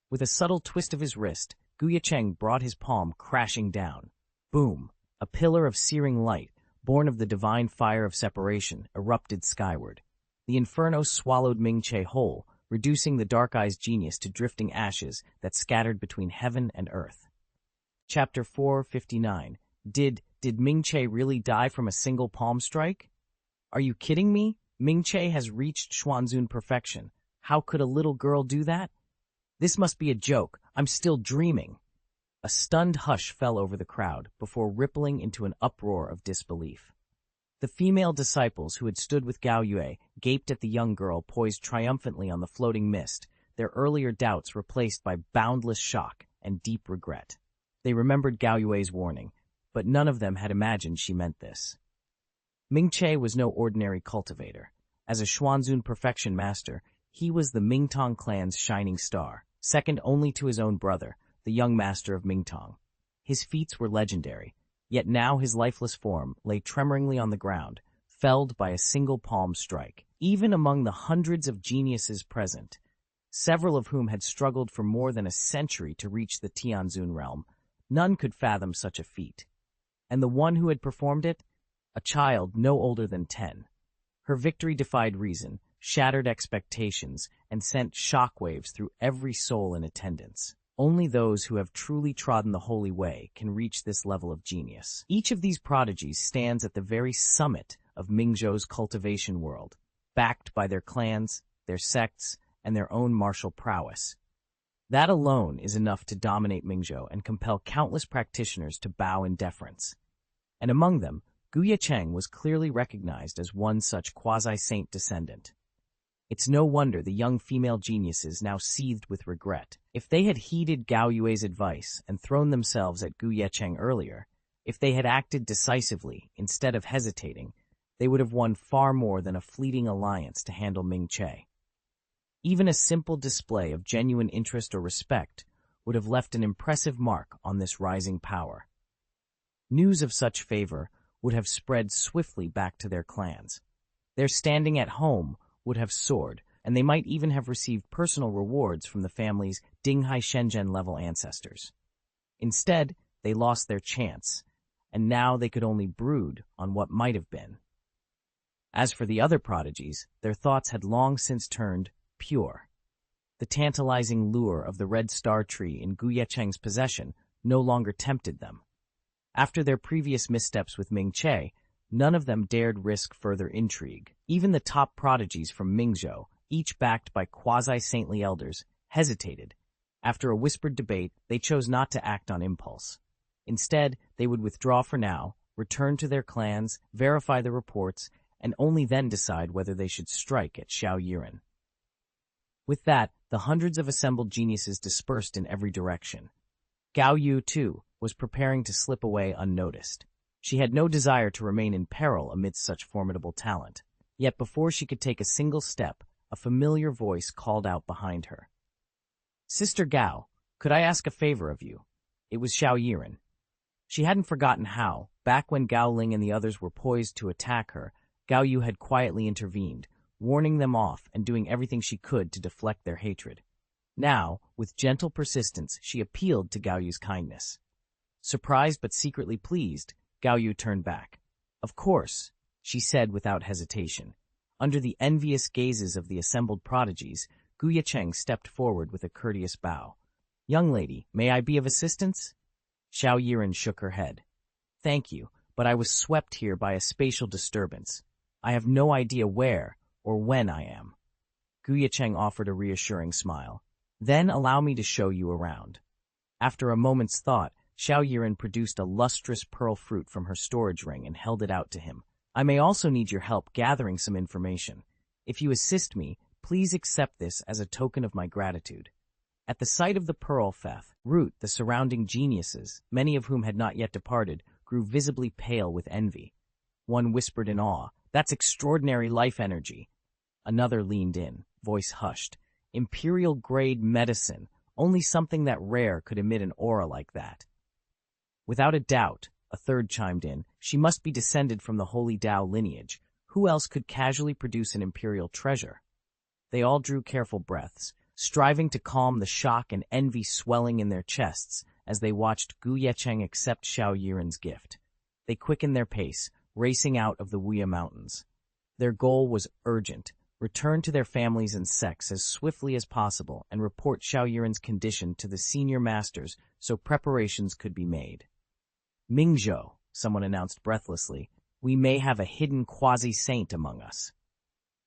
A: With a subtle twist of his wrist, Ye Cheng brought his palm crashing down. Boom! A pillar of searing light, born of the divine fire of separation, erupted skyward. The inferno swallowed Ming Che whole, reducing the Dark Eye's genius to drifting ashes that scattered between heaven and earth. Chapter 459. Did Ming Che really die from a single palm strike? Are you kidding me? Ming Che has reached Xuanzun perfection. How could a little girl do that? This must be a joke. I'm still dreaming. A stunned hush fell over the crowd before rippling into an uproar of disbelief. The female disciples who had stood with Gao Yue gaped at the young girl poised triumphantly on the floating mist, their earlier doubts replaced by boundless shock and deep regret. They remembered Gao Yue's warning, but none of them had imagined she meant this. Ming Che was no ordinary cultivator. As a Xuanzun perfection master, he was the Mingtong clan's shining star, second only to his own brother, the young master of Mingtong. His feats were legendary, yet now his lifeless form lay tremoringly on the ground, felled by a single palm strike. Even among the hundreds of geniuses present, several of whom had struggled for more than a century to reach the Tianzun realm, none could fathom such a feat. And the one who had performed it? A child no older than 10. Her victory defied reason, shattered expectations, and sent shockwaves through every soul in attendance. Only those who have truly trodden the holy way can reach this level of genius. Each of these prodigies stands at the very summit of Mingzhou's cultivation world, backed by their clans, their sects, and their own martial prowess. That alone is enough to dominate Mingzhou and compel countless practitioners to bow in deference. And among them, Ye Cheng was clearly recognized as one such quasi-saint descendant. It's no wonder the young female geniuses now seethed with regret. If they had heeded Gao Yue's advice and thrown themselves at Ye Cheng earlier, if they had acted decisively instead of hesitating, they would have won far more than a fleeting alliance to handle Ming Che. Even a simple display of genuine interest or respect would have left an impressive mark on this rising power. News of such favor would have spread swiftly back to their clans. Their standing at home would have soared, and they might even have received personal rewards from the family's Dinghai Shenzhen-level ancestors. Instead, they lost their chance, and now they could only brood on what might have been. As for the other prodigies, their thoughts had long since turned pure. The tantalizing lure of the red star tree in Ye Cheng's possession no longer tempted them. After their previous missteps with Ming Che, none of them dared risk further intrigue. Even the top prodigies from Mingzhou, each backed by quasi-saintly elders, hesitated. After a whispered debate, they chose not to act on impulse. Instead, they would withdraw for now, return to their clans, verify the reports, and only then decide whether they should strike at Xiao Yiren. With that, the hundreds of assembled geniuses dispersed in every direction. Gao Yu, too, was preparing to slip away unnoticed. She had no desire to remain in peril amidst such formidable talent. Yet before she could take a single step, a familiar voice called out behind her. "Sister Gao, could I ask a favor of you?" It was Xiao Yiren. She hadn't forgotten how, back when Gao Ling and the others were poised to attack her, Gao Yu had quietly intervened, warning them off and doing everything she could to deflect their hatred. Now, with gentle persistence, she appealed to Gao Yu's kindness. Surprised but secretly pleased, Gao Yu turned back. "Of course," she said without hesitation. Under the envious gazes of the assembled prodigies, Ye Cheng stepped forward with a courteous bow. "Young lady, may I be of assistance?" Xiao Yiren shook her head. "Thank you, but I was swept here by a spatial disturbance. I have no idea where or when I am." Ye Cheng offered a reassuring smile. "Then allow me to show you around." After a moment's thought, Xiao Yiren produced a lustrous pearl fruit from her storage ring and held it out to him. "I may also need your help gathering some information. If you assist me, please accept this as a token of my gratitude." At the sight of the pearl root, the surrounding geniuses, many of whom had not yet departed, grew visibly pale with envy. One whispered in awe, "That's extraordinary life energy." Another leaned in, voice hushed. "Imperial-grade medicine, only something that rare could emit an aura like that." "Without a doubt," a third chimed in, "she must be descended from the Holy Tao lineage. Who else could casually produce an imperial treasure?" They all drew careful breaths, striving to calm the shock and envy swelling in their chests as they watched Ye Cheng accept Xiao Yiren's gift. They quickened their pace, racing out of the Wuya Mountains. Their goal was urgent: return to their families and sects as swiftly as possible and report Xiao Yiren's condition to the senior masters so preparations could be made. "Mingzhou," someone announced breathlessly, "we may have a hidden quasi-saint among us."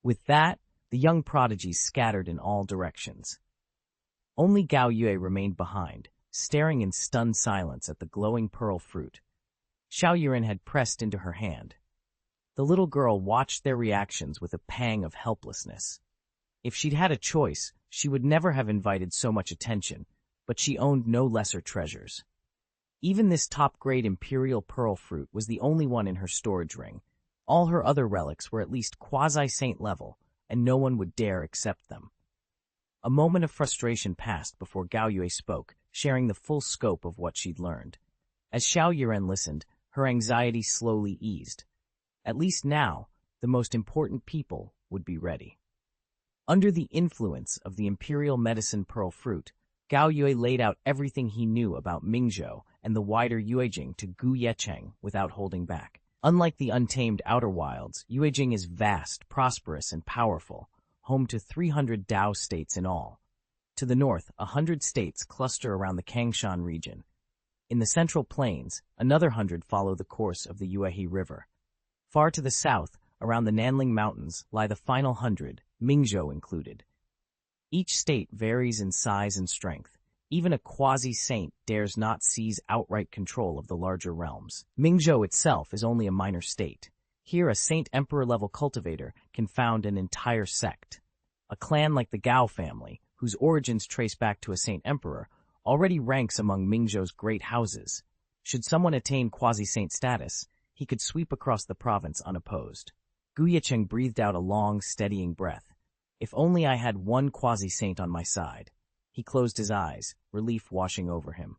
A: With that, the young prodigies scattered in all directions. Only Gao Yue remained behind, staring in stunned silence at the glowing pearl fruit. Xiao Yiren had pressed into her hand. The little girl watched their reactions with a pang of helplessness. If she'd had a choice, she would never have invited so much attention, but she owned no lesser treasures. Even this top-grade imperial pearl fruit was the only one in her storage ring. All her other relics were at least quasi-saint level, and no one would dare accept them. A moment of frustration passed before Gao Yue spoke, sharing the full scope of what she'd learned. As Xiao Yiren listened, her anxiety slowly eased. At least now, the most important people would be ready. Under the influence of the imperial medicine pearl fruit, Gao Yue laid out everything he knew about Mingzhou and the wider Yuejing to Ye Cheng without holding back. Unlike the untamed outer wilds, Yuejing is vast, prosperous, and powerful, home to 300 Dao states in all. To the north, 100 states cluster around the Kangshan region. In the central plains, another 100 follow the course of the Yuehe River. Far to the south, around the Nanling Mountains, lie the final 100, Mingzhou included. Each state varies in size and strength. Even a quasi-saint dares not seize outright control of the larger realms. Mingzhou itself is only a minor state. Here a saint-emperor-level cultivator can found an entire sect. A clan like the Gao family, whose origins trace back to a saint emperor, already ranks among Mingzhou's great houses. Should someone attain quasi-saint status, he could sweep across the province unopposed. Ye Cheng breathed out a long, steadying breath. If only I had one quasi-saint on my side. He closed his eyes, relief washing over him.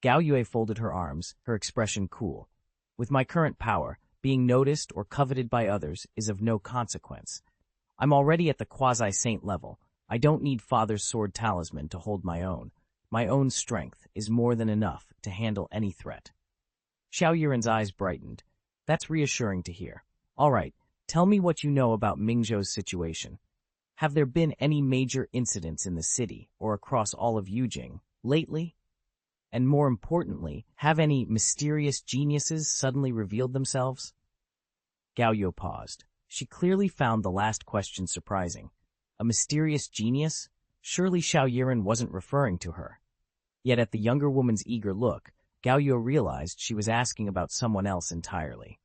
A: Gao Yue folded her arms, her expression cool. With my current power, being noticed or coveted by others is of no consequence. I'm already at the quasi-saint level. I don't need Father's sword talisman to hold my own. My own strength is more than enough to handle any threat. Xiao Yiren's eyes brightened. That's reassuring to hear. All right, tell me what you know about Mingzhou's situation. Have there been any major incidents in the city or across all of Yujing lately? And more importantly, have any mysterious geniuses suddenly revealed themselves? Gao Yue paused. She clearly found the last question surprising. A mysterious genius? Surely Xiao Yiren wasn't referring to her. Yet at the younger woman's eager look, Gao Yue realized she was asking about someone else entirely.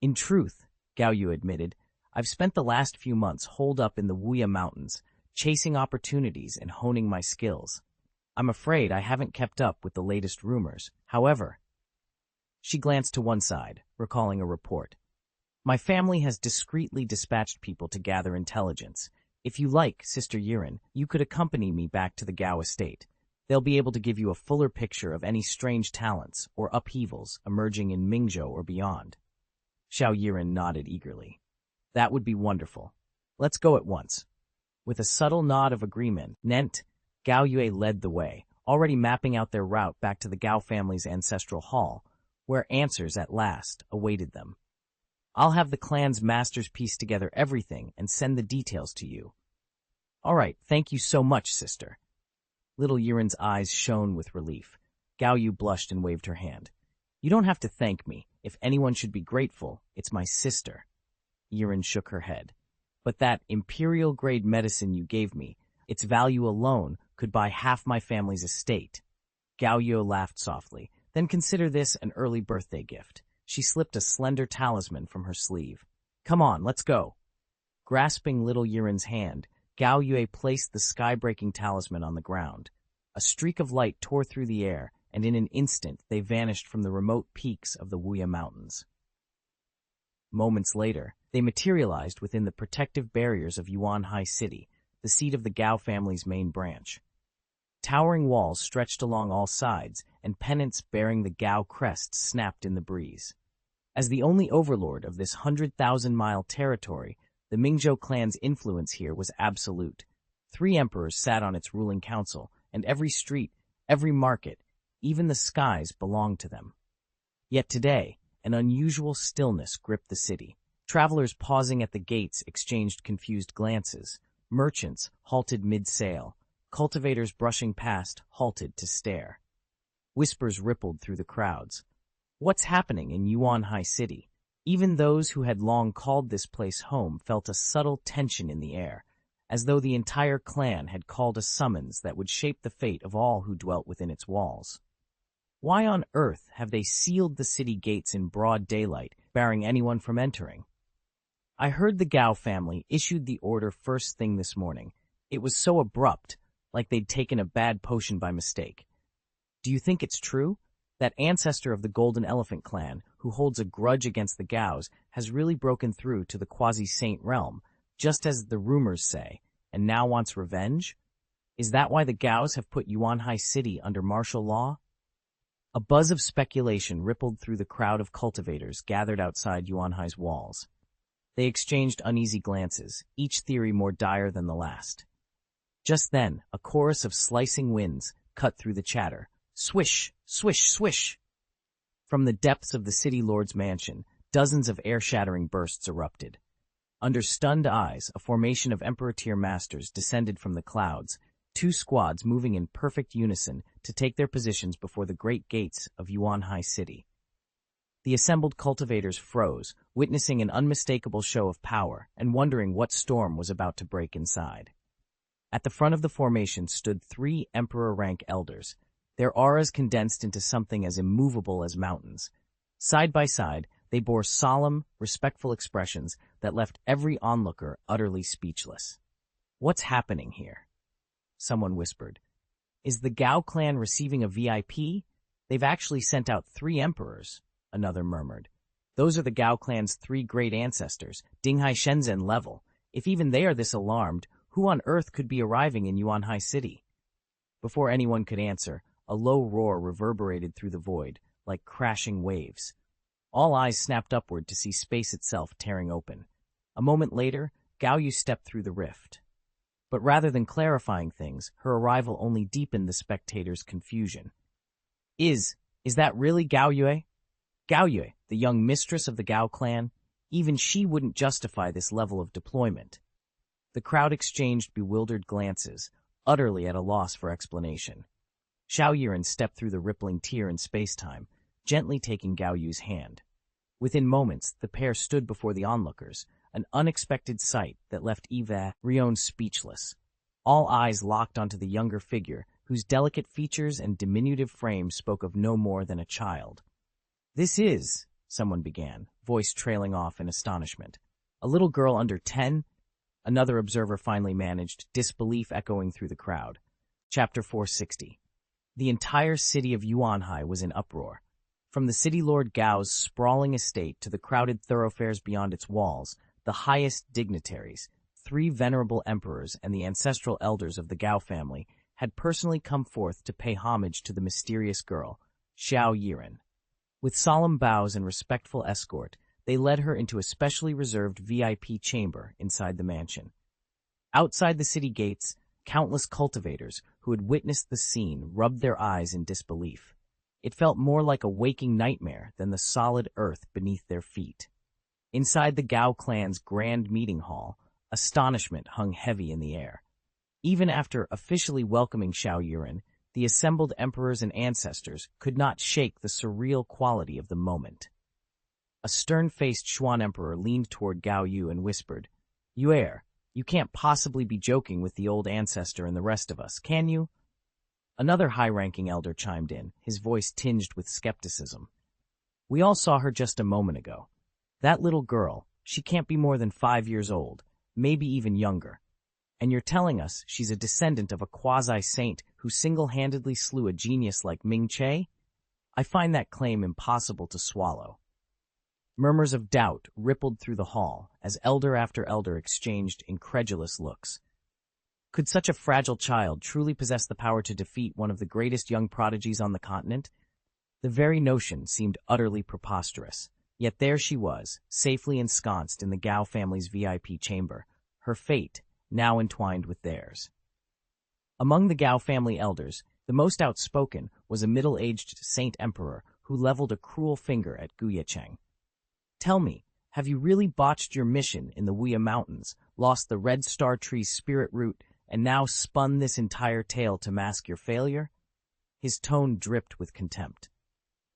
A: In truth, Gao Yue admitted, I've spent the last few months holed up in the Wuya Mountains, chasing opportunities and honing my skills. I'm afraid I haven't kept up with the latest rumors. However, she glanced to one side, recalling a report. My family has discreetly dispatched people to gather intelligence. If you like, Sister Yiren, you could accompany me back to the Gao estate. They'll be able to give you a fuller picture of any strange talents or upheavals emerging in Mingzhou or beyond. Xiao Yiren nodded eagerly. That would be wonderful. Let's go at once. With a subtle nod of agreement, Gao Yue led the way, already mapping out their route back to the Gao family's ancestral hall, where answers at last awaited them. I'll have the clan's masters piece together everything and send the details to you. All right, thank you so much, sister. Little Yiren's eyes shone with relief. Gao Yu blushed and waved her hand. You don't have to thank me. If anyone should be grateful, it's my sister. Yiren shook her head. But that imperial-grade medicine you gave me, its value alone could buy half my family's estate. Gao Yu laughed softly. Then consider this an early birthday gift. She slipped a slender talisman from her sleeve. Come on, let's go. Grasping little Yiren's hand, Gao Yue placed the sky-breaking talisman on the ground. A streak of light tore through the air, and in an instant they vanished from the remote peaks of the Wuya Mountains. Moments later, they materialized within the protective barriers of Yuanhai City, the seat of the Gao family's main branch. Towering walls stretched along all sides, and pennants bearing the Gao crest snapped in the breeze. As the only overlord of this 100,000-mile territory, the Mingzhou clan's influence here was absolute. 3 emperors sat on its ruling council, and every street, every market, even the skies belonged to them. Yet today, an unusual stillness gripped the city. Travelers pausing at the gates exchanged confused glances. Merchants halted mid-sail. Cultivators brushing past halted to stare. Whispers rippled through the crowds. What's happening in Yuanhai City? Even those who had long called this place home felt a subtle tension in the air, as though the entire clan had called a summons that would shape the fate of all who dwelt within its walls. Why on earth have they sealed the city gates in broad daylight, barring anyone from entering? I heard the Gao family issued the order first thing this morning. It was so abrupt, like they'd taken a bad potion by mistake. Do you think it's true? That ancestor of the Golden Elephant clan, who holds a grudge against the Gaos, has really broken through to the quasi-saint realm, just as the rumors say, and now wants revenge? Is that why the Gaos have put Yuanhai City under martial law? A buzz of speculation rippled through the crowd of cultivators gathered outside Yuanhai's walls. They exchanged uneasy glances, each theory more dire than the last. Just then, a chorus of slicing winds cut through the chatter. Swish, swish, swish! From the depths of the city lord's mansion, dozens of air-shattering bursts erupted. Under stunned eyes, a formation of Emperor-tier masters descended from the clouds, 2 squads moving in perfect unison to take their positions before the great gates of Yuanhai City. The assembled cultivators froze, witnessing an unmistakable show of power and wondering what storm was about to break inside. At the front of the formation stood 3 Emperor-rank elders, their auras condensed into something as immovable as mountains. Side by side, they bore solemn, respectful expressions that left every onlooker utterly speechless. What's happening here? Someone whispered. Is the Gao clan receiving a VIP? They've actually sent out 3 emperors, another murmured. Those are the Gao clan's 3 great ancestors, Dinghai Shenzhen level. If even they are this alarmed, who on earth could be arriving in Yuanhai City? Before anyone could answer, a low roar reverberated through the void, like crashing waves. All eyes snapped upward to see space itself tearing open. A moment later, Gao Yu stepped through the rift. But rather than clarifying things, her arrival only deepened the spectators' confusion. Is that really Gao Yue? Gao Yue, the young mistress of the Gao clan? Even she wouldn't justify this level of deployment. The crowd exchanged bewildered glances, utterly at a loss for explanation. Xiao Yiren stepped through the rippling tear in space-time, gently taking Gao Yu's hand. Within moments, the pair stood before the onlookers, an unexpected sight that left Eva Rion speechless. All eyes locked onto the younger figure, whose delicate features and diminutive frame spoke of no more than a child. This is, someone began, voice trailing off in astonishment. A little girl under 10? Another observer finally managed, disbelief echoing through the crowd. Chapter 460. The entire city of Yuanhai was in uproar. From the city lord Gao's sprawling estate to the crowded thoroughfares beyond its walls, the highest dignitaries, 3 venerable emperors and the ancestral elders of the Gao family, had personally come forth to pay homage to the mysterious girl, Xiao Yiren. With solemn bows and respectful escort, they led her into a specially reserved VIP chamber inside the mansion. Outside the city gates, countless cultivators who had witnessed the scene rubbed their eyes in disbelief. It felt more like a waking nightmare than the solid earth beneath their feet. Inside the Gao clan's grand meeting hall, astonishment hung heavy in the air. Even after officially welcoming Xiao Yiren, the assembled emperors and ancestors could not shake the surreal quality of the moment. A stern-faced Xuan emperor leaned toward Gao Yu and whispered, "Yuer, you can't possibly be joking with the old ancestor and the rest of us, can you?" Another high-ranking elder chimed in, his voice tinged with skepticism. "We all saw her just a moment ago. That little girl, she can't be more than 5 years old, maybe even younger. And you're telling us she's a descendant of a quasi-saint who single-handedly slew a genius like Ming Che? I find that claim impossible to swallow." Murmurs of doubt rippled through the hall as elder after elder exchanged incredulous looks. Could such a fragile child truly possess the power to defeat one of the greatest young prodigies on the continent? The very notion seemed utterly preposterous. Yet there she was, safely ensconced in the Gao family's VIP chamber, her fate now entwined with theirs. Among the Gao family elders, the most outspoken was a middle-aged saint emperor who leveled a cruel finger at Ye Cheng. "Tell me, have you really botched your mission in the Wuya Mountains, lost the Red Star Tree's spirit root, and now spun this entire tale to mask your failure?" His tone dripped with contempt.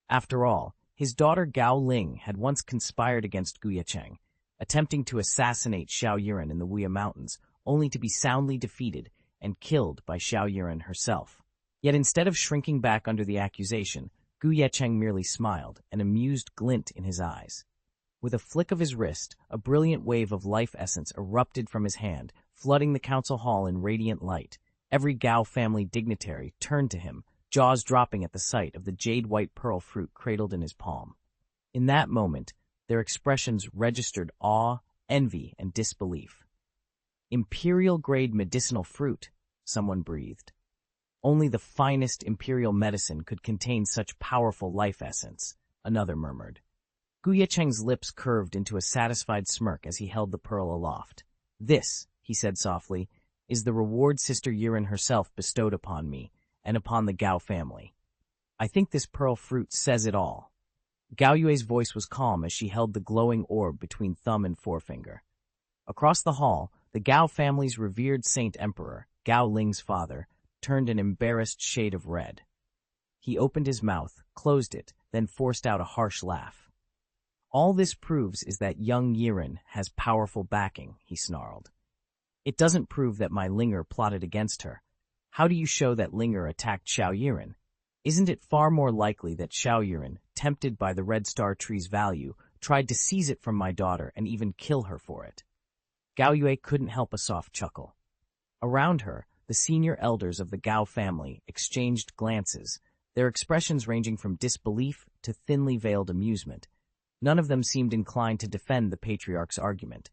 A: After all, his daughter Gao Ling had once conspired against Ye Cheng, attempting to assassinate Xiao Yiren in the Wuya Mountains, only to be soundly defeated and killed by Xiao Yiren herself. Yet instead of shrinking back under the accusation, Ye Cheng merely smiled, an amused glint in his eyes. With a flick of his wrist, a brilliant wave of life essence erupted from his hand, flooding the council hall in radiant light. Every Gao family dignitary turned to him, jaws dropping at the sight of the jade-white pearl fruit cradled in his palm. In that moment, their expressions registered awe, envy, and disbelief. "Imperial-grade medicinal fruit," someone breathed. "Only the finest imperial medicine could contain such powerful life essence," another murmured. Ye Cheng's lips curved into a satisfied smirk as he held the pearl aloft. "This," he said softly, "is the reward Sister Yiren herself bestowed upon me, and upon the Gao family. I think this pearl fruit says it all." Gao Yue's voice was calm as she held the glowing orb between thumb and forefinger. Across the hall, the Gao family's revered saint emperor, Gao Ling's father, turned an embarrassed shade of red. He opened his mouth, closed it, then forced out a harsh laugh. "All this proves is that young Yiren has powerful backing," he snarled. "It doesn't prove that my Linger plotted against her. How do you show that Linger attacked Xiao Yiren? Isn't it far more likely that Xiao Yiren, tempted by the Red Star Tree's value, tried to seize it from my daughter and even kill her for it?" Gao Yue couldn't help a soft chuckle. Around her, the senior elders of the Gao family exchanged glances, their expressions ranging from disbelief to thinly veiled amusement. None of them seemed inclined to defend the patriarch's argument.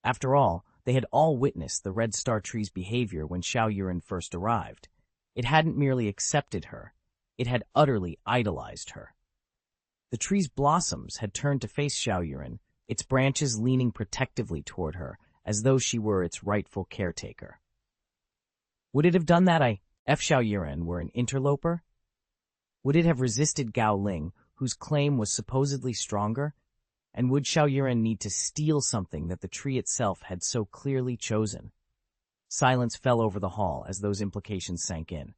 A: After all, they had all witnessed the Red Star Tree's behavior when Xiaoyuan first arrived. It hadn't merely accepted her, it had utterly idolized her. The tree's blossoms had turned to face Xiaoyuan, its branches leaning protectively toward her, as though she were its rightful caretaker. Would it have done that if Xiaoyuan were an interloper? Would it have resisted Gao Ling, whose claim was supposedly stronger? And would Xiaoyuan need to steal something that the tree itself had so clearly chosen? Silence fell over the hall as those implications sank in.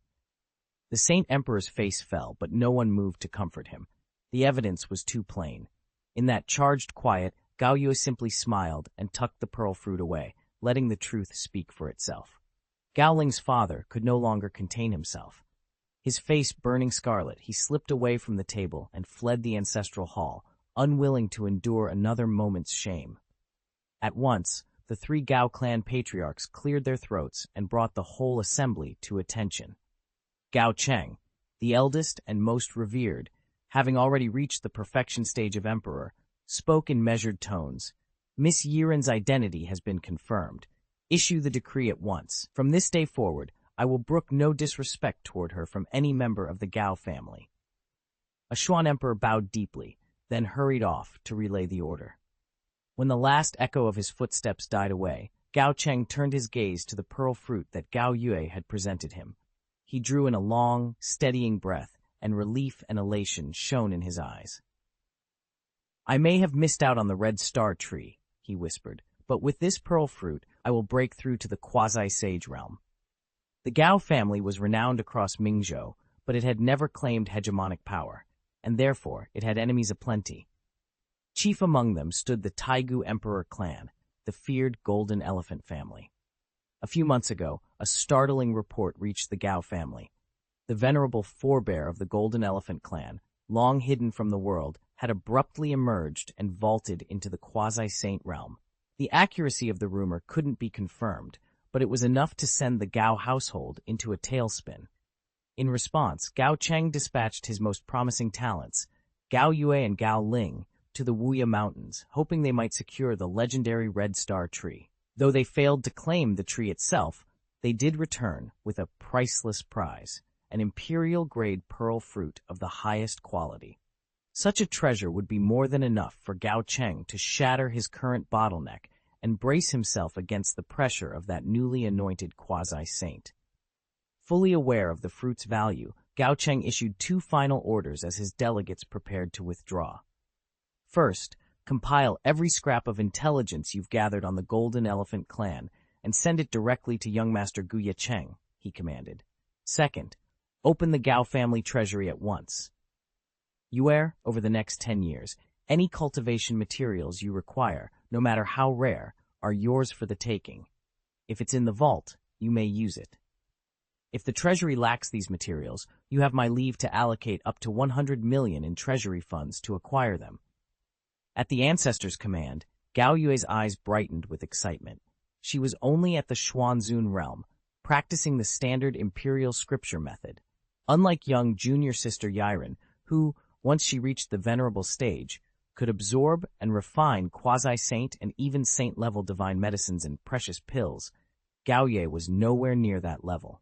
A: The Saint Emperor's face fell, but no one moved to comfort him. The evidence was too plain. In that charged quiet, Gao Yue simply smiled and tucked the pearl fruit away, letting the truth speak for itself. Gao Ling's father could no longer contain himself. His face burning scarlet, he slipped away from the table and fled the ancestral hall, unwilling to endure another moment's shame. At once, the three Gao clan patriarchs cleared their throats and brought the whole assembly to attention. Ye Cheng, the eldest and most revered, having already reached the perfection stage of emperor, spoke in measured tones. Miss Yiren's identity has been confirmed. Issue the decree at once. From this day forward, I will brook no disrespect toward her from any member of the Gao family. A Xuan emperor bowed deeply, then hurried off to relay the order. When the last echo of his footsteps died away, Ye Cheng turned his gaze to the pearl fruit that Gao Yue had presented him. He drew in a long, steadying breath, and relief and elation shone in his eyes. I may have missed out on the Red Star Tree, he whispered, but with this pearl fruit, I will break through to the quasi-sage realm. The Gao family was renowned across Mingzhou, but it had never claimed hegemonic power, and therefore it had enemies aplenty. Chief among them stood the Taigu Emperor clan, the feared Golden Elephant family. A few months ago, a startling report reached the Gao family. The venerable forebear of the Golden Elephant clan, long hidden from the world, had abruptly emerged and vaulted into the quasi-saint realm. The accuracy of the rumor couldn't be confirmed, but it was enough to send the Gao household into a tailspin. In response, Ye Cheng dispatched his most promising talents, Gao Yue and Gao Ling, to the Wuya Mountains, hoping they might secure the legendary Red Star Tree. Though they failed to claim the tree itself, they did return with a priceless prize, an imperial-grade pearl fruit of the highest quality. Such a treasure would be more than enough for Ye Cheng to shatter his current bottleneck and brace himself against the pressure of that newly anointed quasi-saint. Fully aware of the fruit's value, Ye Cheng issued 2 final orders as his delegates prepared to withdraw. First, compile every scrap of intelligence you've gathered on the Golden Elephant clan and send it directly to young Master Ye Cheng, he commanded. Second, open the Gao family treasury at once. Over the next 10 years, any cultivation materials you require, no matter how rare, are yours for the taking. If it's in the vault, you may use it. If the treasury lacks these materials, you have my leave to allocate up to 100 million in treasury funds to acquire them. At the ancestor's command, Gao Yue's eyes brightened with excitement. She was only at the Xuanzun realm, practicing the standard imperial scripture method. Unlike young junior sister Yiren, who, once she reached the venerable stage, could absorb and refine quasi-saint and even saint-level divine medicines and precious pills, Gao Yue was nowhere near that level.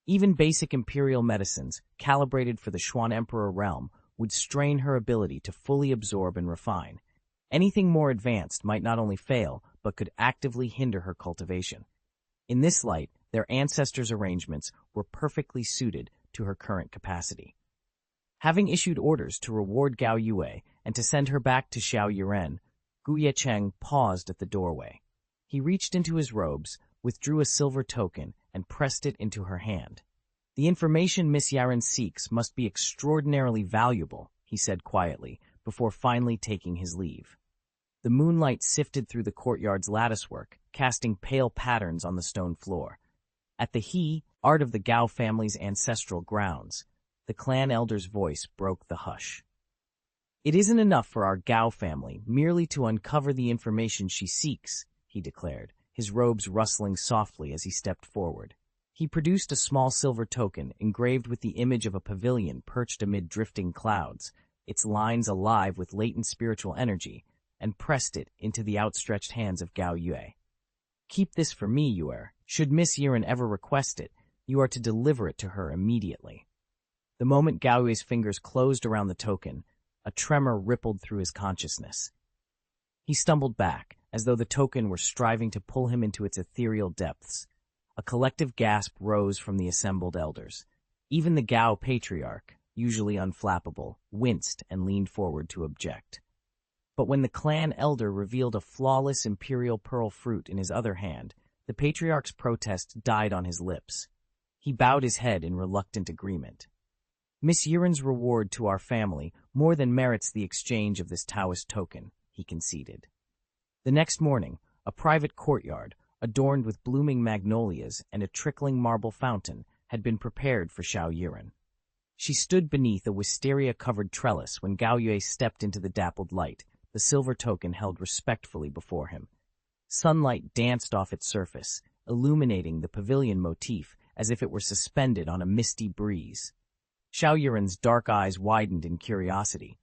A: Even basic imperial medicines, calibrated for the Xuan Emperor realm, would strain her ability to fully absorb and refine. Anything more advanced might not only fail, but could actively hinder her cultivation. In this light, their ancestors' arrangements were perfectly suited to her current capacity. Having issued orders to reward Gao Yue and to send her back to Xiaoyuan, Ye Cheng paused at the doorway. He reached into his robes, withdrew a silver token, and pressed it into her hand. The information Miss Yiren seeks must be extraordinarily valuable, he said quietly, before finally taking his leave. The moonlight sifted through the courtyard's latticework, casting pale patterns on the stone floor. At the art of the Gao family's ancestral grounds, the clan elder's voice broke the hush. It isn't enough for our Gao family merely to uncover the information she seeks, he declared, his robes rustling softly as he stepped forward. He produced a small silver token engraved with the image of a pavilion perched amid drifting clouds, its lines alive with latent spiritual energy, and pressed it into the outstretched hands of Gao Yue. "Keep this for me, Yue. Should Miss Yiren ever request it, you are to deliver it to her immediately." The moment Gao Yue's fingers closed around the token, a tremor rippled through his consciousness. He stumbled back, as though the token were striving to pull him into its ethereal depths. A collective gasp rose from the assembled elders. Even the Gao patriarch, usually unflappable, winced and leaned forward to object. But when the clan elder revealed a flawless imperial pearl fruit in his other hand, the patriarch's protest died on his lips. He bowed his head in reluctant agreement. "Miss Yiren's reward to our family more than merits the exchange of this Taoist token," he conceded. The next morning, a private courtyard, adorned with blooming magnolias and a trickling marble fountain, had been prepared for Xiao Yiren. She stood beneath a wisteria-covered trellis when Gao Yue stepped into the dappled light, the silver token held respectfully before him. Sunlight danced off its surface, illuminating the pavilion motif as if it were suspended on a misty breeze. Xiao Yiren's dark eyes widened in curiosity.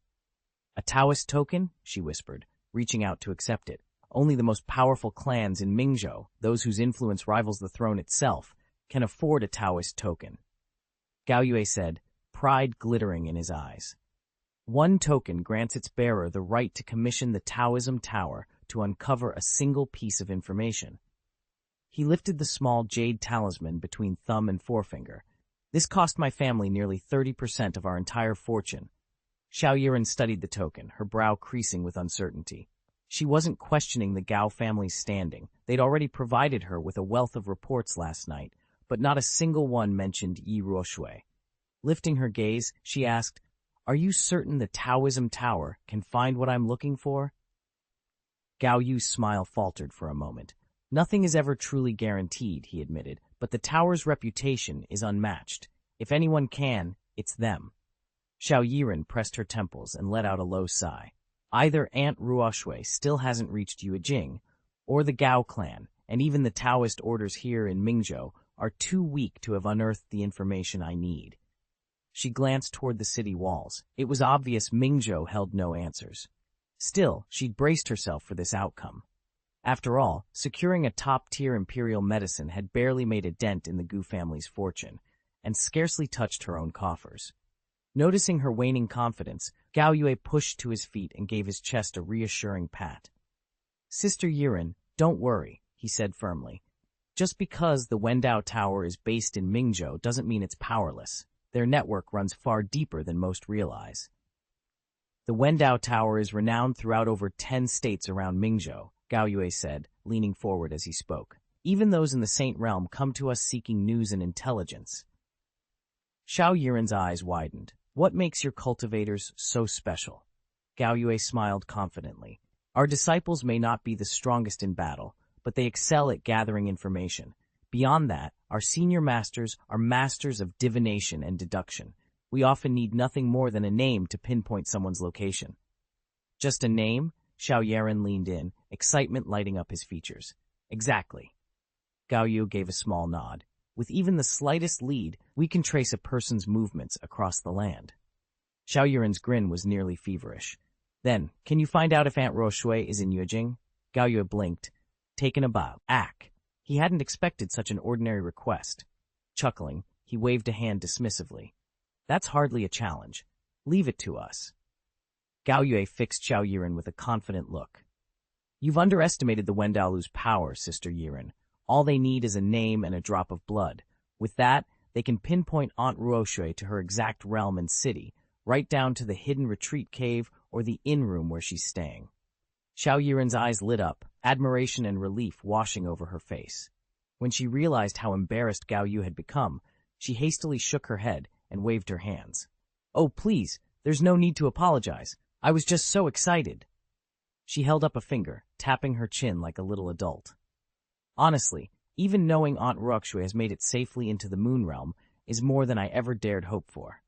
A: "A Taoist token?" she whispered, reaching out to accept it. "Only the most powerful clans in Mingzhou, those whose influence rivals the throne itself, can afford a Taoist token." Gao Yue said, pride glittering in his eyes. "One token grants its bearer the right to commission the Taoism Tower to uncover a single piece of information." He lifted the small jade talisman between thumb and forefinger. "This cost my family nearly 30% of our entire fortune." Xiao Yiren studied the token, her brow creasing with uncertainty. She wasn't questioning the Gao family's standing. They'd already provided her with a wealth of reports last night, but not a single one mentioned Yi Ruoshui. Lifting her gaze, she asked, "Are you certain the Taoism Tower can find what I'm looking for?" Gao Yu's smile faltered for a moment. "Nothing is ever truly guaranteed," he admitted, "but the Tower's reputation is unmatched. If anyone can, it's them." Xiao Yiren pressed her temples and let out a low sigh. Either Aunt Ruoshui still hasn't reached Yuejing, or the Gao clan, and even the Taoist orders here in Mingzhou, are too weak to have unearthed the information I need. She glanced toward the city walls. It was obvious Mingzhou held no answers. Still, she'd braced herself for this outcome. After all, securing a top-tier imperial medicine had barely made a dent in the Gu family's fortune, and scarcely touched her own coffers. Noticing her waning confidence, Gao Yue pushed to his feet and gave his chest a reassuring pat. "Sister Yiren, don't worry," he said firmly. "Just because the Wendao Tower is based in Mingzhou doesn't mean it's powerless. Their network runs far deeper than most realize." "The Wendao Tower is renowned throughout over 10 states around Mingzhou," Gao Yue said, leaning forward as he spoke. "Even those in the Saint Realm come to us seeking news and intelligence." Xiao Yiren's eyes widened. "What makes your cultivators so special?" Gao Yue smiled confidently. "Our disciples may not be the strongest in battle, but they excel at gathering information. Beyond that, our senior masters are masters of divination and deduction. We often need nothing more than a name to pinpoint someone's location." "Just a name?" Xiao Yiren leaned in, excitement lighting up his features. "Exactly." Gao Yu gave a small nod. "With even the slightest lead, we can trace a person's movements across the land." Xiao Yiren's grin was nearly feverish. "Then, can you find out if Aunt Ruoshui is in Yuejing?" Gao Yu blinked, taken aback. He hadn't expected such an ordinary request. Chuckling, he waved a hand dismissively. "That's hardly a challenge. Leave it to us." Gao Yue fixed Xiao Yiren with a confident look. "You've underestimated the Wendalu's power, Sister Yiren. All they need is a name and a drop of blood. With that, they can pinpoint Aunt Ruoshui to her exact realm and city, right down to the hidden retreat cave or the inn room where she's staying." Xiao Yiren's eyes lit up, admiration and relief washing over her face. When she realized how embarrassed Gao Yu had become, she hastily shook her head and waved her hands. "Oh, please, there's no need to apologize. I was just so excited." She held up a finger, tapping her chin like a little adult. "Honestly, even knowing Aunt Ruoshui has made it safely into the Moon Realm is more than I ever dared hope for."